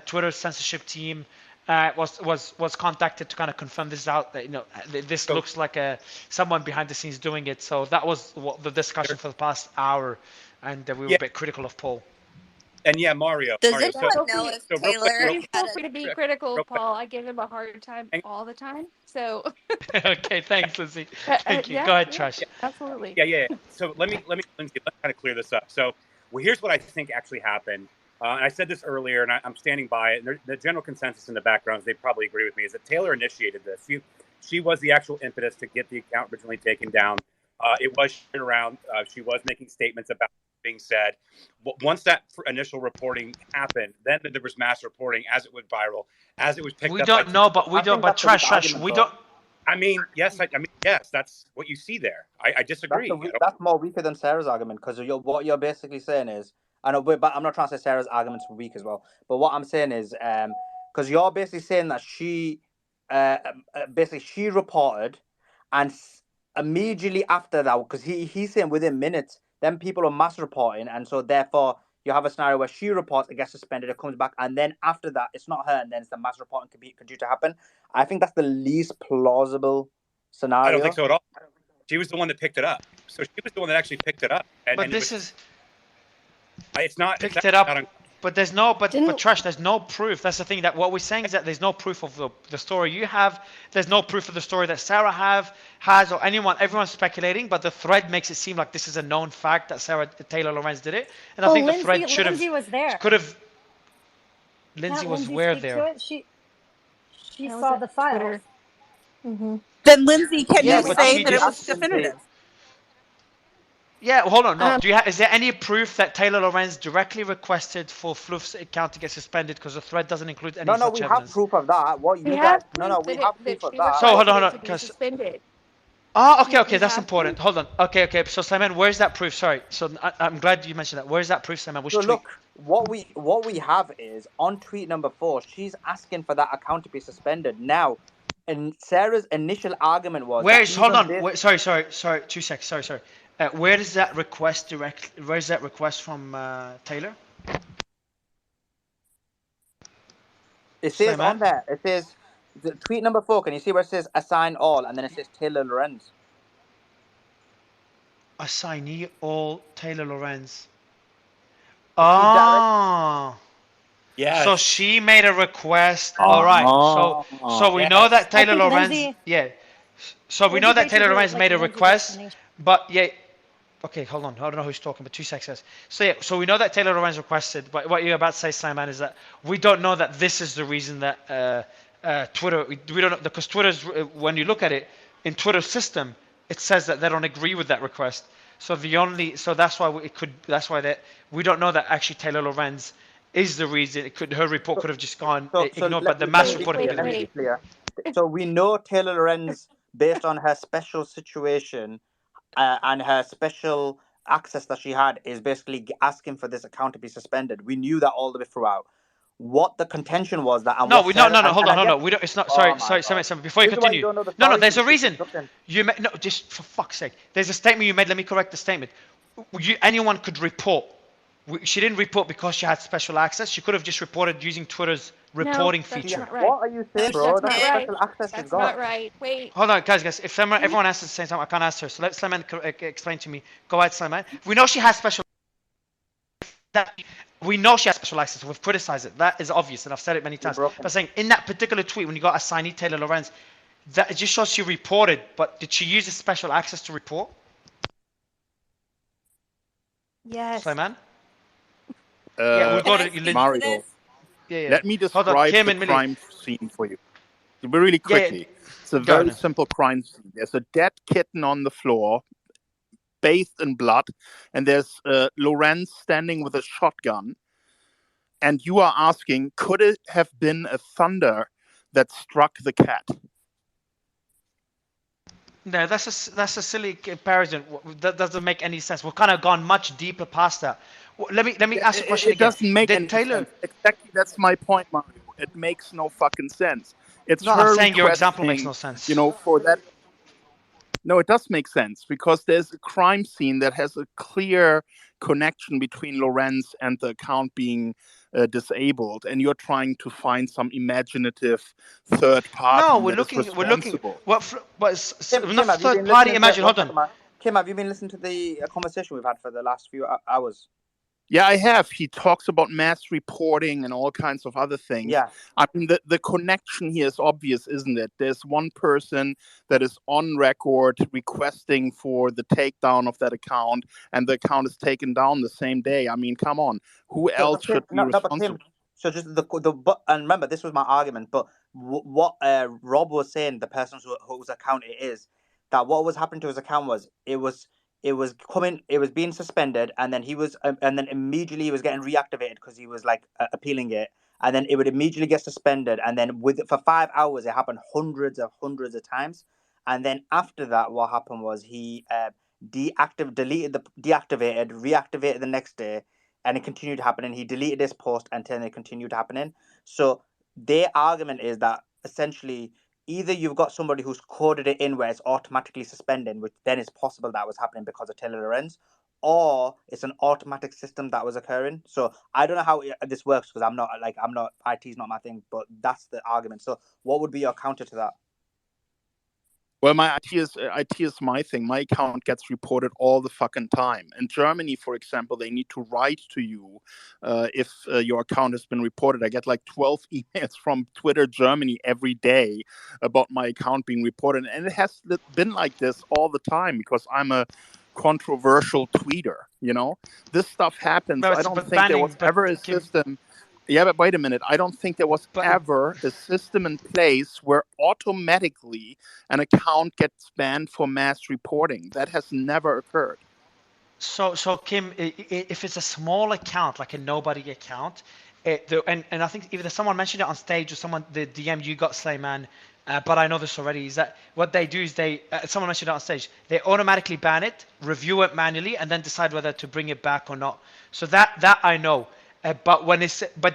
Twitter's censorship team was contacted to kind of confirm this out. This looks like someone behind the scenes doing it. So that was the discussion for the past hour, and we were a bit critical of Paul. And yeah, Mario. Does Mario, anyone so, know if so real Taylor quick, please had feel a free to be real critical quick. of Paul. I give him a hard time all the time. So Okay, thanks, Lindsay. Thank you. yeah, Go ahead, yeah, Trash. absolutely. Yeah. So let me Lindsay, let's kind of clear this up. So, here's what I think actually happened. And I said this earlier, and I'm standing by it. And the general consensus in the background, they probably agree with me, is that Taylor initiated this. She was the actual impetus to get the account originally taken down. It was shared around. She was making statements about being said. Once that initial reporting happened, then there was mass reporting as it went viral, as it was picked up. We don't know, but we don't. But Trash, we don't. I mean, yes, that's what you see there. I disagree. That's more weaker than Sarah's argument, because what you're basically saying is, but I'm not trying to say Sarah's arguments were weak as well. But what I'm saying is, because you're basically saying that she reported, and immediately after that, because he's saying within minutes, then people are mass reporting, and so therefore you have a scenario where she reports, it gets suspended, it comes back, and then after that, it's not her, and then it's the mass reporting continue to happen. I think that's the least plausible scenario. I don't think so at all. She was the one that picked it up. So she was the one that actually picked it up. It's not picked it up. But there's no, but Trash, there's no proof. That's the thing, that what we're saying is that there's no proof of the story you have. There's no proof of the story that Sarah has, or everyone's speculating, but the thread makes it seem like this is a known fact that Taylor Lorenz did it. And I think the thread Lindsay was there. Lindsay was where there? She saw the files. Then Lindsay, can you say that it was definitive? Yeah, hold on. No, is there any proof that Taylor Lorenz directly requested for Fluff's account to get suspended because the thread doesn't include any such evidence? We have proof of that. What you guys? We have proof of that. So hold on. Suspended. Okay, that's important. Hold on. Okay. So Simon, where's that proof? Sorry. So I'm glad you mentioned that. Where's that proof, Simon? Which tweet? Look, what we have is on tweet number 4. She's asking for that account to be suspended now. And Sarah's initial argument was. Hold on. Sorry. 2 seconds. Sorry. Where is that request Where's that request from Taylor? It says on there. It says the tweet number 4. Can you see where it says assign all, and then it says Taylor Lorenz? Assignee all Taylor Lorenz. Yeah. So she made a request. All right. So we know that Taylor Lorenz. Lindsay, So we know that Taylor Lorenz made a request, but Okay, hold on. I don't know who's talking, but 2 seconds. So we know that Taylor Lorenz requested, but what you're about to say, Simon, is that we don't know that this is the reason that Twitter. We don't know, because Twitter's, when you look at it in Twitter's system, it says that they don't agree with that request. So that's why we don't know that actually Taylor Lorenz is the reason. Her report could have just gone ignored, but the mass reporting Let didn't. me be clear. So we know Taylor Lorenz, based on her special situation and her special access that she had, is basically asking for this account to be suspended. We knew that all the way throughout. What the contention was that, and No, what no, Sarah, hold on, I no, get- we don't. It's not. Oh Sorry, my sorry, God. Sammy, before you This is why you continue. don't know the No, story, there's a because reason. interrupting. No, just for fuck's sake. There's a statement you made. Let me correct the statement. Anyone could report. She didn't report because she had special access. She could have just reported using Twitter's reporting that's feature. not right. What are you saying, That's bro? not That's the right. special access she's That's got. not right. Wait. Hold on, guys. If everyone answers at the same time, I can't answer. So let Slayman explain to me. Go ahead, Slayman. We know she has special. We know she has special access. We've criticized it. That is obvious, and I've said it many times. But saying in that particular tweet, when you got assignee Taylor Lorenz, that it just shows she reported. But did she use the special access to report? Yes. Slayman. Yeah, we'll go to Mario. Yeah. Let me Hold on, describe Kim the and Millie. crime scene for you. Really quickly. It's a Go very on. simple crime scene. There's a dead kitten on the floor, bathed in blood, and there's Lorenz standing with a shotgun. And you are asking, could it have been a thunder that struck the cat? No, that's a silly comparison. That doesn't make any sense. We've kind of gone much deeper past that. Let me ask a question It again. doesn't make Did any Taylor? sense. Exactly, that's my point, Mario. It makes no fucking sense. It's No, her I'm saying your example makes requesting, no sense. you know, for that. No, it does make sense because there's a crime scene that has a clear connection between Lorenz and the account being disabled, and you're trying to find some imaginative third party No, we're that is looking. responsible. But Kim, not have you third been party. listening Imagine. one Hold on. second, man. Kim, have you been listening to the conversation we've had for the last few hours? Yeah, I have. He talks about mass reporting and all kinds of other things. Yeah. I mean, the connection here is obvious, isn't it? There's one person that is on record requesting for the takedown of that account, and the account is taken down the same day. I mean, come on. Who else should be But responsible? Kim, so just and remember, this was my argument, but what Rob was saying, the person whose account it is, that what was happening to his account was it was being suspended, and then and then immediately he was getting reactivated because he was like appealing it, and then it would immediately get suspended, and then for 5 hours it happened hundreds of times, and then after that what happened was he deactivated, reactivated the next day, and it continued happening. He deleted this post until it continued happening. So their argument is that essentially either you've got somebody who's coded it in where it's automatically suspending, which then is possible that was happening because of Taylor Lorenz, or it's an automatic system that was occurring. So I don't know how this works because IT's not my thing, but that's the argument. So what would be your counter to that? Well, my IT is my thing. My account gets reported all the fucking time. In Germany, for example, they need to write to you if your account has been reported. I get like 12 emails from Twitter Germany every day about my account being reported. And it has been like this all the time because I'm a controversial tweeter, you know? This stuff happens. I don't think there was ever a system... Yeah, but wait a minute. I don't think there was ever a system in place where automatically an account gets banned for mass reporting. That has never occurred. So Kim, if it's a small account, like a nobody account, and I think either someone mentioned it on stage or someone, the DM you got, Slayman, but I know this already, is that what they do is someone mentioned it on stage, they automatically ban it, review it manually, and then decide whether to bring it back or not. So that I know. But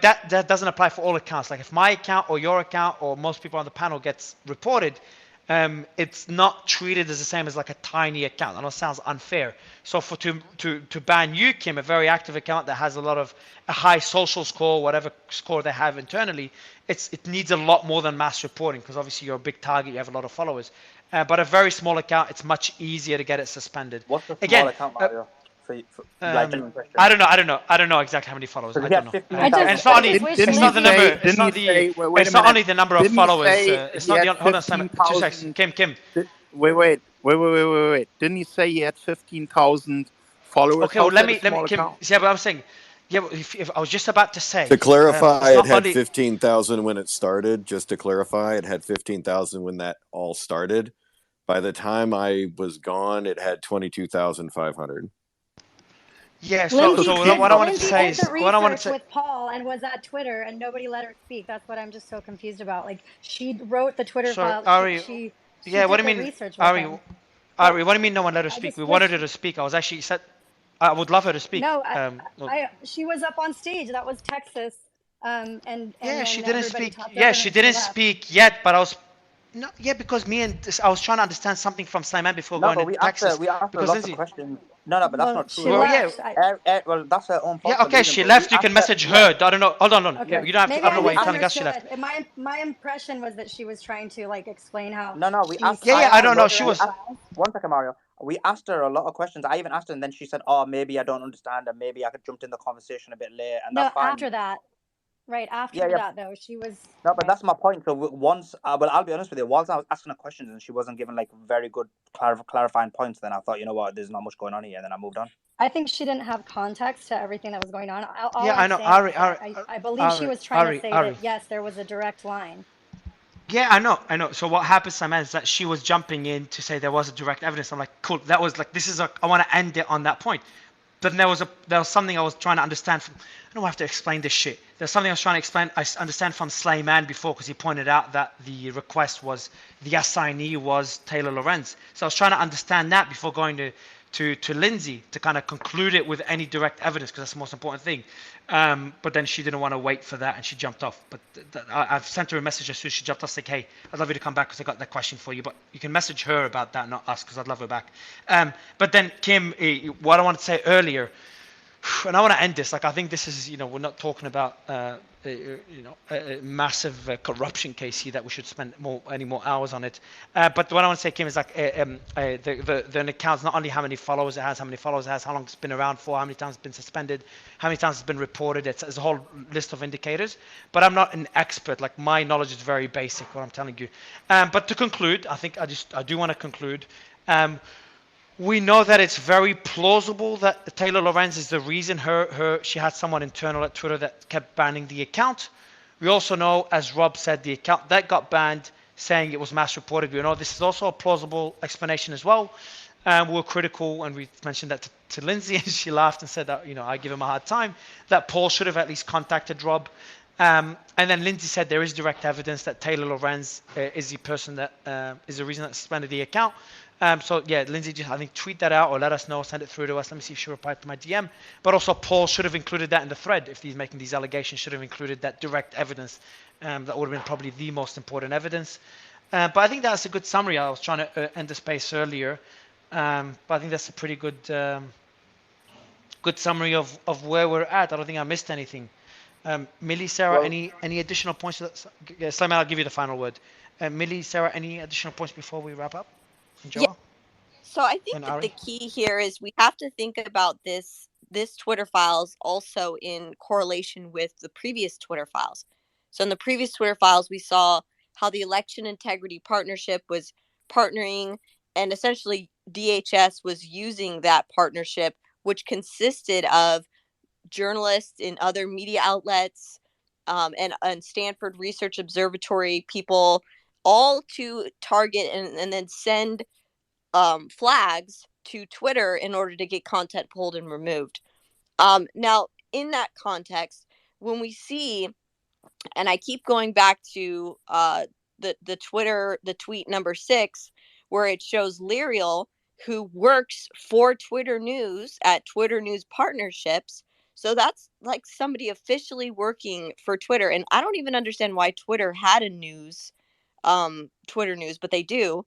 that doesn't apply for all accounts. Like if my account or your account or most people on the panel gets reported, it's not treated as the same as like a tiny account. I know it sounds unfair. So to ban you, Kim, a very active account that has a high social score, whatever score they have internally, it needs a lot more than mass reporting because obviously you're a big target, you have a lot of followers. But a very small account, it's much easier to get it suspended. What's the small account, Mario? I don't know exactly how many followers. I don't know. And it's not only the number. It's not the. It's not only the number of followers. It's not the. Hold on, Simon. 2 seconds. Kim. Wait. Didn't he say he had 15,000 followers? Okay, well, let me. Kim, yeah, but I'm saying, Yeah, but if I was just about to say, To clarify, it's it not had only 15,000 when it started. Just to clarify, it had 15,000 when that all started. By the time I was gone, it had 22,500. yeah. So Lindsay so did what I wanted to Lindsay say did is the what I wanted research to. with Paul and was at Twitter and nobody let her speak. That's what I'm just so confused about. Like she wrote the Twitter So file. Ari, She yeah. What did do the you mean, research with Ari? him. But Ari, what do you mean no one let her I speak? We just wanted wish her to speak. I was actually said I would love her to speak. no, Well, she was up on stage. That was Texas. And yeah, she then didn't everybody speak. talked Yeah, over her she and she didn't left. speak yet, but I was no, yeah, because I was trying to understand something from Slayman before No, going but into Texas. we asked her Because lots of Lindsay, questions. No, but that's Well, not true. she well, yeah, left. Well, that's her own fault yeah, for okay, leaving. she But we left. You can asked her. message Yeah, her. I don't know. Hold on. Yeah, Okay, you don't have to. maybe I I don't know why you're telling us she misunderstood. left. My impression was that she was trying to like explain how no, we she asked. Yeah, I yeah, saw I asked her. don't the know. Look, She we direct was. asked. files. One second, Mario. We asked her a lot of questions. I even asked her, and then she said, "Oh, maybe I don't understand, and maybe I could jumped in the conversation a bit late," and No, that's fine. after that, right Yeah, after yeah. that though, she was No, but right. that's my point. So once, well, I'll be honest with you. Once I was asking her questions and she wasn't giving like very good clarifying points, then I thought, you know what, there's not much going on here, and then I moved on. I think she didn't have context to everything that was going on. All Yeah, I'm I know. saying Ari, is that Ari, I believe she Ari, was trying to Ari, say Ari. that yes, there was a direct line. Yeah, I know. So what happened, Simon, is that she was jumping in to say there was a direct evidence. I'm like, cool. That was like, this is a. I want to end it on that point. But there was something I was trying to understand. I don't have to explain this shit. There's something I was trying to explain. I understand from Slayman before because he pointed out that the request was the assignee was Taylor Lorenz. So I was trying to understand that before going to Lindsay to kind of conclude it with any direct evidence because that's the most important thing. But then she didn't want to wait for that and she jumped off. But I've sent her a message as soon as she jumped off saying, hey, I'd love you to come back because I got that question for you. But you can message her about that, not us, because I'd love her back. But then, Kim, what I wanted to say earlier, and I want to end this. Like, I think this is, we're not talking about, a massive corruption case here that we should spend any more hours on it. But what I want to say, Kim, is like the account's not only how many followers it has, how long it's been around for, how many times it's been suspended, how many times it's been reported. It's a whole list of indicators. But I'm not an expert. Like, my knowledge is very basic, what I'm telling you. But to conclude, I do want to conclude. We know that it's very plausible that Taylor Lorenz is the reason she had someone internal at Twitter that kept banning the account. We also know, as Rob said, the account that got banned, saying it was mass reported. We know this is also a plausible explanation as well. We were critical, and we mentioned that to Lindsay, and she laughed and said that, I give him a hard time, that Paul should have at least contacted Rob. And then Lindsay said there is direct evidence that Taylor Lorenz is the person that is the reason that suspended the account. So yeah, Lindsay, just I think tweet that out or let us know, send it through to us. Let me see if she replied to my DM. But also Paul should have included that in the thread if he's making these allegations. Should have included that direct evidence. That would have been probably the most important evidence. But I think that's a good summary. I was trying to end the space earlier, but I think that's a pretty good good summary of where we're at. I don't think I missed anything. Millie, Sarah, Well, any additional points? Slayman, I'll give you the final word. Millie, Sarah, any additional points before we wrap up? And Yeah. Joel So I think and that the Ari? key here is we have to think about this Twitter files also in correlation with the previous Twitter files. So in the previous Twitter files, we saw how the Election Integrity Partnership was partnering, and essentially DHS was using that partnership, which consisted of journalists in other media outlets, and Stanford Research Observatory people, all to target and then send flags to Twitter in order to get content pulled and removed. Now, in that context, when we see, and I keep going back to the tweet number 6, where it shows Lyriel, who works for Twitter News at Twitter News Partnerships. So that's like somebody officially working for Twitter. And I don't even understand why Twitter had a Twitter News, but they do.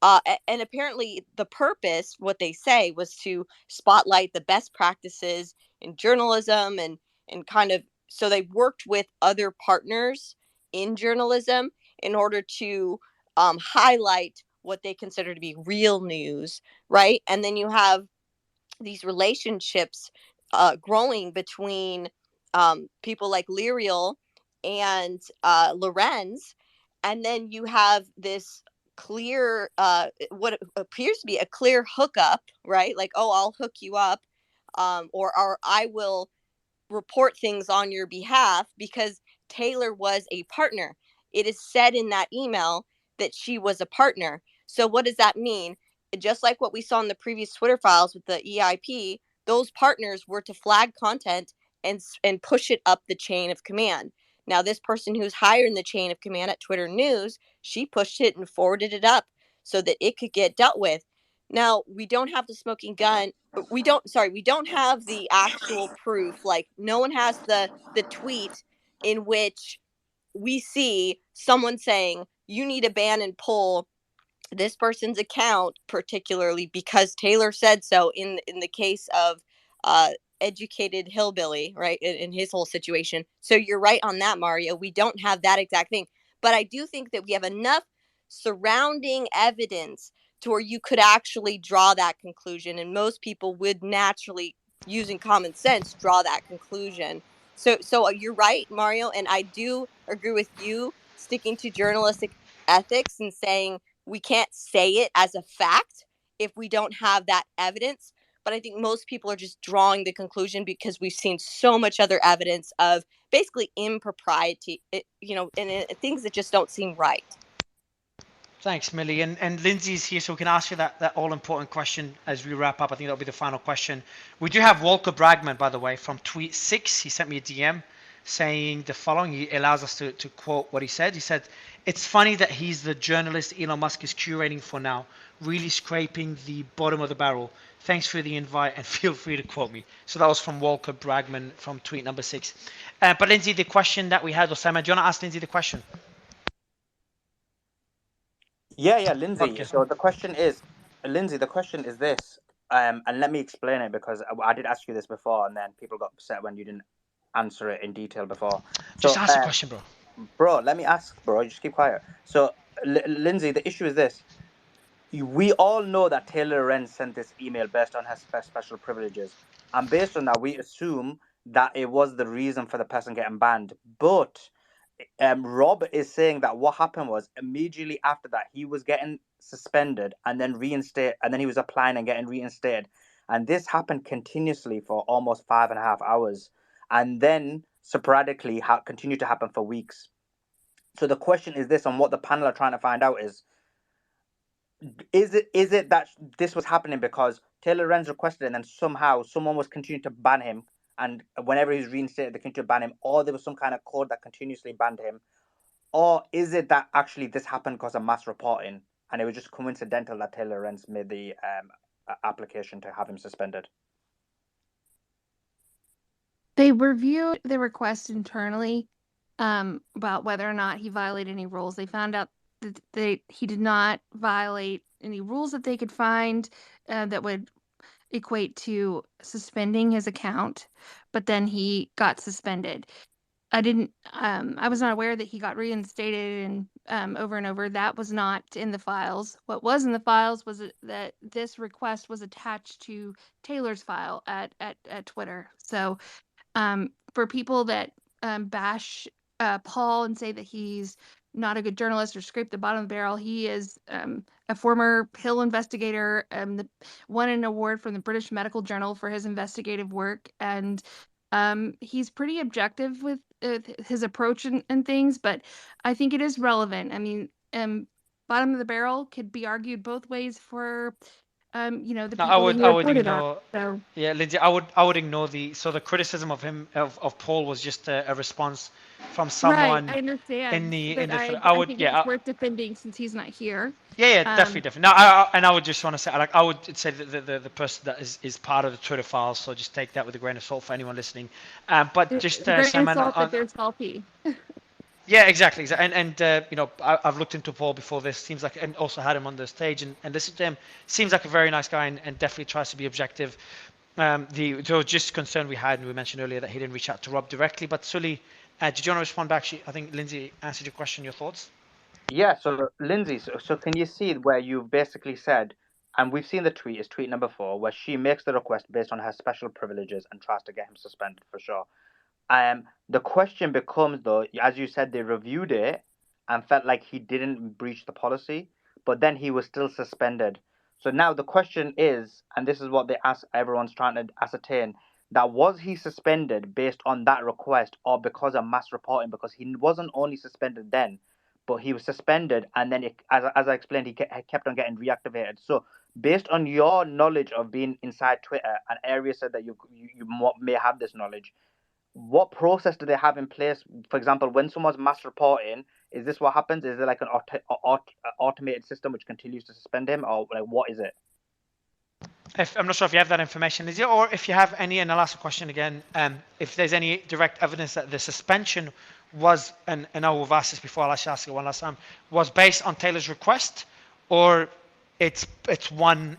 And apparently the purpose, what they say, was to spotlight the best practices in journalism, and kind of, so they worked with other partners in journalism in order to highlight what they consider to be real news, right? And then you have these relationships growing between people like Lyriel and Lorenz, and then you have this clear, what appears to be a clear hookup, right? Like, oh, I'll hook you up, or I will report things on your behalf because Taylor was a partner. It is said in that email that she was a partner. So what does that mean? Just like what we saw in the previous Twitter files with the EIP, those partners were to flag content and push it up the chain of command. Now, this person who's higher in the chain of command at Twitter News, she pushed it and forwarded it up so that it could get dealt with. Now, we don't have the smoking gun. We don't have the actual proof. Like, no one has the tweet in which we see someone saying you need to ban and pull this person's account, particularly because Taylor said so in the case of educated hillbilly, right, in his whole situation. So you're right on that, Mario. We don't have that exact thing, but I do think that we have enough surrounding evidence to where you could actually draw that conclusion, and most people would naturally, using common sense, draw that conclusion. So you're right, Mario, and I do agree with you sticking to journalistic ethics and saying we can't say it as a fact if we don't have that evidence. But I think most people are just drawing the conclusion because we've seen so much other evidence of basically impropriety, and things that just don't seem right. Thanks, Millie. And Lindsay's here, so we can ask you that all-important question as we wrap up. I think that'll be the final question. We do have Walker Bragman, by the way, from Tweet 6. He sent me a DM saying the following. He allows us to quote what he said. He said, "It's funny that he's the journalist Elon Musk is curating for now, really scraping the bottom of the barrel. Thanks for the invite and feel free to quote me." So that was from Walker Bragman from tweet number 6. But Lindsay, the question that we had, Osama, do you want to ask Lindsay the question? Yeah, Lindsay. Okay. So the question is, Lindsay, the question is this, and let me explain it because I did ask you this before, and then people got upset when you didn't answer it in detail before. Just ask the question, bro. Bro, let me ask, bro. Just keep quiet. So, Lindsay, the issue is this. We all know that Taylor Lorenz sent this email based on her special privileges. And based on that, we assume that it was the reason for the person getting banned. But Rob is saying that what happened was immediately after that, he was getting suspended and then reinstated, and then he was applying and getting reinstated. And this happened continuously for almost 5.5 hours. And then sporadically continued to happen for weeks. So the question is this, and what the panel are trying to find out is it that this was happening because Taylor Lorenz requested it and then somehow someone was continuing to ban him, and whenever he's reinstated they continue to ban him, or there was some kind of code that continuously banned him? Or is it that actually this happened because of mass reporting and it was just coincidental that Taylor Lorenz made the application to have him suspended? They reviewed the request internally about whether or not he violated any rules. They found out that he did not violate any rules that they could find that would equate to suspending his account, but then he got suspended. I was not aware that he got reinstated and over and over. That was not in the files. What was in the files was that this request was attached to Taylor's file at Twitter. So for people that bash Paul and say that he's not a good journalist or scrape the bottom of the barrel, he is a former Hill investigator, won an award from the British Medical Journal for his investigative work, and he's pretty objective with his approach and things, but I think it is relevant. I mean, bottom of the barrel could be argued both ways for the people I would reported ignore. on. So. Yeah, Lindsay, I would ignore the criticism of him of Paul was just a response from someone Right, I understand. in the But I think it's worth defending since he's not here. Yeah, definitely. No, I would just want to say, like, I would say that the person that is part of the Twitter files, so just take that with a grain of salt for anyone listening. But just grain Simon, of salt that they're salty. Yeah, exactly. And I've looked into Paul before this. Seems like, and also had him on the stage and listened to him. Seems like a very nice guy and definitely tries to be objective. The just concern we had, and we mentioned earlier that he didn't reach out to Rob directly. But Sully, did you want to respond back? I think Lindsay answered your question. Your thoughts? Yeah. So Lindsay, so can you see where you've basically said, and we've seen the tweet, is tweet number 4, where she makes the request based on her special privileges and tries to get him suspended for sure. The question becomes, though, as you said, they reviewed it and felt like he didn't breach the policy, but then he was still suspended. So now the question is, and this is what they ask, everyone's trying to ascertain, that was he suspended based on that request or because of mass reporting? Because he wasn't only suspended then, but he was suspended, and then as I explained, he kept on getting reactivated. So based on your knowledge of being inside Twitter, and Area said that you may have this knowledge, what process do they have in place? For example, when someone's mass reporting, is this what happens? Is it like an automated system which continues to suspend him, or like what is it? I'm not sure if you have that information, is it? Or if you have any, and I'll ask a question again, if there's any direct evidence that the suspension was, and I know we've asked this before, I'll actually ask it one last time, was based on Taylor's request, or it's one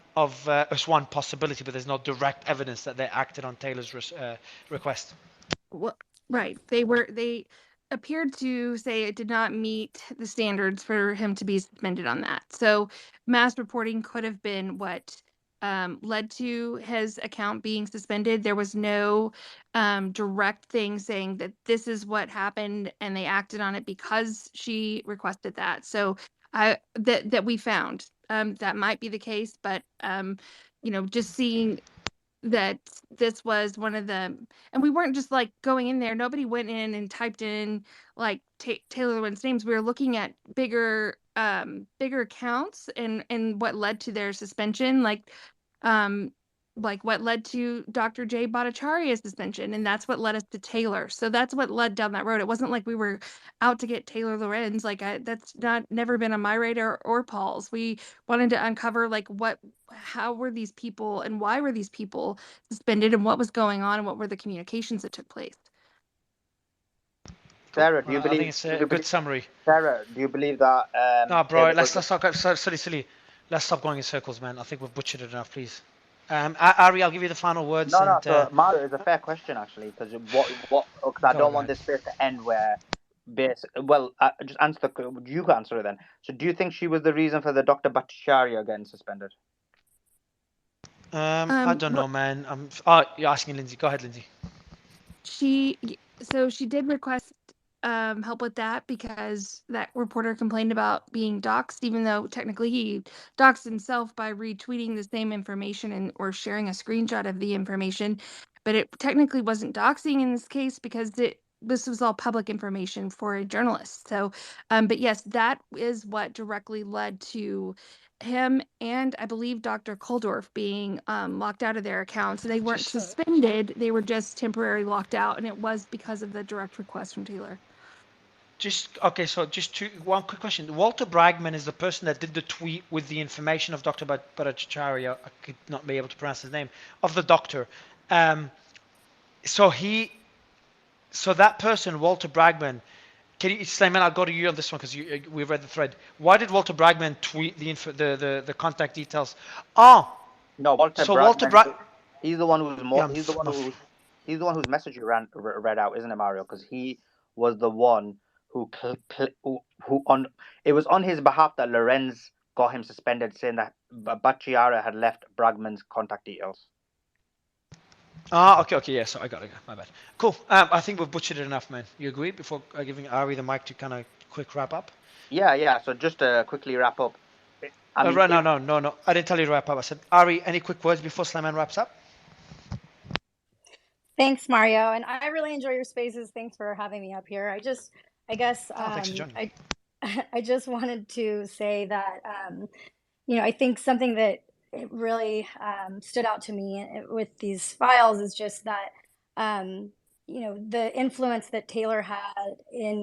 possibility, but there's no direct evidence that they acted on Taylor's request. Well, right. They appeared to say it did not meet the standards for him to be suspended on that. So mass reporting could have been what led to his account being suspended. There was no direct thing saying that this is what happened and they acted on it because she requested that. So that we found that might be the case, but just seeing that this was one of them, and we weren't just like going in there. Nobody went in and typed in like Taylor Lorenz names. We were looking at bigger accounts and what led to their suspension, like what led to Dr. J Bhattacharya's suspension, and that's what led us to Taylor. So that's what led down that road. It wasn't like we were out to get Taylor Lorenz. That's never been on my radar or Paul's. We wanted to uncover how were these people and why were these people suspended and what was going on and what were the communications that took place. Sarah, do you believe? I think it's a good summary. Sarah, do you believe that? No, bro. Let's stop. Silly. Let's stop going in circles, man. I think we've butchered it enough, please. Ari, I'll give you the final words. No. So Mario, it's a fair question actually, because what? Because I don't want this space to end where. Just answer you can answer it then. So, do you think she was the reason for the Dr. Bhattacharya getting suspended? I don't know, man. You're asking Lindsay. Go ahead, Lindsay. She did request help with that because that reporter complained about being doxxed, even though technically he doxed himself by retweeting the same information or sharing a screenshot of the information. But it technically wasn't doxing in this case because this was all public information for a journalist. So, but yes, that is what directly led to him and I believe Dr. Koldorf being locked out of their accounts. They weren't suspended; they were just temporarily locked out, and it was because of the direct request from Taylor. One quick question. Walter Bragman is the person that did the tweet with the information of Dr. Bhattacharya. I could not be able to pronounce his name, of the doctor. So that person, Walter Bragman, Slayman, I'll go to you on this one because we've read the thread. Why did Walter Bragman tweet the contact details? Oh, no, Walter Bragman. He's the one who's he's the one whose message you read out, isn't it, Mario? Because he was the one who it was on his behalf that Lorenz got him suspended, saying that Bhattacharya had left Bragman's contact details. Okay, yeah, so I got it. My bad. Cool. I think we've butchered it enough, man. You agree? Before giving Ari the mic to kind of quick wrap up? Yeah. So just to quickly wrap up. No. I didn't tell you to wrap up. I said, Ari, any quick words before Slayman wraps up? Thanks, Mario. And I really enjoy your spaces. Thanks for having me up here. I guess thanks for joining. I just wanted to say that, I think something that it really stood out to me with these files is just that, the influence that Taylor had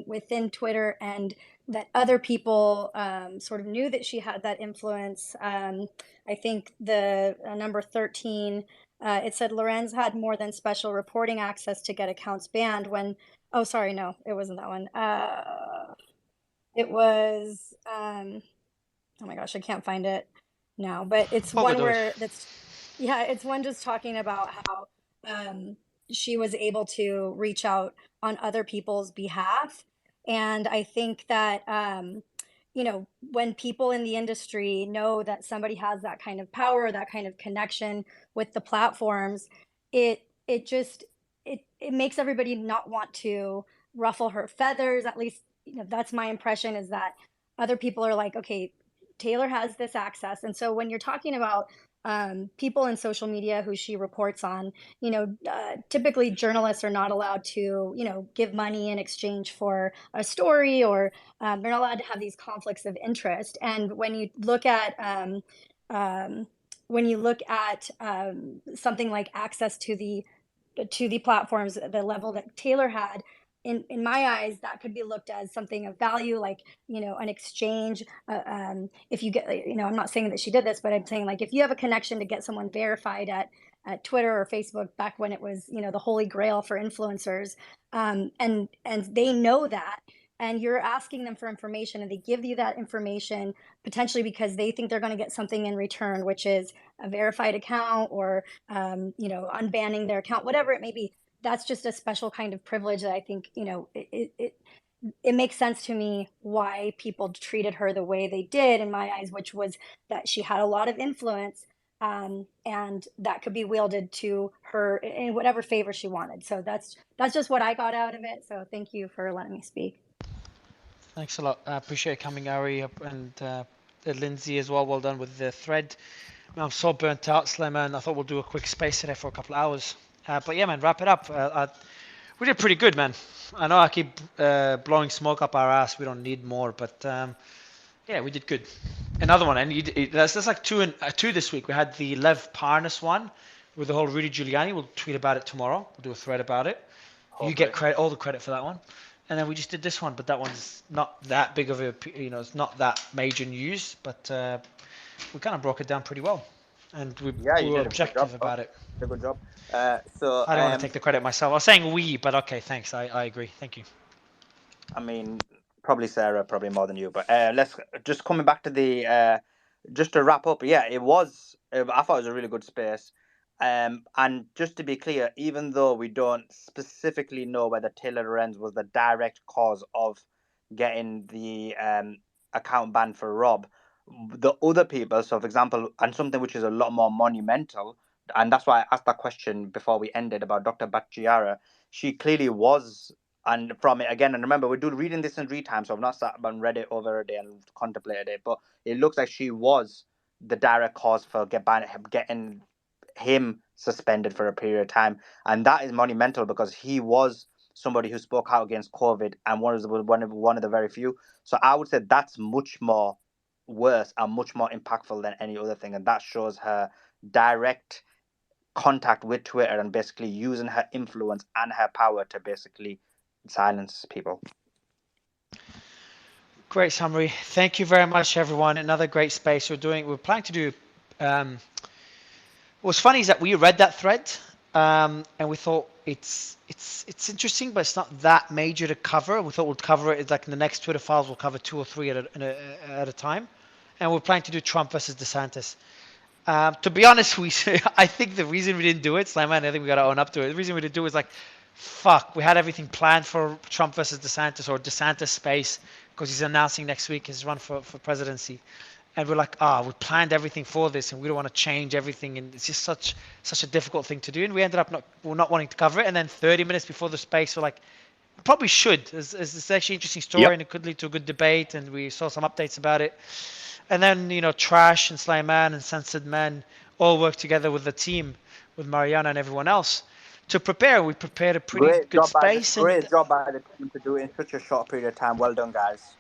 within Twitter and that other people sort of knew that she had that influence. I think the number 13, it said Lorenz had more than special reporting access to get accounts banned when, oh, sorry, no, it wasn't that one. It was, oh my gosh, I can't find it now, but it's one where it's one just talking about how she was able to reach out on other people's behalf. And I think that, when people in the industry know that somebody has that kind of power, that kind of connection with the platforms, it makes everybody not want to ruffle her feathers. At least, that's my impression, is that other people are like, okay, Taylor has this access. And so when you're talking about people in social media who she reports on, typically journalists are not allowed to, give money in exchange for a story, or they're not allowed to have these conflicts of interest. And when you look at um, something like access to the platforms, the level that Taylor had, in my eyes, that could be looked as something of value, like, an exchange. If you get, I'm not saying that she did this, but I'm saying, like, if you have a connection to get someone verified at Twitter or Facebook back when it was, the holy grail for influencers, and they know that, and you're asking them for information, and they give you that information potentially because they think they're going to get something in return, which is a verified account, or unbanning their account, whatever it may be. That's just a special kind of privilege that I think, it makes sense to me why people treated her the way they did, in my eyes, which was that she had a lot of influence, and that could be wielded to her in whatever favor she wanted. So that's just what I got out of it. So thank you for letting me speak. Thanks a lot. I appreciate coming, Ari, and Lindsay as well. Well done with the thread. I'm so burnt out, Slimmer, I thought we'll do a quick space today for a couple of hours. But yeah, man, wrap it up. We did pretty good, man. I know I keep blowing smoke up our ass. We don't need more, but yeah, we did good. Another one, and that's like two this week. We had the Lev Parnas one with the whole Rudy Giuliani. We'll tweet about it tomorrow. We'll do a thread about it. You get all the credit for that one. And then we just did this one, but that one's not that big of a, it's not that major news, but we kind of broke it down pretty well, and we were objective about it. Did a good job. So I don't want to take the credit myself. I was saying we, but okay, thanks. I agree. Thank you. I mean, probably Sarah, probably more than you. But let's just coming back to the just to wrap up. Yeah, it was. I thought it was a really good space. And just to be clear, even though we don't specifically know whether Taylor Lorenz was the direct cause of getting the account banned for Rob, the other people, so for example, and something which is a lot more monumental, and that's why I asked that question before we ended about Dr. Batchiara, she clearly was, and from it again, and remember, we're reading this in real time, so I've not sat and read it over a day and contemplated it, but it looks like she was the direct cause for getting him suspended for a period of time, and that is monumental because he was somebody who spoke out against COVID and one of the very few. So I would say that's much more worse and much more impactful than any other thing, and that shows her direct contact with Twitter and basically using her influence and her power to basically silence people. Great summary. Thank you very much, everyone. Another great space. We're planning to do. What's funny is that we read that thread, and we thought it's interesting, but it's not that major to cover. We thought we'd cover it like in the next Twitter files. We'll cover 2 or 3 at a time, and we're planning to do Trump versus DeSantis. To be honest, I think the reason we didn't do it, Slayman, I think we got to own up to it. The reason we didn't do it is like, fuck, we had everything planned for Trump versus DeSantis or DeSantis space because he's announcing next week his run for presidency. And we're like, we planned everything for this, and we don't want to change everything, and it's just such a difficult thing to do. And we ended up not wanting to cover it. And then 30 minutes before the space, we're like, we probably should. It's actually an interesting story, and it could lead to a good debate. And we saw some updates about it. And then Trash and Slayman and Censored Men all worked together with the team, with Mariana and everyone else, to prepare. We prepared a pretty good space. Great job by the team to do it in such a short period of time. Well done, guys.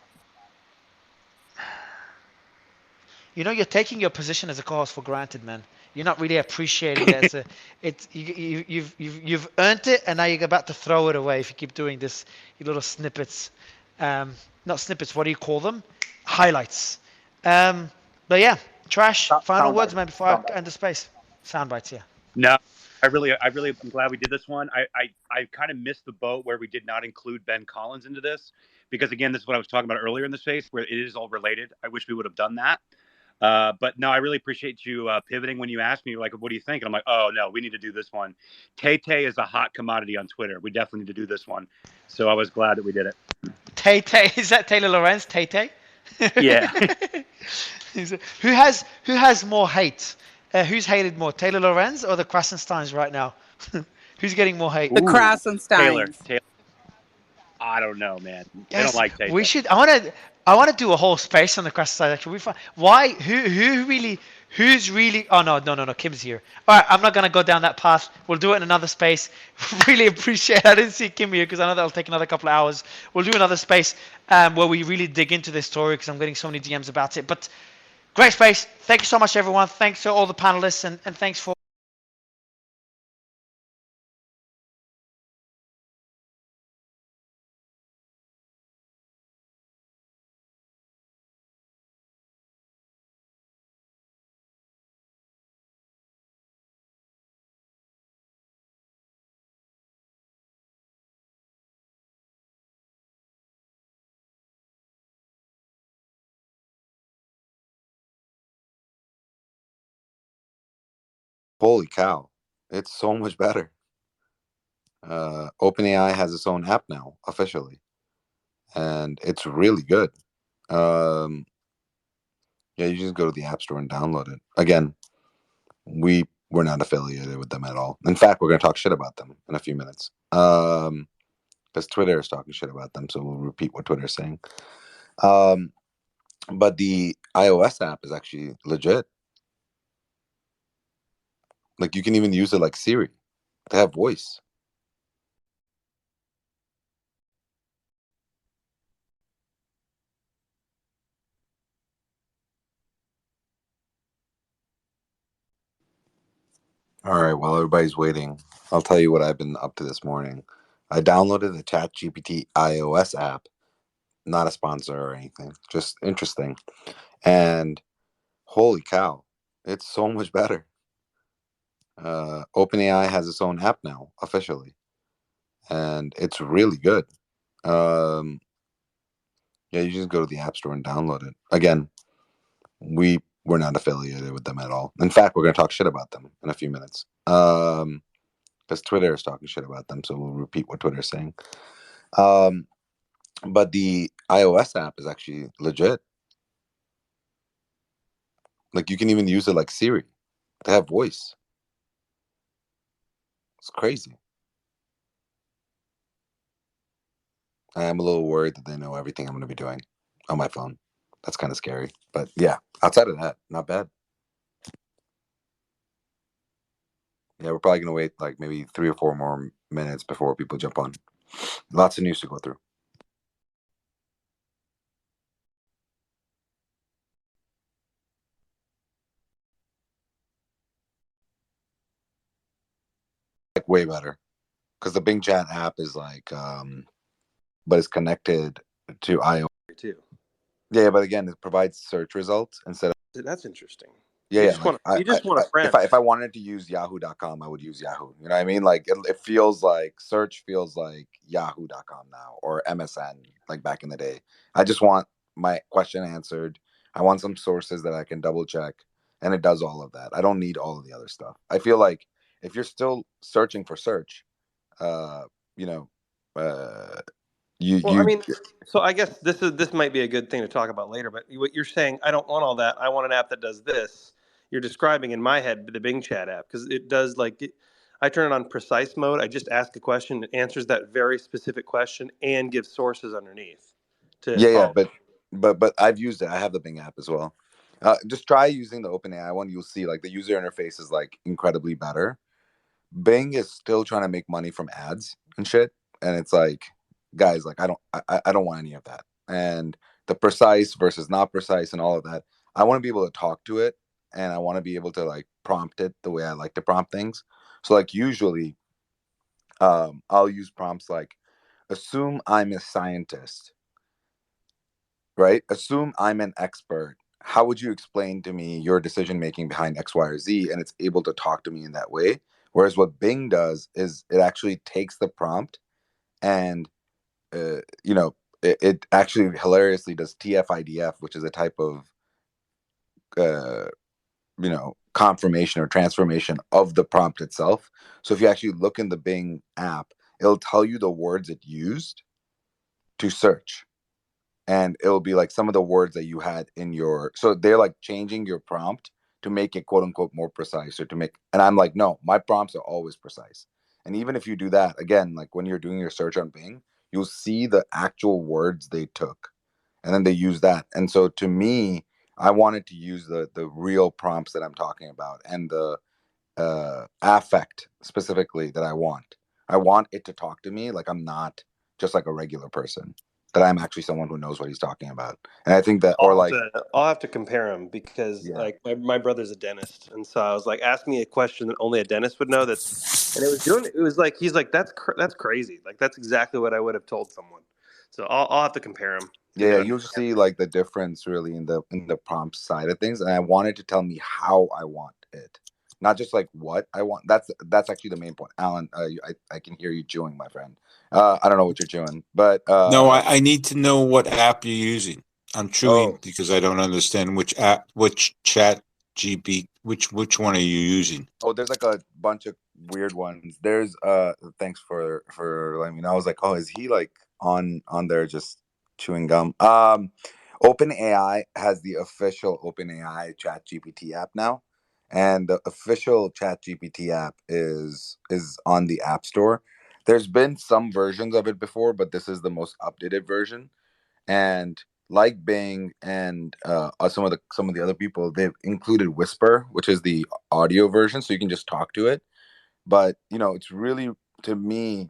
You're taking your position as a co-host for granted, man. You're not really appreciating it. You've earned it, and now you're about to throw it away if you keep doing this. Your little snippets, not snippets. What do you call them? Highlights. But yeah, Trash. Final words, man, before I end the space. Sound bites, yeah. No, I really am glad we did this one. I kind of missed the boat where we did not include Ben Collins into this because again, this is what I was talking about earlier in the space where it is all related. I wish we would have done that. But no, I really appreciate you pivoting when you asked me, like, what do you think? And I'm like, oh, no, we need to do this one. Tay-Tay is a hot commodity on Twitter. We definitely need to do this one. So I was glad that we did it. Tay-Tay, is that Taylor Lorenz? Tay-Tay? Yeah. Who has more hate? Who's hated more, Taylor Lorenz or the Krasensteins right now? Who's getting more hate? The Krasensteins. Taylor. I don't know, man. I don't like Tay-Tay. We should. I want to. I want to do a whole space on the crash side. Actually, why? Who's really? Oh no. Kim's here. All right, I'm not gonna go down that path. We'll do it in another space. Really appreciate. I didn't see Kim here because I know that'll take another couple of hours. We'll do another space where we really dig into this story because I'm getting so many DMs about it. But great space. Thank you so much, everyone. Thanks to all the panelists and thanks for. Holy cow. It's so much better. OpenAI has its own app now, officially. And it's really good. Yeah, you just go to the App Store and download it. Again, we're not affiliated with them at all. In fact, we're going to talk shit about them in a few minutes. Because Twitter is talking shit about them, so we'll repeat what Twitter's saying. But the iOS app is actually legit. Like, you can even use it like Siri. They have voice. All right, while everybody's waiting, I'll tell you what I've been up to this morning. I downloaded the ChatGPT iOS app. Not a sponsor or anything, just interesting. And holy cow, it's so much better. OpenAI has its own app now, officially. And it's really good. Yeah, you just go to the App Store and download it. Again, we're not affiliated with them at all. In fact, we're going to talk shit about them in a few minutes. Because Twitter is talking shit about them, so we'll repeat what Twitter's saying. But the iOS app is actually legit. Like, you can even use it like Siri. They have voice. It's crazy. I am a little worried that they know everything I'm going to be doing on my phone. That's kind of scary. But yeah, outside of that, not bad. Yeah, we're probably going to wait like maybe 3 or 4 more minutes before people jump on. Lots of news to go through. Like, way better. Because the Bing Chat app is like, but it's connected to iOS too. Yeah, but again, it provides search results instead of. That's interesting. Yeah, You yeah. just Like want a friend. if I wanted to use Yahoo.com, I would use Yahoo. You know what I mean? Like it feels like search feels like Yahoo.com now or MSN like back in the day. I just want my question answered. I want some sources that I can double check, and it does all of that. I don't need all of the other stuff. I feel like if you're still searching for search, you know, Well, I you mean, so I guess this might be a good thing to talk about later. But what you're saying, I don't want all that. I want an app that does this. You're describing in my head the Bing Chat app because it does I turn it on precise mode. I just ask a question, it answers that very specific question, and gives sources underneath to Yeah, follow. but I've used it. I have the Bing app as well. Just try using the OpenAI one. You'll see like the user interface is like incredibly better. Bing is still trying to make money from ads and shit, and it's like, guys, like I don't want any of that. And the precise versus not precise and all of that. I want to be able to talk to it, and I want to be able to like prompt it the way I like to prompt things. So like usually, I'll use prompts like, assume I'm a scientist, right? Assume I'm an expert. How would you explain to me your decision making behind X, Y, or Z? And it's able to talk to me in that way. Whereas what Bing does is it actually takes the prompt and, it actually hilariously does TF-IDF, which is a type of, uh, confirmation or transformation of the prompt itself. So if you actually look in the Bing app, it'll tell you the words it used to search. And it'll be like some of the words that you had in your, so they're like changing your prompt to make it quote unquote more precise or to make, and I'm like, no, my prompts are always precise. And even if you do that again, like when you're doing your search on Bing, you'll see the actual words they took and then they use that. And so to me, I wanted to use the real prompts that I'm talking about, and the affect specifically that I want. I want it to talk to me like I'm not just like a regular person, that I'm actually someone who knows what he's talking about. And I think that, or like, I'll have to compare them because yeah, like my brother's a dentist, and so I was like, ask me a question that only a dentist would know. And it was like he's like that's crazy. Like that's exactly what I would have told someone. So I'll have to compare them. yeah, you'll see like the difference really in the prompt side of things. And I want it to tell me how I want it, not just like what I want. That's actually the main point. Alan, I can hear you chewing, my friend. I don't know what you're chewing, but No, I need to know what app you're using. I'm chewing because I don't understand which app, which chat GB, which one are you using? Oh, there's like a bunch of weird ones. There's thanks for letting me know. I was like, oh, is he like on there just chewing gum? OpenAI has the official OpenAI Chat GPT app now, and the official Chat GPT app is on the App Store. There's been some versions of it before, but this is the most updated version. And like Bing and some of the other people, they've included Whisper, which is the audio version, so you can just talk to it. But it's really, to me,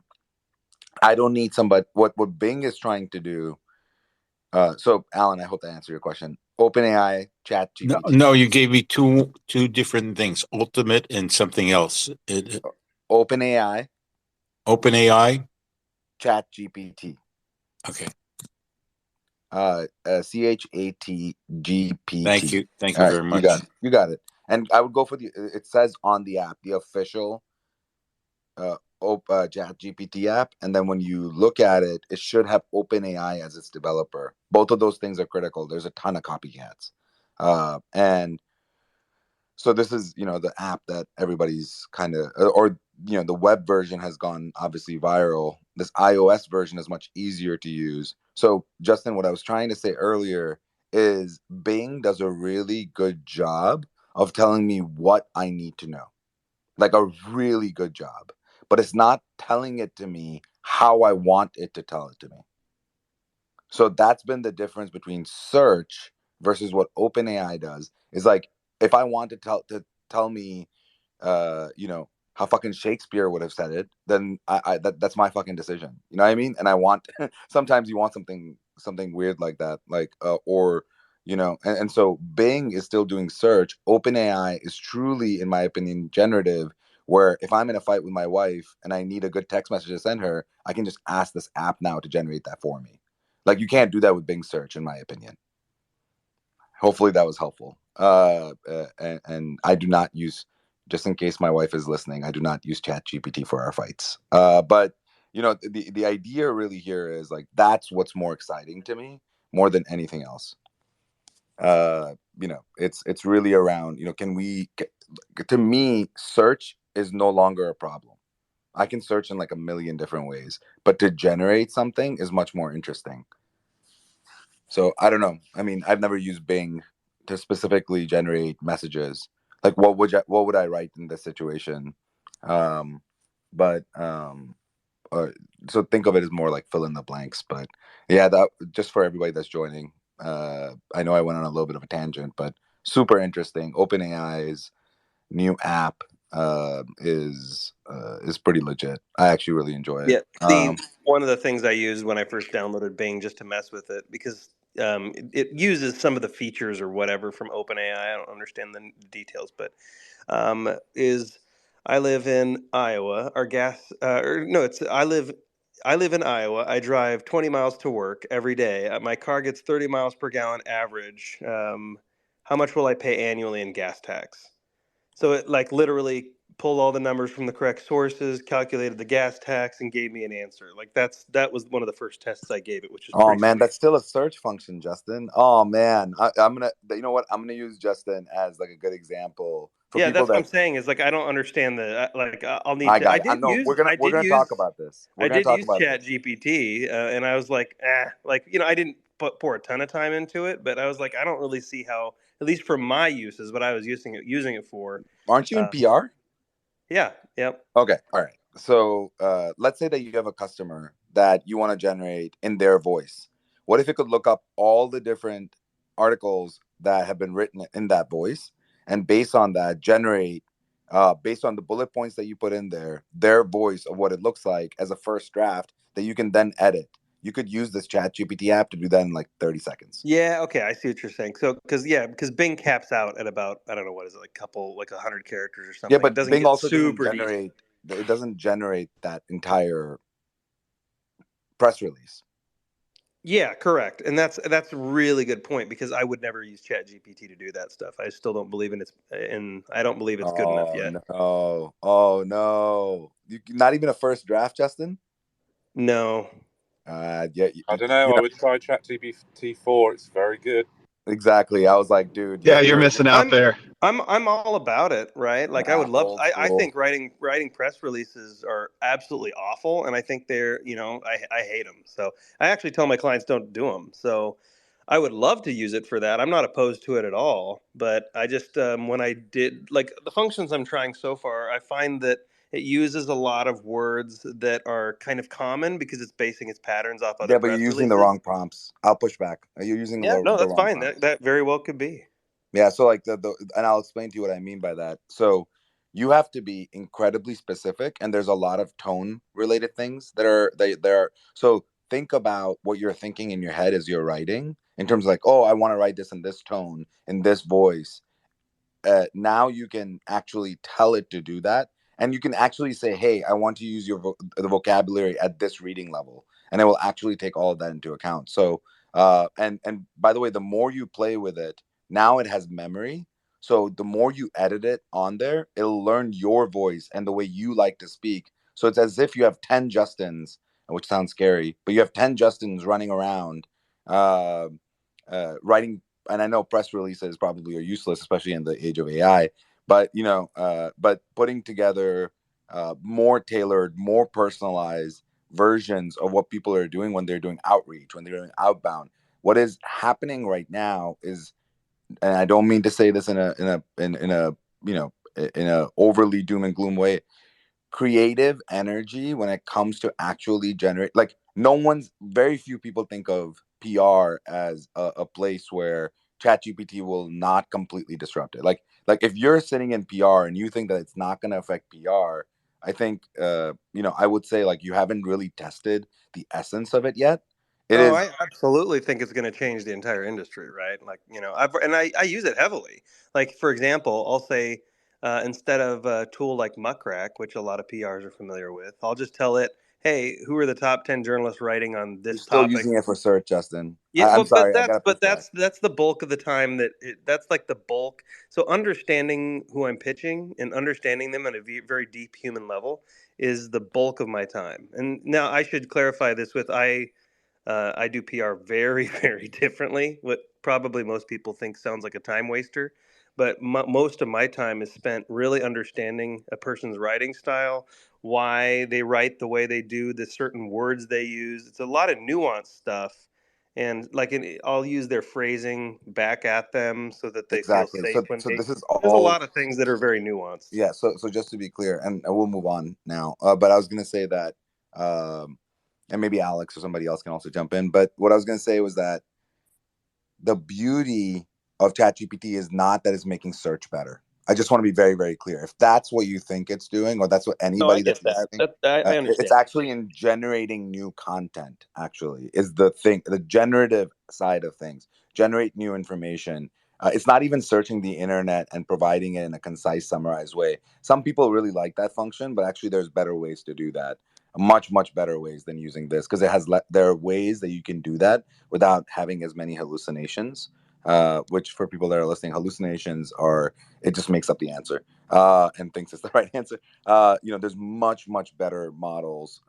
I don't need somebody. What Bing is trying to do. So Alan, I hope that answered your question. OpenAI, Chat GPT. No, you gave me two different things: Ultimate and something else. OpenAI, Chat GPT. Okay. ChatGPT. Thank you All right, very much. You got it. And I would go for it says on the app, the official Chat GPT app, and then when you look at it, it should have OpenAI as its developer. Both of those things are critical. There's a ton of copycats, and so this is the app that everybody's kind of, or the web version has gone obviously viral. This iOS version is much easier to use. So Justin, what I was trying to say earlier is Bing does a really good job of telling me what I need to know, like a really good job, but it's not telling it to me how I want it to tell it to me. So that's been the difference between search versus what OpenAI does. Is like, if I want to tell me, how fucking Shakespeare would have said it, then that's my fucking decision. You know what I mean? And I want sometimes you want something weird like that, like or and so Bing is still doing search. OpenAI is truly, in my opinion, generative. Where if I'm in a fight with my wife and I need a good text message to send her, I can just ask this app now to generate that for me. Like, you can't do that with Bing search, in my opinion. Hopefully that was helpful. And I do not use, just in case my wife is listening, I do not use Chat GPT for our fights. But the idea really here is like, that's what's more exciting to me more than anything else. It's really around, to me, search is no longer a problem. I can search in like a million different ways, but to generate something is much more interesting. So I don't know. I mean, I've never used Bing to specifically generate messages. Like, what would I write in this situation? But so think of it as more like fill in the blanks. But yeah, that just for everybody that's joining. I know I went on a little bit of a tangent, but super interesting. OpenAI's new app is pretty legit. I actually really enjoy it. Yeah, see, one of the things I used when I first downloaded Bing just to mess with it, because it uses some of the features or whatever from OpenAI. I don't understand the details, but is I live in Iowa. Our gas, or no, it's I live in Iowa. I drive 20 miles to work every day. My car gets 30 miles per gallon average. How much will I pay annually in gas tax? So it like literally pulled all the numbers from the correct sources, calculated the gas tax, and gave me an answer. Like that was one of the first tests I gave it, which was Oh pretty man, sweet. that's still a search function, Justin. Oh man, I'm gonna. You know what? I'm gonna use Justin as like a good example for Yeah, people that's what I'm that. saying. Is like I don't understand I'll need I to. got it. I know we're gonna talk about this. We're I gonna did talk use about Chat this. GPT, and I was like, I didn't pour a ton of time into it, but I was like, I don't really see how, at least for my uses, what I was using it for. Aren't you in PR? Yeah. Yep. Okay. All right. So let's say that you have a customer that you want to generate in their voice. What if it could look up all the different articles that have been written in that voice, and based on that, generate, based on the bullet points that you put in there, their voice of what it looks like as a first draft that you can then edit. You could use this Chat GPT app to do that in like 30 seconds. Yeah, okay, I see what you're saying. So, because Bing caps out at about, I don't know, what is it, like 100 characters or something. Yeah, It but doesn't Bing get also doesn't super detailed. generate. It doesn't generate that entire press release. Yeah, correct. And that's a really good point, because I would never use Chat GPT to do that stuff. I still don't believe in I don't believe it's good enough Oh yet. no! Oh no! Not even a first draft, Justin. No. Yeah. I don't know. I would try ChatGPT 4. It's very good. Exactly. I was like, dude. Yeah, you're missing out there. I'm all about it, right? Like, I would love. Old I school. think writing press releases are absolutely awful, and I think they're, I hate them. So I actually tell my clients don't do them. So I would love to use it for that. I'm not opposed to it at all, but I just, when I did, like, the functions I'm trying so far, I find that it uses a lot of words that are kind of common because it's basing its patterns off other Yeah, but you're press using the releases. wrong prompts. I'll push back. You're using Yeah, no, the that's wrong fine. prompts. That very well could be. Yeah, so like and I'll explain to you what I mean by that. So you have to be incredibly specific, and there's a lot of tone related things that are there. So think about what you're thinking in your head as you're writing, in terms of like, oh, I want to write this in this tone, in this voice. Now you can actually tell it to do that, and you can actually say, hey, I want to use the vocabulary at this reading level, and it will actually take all of that into account. So and by the way, the more you play with it, now it has memory. So the more you edit it on there, it'll learn your voice and the way you like to speak. So it's as if you have 10 Justins, which sounds scary, but you have 10 Justins running around, writing. And I know press releases probably are useless, especially in the age of AI. But but putting together more tailored, more personalized versions of what people are doing when they're doing outreach, when they're doing outbound. What is happening right now is, and I don't mean to say this in a in a overly doom and gloom way, creative energy when it comes to actually generate, like, very few people think of PR as a place where ChatGPT will not completely disrupt it. Like if you're sitting in PR and you think that it's not going to affect PR, I think I would say, like, you haven't really tested the essence of it yet. It Oh, is. I absolutely think it's going to change the entire industry, right? Like, I use it heavily. Like, for example, I'll say, instead of a tool like Muckrack, which a lot of PRs are familiar with, I'll just tell it, hey, who are the top 10 journalists writing on You're this still topic? using it for search, Justin. Yeah, I'm sorry, I gotta push but back. that's the bulk of the time that's like the bulk. So understanding who I'm pitching and understanding them on a very deep human level is the bulk of my time. And now I should clarify this with I do PR very, very differently. What probably most people think sounds like a time waster, but most of my time is spent really understanding a person's writing style, why they write the way they do, the certain words they use. It's a lot of nuanced stuff, and like I'll use their phrasing back at them so that they feel Exactly. safe when So this is There's a all. lot of things that are very nuanced. Yeah, so just to be clear, and we'll move on now, but I was going to say that, and maybe Alex or somebody else can also jump in, but what I was going to say was that the beauty of ChatGPT is not that it's making search better. I just want to be very, very clear. If that's what you think it's doing, or that's what No, I anybody get that's that. listening, I it's understand. actually in generating new content, actually, is the thing, the generative side of things. Generate new information. It's not even searching the internet and providing it in a concise, summarized way. Some people really like that function, but actually there's better ways to do that. Much, much better ways than using this, because there are ways that you can do that without having as many hallucinations. Which, for people that are listening, hallucinations are, it just makes up the answer and thinks it's the right answer. There's much, much better models,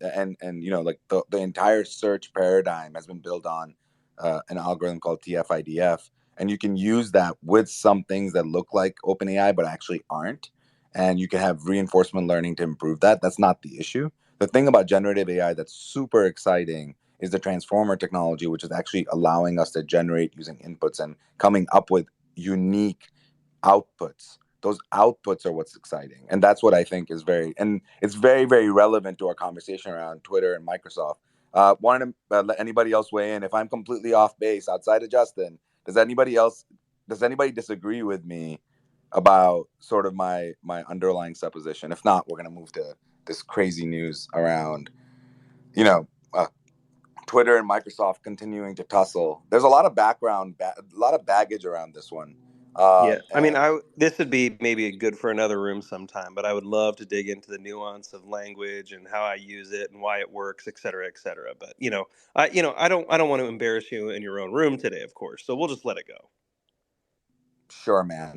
and like the entire search paradigm has been built on an algorithm called TF-IDF, and you can use that with some things that look like OpenAI but actually aren't, and you can have reinforcement learning to improve that. That's not the issue. The thing about generative AI that's super exciting is the transformer technology, which is actually allowing us to generate using inputs and coming up with unique outputs. Those outputs are what's exciting, and that's what I think is and it's very, very relevant to our conversation around Twitter and Microsoft. Wanted to let anybody else weigh in. If I'm completely off base outside of Justin, does anybody disagree with me about sort of my underlying supposition? If not, we're going to move to this crazy news around, you know, Twitter and Microsoft continuing to tussle. There's a lot of a lot of baggage around this one. Yeah, I mean, And this would be maybe good for another room sometime, but I would love to dig into the nuance of language and how I use it and why it works, et cetera, et cetera. But I don't want to embarrass you in your own room today, of course. So we'll just let it go. sure, man.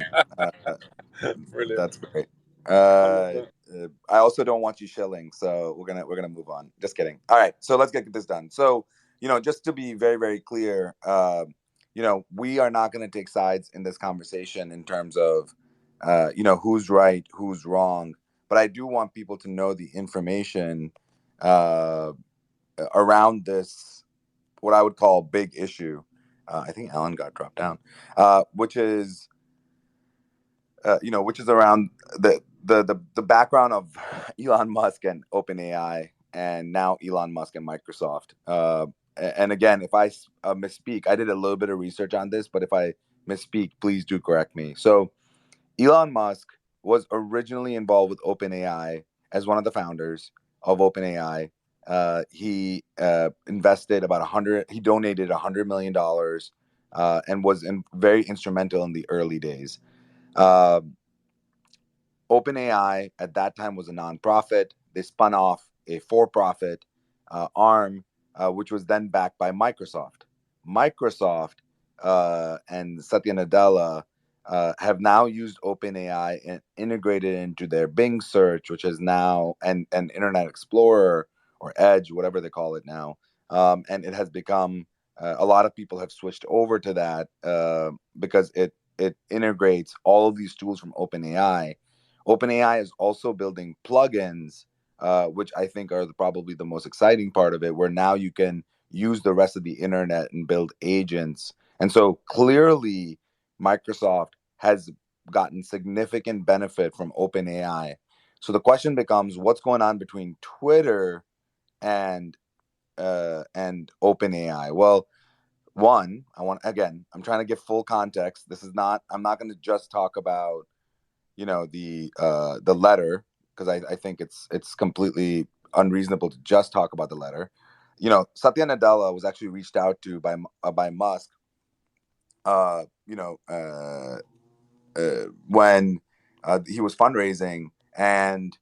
Brilliant. That's great. I love that. I also don't want you shilling, so we're gonna move on. Just kidding. All right, so let's get this done. So, just to be very, very clear, we are not going to take sides in this conversation in terms of, who's right, who's wrong. But I do want people to know the information around this, what I would call big issue. I think Alan got dropped down, which is around the background of Elon Musk and OpenAI, and now Elon Musk and Microsoft. And again, if I misspeak, I did a little bit of research on this, but if I misspeak, please do correct me. So Elon Musk was originally involved with OpenAI as one of the founders of OpenAI. He invested about he donated $100 million and was very instrumental in the early days. OpenAI at that time was a nonprofit. They spun off a for-profit arm, which was then backed by Microsoft. Microsoft and Satya Nadella have now used OpenAI and integrated into their Bing search, which is now and Internet Explorer or Edge, whatever they call it now, and it has become a lot of people have switched over to that because it integrates all of these tools from OpenAI. OpenAI is also building plugins, which I think are probably the most exciting part of it, where now you can use the rest of the internet and build agents. And so clearly, Microsoft has gotten significant benefit from OpenAI. So the question becomes, what's going on between Twitter and OpenAI? Well, one, I'm trying to give full context. I'm not going to just talk about the letter, because I think it's completely unreasonable to just talk about the letter. Satya Nadella was actually reached out to by Musk when he was fundraising, and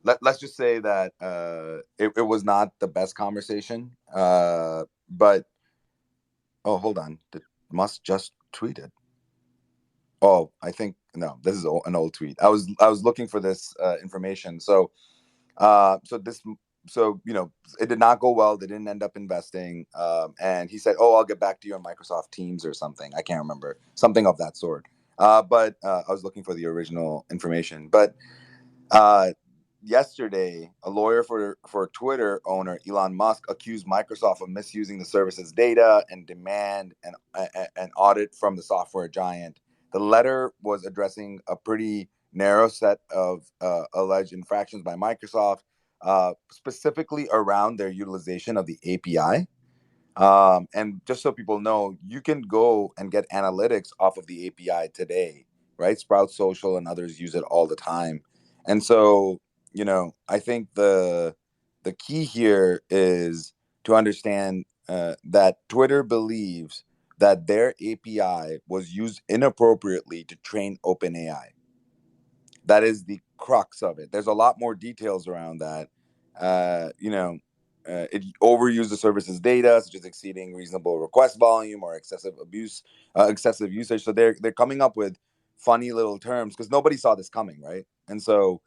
let's just say that it was not the best conversation, but hold on, did Musk just tweeted? Oh, I think no. This is an old tweet. I was looking for this information. So it did not go well. They didn't end up investing. And he said, "Oh, I'll get back to you on Microsoft Teams or something." I can't remember, something of that sort. But I was looking for the original information. But yesterday, a lawyer for Twitter owner Elon Musk accused Microsoft of misusing the service's data and demand an audit from the software giant. The letter was addressing a pretty narrow set of alleged infractions by Microsoft, specifically around their utilization of the API. And just so people know, you can go and get analytics off of the API today, right? Sprout Social and others use it all the time. And so, I think the key here is to understand that Twitter believes that their API was used inappropriately to train OpenAI. That is the crux of it. There's a lot more details around that. It overused the service's data, such as exceeding reasonable request volume or excessive usage. So they're coming up with funny little terms because nobody saw this coming, right? And so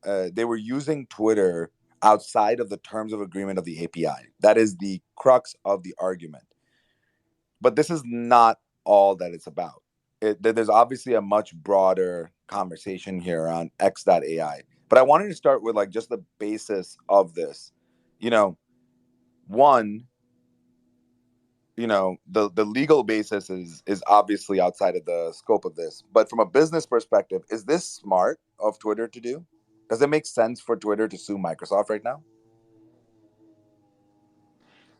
they were using Twitter outside of the terms of agreement of the API. That is the crux of the argument. But this is not all that it's about. There's obviously a much broader conversation here around X.AI. But I wanted to start with just the basis of this. One, the legal basis is obviously outside of the scope of this. But from a business perspective, is this smart of Twitter to do? Does it make sense for Twitter to sue Microsoft right now?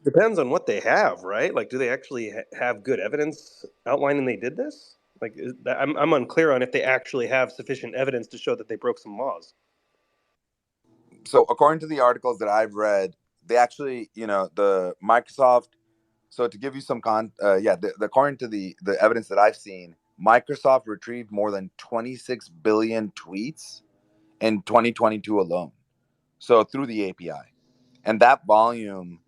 Depends on what they have, right? Like, do they actually have good evidence outlining they did this? Like, I'm unclear on if they actually have sufficient evidence to show that they broke some laws. So according to the articles that I've read, they actually, the Microsoft. So to give you some according to the evidence that I've seen, Microsoft retrieved more than 26 billion tweets in 2022 alone. So through the API, and that volume,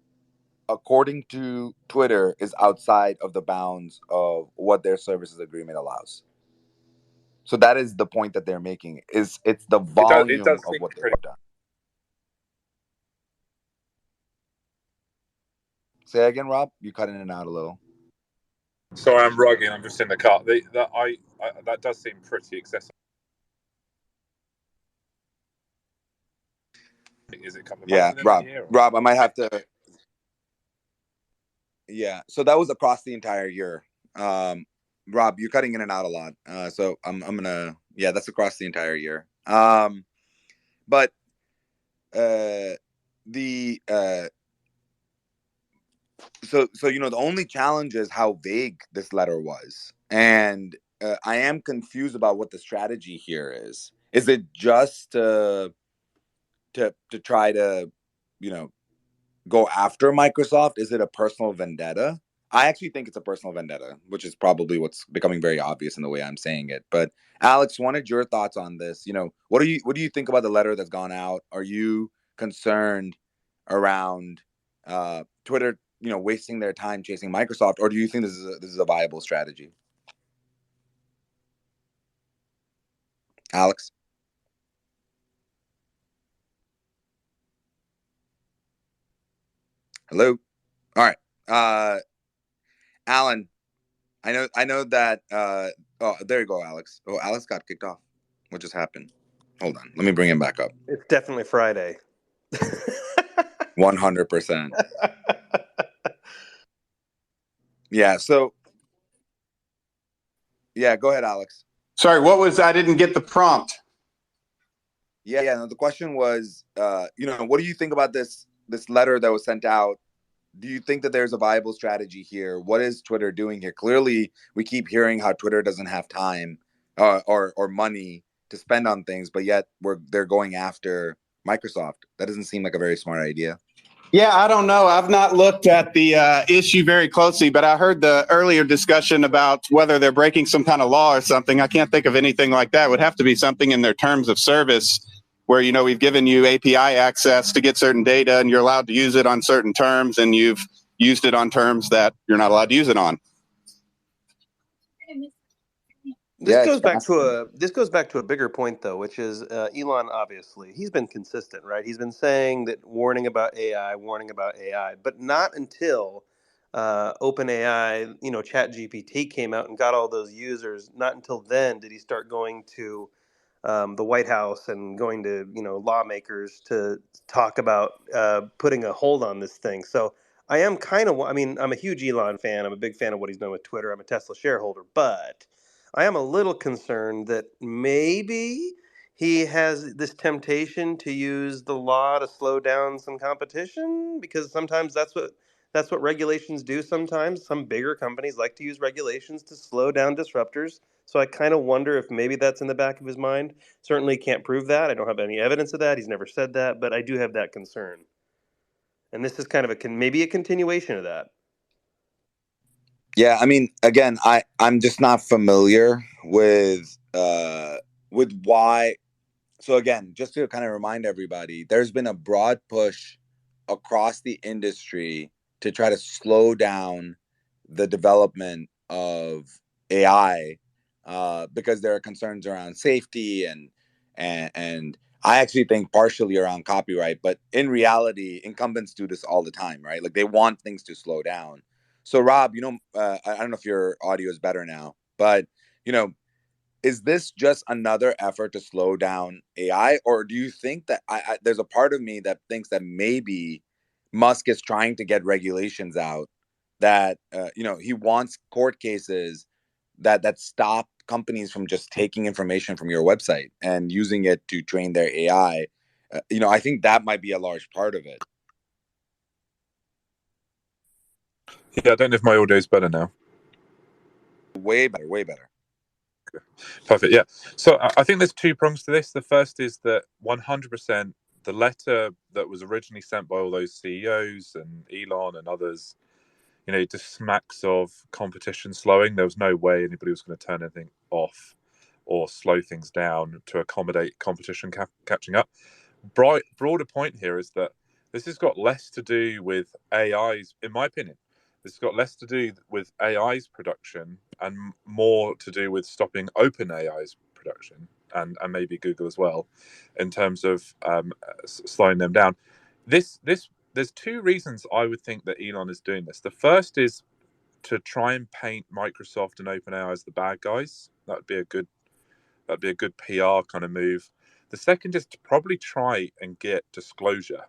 according to Twitter, is outside of the bounds of what their services agreement allows. So that is the point that they're making. It's the It volume does of seem what they've pretty. done. Say again, Rob. You cut in and out a little. Sorry, I'm rugging. I'm just in the car. That does seem pretty excessive. Is it coming Yeah, months in the year? Rob, I might have to. Yeah, so that was across the entire year. Rob, you're cutting in and out a lot. So I'm gonna. Yeah, that's across the entire year. But the so the only challenge is how vague this letter was, and I am confused about what the strategy here is. Is it just to try to go after Microsoft? Is it a personal vendetta? I actually think it's a personal vendetta, which is probably what's becoming very obvious in the way I'm saying it. But Alex, wanted your thoughts on this. What do you think about the letter that's gone out? Are you concerned around Twitter, wasting their time chasing Microsoft, or do you think this is a viable strategy? Alex? Hello? All right. Alan, I know that oh, there you go, Alex. Oh, Alex got kicked off. What just happened? Hold on. Let me bring him back up. It's definitely Friday. 100%. Yeah, so yeah, go ahead, Alex. Sorry, I didn't get the prompt. Yeah, no, the question was what do you think about this letter that was sent out? Do you think that there's a viable strategy here? What is Twitter doing here? Clearly, we keep hearing how Twitter doesn't have time or money to spend on things, but yet they're going after Microsoft. That doesn't seem like a very smart idea. Yeah, I don't know. I've not looked at the issue very closely, but I heard the earlier discussion about whether they're breaking some kind of law or something. I can't think of anything like that. It would have to be something in their terms of service where, we've given you API access to get certain data and you're allowed to use it on certain terms, and you've used it on terms that you're not allowed to use it on. This goes back to a bigger point, though, which is Elon. Obviously, he's been consistent, right? He's been saying that warning about AI, but not until OpenAI, ChatGPT came out and got all those users. Not until then did he start going to the White House and going to lawmakers to talk about putting a hold on this thing. So I am I'm a huge Elon fan. I'm a big fan of what he's done with Twitter. I'm a Tesla shareholder, but I am a little concerned that maybe he has this temptation to use the law to slow down some competition, because sometimes that's what regulations do. Sometimes some bigger companies like to use regulations to slow down disruptors. So I kind of wonder if maybe that's in the back of his mind. Certainly can't prove that. I don't have any evidence of that. He's never said that, but I do have that concern. And this is kind of maybe a continuation of that. Yeah, I mean, again, I'm just not familiar with why. So again, just to kind of remind everybody, there's been a broad push across the industry to try to slow down the development of AI because there are concerns around safety and I actually think partially around copyright, but in reality, incumbents do this all the time, right? Like they want things to slow down. So Rob, I don't know if your audio is better now, but is this just another effort to slow down AI, or do you think that there's a part of me that thinks that maybe Musk is trying to get regulations out that he wants court cases that stop companies from just taking information from your website and using it to train their AI? I think that might be a large part of it. Yeah, I don't know if my audio is better now. Way better, way better. Perfect. Yeah. So I think there's two prongs to this. The first is that 100% the letter that was originally sent by all those CEOs and Elon and others, it just smacks of competition slowing. There was no way anybody was going to turn anything off or slow things down to accommodate competition catching up. Broader point here is that this has got less to do with AI's, in my opinion, this has got less to do with AI's production and more to do with stopping OpenAI's production and maybe Google as well, in terms of slowing them down. There's two reasons I would think that Elon is doing this. The first is to try and paint Microsoft and OpenAI as the bad guys. That'd be a good PR kind of move. The second is to probably try and get disclosure,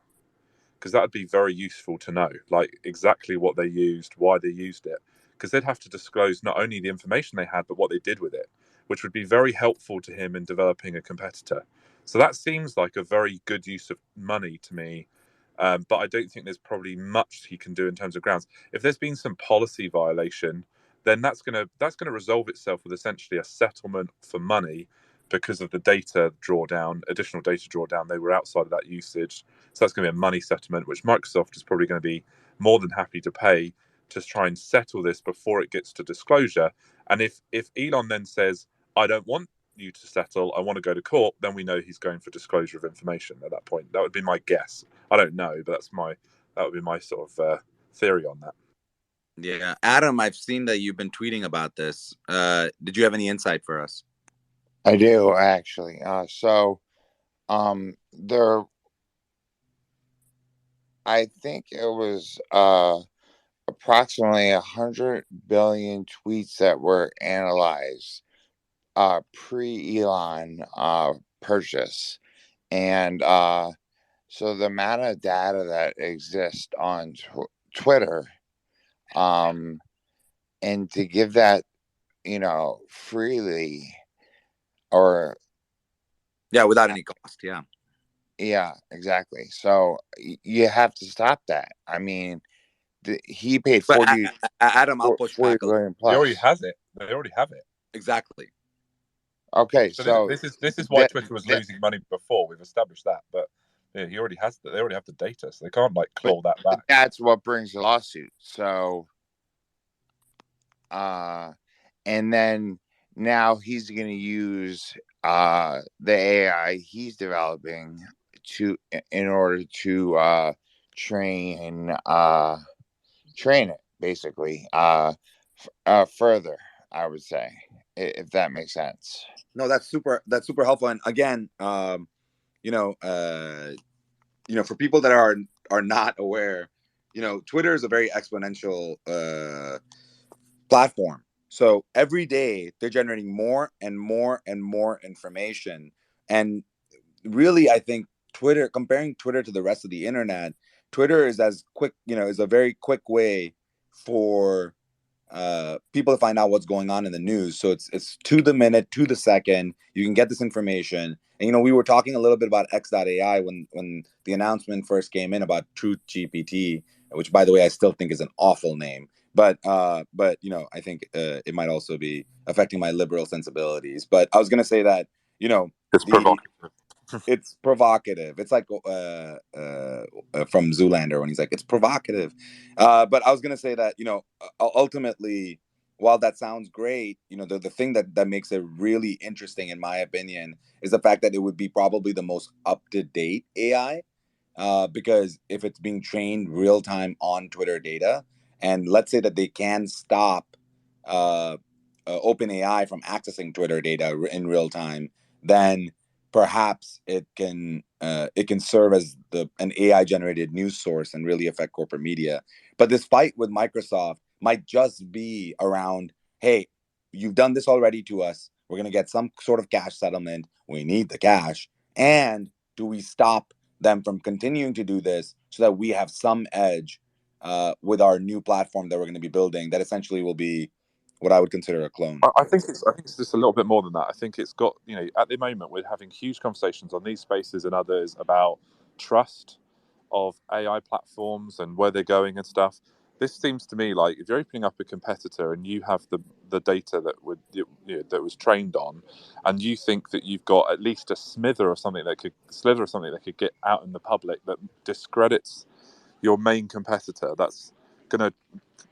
because that would be very useful to know, like exactly what they used, why they used it, because they'd have to disclose not only the information they had, but what they did with it, which would be very helpful to him in developing a competitor. So that seems like a very good use of money to me. But I don't think there's probably much he can do in terms of grounds. If there's been some policy violation, then that's gonna resolve itself with essentially a settlement for money because of the additional data drawdown. They were outside of that usage, so that's going to be a money settlement, which Microsoft is probably going to be more than happy to pay to try and settle this before it gets to disclosure. And if Elon then says, "I don't want you to settle, I want to go to court," then we know he's going for disclosure of information at that point. That would be my guess. I don't know, but that would be my sort of theory on that. Yeah, Adam, I've seen that you've been tweeting about this. Did you have any insight for us? I do actually. There, I think it was approximately 100 billion tweets that were analyzed pre-Elon purchase, and so the amount of data that exists on Twitter, and to give that freely, or without any cost. Yeah, exactly. So you have to stop that. I mean, he paid But 40 Adam, I'll push 40 back a little. billion He already plus. has it. They already have it. Exactly. Okay, So so this is why Twitter was losing money before. We've established that, but yeah, he already has. They already have the data, so they can't claw that back. That's what brings the lawsuit. So, and then now he's going to use the AI he's developing in order to train it basically further, I would say, if that makes sense. No, that's super helpful. And again, for people that are not aware, Twitter is a very exponential platform. So every day they're generating more and more and more information. And really, I think comparing Twitter to the rest of the internet, Twitter is as quick, is a very quick way for people to find out what's going on in the news. So it's to the minute, to the second, you can get this information. And we were talking a little bit about X.AI when the announcement first came in about Truth GPT, which, by the way, I still think is an awful name. But I think it might also be affecting my liberal sensibilities. But I was going to say that it's provocative. It's provocative. It's like from Zoolander when he's like, it's provocative. But I was going to say that, ultimately, while that sounds great, the thing that makes it really interesting, in my opinion, is the fact that it would be probably the most up-to-date AI. Because if it's being trained real time on Twitter data, and let's say that they can stop OpenAI from accessing Twitter data in real time, then perhaps it can serve as an AI generated news source and really affect corporate media. But this fight with Microsoft might just be around, hey, you've done this already to us. We're going to get some sort of cash settlement. We need the cash. And do we stop them from continuing to do this so that we have some edge with our new platform that we're going to be building that essentially will be what I would consider a clone? I think it's just a little bit more than that. I think it's got, at the moment we're having huge conversations on these spaces and others about trust of AI platforms and where they're going and stuff. this seems to me like if you're opening up a competitor and you have the data that that was trained on, and you think that you've got at least a slither of something that could get out in the public that discredits your main competitor, that's going to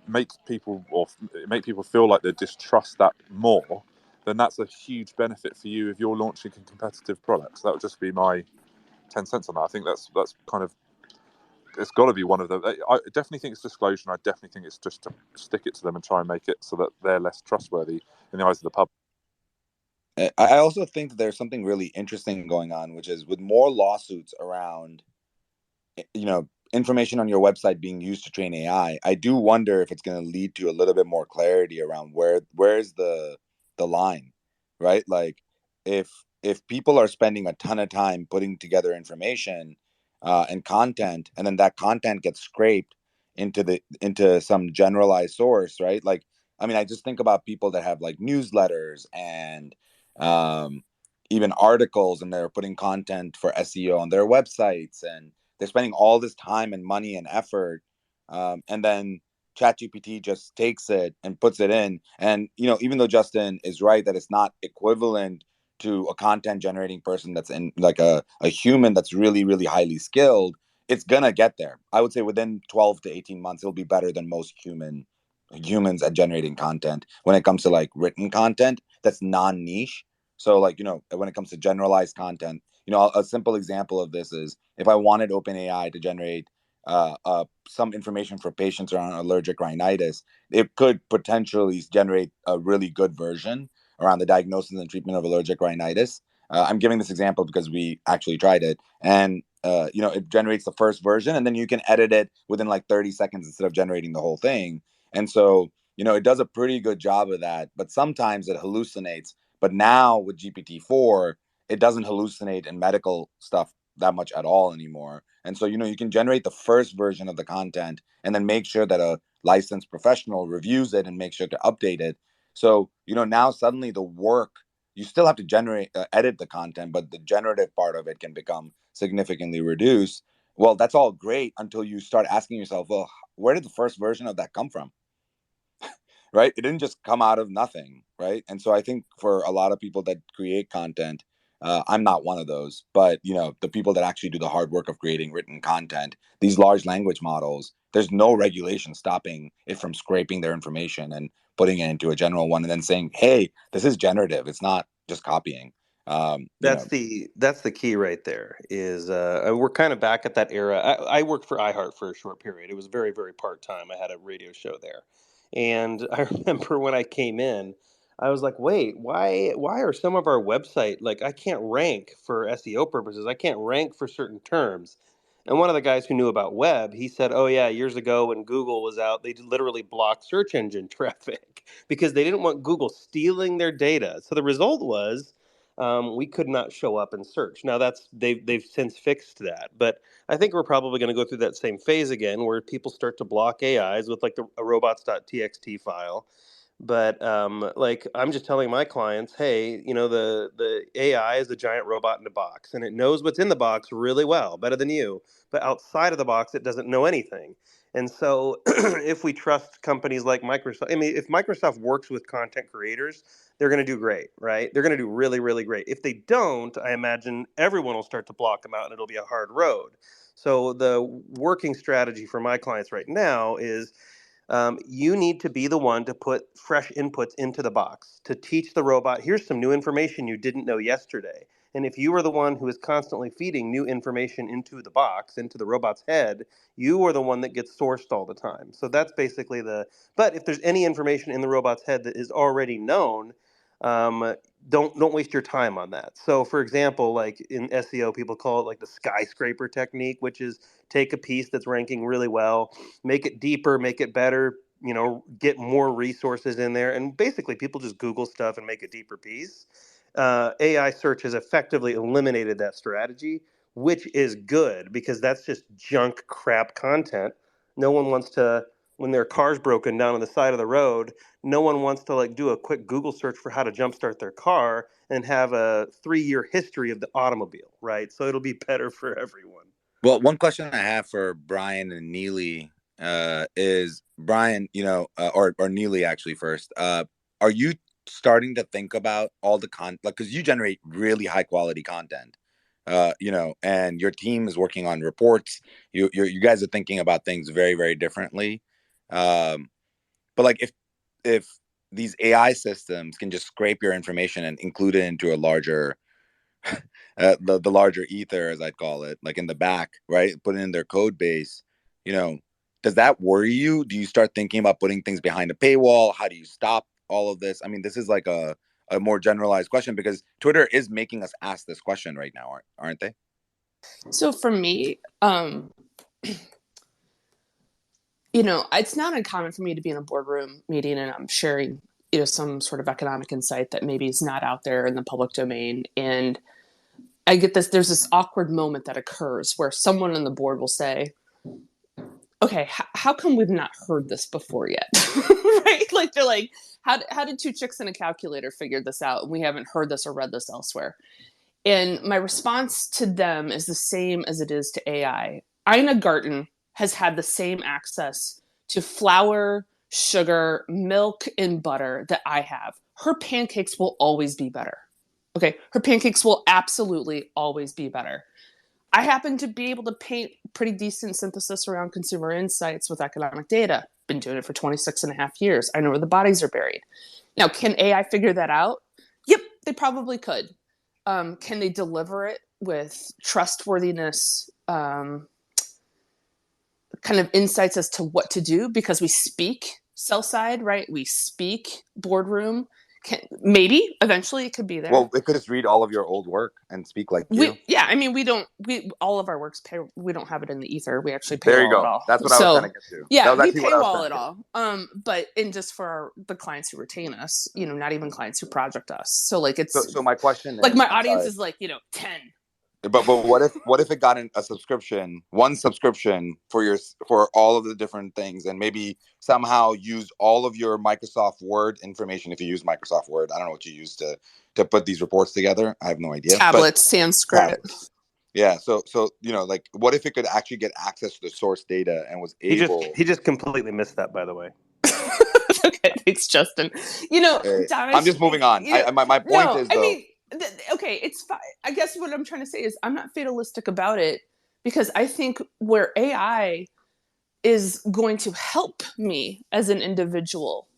make people feel like they distrust that more, then that's a huge benefit for you if you're launching a competitive product. So that would just be my 10 cents on that. I think that's kind of, it's got to be one of the. I definitely think it's disclosure, and I definitely think it's just to stick it to them and try and make it so that they're less trustworthy in the eyes of the public. I also think that there's something really interesting going on, which is with more lawsuits around, information on your website being used to train AI. I do wonder if it's going to lead to a little bit more clarity around where's the line, right? Like if people are spending a ton of time putting together information and content, and then that content gets scraped into some generalized source, right? Like, I mean, I just think about people that have like newsletters and even articles, and they're putting content for SEO on their websites, and they're spending all this time and money and effort, and then ChatGPT just takes it and puts it in. And even though Justin is right that it's not equivalent to a content generating person that's in like a human that's really, really highly skilled, it's gonna get there. I would say within 12 to 18 months, it'll be better than most humans at generating content when it comes to like written content that's non-niche. So like, when it comes to generalized content, a simple example of this is if I wanted OpenAI to generate some information for patients around allergic rhinitis, it could potentially generate a really good version around the diagnosis and treatment of allergic rhinitis. I'm giving this example because we actually tried it, and it generates the first version, and then you can edit it within like 30 seconds instead of generating the whole thing. And so, it does a pretty good job of that, but sometimes it hallucinates. But now with GPT-4, it doesn't hallucinate in medical stuff that much at all anymore. And so, you can generate the first version of the content and then make sure that a licensed professional reviews it and make sure to update it. So, now suddenly the work, you still have to edit the content, but the generative part of it can become significantly reduced. Well, that's all great until you start asking yourself, well, where did the first version of that come from? Right? It didn't just come out of nothing, right? And so I think for a lot of people that create content, I'm not one of those, but the people that actually do the hard work of creating written content, these large language models, there's no regulation stopping it from scraping their information and putting it into a general one and then saying, hey, this is generative. It's not just copying. That's the key right there. Is we're kind of back at that era. I worked for iHeart for a short period. It was very, very part time. I had a radio show there, and I remember when I came in, I was like, "Wait, why are some of our website like I can't rank for SEO purposes? I can't rank for certain terms." And one of the guys who knew about web, he said, "Oh yeah, years ago when Google was out, they literally blocked search engine traffic because they didn't want Google stealing their data. So the result was." We could not show up in search. Now they've since fixed that, but I think we're probably going to go through that same phase again, where people start to block AIs with like a robots.txt file. But like I'm just telling my clients, hey, the AI is a giant robot in a box, and it knows what's in the box really well, better than you. But outside of the box, it doesn't know anything. And so, if we trust companies like Microsoft, I mean, if Microsoft works with content creators, they're going to do great, right? They're going to do really, really great. If they don't, I imagine everyone will start to block them out, and it'll be a hard road. So the working strategy for my clients right now is you need to be the one to put fresh inputs into the box to teach the robot, here's some new information you didn't know yesterday. And if you are the one who is constantly feeding new information into the box, into the robot's head, you are the one that gets sourced all the time. So that's basically but if there's any information in the robot's head that is already known, um, don't waste your time on that. So for example, like in SEO, people call it like the skyscraper technique, which is take a piece that's ranking really well, make it deeper, make it better, get more resources in there. And basically people just Google stuff and make a deeper piece. AI search has effectively eliminated that strategy, which is good because that's just junk crap content. No one wants to, when their car's broken down on the side of the road, no one wants to like do a quick Google search for how to jumpstart their car and have a 3-year history of the automobile, right? So it'll be better for everyone. Well, one question I have for Brian and Neely is Brian, or Neely actually first. Are you starting to think about all the content, like, because you generate really high quality content, and your team is working on reports. You guys are thinking about things very, very differently. But like, if these AI systems can just scrape your information and include it into a larger the larger ether, as I'd call it, like in the back, right? Put it in their code base. You know, does that worry you? Do you start thinking about putting things behind a paywall? How do you stop all of this? I mean, this is like a more generalized question because Twitter is making us ask this question right now, aren't they? So for me, it's not uncommon for me to be in a boardroom meeting and I'm sharing, some sort of economic insight that maybe is not out there in the public domain. And I get there's this awkward moment that occurs where someone on the board will say, okay, how come we've not heard this before yet? Right? Like they're like, how did two chicks and a calculator figure this out? And we haven't heard this or read this elsewhere. And my response to them is the same as it is to AI. Ina Garten has had the same access to flour, sugar, milk, and butter that I have. Her pancakes will always be better. Okay, her pancakes will absolutely always be better. I happen to be able to paint pretty decent synthesis around consumer insights with economic data. Been doing it for 26 and a half years. I know where the bodies are buried. Now, can AI figure that out? Yep, they probably could. Can they deliver it with trustworthiness, kind of insights as to what to do? Because we speak sell side, right? We speak boardroom. Maybe eventually it could be there. Well, it could just read all of your old work and speak like you. All of our works we don't have it in the ether. We actually paywall There you go. it all. That's what I was trying to get to. Yeah, we paywall it all. But just for the clients who retain us, not even clients who project us. So like it's so my question is, like my audience is like 10. But what if it got a subscription, one subscription for all of the different things, and maybe somehow used all of your Microsoft Word information? If you use Microsoft Word, I don't know what you use to put these reports together. I have no idea. Tablets, Sanskrit. Tablets. Yeah. So like, what if it could actually get access to the source data and was able? He just completely missed that, by the way. Okay, thanks, Justin. Donish, I'm just moving on. My point is though. Okay, it's fine. I guess what I'm trying to say is I'm not fatalistic about it because I think where AI is going to help me as an individual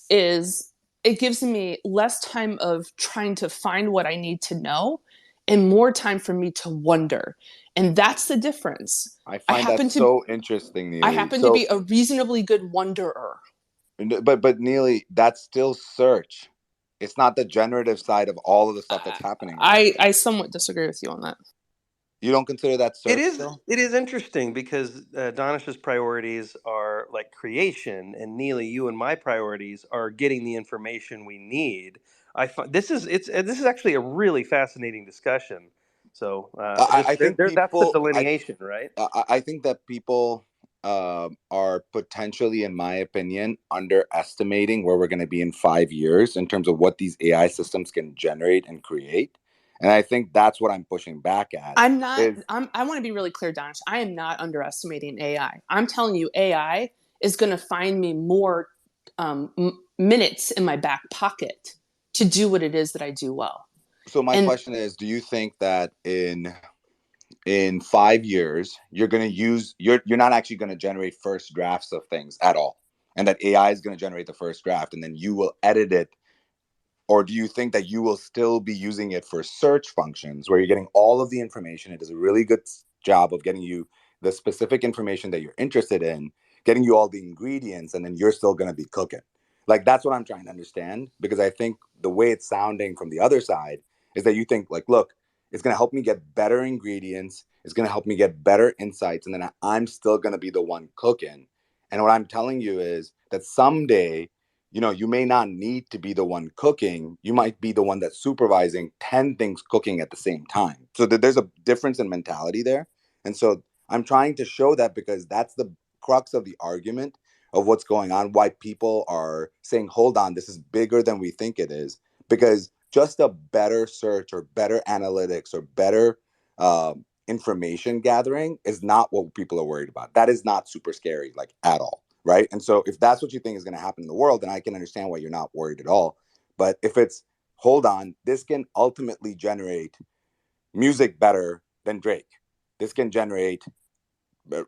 is it gives me less time of trying to find what I need to know and more time for me to wonder. And that's the difference. I find that so interesting, Neely. I happen to be a reasonably good wonderer. But Neely, that's still search. It's not the generative side of all of the stuff that's happening. I somewhat disagree with you on that. You don't consider that search? It is interesting because Donish's priorities are like creation, and Neely, you and my priorities are getting the information we need. This is actually a really fascinating discussion. So I think that's the delineation, right? I think that people are potentially, in my opinion, underestimating where we're going to be in 5 years in terms of what these AI systems can generate and create. And I think that's what I'm pushing back at. I want to be really clear, Donish. I am not underestimating AI. I'm telling you, AI is going to find me more minutes in my back pocket to do what it is that I do well. So my question is, do you think that in 5 years, you're not actually going to generate first drafts of things at all, and that AI is going to generate the first draft and then you will edit it? Or do you think that you will still be using it for search functions where you're getting all of the information? It does a really good job of getting you the specific information that you're interested in, getting you all the ingredients, and then you're still going to be cooking. Like, that's what I'm trying to understand, because I think the way it's sounding from the other side is that you think, like, look, it's going to help me get better ingredients. It's going to help me get better insights. And then I'm still going to be the one cooking. And what I'm telling you is that someday, you may not need to be the one cooking. You might be the one that's supervising 10 things cooking at the same time. So there's a difference in mentality there. And so I'm trying to show that because that's the crux of the argument of what's going on, why people are saying, hold on, this is bigger than we think it is. Because just a better search or better analytics or better information gathering is not what people are worried about. That is not super scary, like at all, right? And so if that's what you think is going to happen in the world, then I can understand why you're not worried at all. But if it's, hold on, this can ultimately generate music better than Drake. This can generate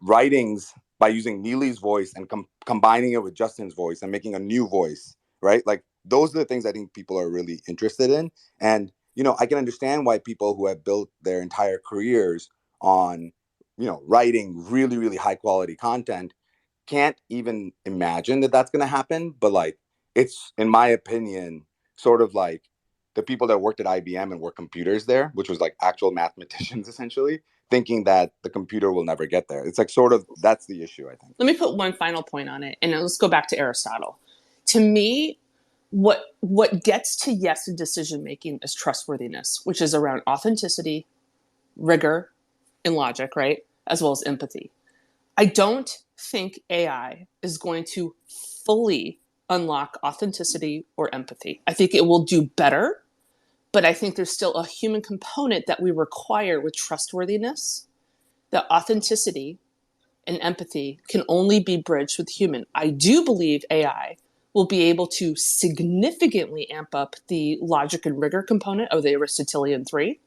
writings by using Neely's voice and combining it with Justin's voice and making a new voice, right? Like those are the things I think people are really interested in. And, you know, I can understand why people who have built their entire careers on, you know, writing really, really high quality content can't even imagine that that's going to happen. But like, it's, in my opinion, sort of like the people that worked at IBM and were computers there, which was like actual mathematicians essentially, thinking that the computer will never get there. It's like sort of, that's the issue, I think. Let me put one final point on it, and let's go back to Aristotle. To me, what gets to yes in decision making is trustworthiness, which is around authenticity, rigor, and logic, right? As well as empathy. I don't think AI is going to fully unlock authenticity or empathy. I think it will do better, but I think there's still a human component that we require with trustworthiness. The authenticity and empathy can only be bridged with human. I do believe AI will be able to significantly amp up the logic and rigor component of the Aristotelian 3.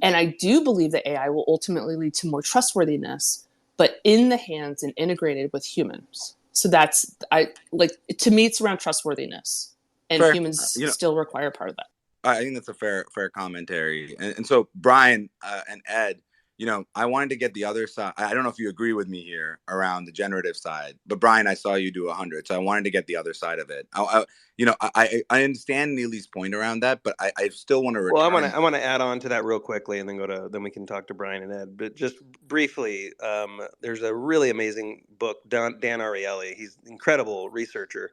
And I do believe that AI will ultimately lead to more trustworthiness, but in the hands and integrated with humans. So that's, to me, it's around trustworthiness, and Fair. Humans still require part of that. I think that's a fair commentary. And so Brian and Ed, you know, I wanted to get the other side. I don't know if you agree with me here around the generative side, but Brian, I saw you do 100, so I wanted to get the other side of it. I understand Neely's point around that, but I still want to return. Well, I want to add on to that real quickly, and then we can talk to Brian and Ed. But just briefly, there's a really amazing book, Dan Ariely. He's an incredible researcher,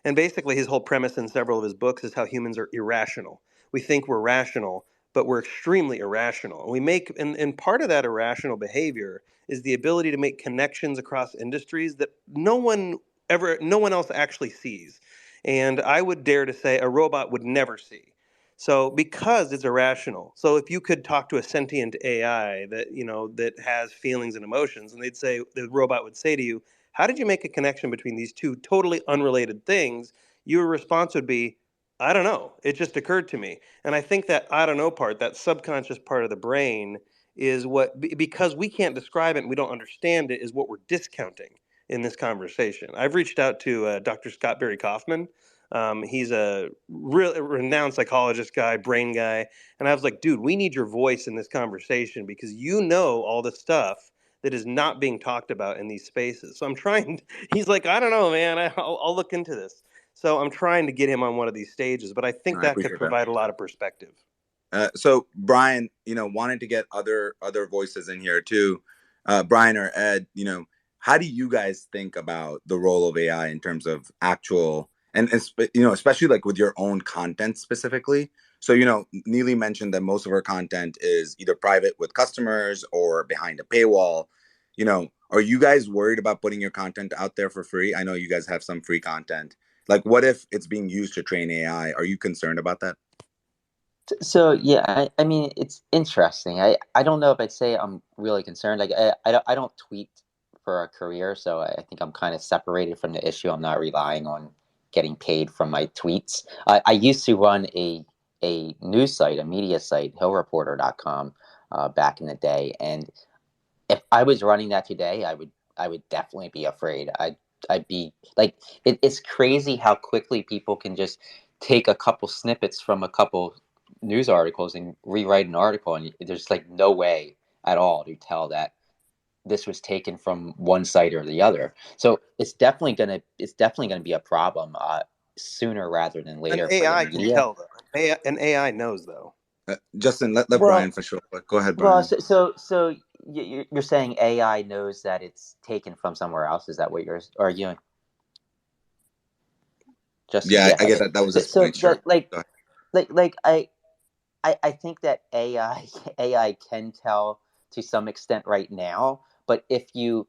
and basically his whole premise in several of his books is how humans are irrational. We think we're rational, but we're extremely irrational. And we make, and part of that irrational behavior is the ability to make connections across industries that no one else actually sees. And I would dare to say a robot would never see. So because it's irrational. So if you could talk to a sentient AI that has feelings and emotions, and the robot would say to you, how did you make a connection between these two totally unrelated things? Your response would be, I don't know. It just occurred to me. And I think that I don't know part, that subconscious part of the brain, is what, because we can't describe it and we don't understand it, is what we're discounting in this conversation. I've reached out to Dr. Scott Barry Kaufman. He's a real renowned psychologist guy, brain guy. And I was like, dude, we need your voice in this conversation because you know all the stuff that is not being talked about in these spaces. So I'm trying, he's like, I don't know, man, I'll look into this. So I'm trying to get him on one of these stages, but I think that could provide a lot of perspective. So Brian, wanted to get other voices in here too. Brian or Ed, how do you guys think about the role of AI in terms of actual, and especially like with your own content specifically? So, Neely mentioned that most of her content is either private with customers or behind a paywall. Are you guys worried about putting your content out there for free? I know you guys have some free content. Like, what if it's being used to train AI? Are you concerned about that? So yeah, I mean, it's interesting. I don't know if I'd say I'm really concerned. Like I don't tweet for a career, so I think I'm kind of separated from the issue. I'm not relying on getting paid from my tweets. I used to run a news site, a media site, hillreporter.com, back in the day, and if I was running that today, I would definitely be afraid. I'd be like, it's crazy how quickly people can just take a couple snippets from a couple news articles and rewrite an article, and there's like no way at all to tell that this was taken from one site or the other. So it's definitely gonna be a problem sooner rather than later. An AI can tell though. An AI knows though. Justin, let Brian for sure. Go ahead, Brian. Well, so you're saying AI knows that it's taken from somewhere else? Is that what you're arguing? Justin, yeah, I get that. That was a point. Sure. I think that AI can tell to some extent right now, but if you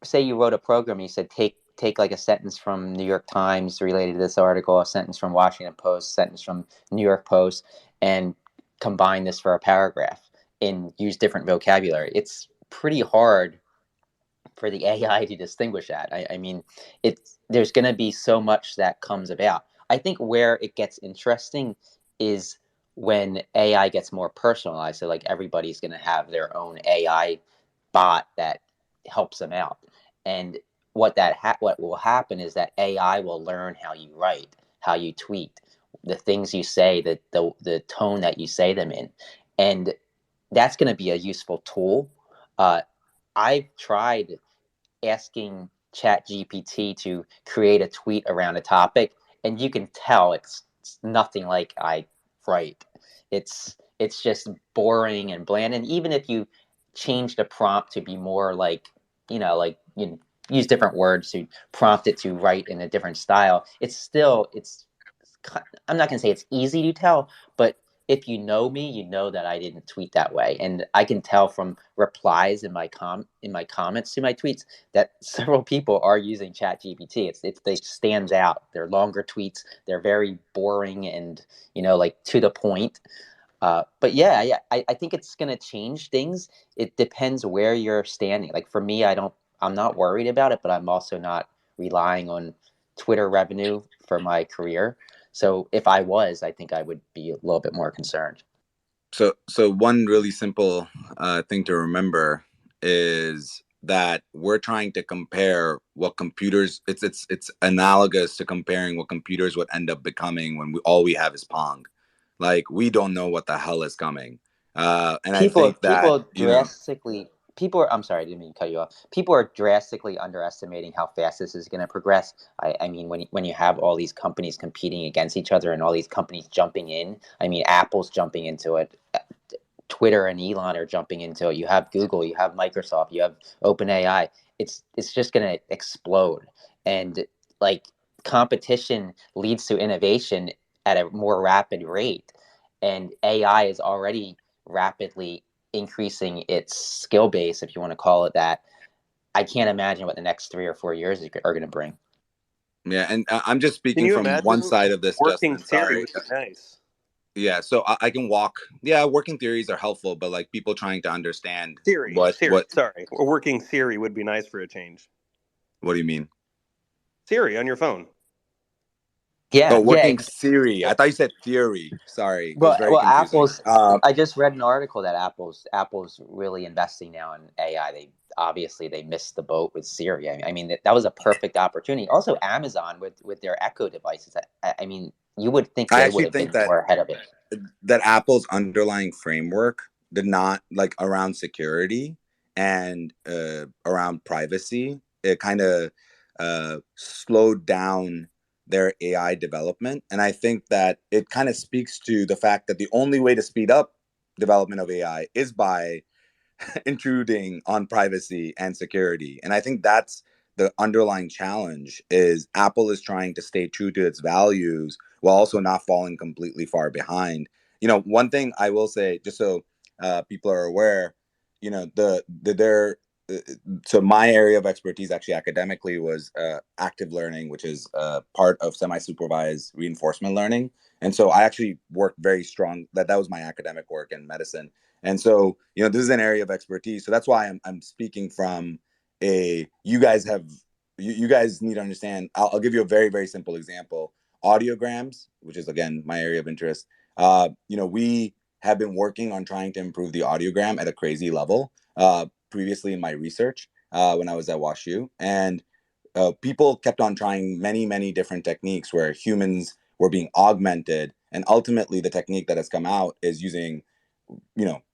say you wrote a program, you said take like a sentence from New York Times related to this article, a sentence from Washington Post, a sentence from New York Post, and combine this for a paragraph. and use different vocabulary. It's pretty hard for the AI to distinguish that. I mean, there's going to be so much that comes about. I think where it gets interesting is when AI gets more personalized. So like everybody's going to have their own AI bot that helps them out. And what will happen is that AI will learn how you write, how you tweet, the things you say, the tone that you say them in, and that's going to be a useful tool. I've tried asking ChatGPT to create a tweet around a topic, and you can tell it's nothing like I write. It's just boring and bland. And even if you change the prompt to be more like, like you use different words to prompt it to write in a different style, it's I'm not going to say it's easy to tell, but if you know me, you know that I didn't tweet that way, and I can tell from replies in my comments to my tweets that several people are using ChatGPT. They stands out. They're longer tweets. They're very boring and like to the point. But yeah, I think it's gonna change things. It depends where you're standing. Like for me, I'm not worried about it, but I'm also not relying on Twitter revenue for my career. So if I was, I think I would be a little bit more concerned. So one really simple thing to remember is that we're trying to compare what computers. It's analogous to comparing what computers would end up becoming when all we have is Pong. Like we don't know what the hell is coming. And I think that I'm sorry, I didn't mean to cut you off. People are drastically underestimating how fast this is going to progress. I mean, when you have all these companies competing against each other and all these companies jumping in, I mean, Apple's jumping into it. Twitter and Elon are jumping into it. You have Google, you have Microsoft, you have OpenAI. It's just going to explode. And like competition leads to innovation at a more rapid rate. And AI is already rapidly increasing its skill base, if you want to call it that. I can't imagine what the next 3 or 4 years are going to bring. Yeah, and I'm just Can speaking you from imagine one side of this, working Justin. theory Sorry. would be nice. Yeah, so I can walk. Yeah, working theories are helpful, but like people trying to understand Siri. what. Sorry, working Siri would be nice for a change. What do you mean? Siri on your phone. Yeah, working Siri. I thought you said theory. Sorry, it was very confusing. I just read an article that Apple's really investing now in AI. They missed the boat with Siri. I mean that was a perfect opportunity. Also, Amazon with their Echo devices. I mean, you would think I they actually would have think been more ahead of it. that Apple's underlying framework did not like around security and around privacy. It kind of slowed down their AI development. And I think that it kind of speaks to the fact that the only way to speed up development of AI is by intruding on privacy and security. And I think that's the underlying challenge is Apple is trying to stay true to its values while also not falling completely far behind. One thing I will say, just so people are aware, so my area of expertise actually academically was active learning, which is part of semi-supervised reinforcement learning. And so I actually worked very strong. That was my academic work in medicine. And so, this is an area of expertise. So that's why I'm speaking from you guys need to understand. I'll give you a very, very simple example. Audiograms, which is again my area of interest. We have been working on trying to improve the audiogram at a crazy level. Previously in my research when I was at WashU, and people kept on trying many, many different techniques where humans were being augmented, and ultimately the technique that has come out is using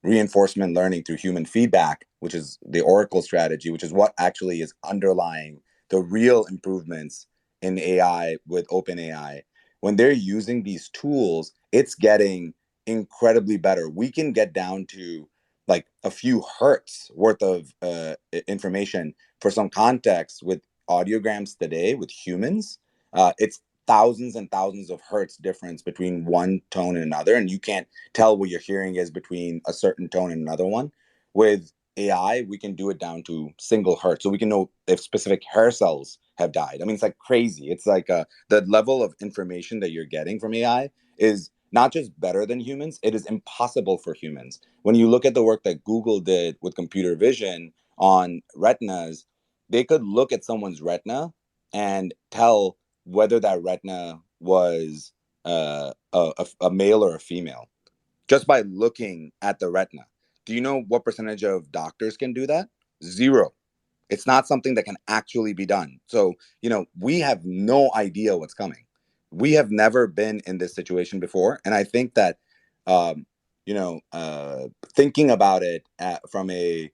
reinforcement learning through human feedback, which is the Oracle strategy, which is what actually is underlying the real improvements in AI with OpenAI. When they're using these tools, it's getting incredibly better. We can get down to like a few hertz worth of information. For some context, with audiograms today with humans, it's thousands and thousands of hertz difference between one tone and another, and you can't tell what your hearing is between a certain tone and another one. With AI, we can do it down to single hertz, so we can know if specific hair cells have died. I mean, it's like crazy. It's like the level of information that you're getting from AI is not just better than humans, it is impossible for humans. When you look at the work that Google did with computer vision on retinas, they could look at someone's retina and tell whether that retina was a male or a female just by looking at the retina. Do you know what percentage of doctors can do that? Zero. It's not something that can actually be done. So, we have no idea what's coming. We have never been in this situation before. And I think that, um, thinking about it from a,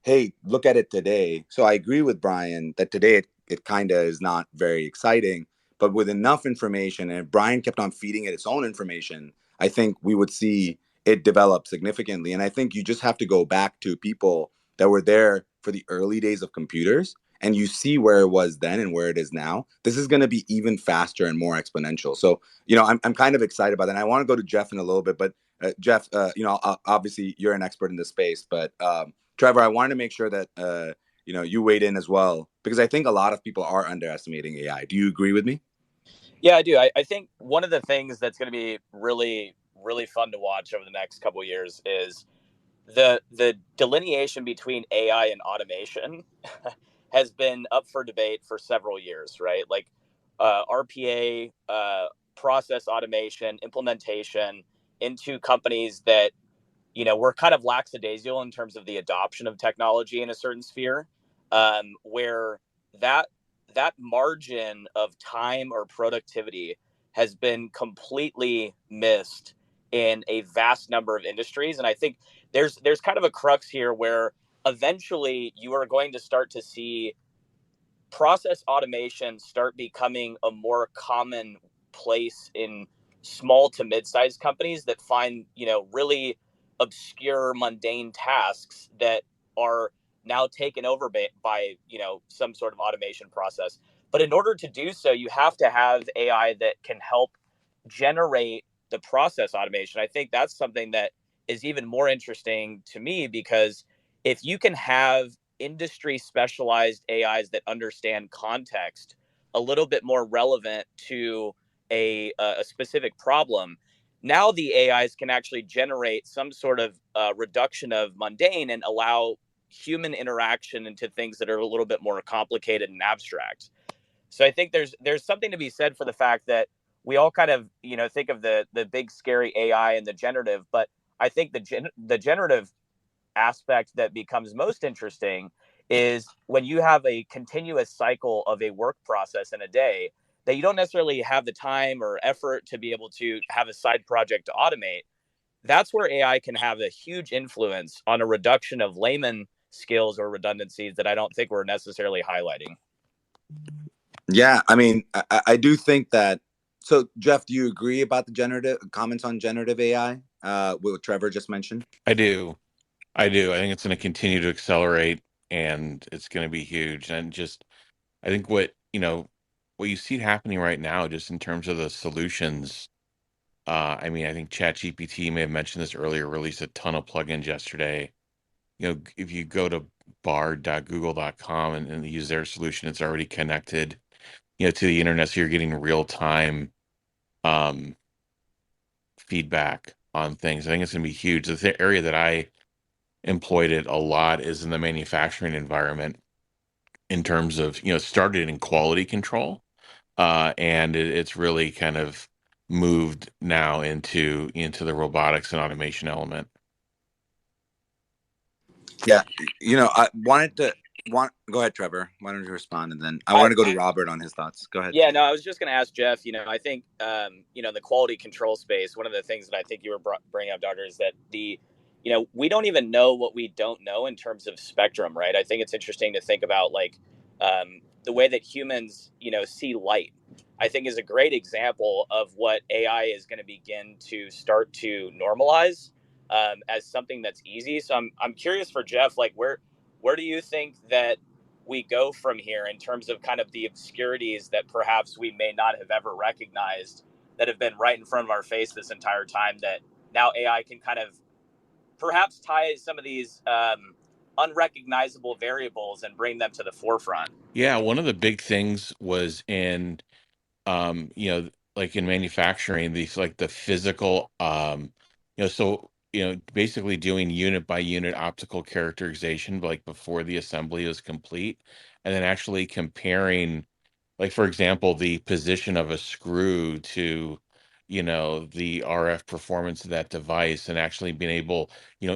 hey, look at it today. So I agree with Brian that today it kind of is not very exciting, but with enough information, and if Brian kept on feeding it its own information, I think we would see it develop significantly. And I think you just have to go back to people that were there for the early days of computers, and you see where it was then and where it is now. This is going to be even faster and more exponential. So, I'm kind of excited about that. And I want to go to Jeff in a little bit, but Jeff, obviously you're an expert in this space, but Trevor, I wanted to make sure that you weighed in as well, because I think a lot of people are underestimating AI. Do you agree with me? Yeah, I do. I think one of the things that's going to be really, really fun to watch over the next couple of years is the delineation between AI and automation has been up for debate for several years, right? Like RPA, process automation, implementation into companies that we're kind of lackadaisical in terms of the adoption of technology in a certain sphere, where that that margin of time or productivity has been completely missed in a vast number of industries. And I think there's kind of a crux here where eventually you are going to start to see process automation start becoming a more common place in small to mid-sized companies that find really obscure mundane tasks that are now taken over by some sort of automation process. But in order to do so, you have to have AI that can help generate the process automation. I think that's something that is even more interesting to me, because if you can have industry specialized AIs that understand context a little bit more relevant to a specific problem, now the AIs can actually generate some sort of reduction of mundane and allow human interaction into things that are a little bit more complicated and abstract. So I think there's something to be said for the fact that we all kind of think of the big scary AI and the generative, but I think the generative aspect that becomes most interesting is when you have a continuous cycle of a work process in a day that you don't necessarily have the time or effort to be able to have a side project to automate. That's where AI can have a huge influence on a reduction of layman skills or redundancies that I don't think we're necessarily highlighting. Yeah, I mean, I do think that. So, Jeff, do you agree about the generative comments on generative AI? What Trevor just mentioned. I do. I do. I think it's going to continue to accelerate, and it's going to be huge. And just, I think what you see happening right now, just in terms of the solutions. I mean, I think ChatGPT may have mentioned this earlier, released a ton of plugins yesterday. If you go to bard.google.com and use their solution, it's already connected, to the internet, so you're getting real time um, feedback on things. I think it's going to be huge. The area that I employed it a lot is in the manufacturing environment, in terms of it started in quality control, and it's really kind of moved now into the robotics and automation element. Yeah, I go ahead, Trevor. Why don't you respond, and then I want to go to Robert on his thoughts. Go ahead. Yeah, no, I was just going to ask Jeff. I think the quality control space. One of the things that I think you were bringing up, Doctor, is that we don't even know what we don't know in terms of spectrum, right? I think it's interesting to think about the way that humans see light. I think is a great example of what AI is going to begin to start to normalize as something that's easy. So I'm curious for Jeff, where do you think that we go from here in terms of kind of the obscurities that perhaps we may not have ever recognized that have been right in front of our face this entire time, that now AI can kind of perhaps tie some of these unrecognizable variables and bring them to the forefront? Yeah, one of the big things was in, like in manufacturing, these like the physical, so basically doing unit by unit optical characterization, like before the assembly is complete, and then actually comparing, like for example, the position of a screw to the RF performance of that device, and actually being able,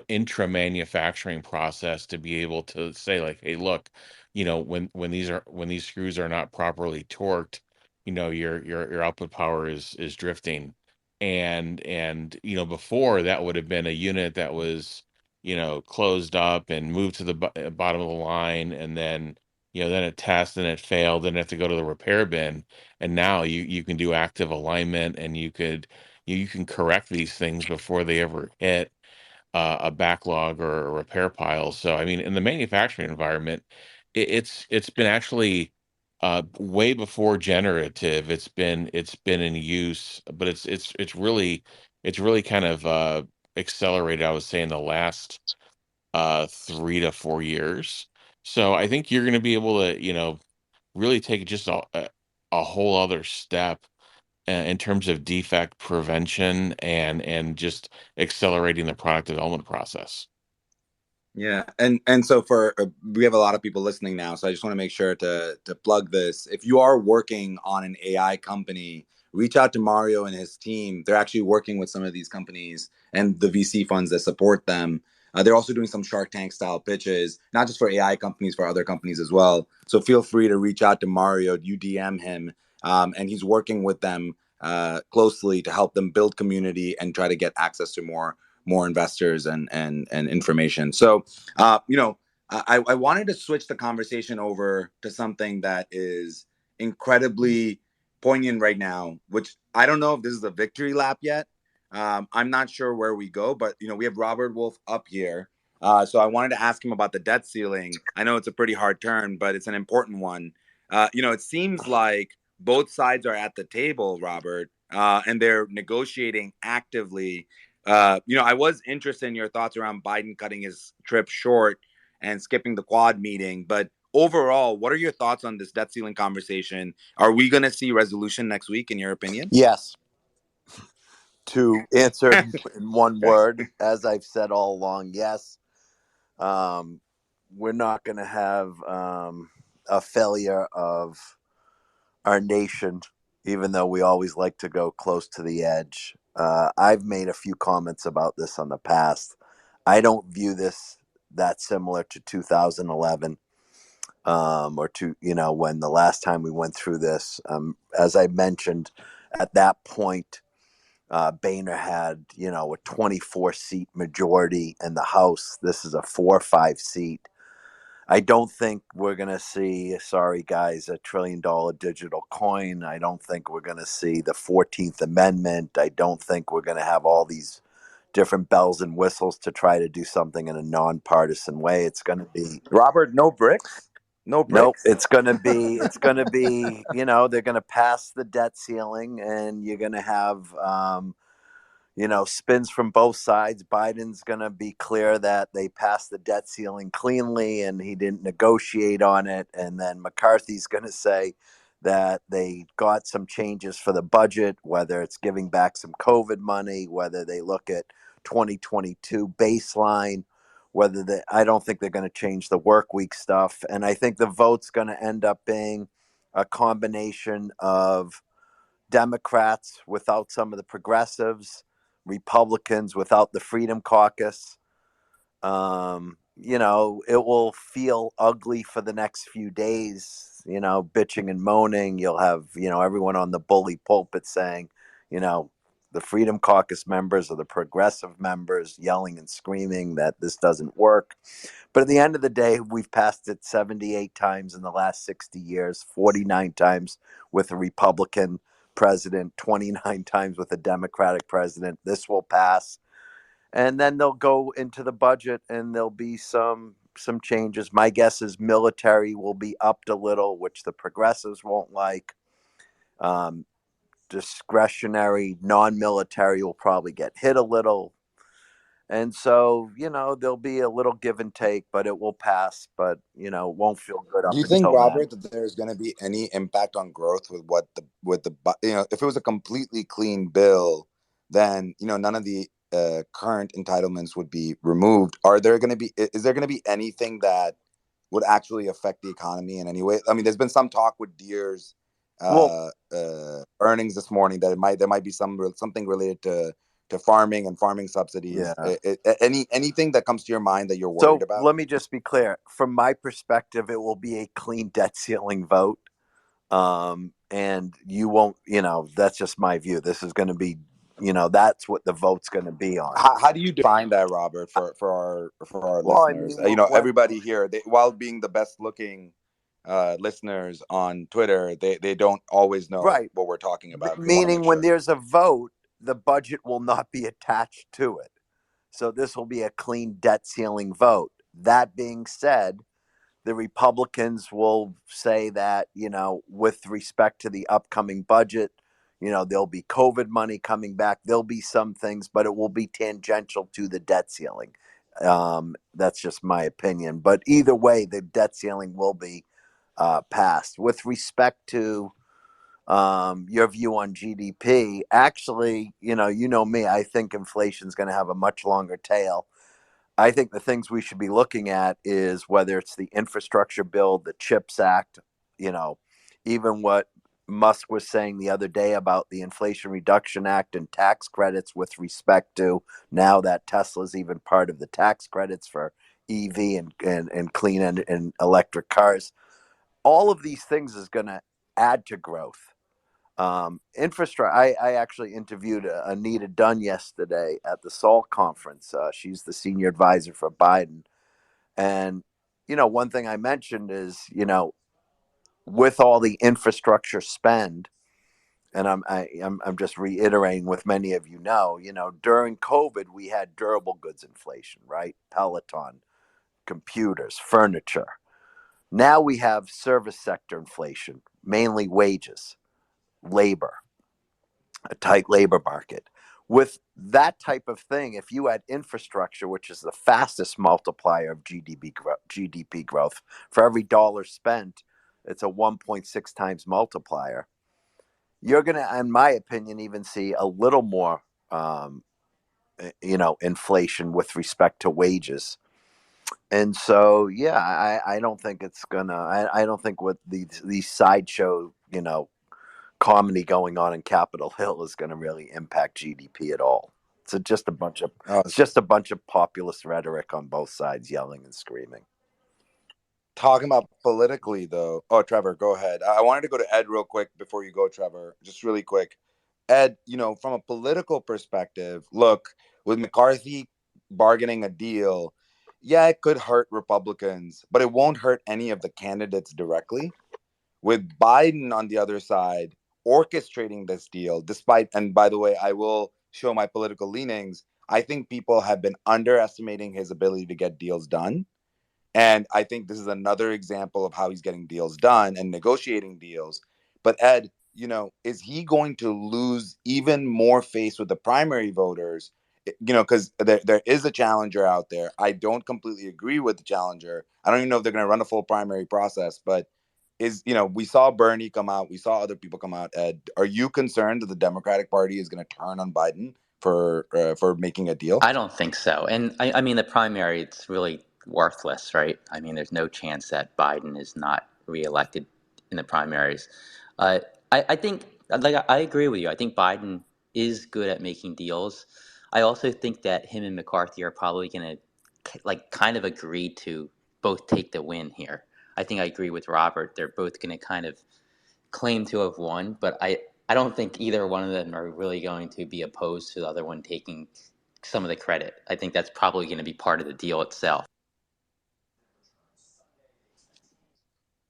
intra manufacturing process to be able to say like, hey, look, when these screws are not properly torqued, your output power is drifting. And before, that would have been a unit that was closed up and moved to the bottom of the line, and then then it tests and it failed, then it have to go to the repair bin. And now you can do active alignment, and you can correct these things before they ever hit a backlog or a repair pile. So I mean, in the manufacturing environment, it's been actually way before generative. It's been in use, but it's really kind of accelerated, I would say, in the last 3 to 4 years. So I think you're going to be able to really take just a whole other step in terms of defect prevention and just accelerating the product development process. Yeah, and so for we have a lot of people listening now, so I just want to make sure to plug this. If you are working on an AI company, reach out to Mario and his team. They're actually working with some of these companies and the VC funds that support them. They're also doing some Shark Tank style pitches, not just for AI companies, for other companies as well. So feel free to reach out to Mario. You DM him, and he's working with them closely to help them build community and try to get access to more investors and information. So, I wanted to switch the conversation over to something that is incredibly poignant right now, which I don't know if this is a victory lap yet. I'm not sure where we go, but we have Robert Wolf up here. So I wanted to ask him about the debt ceiling. I know it's a pretty hard turn, but it's an important one. It seems like both sides are at the table, Robert, and they're negotiating actively. I was interested in your thoughts around Biden cutting his trip short and skipping the Quad meeting. But overall, what are your thoughts on this debt ceiling conversation? Are we going to see resolution next week, in your opinion? Yes. To answer Okay. in one word, as I've said all along, yes. We're not going to have a failure of our nation, even though we always like to go close to the edge. I've made a few comments about this on the past. I don't view this that similar to 2011, or to when the last time we went through this. As I mentioned, at that point, Boehner had a 24-seat majority in the House. This is a 4 or 5 seat. I don't think we're going to see, sorry guys, $1 trillion digital coin. I don't think we're going to see the 14th Amendment. I don't think we're going to have all these different bells and whistles to try to do something in a nonpartisan way. It's going to be Robert, no bricks? No nope. bricks? It's going to be they're going to pass the debt ceiling, and you're going to have spins from both sides. Biden's going to be clear that they passed the debt ceiling cleanly and he didn't negotiate on it. And then McCarthy's going to say that they got some changes for the budget, whether it's giving back some COVID money, whether they look at 2022 baseline, I don't think they're going to change the work week stuff. And I think the vote's going to end up being a combination of Democrats without some of the progressives, Republicans without the Freedom Caucus. It will feel ugly for the next few days, bitching and moaning. You'll have, everyone on the bully pulpit saying, the Freedom Caucus members or the progressive members yelling and screaming that this doesn't work. But at the end of the day, we've passed it 78 times in the last 60 years, 49 times with a Republican president, 29 times with a Democratic president. This will pass. And then they'll go into the budget and there'll be some changes. My guess is military will be upped a little, which the progressives won't like. Discretionary non-military will probably get hit a little. And so, there'll be a little give and take, but it will pass. But, it won't feel good Do up you think, until then. Robert, that there's going to be any impact on growth with if it was a completely clean bill, then none of the current entitlements would be removed. Is there going to be anything that would actually affect the economy in any way? I mean, there's been some talk with Deere's Well, earnings this morning that there might be something related to farming and farming subsidies. yeah. Anything that comes to your mind that you're worried So about? let me just be clear. From my perspective, it will be a clean debt ceiling vote. And you won't, that's just my view. This is going to be, that's what the vote's going to be on. How do you define that, Robert, for our Well, I listeners? mean, what, Everybody here, while being the best looking listeners on Twitter, they don't always know right. what we're talking about. We want to Meaning make when sure. there's a vote, the budget will not be attached to it. So this will be a clean debt ceiling vote. That being said, the Republicans will say that, with respect to the upcoming budget, there'll be COVID money coming back. There'll be some things, but it will be tangential to the debt ceiling. That's just my opinion. But either way, the debt ceiling will be passed. With respect to your view on GDP, actually, you know me, I think inflation is going to have a much longer tail. I think the things we should be looking at is whether it's the infrastructure bill, the CHIPS Act, even what Musk was saying the other day about the Inflation Reduction Act and tax credits with respect to now that Tesla's even part of the tax credits for EV and clean and electric cars. All of these things is going to add to growth. Infrastructure. I actually interviewed Anita Dunn yesterday at the SALT conference. She's the senior advisor for Biden, and one thing I mentioned is with all the infrastructure spend, and I'm just reiterating what many of during COVID we had durable goods inflation, right? Peloton, computers, furniture. Now we have service sector inflation, mainly wages, labor, a tight labor market. With that type of thing, if you had infrastructure, which is the fastest multiplier of GDP growth, for every dollar spent, it's a 1.6 times multiplier. You're going to, in my opinion, even see a little more, inflation with respect to wages. And so, yeah, I don't think it's gonna. I don't think what these sideshow, comedy going on in Capitol Hill is going to really impact GDP at all. It's just a bunch of populist rhetoric on both sides, yelling and screaming. Talking about politically, though. Oh, Trevor, go ahead. I wanted to go to Ed real quick before you go, Trevor. Just really quick. Ed, from a political perspective, look, with McCarthy bargaining a deal, yeah, it could hurt Republicans, but it won't hurt any of the candidates directly. With Biden on the other side orchestrating this deal, and by the way, I will show my political leanings. I think people have been underestimating his ability to get deals done. And I think this is another example of how he's getting deals done and negotiating deals. But Ed, is he going to lose even more face with the primary voters? Because there is a challenger out there. I don't completely agree with the challenger. I don't even know if they're going to run a full primary process, but we saw Bernie come out. We saw other people come out. Ed, are you concerned that the Democratic Party is going to turn on Biden for making a deal? I don't think so. And I mean, the primary, it's really worthless, right? I mean, there's no chance that Biden is not reelected in the primaries. Uh, I think, like, I agree with you. I think Biden is good at making deals. I also think that him and McCarthy are probably going to, like, kind of agree to both take the win here. I think I agree with Robert. They're both going to kind of claim to have won, but I don't think either one of them are really going to be opposed to the other one taking some of the credit. I think that's probably going to be part of the deal itself.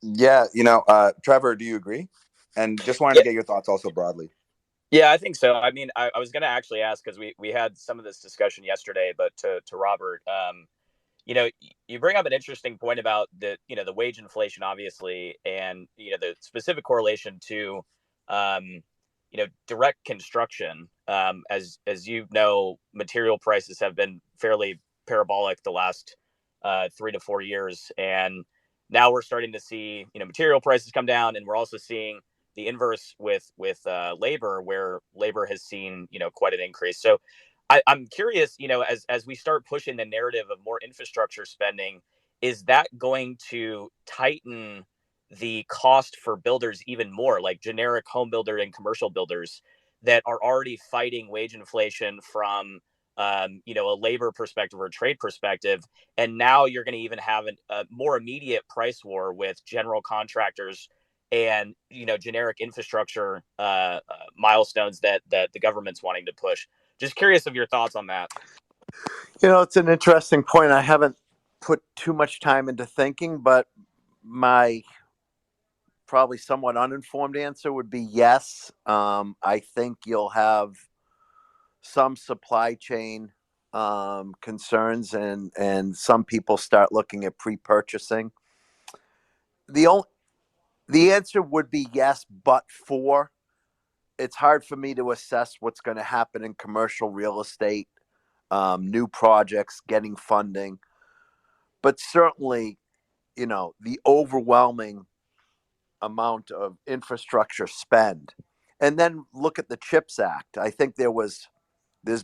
Yeah, Trevor, do you agree? And just wanted Yeah, to get your thoughts also broadly. yeah, I think so. I mean, I was going to actually ask because we had some of this discussion yesterday, but to Robert, you bring up an interesting point about the wage inflation, obviously, and the specific correlation to, direct construction, as you know, material prices have been fairly parabolic the last 3 to 4 years, and now we're starting to see material prices come down, and we're also seeing the inverse with labor, where labor has seen quite an increase. So I'm curious, as we start pushing the narrative of more infrastructure spending, is that going to tighten the cost for builders even more, like generic home builder and commercial builders that are already fighting wage inflation from a labor perspective or a trade perspective, and now you're going to even have a more immediate price war with general contractors and generic infrastructure milestones that the government's wanting to push. Just curious of your thoughts on that. It's an interesting point. I haven't put too much time into thinking, but my probably somewhat uninformed answer would be yes. I think you'll have some supply chain concerns, and some people start looking at pre-purchasing. The answer would be yes, but it's hard for me to assess what's going to happen in commercial real estate, new projects, getting funding. But certainly, the overwhelming amount of infrastructure spend. And then look at the CHIPS Act. I think there's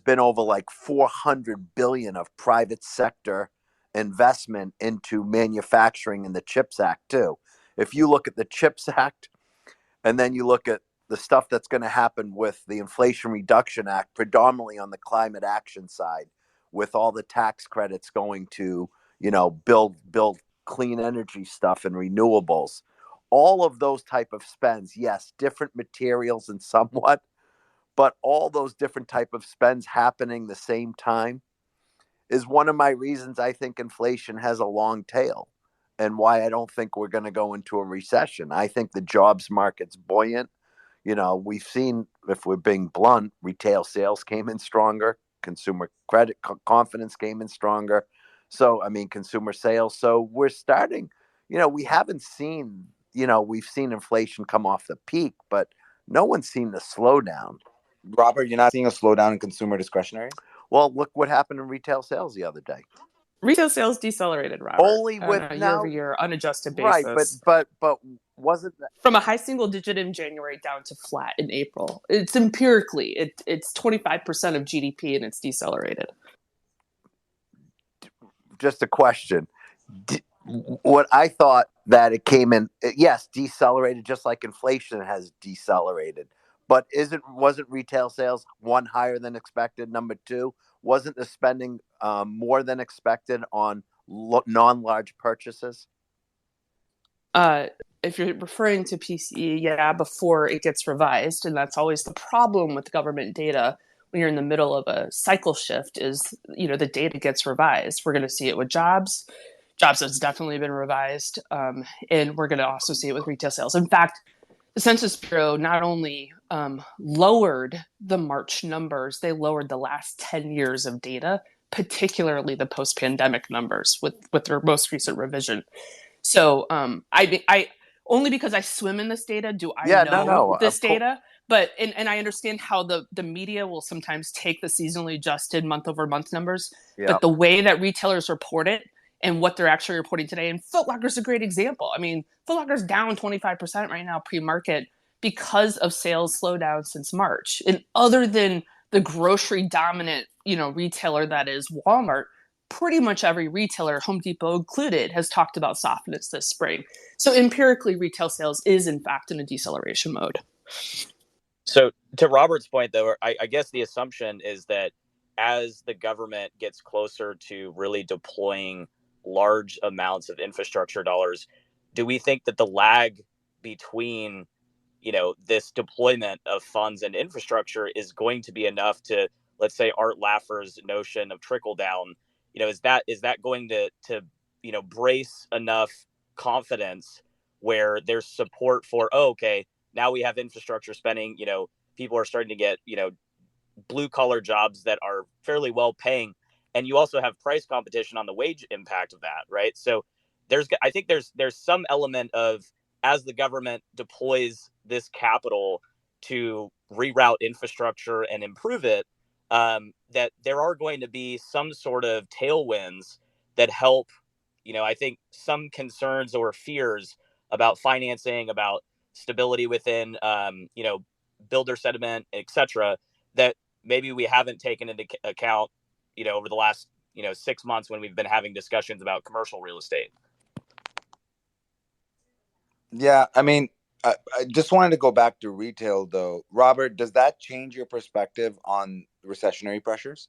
been over like 400 billion of private sector investment into manufacturing in the CHIPS Act too. If you look at the CHIPS Act and then you look at the stuff that's going to happen with the Inflation Reduction Act, predominantly on the climate action side, with all the tax credits going to, build clean energy stuff and renewables, all of those type of spends, yes, different materials and somewhat, but all those different type of spends happening the same time is one of my reasons I think inflation has a long tail, and why I don't think we're going to go into a recession. I think the jobs market's buoyant. We've seen, if we're being blunt, retail sales came in stronger, consumer credit confidence came in stronger. So, consumer sales. So we're starting, we haven't seen, we've seen inflation come off the peak, but no one's seen the slowdown. Robert, you're not seeing a slowdown in consumer discretionary? Well, look what happened in retail sales the other day. Retail sales decelerated, Robert, Only with on a now, year-over-year unadjusted right? basis. But wasn't that From a high single digit in January down to flat in April? It's empirically, it's 25% of GDP and it's decelerated. Just a question? What I thought that it came in, yes, decelerated, just like inflation has decelerated. But wasn't retail sales, one, higher than expected? Number two, wasn't the spending more than expected on non-large purchases? If you're referring to PCE, yeah, before it gets revised, and that's always the problem with government data when you're in the middle of a cycle shift is, the data gets revised. We're going to see it with jobs. Jobs has definitely been revised, and we're going to also see it with retail sales. In fact, the Census Bureau not only lowered the March numbers, they lowered the last 10 years of data, particularly the post-pandemic numbers with their most recent revision. So I only because I swim in this data do I know this data. But and I understand how the media will sometimes take the seasonally adjusted month over month numbers. Yep. But the way that retailers report it and what they're actually reporting today, and Foot Locker's a great example. Foot Locker's down 25% right now pre-market because of sales slowdown since March. And other than the grocery dominant, retailer that is Walmart, pretty much every retailer, Home Depot included, has talked about softness this spring. So empirically, retail sales is in fact in a deceleration mode. So to Robert's point, though, I guess the assumption is that as the government gets closer to really deploying large amounts of infrastructure dollars, do we think that the lag between this deployment of funds and infrastructure is going to be enough to, let's say, Art Laffer's notion of trickle down? Is that going to brace enough confidence where there's support for, okay, now we have infrastructure spending, people are starting to get, blue collar jobs that are fairly well paying. And you also have price competition on the wage impact of that, right? So I think there's some element of, as the government deploys this capital, to reroute infrastructure and improve it, that there are going to be some sort of tailwinds that help, I think some concerns or fears about financing, about stability within, builder sentiment, etc., that maybe we haven't taken into account, over the last, 6 months when we've been having discussions about commercial real estate. Yeah, I mean, I just wanted to go back to retail though. Robert, does that change your perspective on recessionary pressures?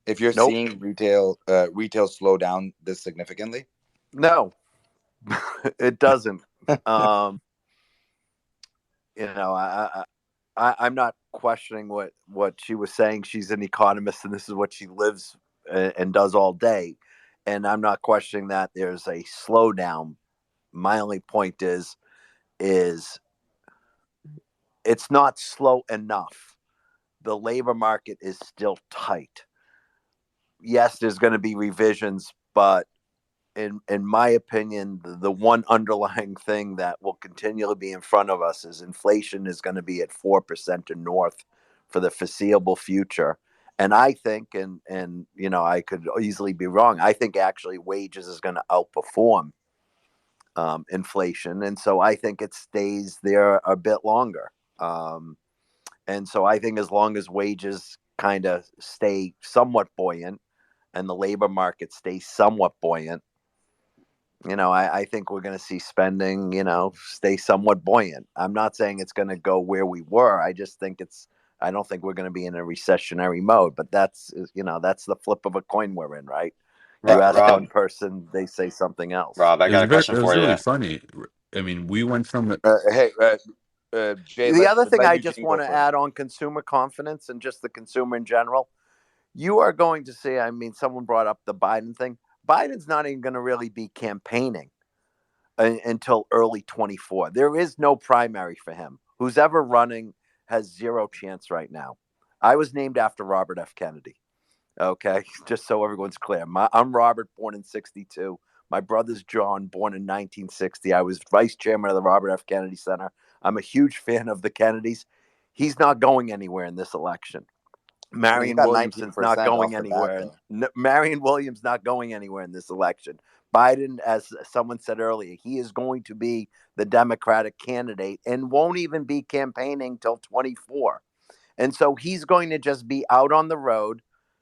If you're Nope. seeing retail slow down this significantly? No, it doesn't. I'm not questioning what she was saying. She's an economist, and this is what she lives and does all day. And I'm not questioning that there's a slowdown. My only point is it's not slow enough. The labor market is still tight. Yes, there's going to be revisions, but in my opinion, the one underlying thing that will continually be in front of us is inflation is going to be at 4% or north for the foreseeable future. And I think, and I could easily be wrong, I think actually wages is going to outperform inflation. And so I think it stays there a bit longer. And so I think as long as wages kind of stay somewhat buoyant and the labor market stays somewhat buoyant, I think we're going to see spending, stay somewhat buoyant. I'm not saying it's going to go where we were. I just think I don't think we're going to be in a recessionary mode, but that's the flip of a coin we're in, right? You ask one person, they say something else. Rob, I It got was a question it was for really you. funny. I mean, we went from the Hey, Jay, The other thing let I Eugene just go want to first. add on consumer confidence and just the consumer in general, you are going to see, I mean, someone brought up the Biden thing. Biden's not even going to really be campaigning until early 24. There is no primary for him. Who's ever running has zero chance right now. I was named after Robert F. Kennedy. Okay, just so everyone's clear. I'm Robert, born in 62. My brother's John, born in 1960. I was vice chairman of the Robert F. Kennedy Center. I'm a huge fan of the Kennedys. He's not going anywhere in this election. I mean, he Marion got Williamson's not 19% going off the bat, anywhere. though. Marion Williams not going anywhere in this election. Biden, as someone said earlier, he is going to be the Democratic candidate and won't even be campaigning till 24. And so he's going to just be out on the road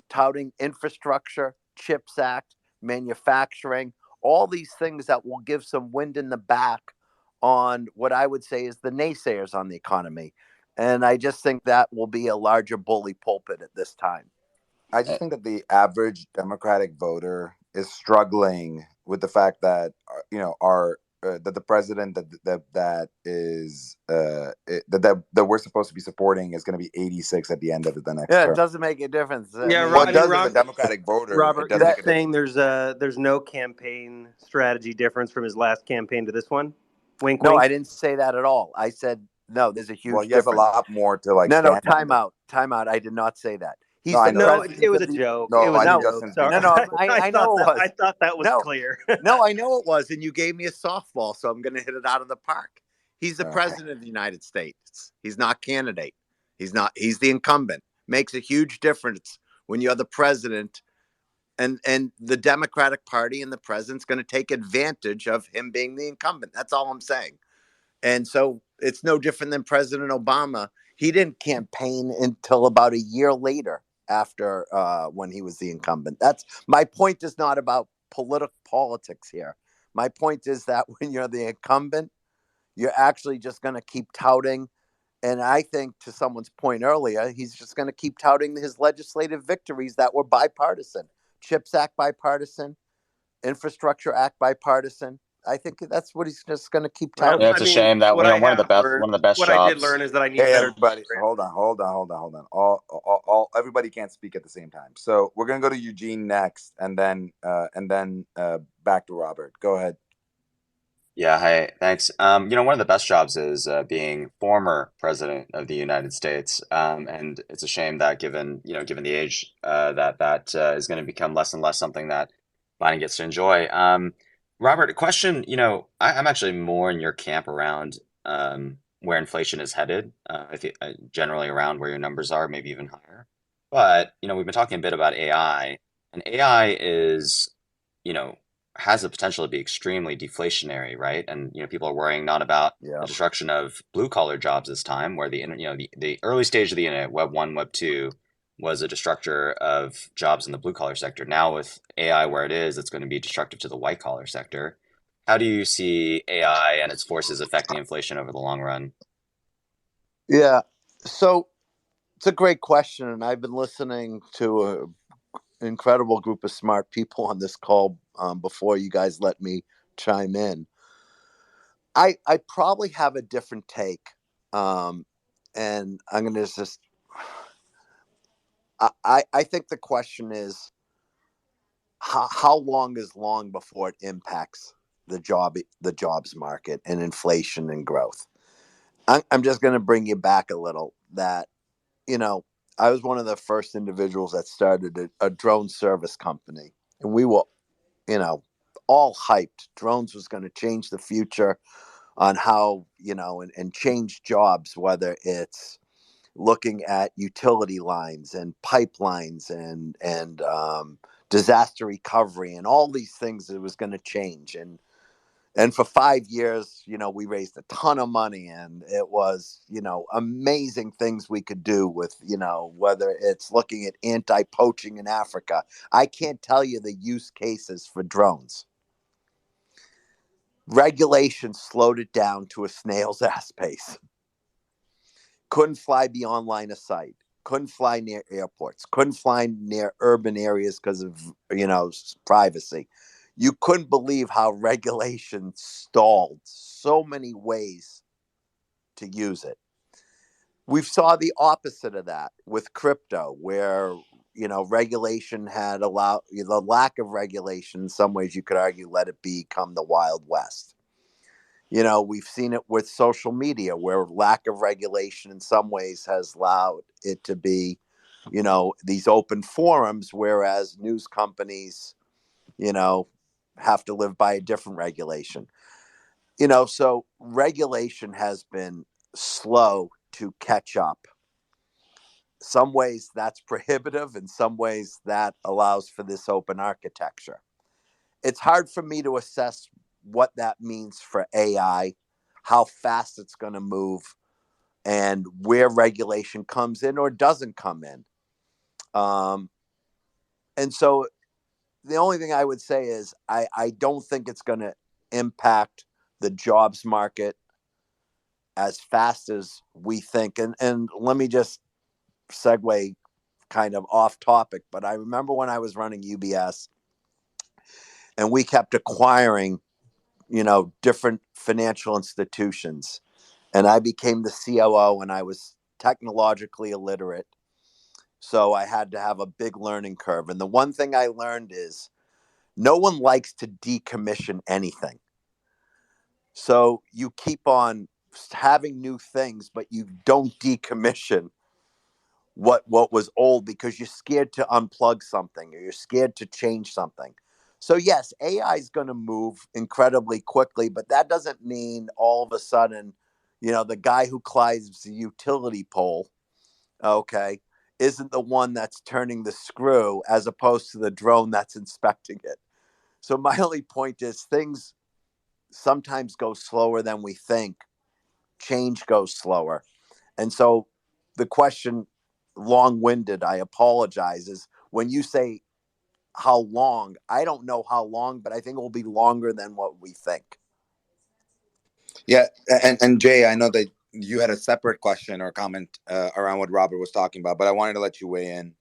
touting infrastructure, CHIPS Act, manufacturing, all these things that will give some wind in the back on what I would say is the naysayers on the economy. And I just think that will be a larger bully pulpit at this time. I just think that the average Democratic voter is struggling with the fact that that the president that we're supposed to be supporting is going to be 86 at the end of the next Yeah, term. it doesn't make a difference. Yeah, Well, it does as a Democratic voter. Robert, It does you're make a saying difference. there's no campaign strategy difference from his last campaign to this one? Wink, No, wink. I didn't say that at all. I said, no, there's a huge Well, he has a difference. lot more to like No, stand on. time out. Time out. I did not say that. No, He's I the know. No, president it was of a the. joke. No, It was I a knew No, joke. Justin's Sorry. being no, sarcastic. I know it was. I thought that was No, clear. no, I know it was, and you gave me a softball, so I'm going to hit it out of the park. He's the Okay. president of the United States. He's not candidate. He's not. He's the incumbent. Makes a huge difference when you're the president, and the Democratic Party and the president's going to take advantage of him being the incumbent. That's all I'm saying. And so it's no different than President Obama. He didn't campaign until about a year later after when he was the incumbent. That's my point. Is not about politics here. My point is that when you're the incumbent, you're actually just going to keep touting. And I think to someone's point earlier, he's just going to keep touting his legislative victories that were bipartisan. CHIPS Act bipartisan, Infrastructure Act bipartisan. I think that's what he's just going to keep Well, touting. Yeah, I it's a mean, shame that what I one of the have best learned, one of the best what I did jobs. learn is that I need Hey, better. everybody, hold on. All everybody can't speak at the same time. So we're gonna go to Eugene next, and then back to Robert. Go ahead. Yeah, hi, thanks. One of the best jobs is being former president of the United States, and it's a shame that given the age that is going to become less and less something that Biden gets to enjoy. Robert, a question. I'm actually more in your camp around where inflation is headed. I think generally around where your numbers are, maybe even higher. But we've been talking a bit about AI, and AI is, you know, has the potential to be extremely deflationary, right? And people are worrying not about Yeah. the destruction of blue collar jobs this time, where the early stage of the internet, Web 1, Web 2, was a destructor of jobs in the blue collar sector. Now with AI where it is, it's going to be destructive to the white collar sector. How do you see AI and its forces affecting inflation over the long run? Yeah. So it's a great question, and I've been listening to an incredible group of smart people on this call before you guys let me chime in. I probably have a different take, and I'm going to just. I think the question is how long is long before it impacts the jobs market and inflation and growth. I'm just going to bring you back a little. That I was one of the first individuals that started a drone service company, and we were all hyped. Drones was going to change the future on how and change jobs, whether it's looking at utility lines and pipelines and disaster recovery and all these things that was going to change. And for 5 years, we raised a ton of money, and it was, amazing things we could do with, whether it's looking at anti-poaching in Africa. I can't tell you the use cases for drones. Regulation slowed it down to a snail's ass pace. Couldn't fly beyond line of sight. Couldn't fly near airports. Couldn't fly near urban areas because of privacy. You couldn't believe how regulation stalled so many ways to use it. We saw the opposite of that with crypto, where regulation had allowed the lack of regulation. In some ways, you could argue, let it become the Wild West. We've seen it with social media, where lack of regulation in some ways has allowed it to be, these open forums, whereas news companies, have to live by a different regulation. So regulation has been slow to catch up. Some ways that's prohibitive, in some ways that allows for this open architecture. It's hard for me to assess what that means for AI, how fast it's going to move, and where regulation comes in or doesn't come in. And so the only thing I would say is I don't think it's going to impact the jobs market as fast as we think. And let me just segue kind of off topic, but I remember when I was running UBS and we kept acquiring, different financial institutions. And I became the COO, and I was technologically illiterate. So I had to have a big learning curve. And the one thing I learned is no one likes to decommission anything. So you keep on having new things, but you don't decommission what was old because you're scared to unplug something or you're scared to change something. So yes, AI is going to move incredibly quickly, but that doesn't mean all of a sudden, the guy who climbs the utility pole, okay, isn't the one that's turning the screw as opposed to the drone that's inspecting it. So my only point is things sometimes go slower than we think. Change goes slower. And so the question, long-winded, I apologize, is when you say how long, I don't know how long, but I think it will be longer than what we think. Yeah, and Jay, I know that you had a separate question or comment around what Robert was talking about, but I wanted to let you weigh in.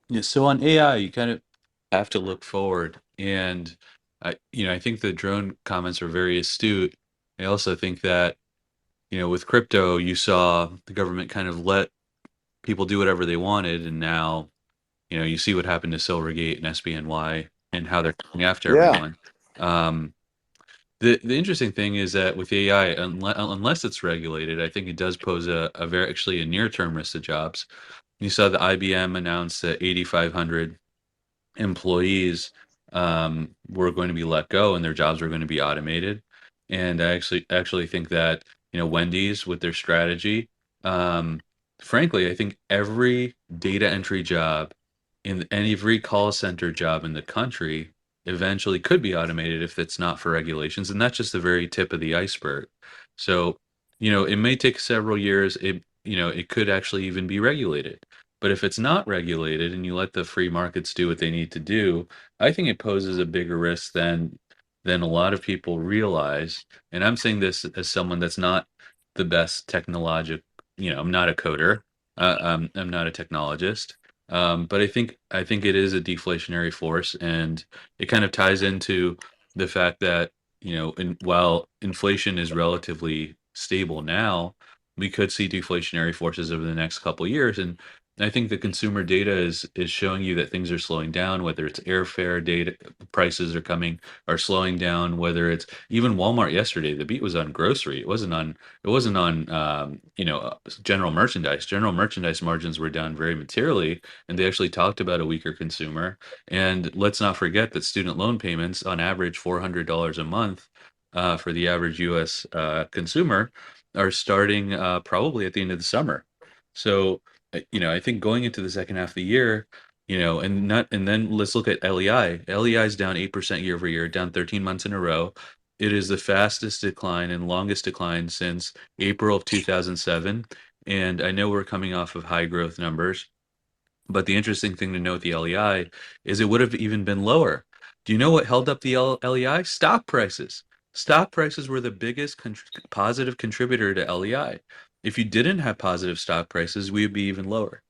Yeah, so on AI, you kind of have to look forward, and I think the drone comments are very astute. I also think that with crypto, you saw the government kind of let people do whatever they wanted, and now you see what happened to Silvergate and SBNY and how they're coming after Yeah. everyone. The interesting thing is that with AI, unless it's regulated, I think it does pose a very actually a near term risk to jobs. You saw the IBM announce that 8,500 employees were going to be let go and their jobs were going to be automated. And I actually think that Wendy's with their strategy. Frankly, I think every data entry job and every call center job in the country eventually could be automated if it's not for regulations, and that's just the very tip of the iceberg. So, it may take several years. It could actually even be regulated. But if it's not regulated and you let the free markets do what they need to do, I think it poses a bigger risk than a lot of people realize. And I'm saying this as someone that's not the best technologic. I'm not a coder. I'm not a technologist. But I think it is a deflationary force, and it kind of ties into the fact that while inflation is relatively stable now, we could see deflationary forces over the next couple of years, and I think the consumer data is showing you that things are slowing down. Whether it's airfare data prices are slowing down. Whether it's even Walmart yesterday, the beat was on grocery. It wasn't on general merchandise. General merchandise margins were down very materially, and they actually talked about a weaker consumer. And let's not forget that student loan payments, on average, $400 a month for the average U.S. Consumer, are starting probably at the end of the summer. So, I think going into the second half of the year, and then let's look at LEI. LEI is down 8% year over year, down 13 months in a row. It is the fastest decline and longest decline since April of 2007. And I know we're coming off of high growth numbers, but the interesting thing to note with the LEI is it would have even been lower. Do you know what held up the LEI? Stock prices. Stock prices were the biggest positive contributor to LEI. If you didn't have positive stock prices, we would be even lower.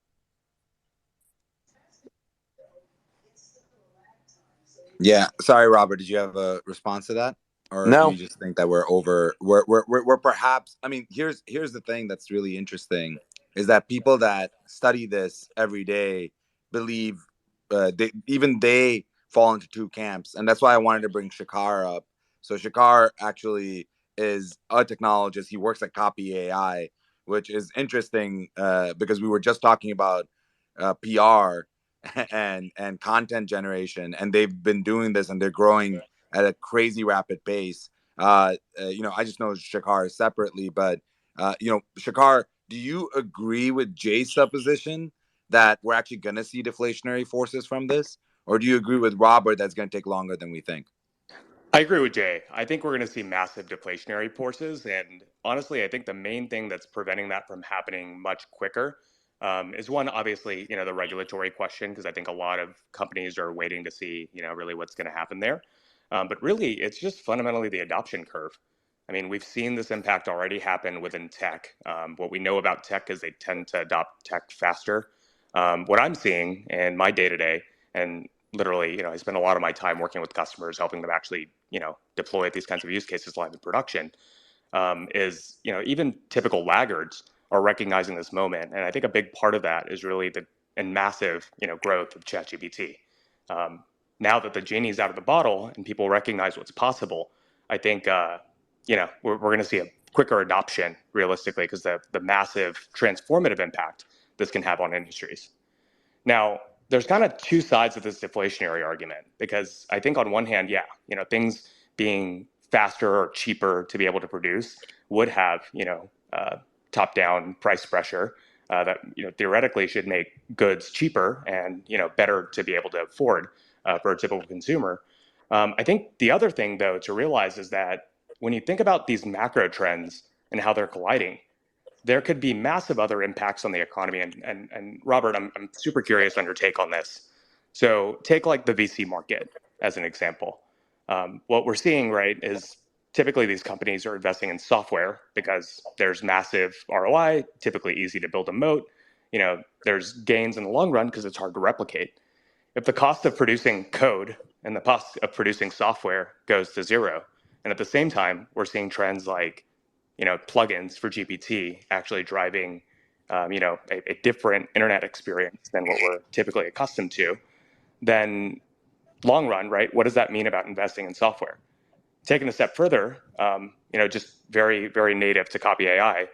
Yeah. Sorry, Robert. Did you have a response to that, or do No. you just think that we're perhaps? I mean, here's the thing that's really interesting is that people that study this every day believe they fall into two camps, and that's why I wanted to bring Shakar up. So Shakar actually is a technologist. He works at Copy AI, which is interesting because we were just talking about PR and content generation, and they've been doing this, and they're growing at a crazy rapid pace. I just know Shakar separately, but Shakar, do you agree with Jay's supposition that we're actually going to see deflationary forces from this, or do you agree with Robert that's going to take longer than we think? I agree with Jay. I think we're going to see massive deflationary forces. And honestly, I think the main thing that's preventing that from happening much quicker is one, obviously, the regulatory question, because I think a lot of companies are waiting to see, really what's going to happen there. But really, it's just fundamentally the adoption curve. I mean, we've seen this impact already happen within tech. What we know about tech is they tend to adopt tech faster. What I'm seeing in my day to day, and literally, I spend a lot of my time working with customers, helping them actually, deploy these kinds of use cases live in production. Is even typical laggards are recognizing this moment, and I think a big part of that is really the and massive, growth of ChatGPT. Now that the genie's out of the bottle and people recognize what's possible, I think we're going to see a quicker adoption realistically because the massive transformative impact this can have on industries. Now, there's kind of two sides of this deflationary argument because I think on one hand, things being faster or cheaper to be able to produce would have, top-down price pressure that, theoretically should make goods cheaper and, better to be able to afford for a typical consumer. I think the other thing, though, to realize is that when you think about these macro trends and how they're colliding, there could be massive other impacts on the economy. And Robert, I'm super curious on your take on this. So take like the VC market as an example. What we're seeing, right, is typically these companies are investing in software because there's massive ROI, typically easy to build a moat. There's gains in the long run because it's hard to replicate. If the cost of producing code and the cost of producing software goes to zero, and at the same time, we're seeing trends like plugins for GPT actually driving, a different internet experience than what we're typically accustomed to, then long run, right? What does that mean about investing in software? Taking a step further, just very, very native to Copy AI,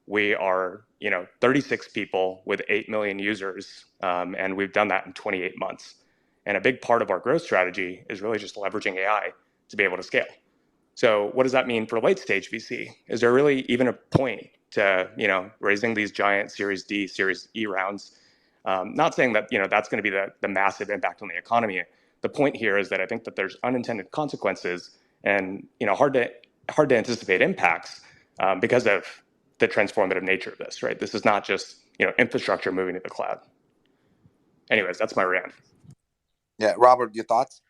we are, 36 people with 8 million users, and we've done that in 28 months. And a big part of our growth strategy is really just leveraging AI to be able to scale. So what does that mean for late stage VC? Is there really even a point to, raising these giant Series D, Series E rounds? Not saying that, that's going to be the massive impact on the economy. The point here is that I think that there's unintended consequences and, hard to anticipate impacts because of the transformative nature of this, right? This is not just, infrastructure moving to the cloud. Anyways, that's my rant. Yeah, Robert, your thoughts?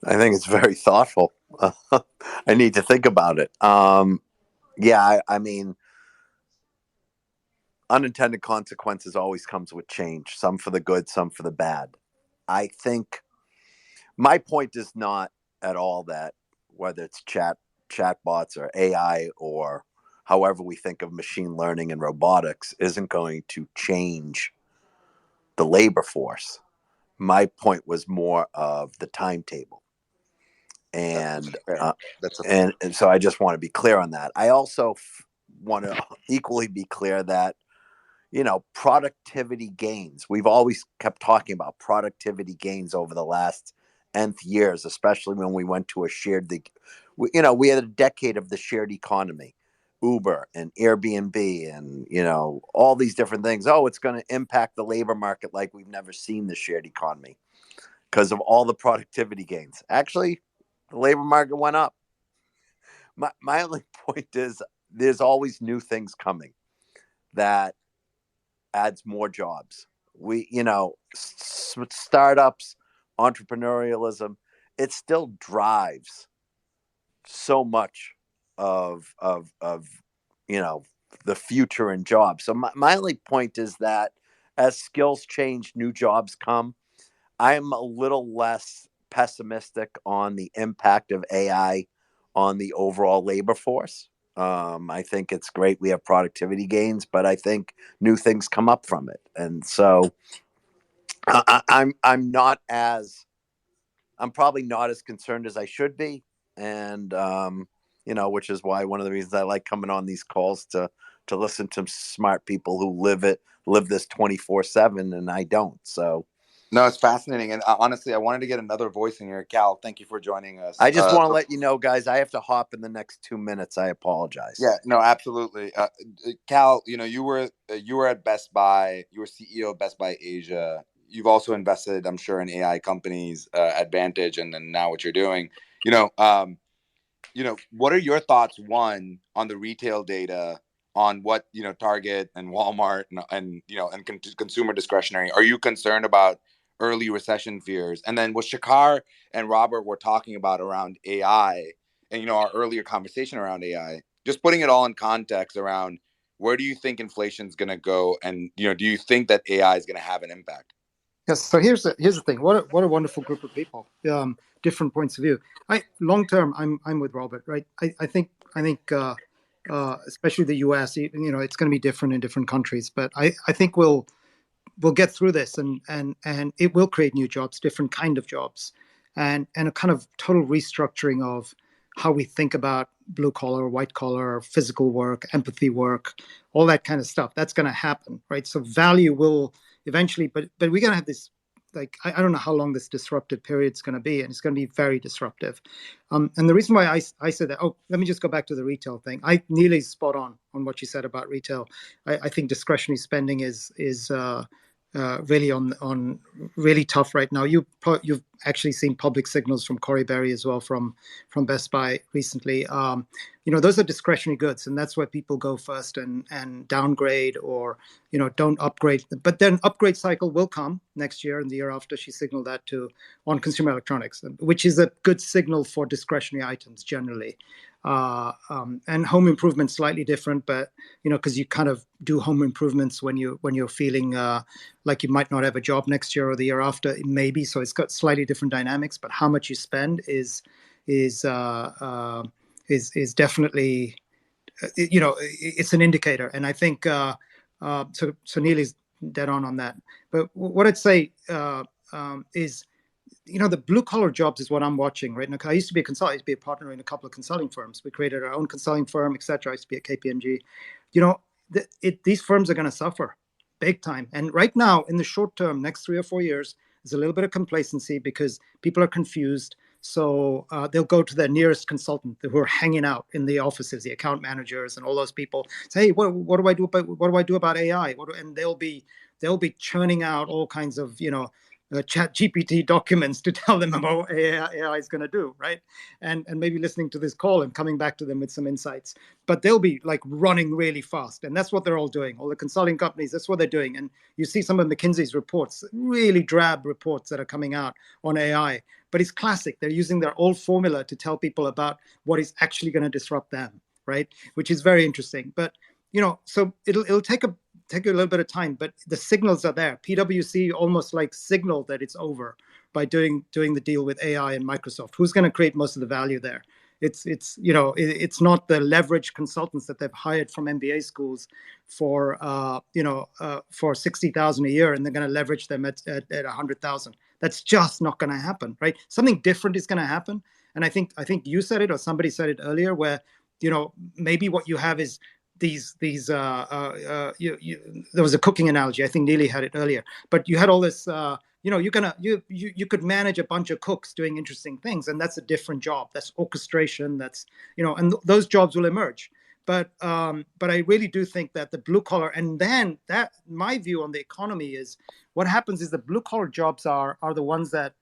I think it's very thoughtful. I need to think about it. I mean, unintended consequences always comes with change, some for the good, some for the bad. I think my point is not at all that whether it's chatbots or AI or however we think of machine learning and robotics isn't going to change the labor force. My point was more of the timetable. And and so I just want to be clear on that. I also want to equally be clear that productivity gains. We've always kept talking about productivity gains over the last nth years, especially when we went to a shared. We had a decade of the shared economy, Uber and Airbnb, and all these different things. Oh, it's going to impact the labor market like we've never seen the shared economy because of all the productivity gains. Actually, the labor market went up. My only point is there's always new things coming that adds more jobs. Startups, entrepreneurialism, it still drives so much of the future and jobs. So my only point is that as skills change, new jobs come. I'm a little less pessimistic on the impact of AI on the overall labor force. I think it's great we have productivity gains, but I think new things come up from it, and so I'm probably not as concerned as I should be, and which is why one of the reasons I like coming on these calls to listen to smart people who live this 24/7, and I don't. So. No, it's fascinating. And honestly, I wanted to get another voice in here. Cal, thank you for joining us. I just want to let you know, guys, I have to hop in the next 2 minutes. I apologize. Yeah, no, absolutely. Cal, you were at Best Buy. You were CEO of Best Buy Asia. You've also invested, I'm sure, in AI companies, Advantage, and then now what you're doing. What are your thoughts, one, on the retail data, on what Target and Walmart and consumer discretionary? Are you concerned about early recession fears? And then what Shakar and Robert were talking about around AI, and our earlier conversation around AI, just putting it all in context around where do you think inflation is going to go, and do you think that AI is going to have an impact? Yes. So here's the thing. What a wonderful group of people. Different points of view. Long term, I'm with Robert. Right. I think especially the U.S. It's going to be different in different countries, but I think we'll get through this, and it will create new jobs, different kind of jobs, and a kind of total restructuring of how we think about blue collar, white collar, physical work, empathy work, all that kind of stuff. That's going to happen, right? So value will eventually, but we're going to have this, I don't know how long this disruptive period is going to be, and it's going to be very disruptive. And the reason why I said that, let me just go back to the retail thing. Nearly spot on what you said about retail. I think discretionary spending is really on really tough right now. You've actually seen public signals from Corey Berry as well from Best Buy recently. Those are discretionary goods, and that's where people go first and downgrade or don't upgrade. But then upgrade cycle will come next year and the year after. She signaled that on consumer electronics, which is a good signal for discretionary items generally. And home improvement slightly different, but because you kind of do home improvements when you're feeling like you might not have a job next year or the year after, maybe. So it's got slightly different dynamics, but how much you spend is definitely it's an indicator. And I think so Neely's dead on that. But what I'd say is, the blue collar jobs is what I'm watching right now. I used to be a consultant. I used to be a partner in a couple of consulting firms. We created our own consulting firm, etc. I used to be at KPMG. These firms are going to suffer big time. And right now, in the short term, next 3 or 4 years, there's a little bit of complacency because people are confused. So they'll go to their nearest consultant who are hanging out in the offices, the account managers and all those people. Say, hey, what do I do about AI? And they'll be churning out all kinds of chat GPT documents to tell them about what AI is going to do, right? And maybe listening to this call and coming back to them with some insights. But they'll be like running really fast, and that's what they're all doing. All the consulting companies, that's what they're doing. And you see some of McKinsey's reports, really drab reports that are coming out on AI. But it's classic. They're using their old formula to tell people about what is actually going to disrupt them, right? Which is very interesting. But so it'll take a little bit of time, but the signals are there. PwC almost like signaled that it's over by doing the deal with AI and Microsoft. Who's going to create most of the value there? It's not the leverage consultants that they've hired from MBA schools for for $60,000 a year, and they're going to leverage them at $100,000. That's just not going to happen, right? Something different is going to happen, and I think you said it or somebody said it earlier, where maybe what you have is these there was a cooking analogy. I think Neely had it earlier, but you had all this. You could manage a bunch of cooks doing interesting things, and that's a different job. That's orchestration. That's and those jobs will emerge. But I really do think that the blue collar, and then that my view on the economy is what happens is the blue collar jobs are the ones that.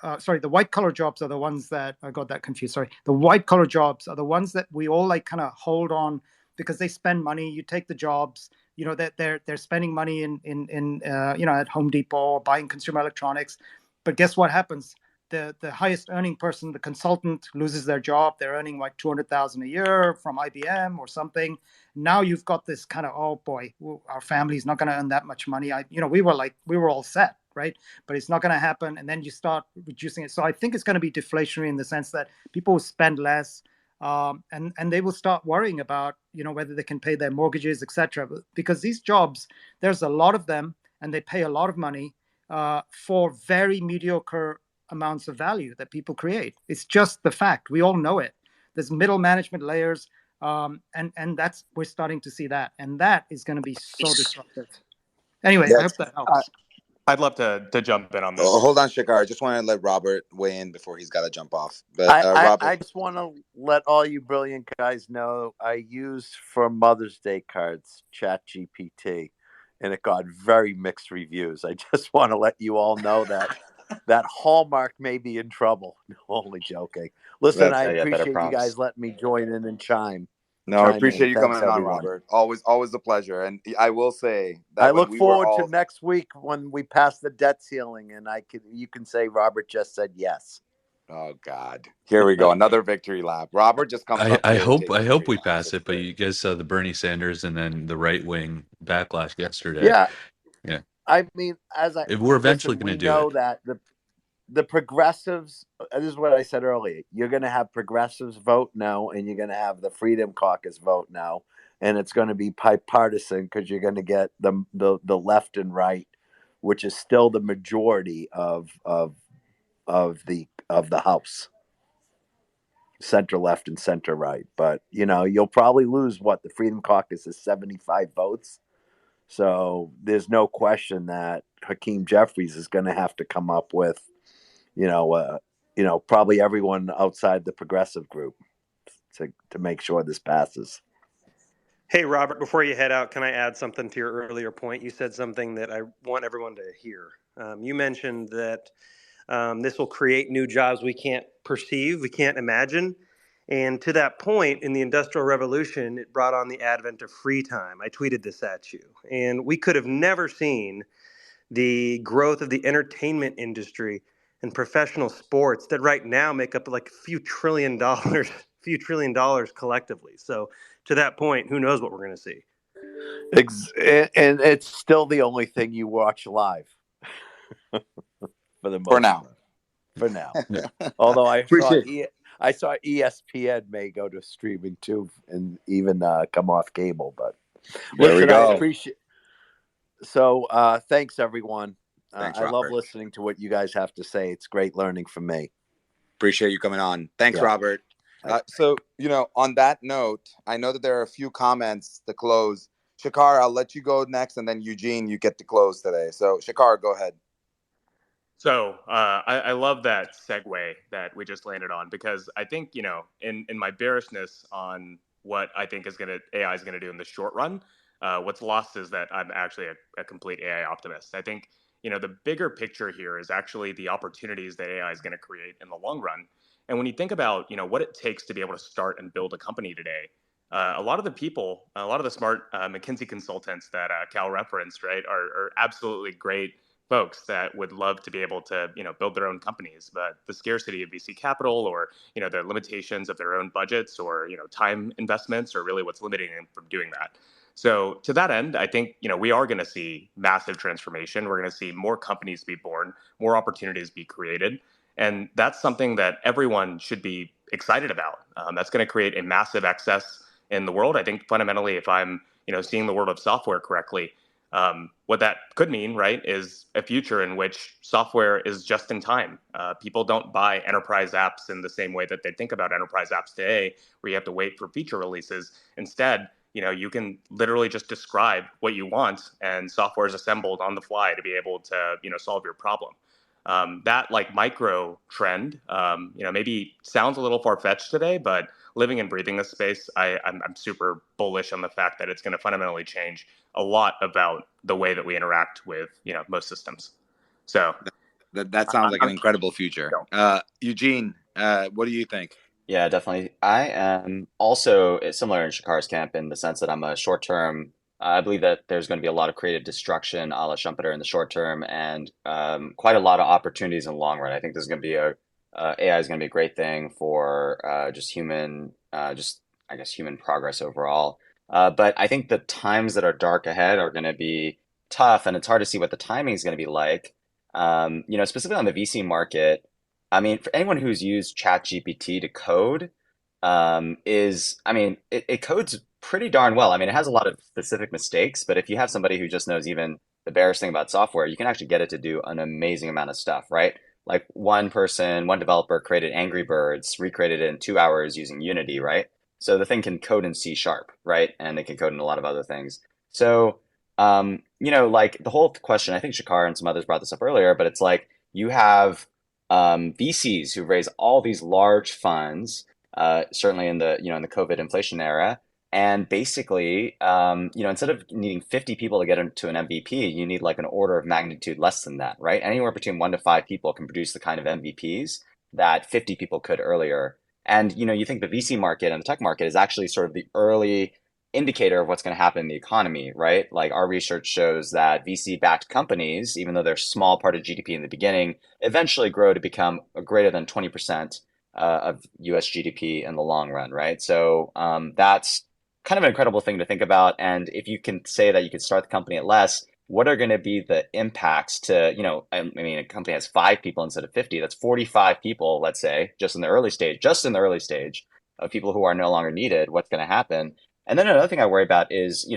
The white collar jobs are the ones that I got that confused. Sorry, the white collar jobs are the ones that we all like kind of hold on because they spend money. You take the jobs, that they're spending money in at Home Depot, buying consumer electronics. But guess what happens? The highest earning person, the consultant, loses their job. They're earning like $200,000 a year from IBM or something. Now you've got this kind of, oh boy, our family's not going to earn that much money. We were all set, right? But it's not going to happen. And then you start reducing it. So I think it's going to be deflationary in the sense that people will spend less, and they will start worrying about, whether they can pay their mortgages, etc. Because these jobs, there's a lot of them, and they pay a lot of money for very mediocre amounts of value that people create. It's just the fact. We all know it. There's middle management layers, and that's, we're starting to see that, and that is going to be so disruptive. Anyway, I hope that helps. I'd love to jump in on this. Hold on, Shakar. I just want to let Robert weigh in before he's got to jump off. But I Robert, just want to let all you brilliant guys know I used for Mother's Day cards ChatGPT, and it got very mixed reviews. I just want to let you all know that Hallmark may be in trouble. No, only joking. Listen, I appreciate you guys letting me join in and chime. No, I appreciate you Thanks, coming on, everyone. Robert. Always a pleasure. And I will say that I look forward to next week when we pass the debt ceiling, and you can say Robert just said yes. Oh God! Here we go, another victory lap. Robert just comes up. I hope we pass it, but you guys saw the Bernie Sanders and then the right wing backlash yesterday. Yeah. I mean, we're eventually going to do know it. that the progressives. This is what I said earlier. You're going to have progressives vote no, and you're going to have the Freedom Caucus vote no, and it's going to be bipartisan because you're going to get the left and right, which is still the majority of the House. Center left and center right, but you'll probably lose the Freedom Caucus is 75 votes. So there's no question that Hakeem Jeffries is going to have to come up with, probably everyone outside the progressive group to make sure this passes. Hey, Robert, before you head out, can I add something to your earlier point? You said something that I want everyone to hear. You mentioned that this will create new jobs we can't perceive, we can't imagine. And to that point, in the Industrial Revolution, it brought on the advent of free time. I tweeted this at you. And we could have never seen the growth of the entertainment industry and professional sports that right now make up like a few trillion dollars collectively. So to that point, who knows what we're going to see? And it's still the only thing you watch live. For now. Yeah. Although I saw ESPN may go to streaming too, and even come off cable. But there we go. I appreciate. So thanks everyone. Thanks, I love listening to what you guys have to say. It's great learning from me. Appreciate you coming on. Thanks, Robert. So on that note, I know that there are a few comments to close. Shakar, I'll let you go next, and then Eugene, you get to close today. So Shakar, go ahead. So I love that segue that we just landed on, because I think, in my bearishness on what I think AI is gonna do in the short run, what's lost is that I'm actually a complete AI optimist. I think, the bigger picture here is actually the opportunities that AI is going to create in the long run. And when you think about, what it takes to be able to start and build a company today, a lot of the smart McKinsey consultants that Cal referenced, right, are absolutely great folks that would love to be able to, build their own companies. But the scarcity of VC capital, or, the limitations of their own budgets, or, time investments, are really what's limiting them from doing that. So to that end, I think, we are going to see massive transformation. We're going to see more companies be born, more opportunities be created. And that's something that everyone should be excited about. That's going to create a massive excess in the world. I think fundamentally, if I'm, seeing the world of software correctly, what that could mean, right, is a future in which software is just in time. People don't buy enterprise apps in the same way that they think about enterprise apps today, where you have to wait for feature releases. Instead, you can literally just describe what you want, and software is assembled on the fly to be able to, solve your problem. That like micro trend, maybe sounds a little far fetched today, but living and breathing this space, I'm super bullish on the fact that it's going to fundamentally change a lot about the way that we interact with, most systems. So That sounds like an incredible future. Eugene, what do you think? Yeah, definitely. I am also similar in Shakar's camp in the sense that I'm a short term. I believe that there's going to be a lot of creative destruction a la Schumpeter in the short term, and quite a lot of opportunities in the long run. I think there's going to be AI is going to be a great thing for just human, just I guess human progress overall. But I think the times that are dark ahead are going to be tough, and it's hard to see what the timing is going to be like. Specifically on the VC market. I mean, for anyone who's used ChatGPT to code, it codes pretty darn well. I mean, it has a lot of specific mistakes, but if you have somebody who just knows even the barest thing about software, you can actually get it to do an amazing amount of stuff, right? Like one developer created Angry Birds, recreated it in 2 hours using Unity, right? So the thing can code in C sharp, right? And it can code in a lot of other things. So, like the whole question, I think Shakar and some others brought this up earlier, but it's like you have VCs who raise all these large funds, certainly in the COVID inflation era, and basically, instead of needing 50 people to get into an MVP, you need like an order of magnitude less than that, right? Anywhere between 1 to 5 people can produce the kind of MVPs that 50 people could earlier. And you think the VC market and the tech market is actually sort of the early indicator of what's going to happen in the economy, right? Like our research shows that VC-backed companies, even though they're a small part of GDP in the beginning, eventually grow to become greater than 20% of US GDP in the long run, right? So that's kind of an incredible thing to think about. And if you can say that you could start the company at less, what are going to be the impacts to, a company has 5 people instead of 50, that's 45 people, let's say, just in the early stage of people who are no longer needed, what's going to happen? And then another thing I worry about is,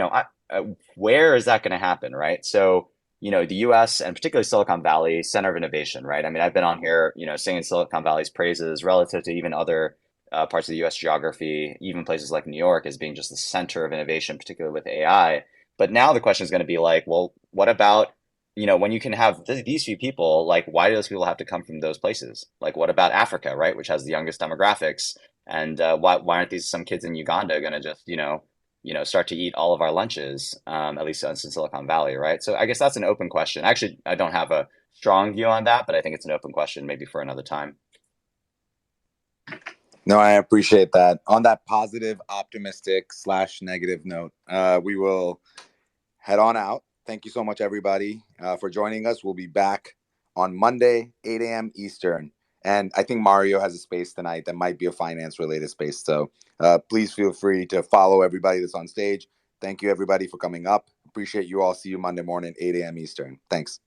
where is that going to happen, right? So, the US and particularly Silicon Valley, center of innovation, right? I mean, I've been on here, singing Silicon Valley's praises relative to even other parts of the US geography, even places like New York as being just the center of innovation, particularly with AI. But now the question is going to be like, well, what about, when you can have these few people, like, why do those people have to come from those places? Like, what about Africa, right? Which has the youngest demographics? And why aren't some kids in Uganda going to just, start to eat all of our lunches, at least in Silicon Valley, right? So I guess that's an open question. Actually, I don't have a strong view on that, but I think it's an open question maybe for another time. No, I appreciate that. On that positive, optimistic / negative note, we will head on out. Thank you so much, everybody, for joining us. We'll be back on Monday, 8 a.m. Eastern. And I think Mario has a space tonight that might be a finance-related space. So please feel free to follow everybody that's on stage. Thank you, everybody, for coming up. Appreciate you all. See you Monday morning, 8 a.m. Eastern. Thanks.